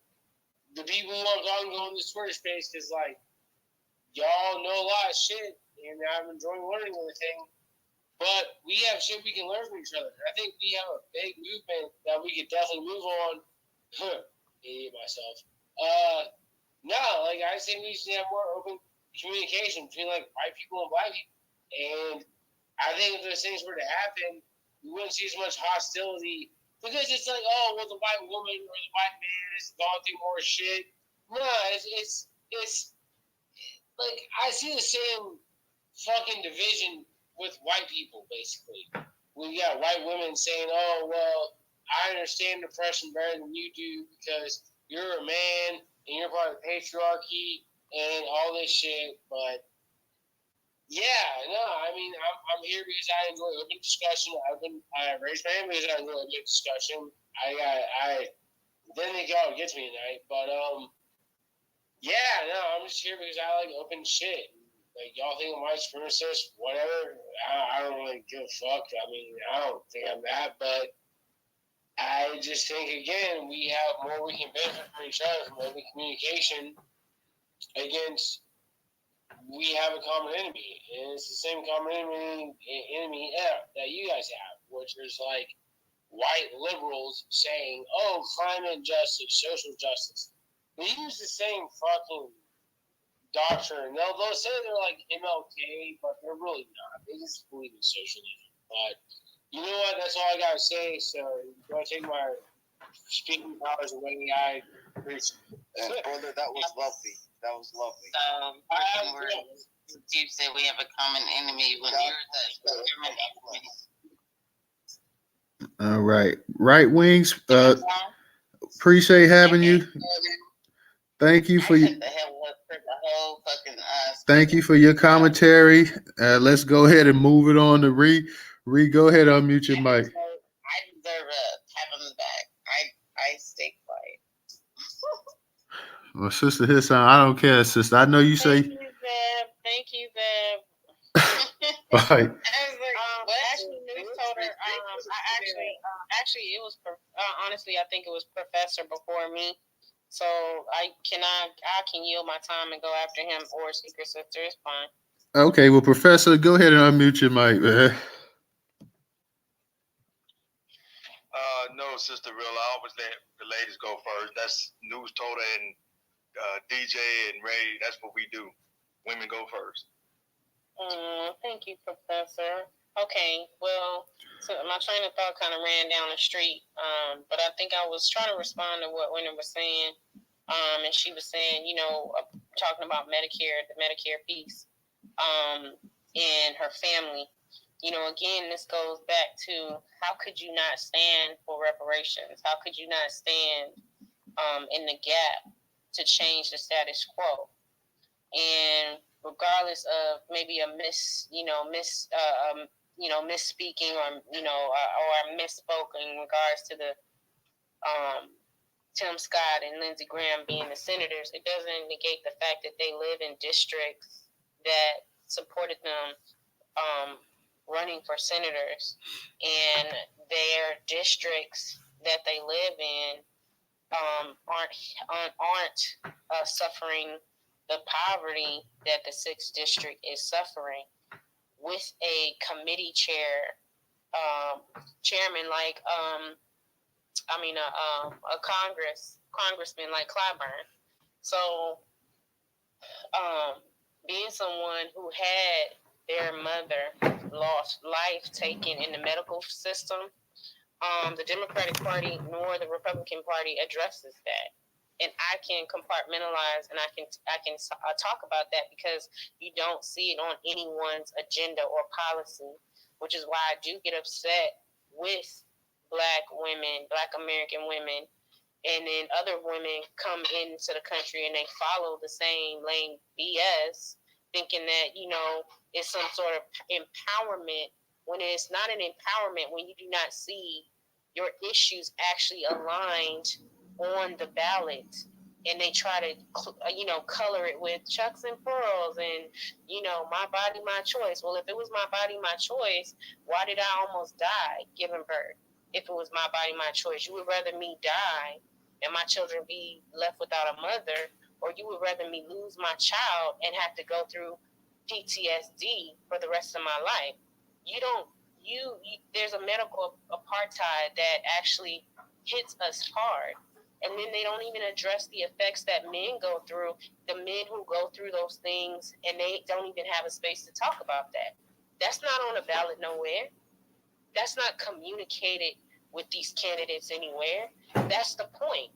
Speaker 19: the people who are going to Twitter space is like, y'all know a lot of shit, and I'm enjoying learning everything. But we have shit we can learn from each other. I think we have a big movement that we could definitely move on. Idiot myself. No, like I think we should have more open communication between like white people and black people. And I think if those things were to happen, we wouldn't see as much hostility because it's like, oh, well, the white woman or the white man is going through more shit. No, it's like I see the same fucking division with white people, basically. We got white women saying, oh, well, I understand depression better than you do because you're a man and you're part of the patriarchy and all this shit. But yeah, no, I mean, I'm here because I enjoy open discussion. I raised my hand because I enjoy open discussion. I didn't think y'all would get to me tonight, but yeah, no, I'm just here because I like open shit. Like y'all think I'm white supremacist, whatever. I don't really give a fuck. I mean, I don't think I'm that, but I just think again we have more we can benefit from each other from open communication against. We have a common enemy, and it's the same common enemy that you guys have, which is like white liberals saying, "Oh, climate justice, social justice." They use the same fucking doctrine. They'll say they're like MLK, but they're really not. They just believe in socialism. But you know what? That's all I gotta say. So if I take my speaking powers away, I appreciate it.
Speaker 14: Brother, that was lovely. That was lovely.
Speaker 16: You said we have a common enemy when you're the enemy.
Speaker 1: All right. Right wings, appreciate having you. Thank you for your thank you for your commentary. Let's go ahead and move it on to Ree. Ree, go ahead, unmute your mic.
Speaker 16: I deserve a pat on the back. I stay quiet.
Speaker 1: Well, Sister Hisson, I don't care, sister. I know you say.
Speaker 5: Thank you, Zeb.
Speaker 1: Right.
Speaker 5: Actually, Newstoter. Actually, it was honestly, I think it was Professor before me. So I can yield my time and go after him or Secret Sister. It's fine.
Speaker 1: Okay, well, Professor, go ahead and unmute your mic, man.
Speaker 2: No, Sister Real. I always let the ladies go first. That's Newstoter and DJ and Ray. That's what we do. Women go first.
Speaker 5: Thank you, Professor. Okay, well, so my train of thought kind of ran down the street, but I think I was trying to respond to what Winter was saying, and she was saying, talking about Medicare, the Medicare piece, and her family. Again, this goes back to how could you not stand for reparations? How could you not stand in the gap to change the status quo? And regardless of maybe a misspeaking or misspoke in regards to the Tim Scott and Lindsey Graham being the senators, it doesn't negate the fact that they live in districts that supported them running for senators, and their districts that they live in aren't suffering the poverty that the 6th district is suffering, with a committee chairman like a congressman like Clyburn. So being someone who had their mother lost life taken in the medical system, the Democratic Party nor the Republican Party addresses that. And I can compartmentalize and I can talk about that because you don't see it on anyone's agenda or policy, which is why I do get upset with Black women, Black American women, and then other women come into the country and they follow the same lame BS, thinking that, it's some sort of empowerment when it's not an empowerment, when you do not see your issues actually aligned on the ballot. And they try to, color it with chucks and pearls and, my body, my choice. Well, if it was my body, my choice, why did I almost die giving birth? If it was my body, my choice, you would rather me die and my children be left without a mother, or you would rather me lose my child and have to go through PTSD for the rest of my life. There's a medical apartheid that actually hits us hard. And then they don't even address the effects that men go through, the men who go through those things, and they don't even have a space to talk about that. That's not on a ballot nowhere. That's not communicated with these candidates anywhere. That's the point.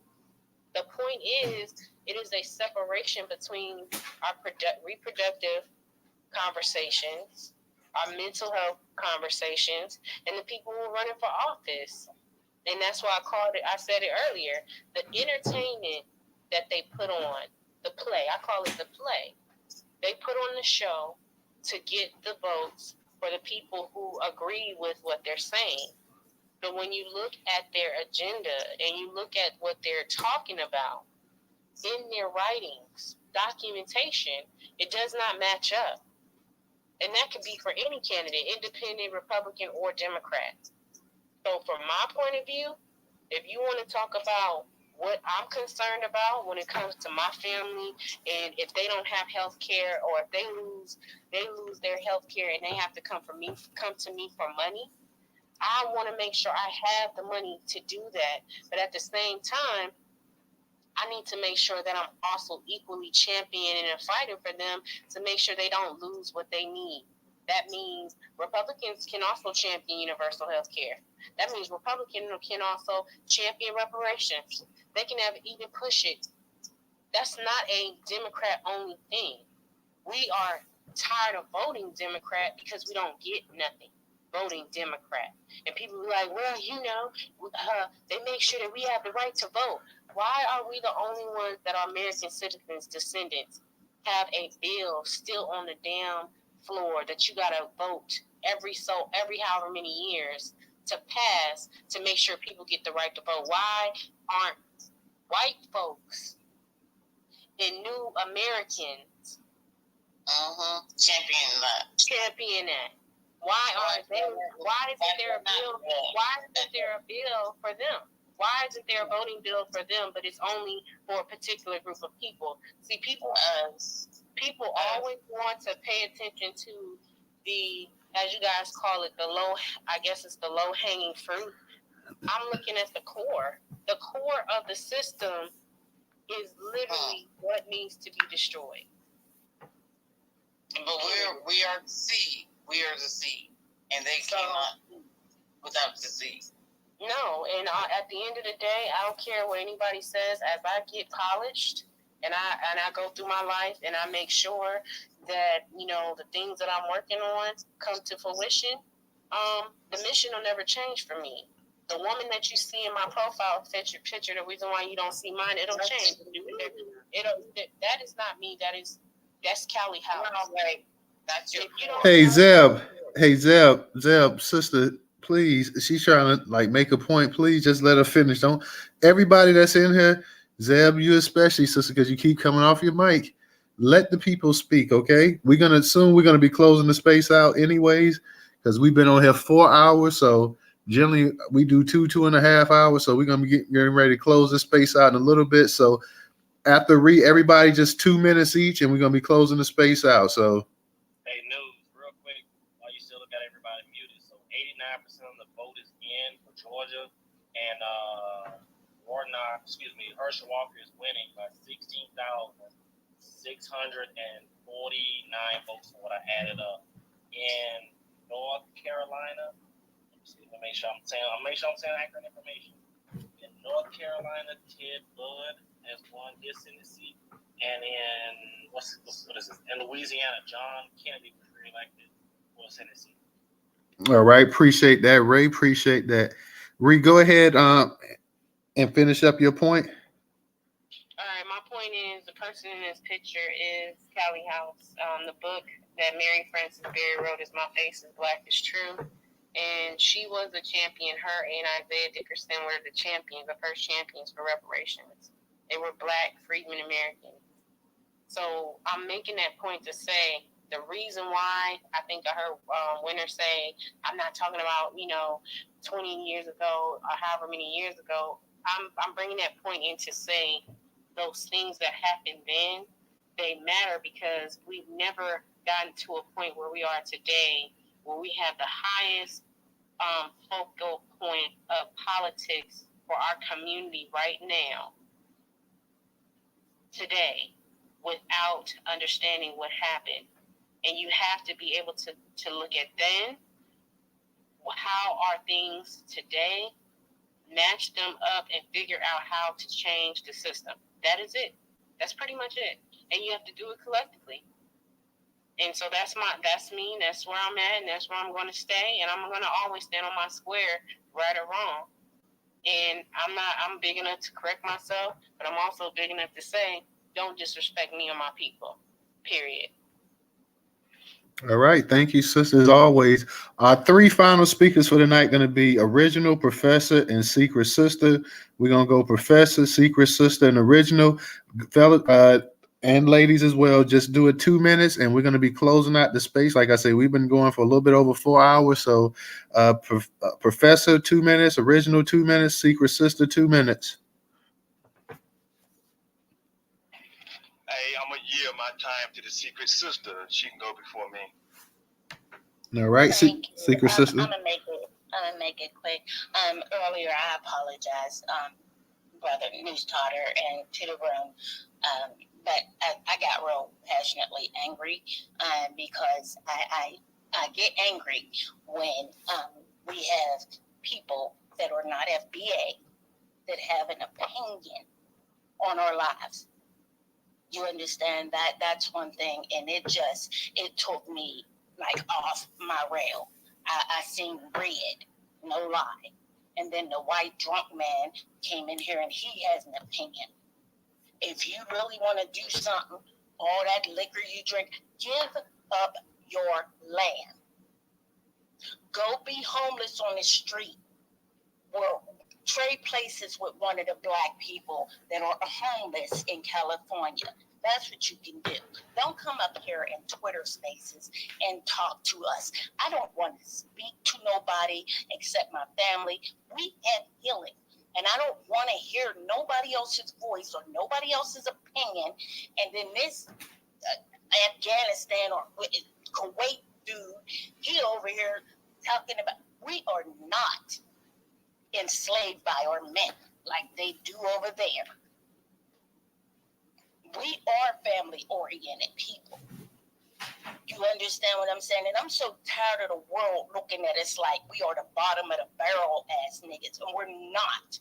Speaker 5: The point is, it is a separation between our reproductive conversations, our mental health conversations, and the people who are running for office. And that's why I said it earlier, the entertainment that they put on, the play, I call it the play. They put on the show to get the votes for the people who agree with what they're saying. But when you look at their agenda and you look at what they're talking about in their writings, documentation, it does not match up. And that could be for any candidate, independent, Republican, or Democrat. So from my point of view, if you want to talk about what I'm concerned about when it comes to my family, and if they don't have health care, or if they lose their health care and they have to come to me for money, I want to make sure I have the money to do that. But at the same time, I need to make sure that I'm also equally championing and fighting for them to make sure they don't lose what they need. That means Republicans can also champion universal health care. That means Republicans can also champion reparations. They can even push it. That's not a Democrat-only thing. We are tired of voting Democrat because we don't get nothing voting Democrat. And people are like, well, they make sure that we have the right to vote. Why are we the only ones that are American citizens, descendants, have a bill still on the damn floor that you got to vote every however many years to pass to make sure people get the right to vote? Why aren't white folks and new Americans champion that? Why aren't they? Why isn't there a bill? Why isn't there a bill for them? Why isn't there a voting bill for them, but it's only for a particular group of people? See, people always want to pay attention to the, as you guys call it, the low-hanging fruit. I'm looking at the core. The core of the system is literally what needs to be destroyed.
Speaker 16: But we are the seed. We are the seed. And they cannot without the seed.
Speaker 5: No, and at the end of the day, I don't care what anybody says. As I get polished and I go through my life and I make sure that, the things that I'm working on come to fruition, the mission will never change for me. The woman that you see in my profile picture, the reason why you don't see mine, it'll change. That is not me. That's Callie House. That's your.
Speaker 1: Hey Zeb, sister, please. She's trying to make a point. Please just let her finish. Don't everybody that's in here, Zeb, you especially, sister, because you keep coming off your mic. Let the people speak, okay? We're gonna be closing the space out anyways, because we've been on here 4 hours. So generally we do 2.5 hours. So we're gonna be getting ready to close the space out in a little bit. So after everybody just 2 minutes each, and we're gonna be closing the space out. So
Speaker 9: hey, news, real quick, while you still got everybody muted. So 89% of the vote is in for Georgia, and Herschel Walker is winning by 16,649 votes from what I added up. In North Carolina, let me make sure I'm saying accurate information. In North Carolina, Ted Budd has won his Senate seat, and in what is this? In Louisiana, John Kennedy was reelected for a Senate seat.
Speaker 1: All right, appreciate that, Ray. Appreciate that. Ree, go ahead and finish up your point.
Speaker 5: All right, my point is the person in this picture is Callie House. The book that Mary Frances Berry wrote is My Face is Black is True. And she was the champion. Her and Isaiah Dickerson were the champions, the first champions for reparations. They were Black freedmen Americans. So I'm making that point to say the reason why I think I heard Winner say, I'm not talking about, 20 years ago or however many years ago. I'm bringing that point in to say those things that happened then, they matter because we've never gotten to a point where we are today where we have the highest focal point of politics for our community right now, today, without understanding what happened. And you have to be able to look at then, how are things today, match them up and figure out how to change the system. That is it. That's pretty much it. And you have to do it collectively. And so that's me, that's where I'm at, and that's where I'm going to stay, and I'm going to always stand on my square, right or wrong. And I'm big enough to correct myself, but I'm also big enough to say, don't disrespect me or my people, period.
Speaker 1: All right, thank you, sister, as always. Our three final speakers for the night going to be Original, Professor, and Secret Sister. We're going to go Professor, Secret Sister, and Original. And ladies as well, just do it 2 minutes, and we're going to be closing out the space. Like I say, we've been going for a little bit over 4 hours. So Professor, 2 minutes, Original, 2 minutes, Secret Sister, 2 minutes.
Speaker 2: Hey, I'm going to yield my time to the Secret Sister. She can go before me.
Speaker 1: All right, Secret Sister.
Speaker 17: I'm gonna make it quick. Earlier, I apologize, brother Newstoter, and to the room. But I got real passionately angry because I get angry when we have people that are not FBA that have an opinion on our lives. You understand that? That's one thing, and it took me like off my rail. I seen red, no lie. And then the white drunk man came in here and he has an opinion. If you really want to do something, all that liquor you drink, give up your land. Go be homeless on the street. Well, trade places with one of the black people that are homeless in California. That's what you can do. Don't come up here in Twitter spaces and talk to us. I don't want to speak to nobody except my family. We have healing. And I don't want to hear nobody else's voice or nobody else's opinion. And then this Afghanistan or Kuwait dude, he over here talking about, we are not enslaved by our men like they do over there. We are family-oriented people. You understand what I'm saying? And I'm so tired of the world looking at us like we are the bottom of the barrel ass niggas, and we're not.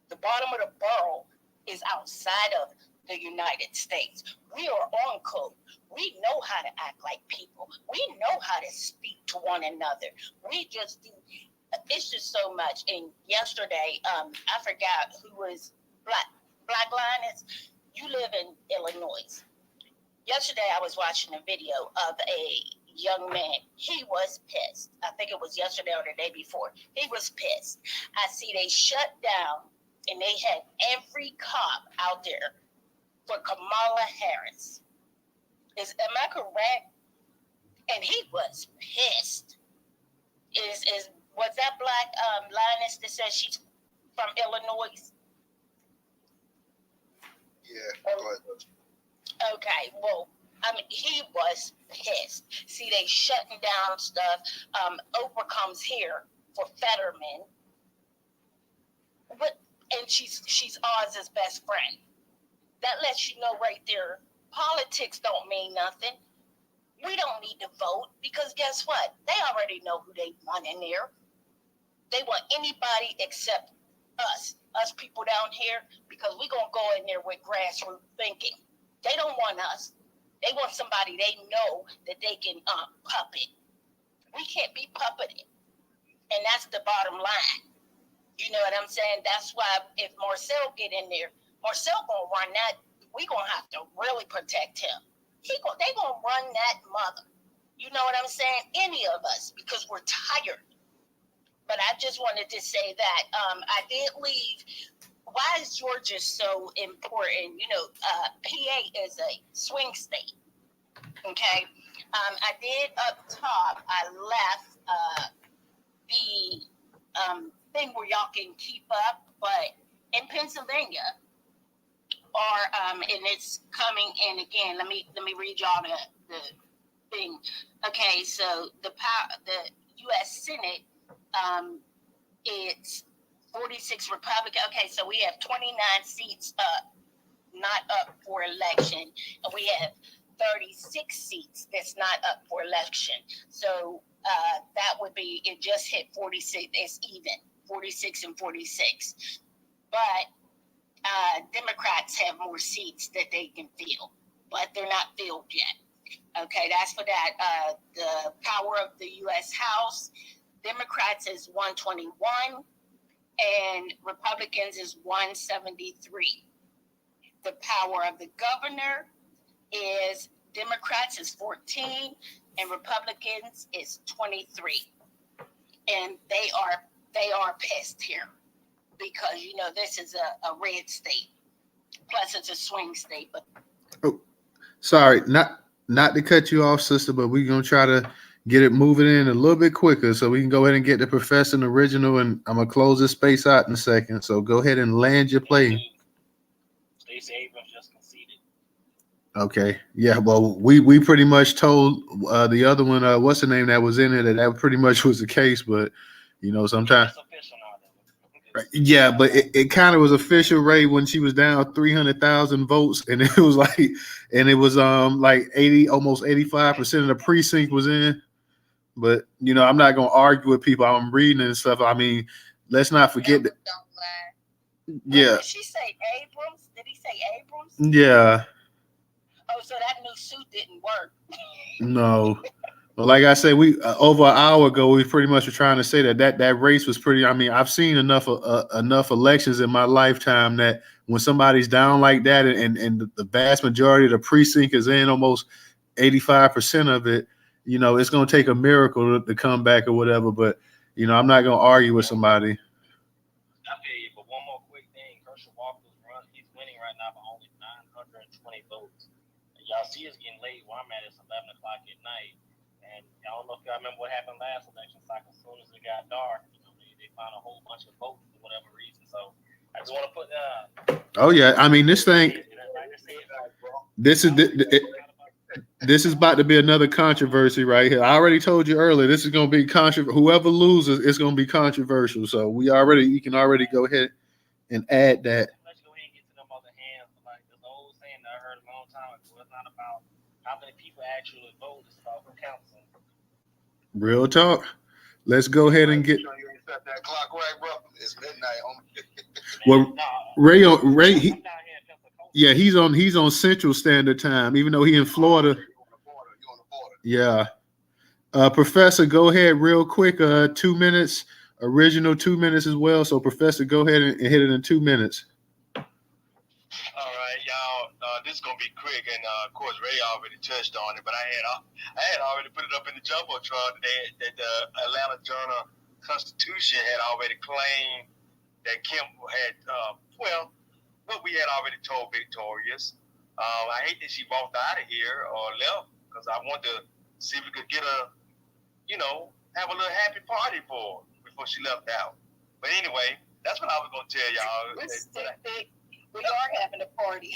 Speaker 17: The bottom of the barrel is outside of the United States. We are on code. We know how to act like people. We know how to speak to one another. We just do. It's just so much. And yesterday, I forgot who was Black Lioness. You live in Illinois. Yesterday, I was watching a video of a young man. He was pissed. I think it was yesterday or the day before. He was pissed. I see they shut down and they had every cop out there for Kamala Harris. Am I correct? And he was pissed. Was that Black Lioness that says she's from Illinois?
Speaker 8: Yeah, go ahead.
Speaker 17: Okay, well, I mean, he was pissed. See, they shutting down stuff. Oprah comes here for Fetterman, and she's Oz's best friend. That lets you know right there, politics don't mean nothing. We don't need to vote because guess what? They already know who they want in there. They want anybody except us people down here, because we're going to go in there with grassroots thinking. They don't want us. They want somebody they know that they can puppet. We can't be puppeted. And that's the bottom line. You know what I'm saying? That's why if Marcel get in there, Marcel going to run that. We going to have to really protect him. They going to run that mother. You know what I'm saying? Any of us, because we're tired. But I just wanted to say that I did leave. Why is Georgia so important? You know, PA is a swing state. Okay. I did up top. I left the thing where y'all can keep up, but in Pennsylvania, and it's coming in again. Let me read y'all the thing. Okay, so the U.S. Senate. It's 46 Republican. Okay, so we have 29 seats not up for election, and we have 36 seats that's not up for election. So that would be, it just hit 46. It's even 46 and 46. But Democrats have more seats that they can fill, but they're not filled yet. Okay, that's for that. The power of the U.S. House. Democrats is 121 and Republicans is 173. The power of the governor is Democrats is 14 and Republicans is 23. And they are pissed here because, you know, this is a red state. Plus it's a swing state. But
Speaker 1: sorry, not to cut you off, sister, but we're going to try to get it moving in a little bit quicker so we can go ahead and get the Professor and Original, and I'm going to close this space out in a second. So go ahead and land your plane.
Speaker 3: Stacey Abrams just conceded.
Speaker 1: Okay. Yeah, well, we pretty much told the other one, what's the name that was in it, that pretty much was the case, but, you know, sometimes. Yeah, but it kind of was official, Ray, when she was down 300,000 votes, and it was like 80, almost 85% of the precinct was in. But, you know, I'm not going to argue with people. I'm reading and stuff. I mean, let's not forget that. Yeah.
Speaker 17: Did she say Abrams? Did he say Abrams?
Speaker 1: Yeah.
Speaker 17: Oh, so that new suit didn't work.
Speaker 1: No. But like I said, we over an hour ago, we pretty much were trying to say that race was pretty. I mean, I've seen enough elections in my lifetime that when somebody's down like that and the vast majority of the precinct is in, almost 85% of it, you know, it's going to take a miracle to come back or whatever. But, you know, I'm not going to argue with somebody.
Speaker 9: I feel you, but one more quick thing. Herschel Walker's he's winning right now by only 920 votes. And y'all see it's getting late where I'm at. It's 11 o'clock at night. And I don't know if y'all remember what happened last election cycle. As soon as it got dark, you know, they found a whole bunch of votes for whatever reason. So I just want to put
Speaker 1: oh, yeah. I mean, this thing, this is about to be another controversy right here. I already told you earlier, this is going to be controversial. Whoever loses, it's going to be controversial. So you can already go ahead and add that.
Speaker 9: Let's go ahead and get to them other hands. Like there's an old saying that I heard a long time ago. It's not about how many people actually vote. It's about who counts them.
Speaker 1: Real talk. Let's go ahead and get.
Speaker 8: You set that clock right, bro. It's midnight, homie.
Speaker 1: Well, Ray, yeah, he's on Central Standard Time, even though he's in Florida. Yeah. Professor, go ahead real quick. 2 minutes, original 2 minutes as well. So, Professor, go ahead and hit it in 2 minutes.
Speaker 2: All right, y'all. This is gonna be quick, and of course, Ray already touched on it. But I had already put it up in the jumbotron today that the Atlanta Journal-Constitution had already claimed that Kemp had, what we had already told Victorious. I hate that she walked out of here or left because I want to see if we could get have a little happy party for her before she left out. But anyway, that's what I was going to tell y'all.
Speaker 17: We are having a party.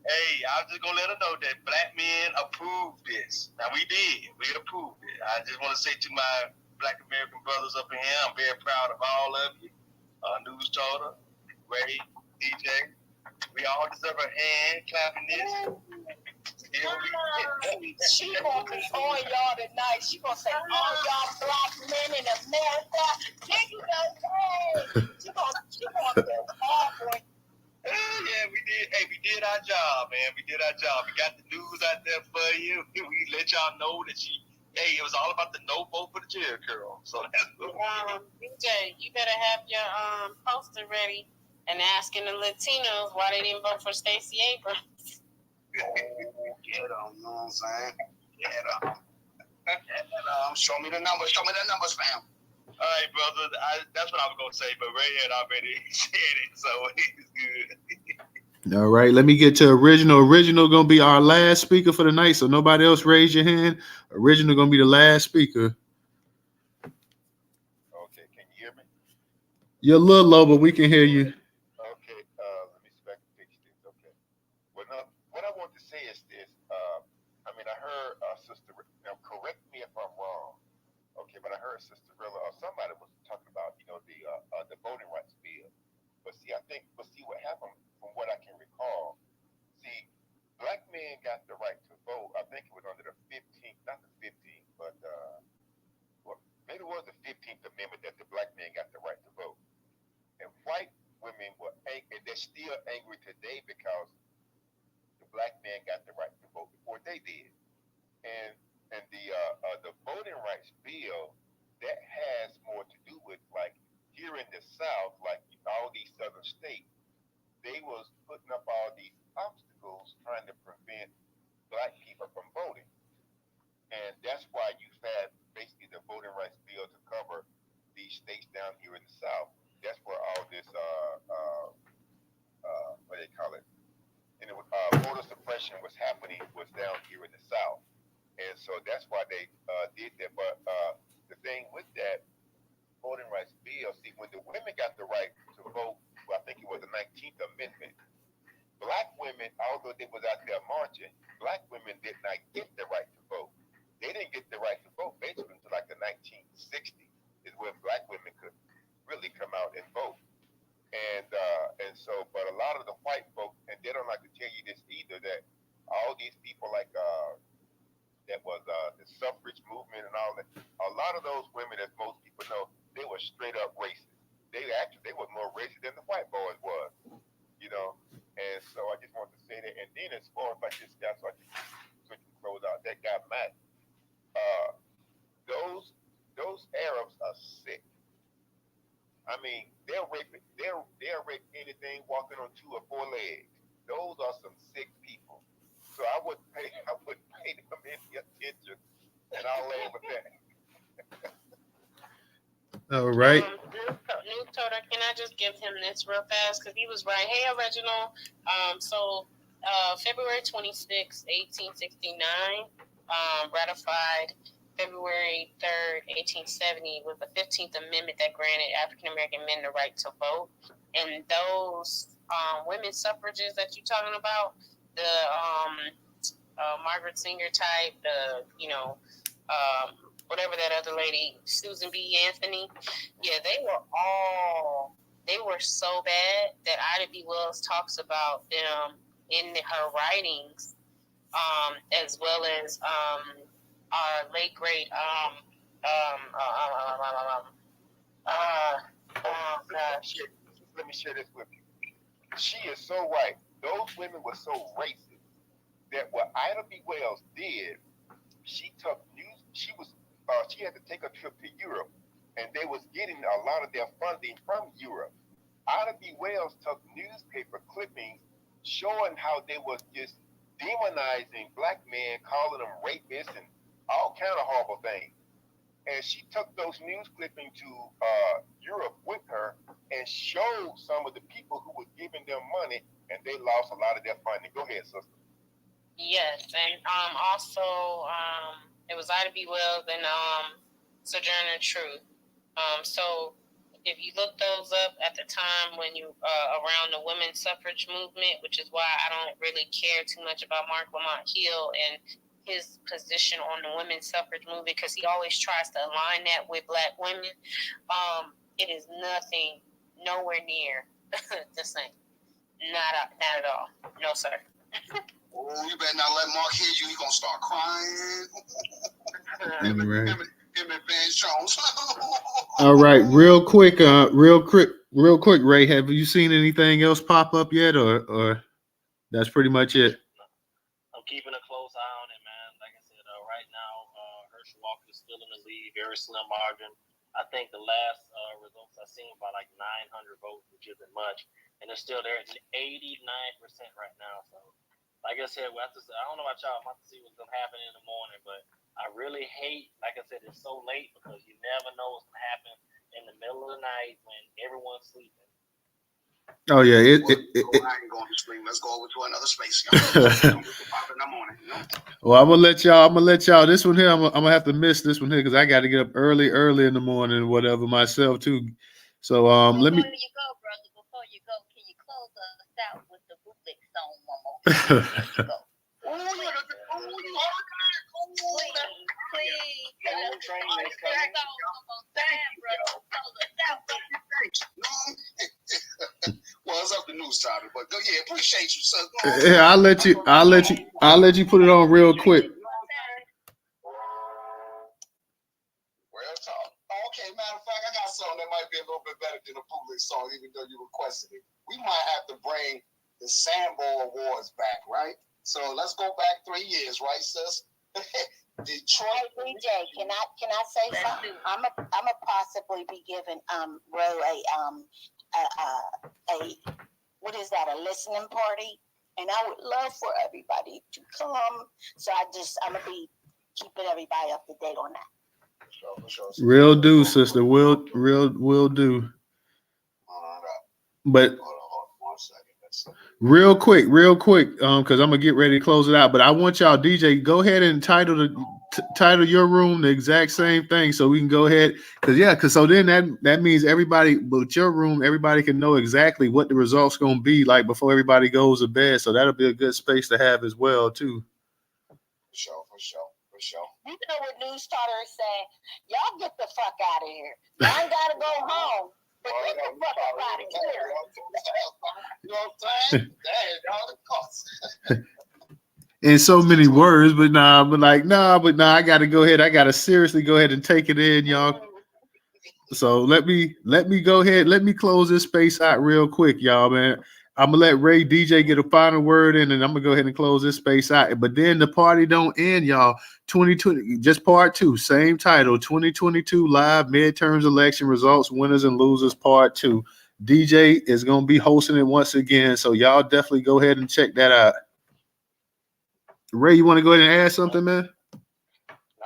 Speaker 2: Hey, I was just going to let her know that black men approved this. Now, we did. We approved it. I just want to say to my Black American brothers up in here, I'm very proud of all of you. Newstoter, Ray, DJ. We all deserve a hand clapping this.
Speaker 17: She gonna be on y'all tonight. She gonna say, all y'all black men in America, then you know, hey, she gonna go hard for you.
Speaker 2: Yeah, we did. Hey, we did our job, man. We did our job. We got the news out there for you. We let y'all know that it was all about the no vote for the Jerry curl. So that's what
Speaker 5: BJ, you better have your poster ready and asking the Latinos why they didn't vote for Stacey Abrams.
Speaker 8: Get them, you know what I'm saying? Get them. Show me the numbers. Show me the numbers, fam.
Speaker 2: All right, brother. That's what I was going to say, but Ray had already said it, so it's good.
Speaker 1: All right, let me get to Original. Original going to be our last speaker for the night, so nobody else raise your hand. Original going to be the last speaker.
Speaker 18: Okay, can you hear me?
Speaker 1: You're a little low, but we can hear you.
Speaker 18: Okay, let me see if I can fix this. Okay. Well, no, what I want to say is this. I heard Sister, now correct me if I'm wrong. Okay, but I heard Sister Rilla or somebody was talking about, the voting rights bill. But see what happened from what I can recall. See, black men got the right to vote. I think it was under the 15th, not the 15th, but maybe it was the 15th Amendment that the black men got the right to vote. And white women were angry, and they're still angry today because the black man got the right to vote before they did. And the voting rights bill, that has more to do with, like, here in the South, like all these southern states, they was putting up all these obstacles trying to prevent black people from voting. And that's why you had basically the voting rights bill to cover these states down here in the South. That's where all this what do they call it? And voter suppression was happening was down here in the South. And so that's why they did that. But the thing with that voting rights bill, see, when the women got the right to vote, well, I think it was the 19th Amendment, black women, although they was out there marching, black women did not get the right to vote. They didn't get the right to vote basically until like the 1960s is when black women could really come out and vote. And so, but a lot of the white folks, and they don't like to tell you this either, that all these people like that was the suffrage movement and all that. A lot of those women, as most people know, they were straight up racist. They were more racist than the white boys was, And so I just wanted to say that. And then as far as like this guy, so I can close out that guy Matt. Those Arabs are sick. I mean, they'll rape anything walking on 2 or 4 legs. Those are some sick people. So I wouldn't pay them any attention, and I'll land with that.
Speaker 1: All right.
Speaker 5: Newstoter, can I just give him this real fast? Because he was right. Hey, Original. February 26, 1869, ratified February 3rd, 1870, was the 15th Amendment that granted African American men the right to vote. And those women's suffrages that you're talking about, the Margaret Singer type, whatever that other lady, Susan B. Anthony, yeah, they were so bad that Ida B. Wells talks about them in her writings, as well as our late great
Speaker 18: let me share this with you. She is so right. Those women were so racist that what Ida B. Wells did, she had to take a trip to Europe, and they was getting a lot of their funding from Europe. Ida B. Wells took newspaper clippings showing how they was just demonizing black men, calling them rapists and all kind of horrible things. And she took those news clippings to Europe with her and showed some of the people who were giving them money, and they lost a lot of their funding. Go ahead, sister.
Speaker 5: Yes, and also it was Ida B. Wells and Sojourner Truth. So if you look those up at the time when you around the women's suffrage movement, which is why I don't really care too much about Mark Lamont Hill and his position on the women's suffrage movement, because he always tries to align that with black women. It is nowhere near the same. Not at all. No, sir.
Speaker 8: Oh, you better not let Mark hear you. He gonna start crying. Him and Van Jones.
Speaker 1: All right, real quick, Ray. Have you seen anything else pop up yet, or that's pretty much it?
Speaker 9: I'm keeping a close eye on it, man. Like I said, right now, Herschel Walker is still in the lead, very slim margin. I think the last results I've seen by like 900 votes, which isn't much, and it's still there at 89% right now. So, like I said, I don't know about y'all. I'm about to see what's gonna happen in the morning, but I really hate, like I said, it's so late because you never know what's gonna happen in the middle of the night when everyone's sleeping.
Speaker 1: Oh yeah,
Speaker 8: I ain't going to sleep. Let's go over to another space. Pop in the morning.
Speaker 1: Well, I'm gonna let y'all. This one here, I'm gonna have to miss this one here because I got to get up early in the morning, or whatever myself too. So let me.
Speaker 15: Before you go, brother, can you close us out with the bootleg song one more time? Please.
Speaker 8: Well, it's up to Newstoter, but go. Yeah, appreciate you, sir.
Speaker 1: Yeah, I'll let you put it on real quick.
Speaker 8: Real talk. Okay, matter of fact, I got something that might be a little bit better than a bootleg song, even though you requested it. We might have to bring the Sambo Awards back, right? So let's go back 3 years, right, sis? Detroit.
Speaker 17: Hey, DJ, can I say something? I'm a possibly be giving Ro a what is that, a listening party, and I would love for everybody to come. So I'm gonna be keeping everybody up to date on that.
Speaker 8: For sure.
Speaker 1: Real do, sister. Will do. But
Speaker 8: Hold on 1 second.
Speaker 1: real quick, because I'm gonna get ready to close it out. But I want y'all, DJ, go ahead and title your room the exact same thing, so we can go ahead. Because so then that means everybody, but your room, everybody can know exactly what the results gonna be like before everybody goes to bed. So that'll be a good space to have as well, too.
Speaker 8: For sure.
Speaker 17: You know what Newstoter is saying? Y'all get the fuck out of here. Y'all ain't gotta go home. But get the fuck up out of here.
Speaker 8: You know what I'm saying?
Speaker 1: In so many words, but I gotta go ahead. I gotta seriously go ahead and take it in, y'all. So let me go ahead. Let me close this space out real quick, y'all, man. I'm gonna let Ray DJ get a final word in, and I'm gonna go ahead and close this space out. But then the party don't end, y'all. 2020, just part 2, same title, 2022 live midterms election results, winners and losers, part 2. DJ is gonna be hosting it once again, so y'all definitely go ahead and check that out. Ray, you want to go ahead and add something, man?
Speaker 9: Nah,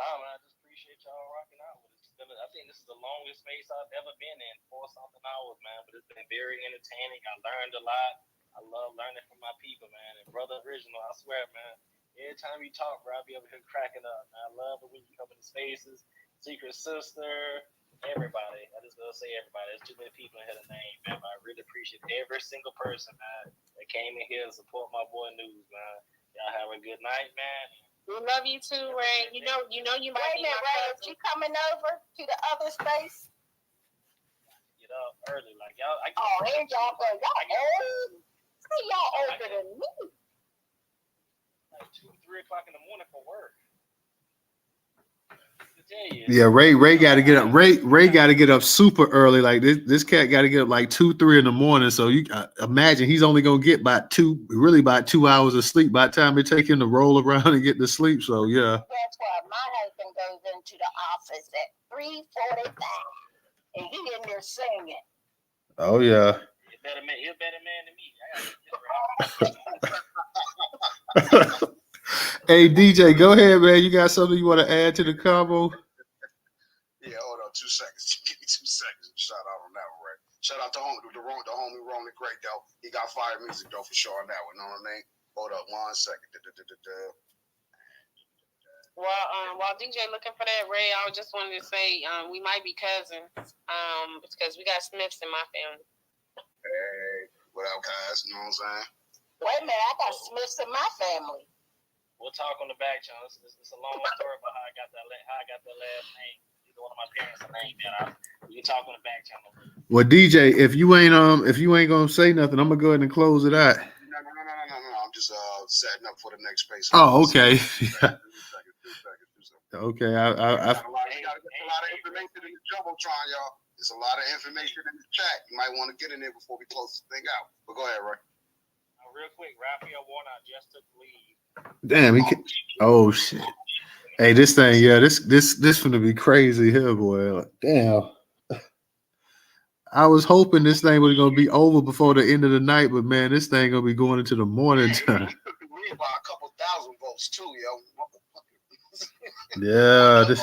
Speaker 9: man, I just appreciate y'all rocking out with us. I think this is the longest space I've ever been in, 4-something hours, man. But it's been very entertaining. I learned a lot. I love learning from my people, man. And Brother Original, I swear, man, every time you talk, bro, I'll be over here cracking up. Man, I love it when you come into spaces. Secret Sister, everybody. I just gotta say everybody. There's too many people in here to name, man. But I really appreciate every single person, man, that came in here to support my boy News, man. Y'all have a good night, man.
Speaker 5: We love you too, Ray. You know you might be my
Speaker 17: Ray,
Speaker 5: cousin.
Speaker 17: is you coming over to the other space?
Speaker 9: Get up early, like y'all.
Speaker 17: Here y'all go. Y'all older than me.
Speaker 9: Like 2-3 o'clock in the morning for work.
Speaker 1: Yeah, Ray got to get up. Ray got to get up super early. Like this cat got to get up like 2-3 in the morning. So you imagine he's only gonna get about 2 hours of sleep by the time it take him to roll around and get to sleep. So yeah.
Speaker 17: That's why my husband goes into the office at 3:45, and he in there singing.
Speaker 1: Oh yeah.
Speaker 9: You're a better man than me.
Speaker 1: Hey DJ, go ahead, man. You got something you want to add to the combo?
Speaker 8: Yeah, hold on 2 seconds. Give me 2 seconds. Shout out on that one, right? Shout out to the homie Ron the Great, though. He got fire music, though, for sure on that one. Know what I mean? Hold up 1 second.
Speaker 5: While DJ looking for that, Ray, I just wanted to say we might be cousins because we got Smiths in my family.
Speaker 8: Hey, what up, guys? You know what I'm saying?
Speaker 17: Wait a minute, I got Smiths in my family.
Speaker 9: We'll talk on the back channel. It's a long story about how I got that last name. Either one of my parents' name. We can talk on the back channel.
Speaker 1: Well, DJ, if you ain't gonna say nothing, I'm gonna go ahead and close it out.
Speaker 8: No. I'm just setting up for the next space.
Speaker 1: Oh, okay.
Speaker 8: 2 seconds.
Speaker 1: Okay,
Speaker 8: We got to get a lot of information in the jumbotron, y'all. There's a lot of information in the chat. You might want to get in there before we close this thing out. But go ahead, Roy.
Speaker 3: Real quick, Raphael Warnock just took the lead.
Speaker 1: Damn, he can, oh shit. Hey, this thing, yeah, this gonna be crazy here, boy. Like, damn. I was hoping this thing was gonna be over before the end of the night, but man, this thing gonna be going into the morning time.
Speaker 8: We by a couple thousand votes too, yo.
Speaker 1: Yeah, this.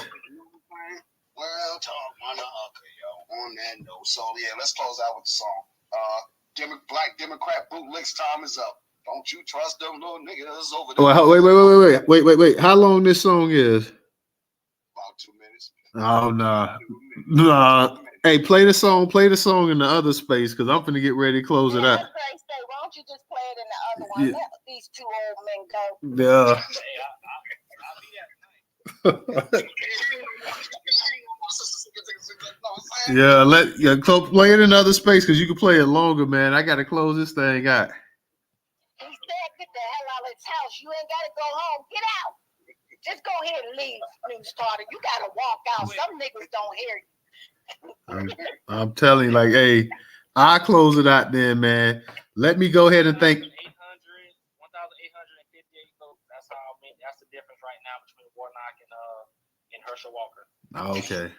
Speaker 8: Well, talk motherfucker, yo. On that note, so yeah, let's close out with the song. Black Democrat bootlicks time is up. Don't you trust them little niggas over there?
Speaker 1: Oh, wait. How long this song is?
Speaker 8: About 2 minutes.
Speaker 1: Oh nah. Hey, play the song in the other space because I'm finna get ready to close it out.
Speaker 17: Why don't you just play it in the other one?
Speaker 1: Yeah.
Speaker 17: Let these two old men go.
Speaker 1: Yeah. Yeah, play it in another space because you can play it longer, man. I gotta close this thing out.
Speaker 17: He said, "Get the hell out of his house. You ain't gotta go home. Get out. Just go ahead and leave, Newstoter. You gotta walk out. Some niggas don't hear you."
Speaker 1: I'm telling you, like, hey, I close it out then, man. Let me go ahead and thank.
Speaker 3: 1,858 votes. That's the difference right now between Warnock and Herschel Walker.
Speaker 1: Okay.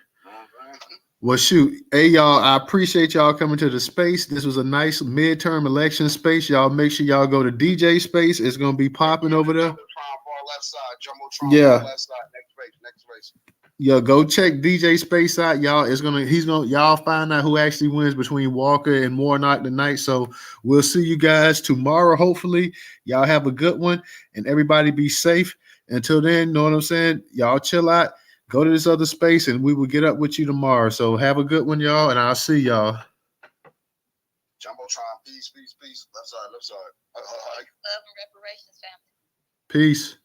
Speaker 1: Well, shoot. Hey, y'all, I appreciate y'all coming to the space. This was a nice midterm election space. Y'all make sure y'all go to DJ space. It's going to be popping over there. Yeah.
Speaker 8: Next race.
Speaker 1: Yeah, go check DJ space out, y'all. Y'all find out who actually wins between Walker and Warnock tonight. So we'll see you guys tomorrow. Hopefully, y'all have a good one and everybody be safe. Until then, know what I'm saying? Y'all chill out. Go to this other space and we will get up with you tomorrow. So have a good one, y'all, and I'll see y'all.
Speaker 8: Jumbotron, peace. Left side.
Speaker 17: Love and reparations, family.
Speaker 1: Peace.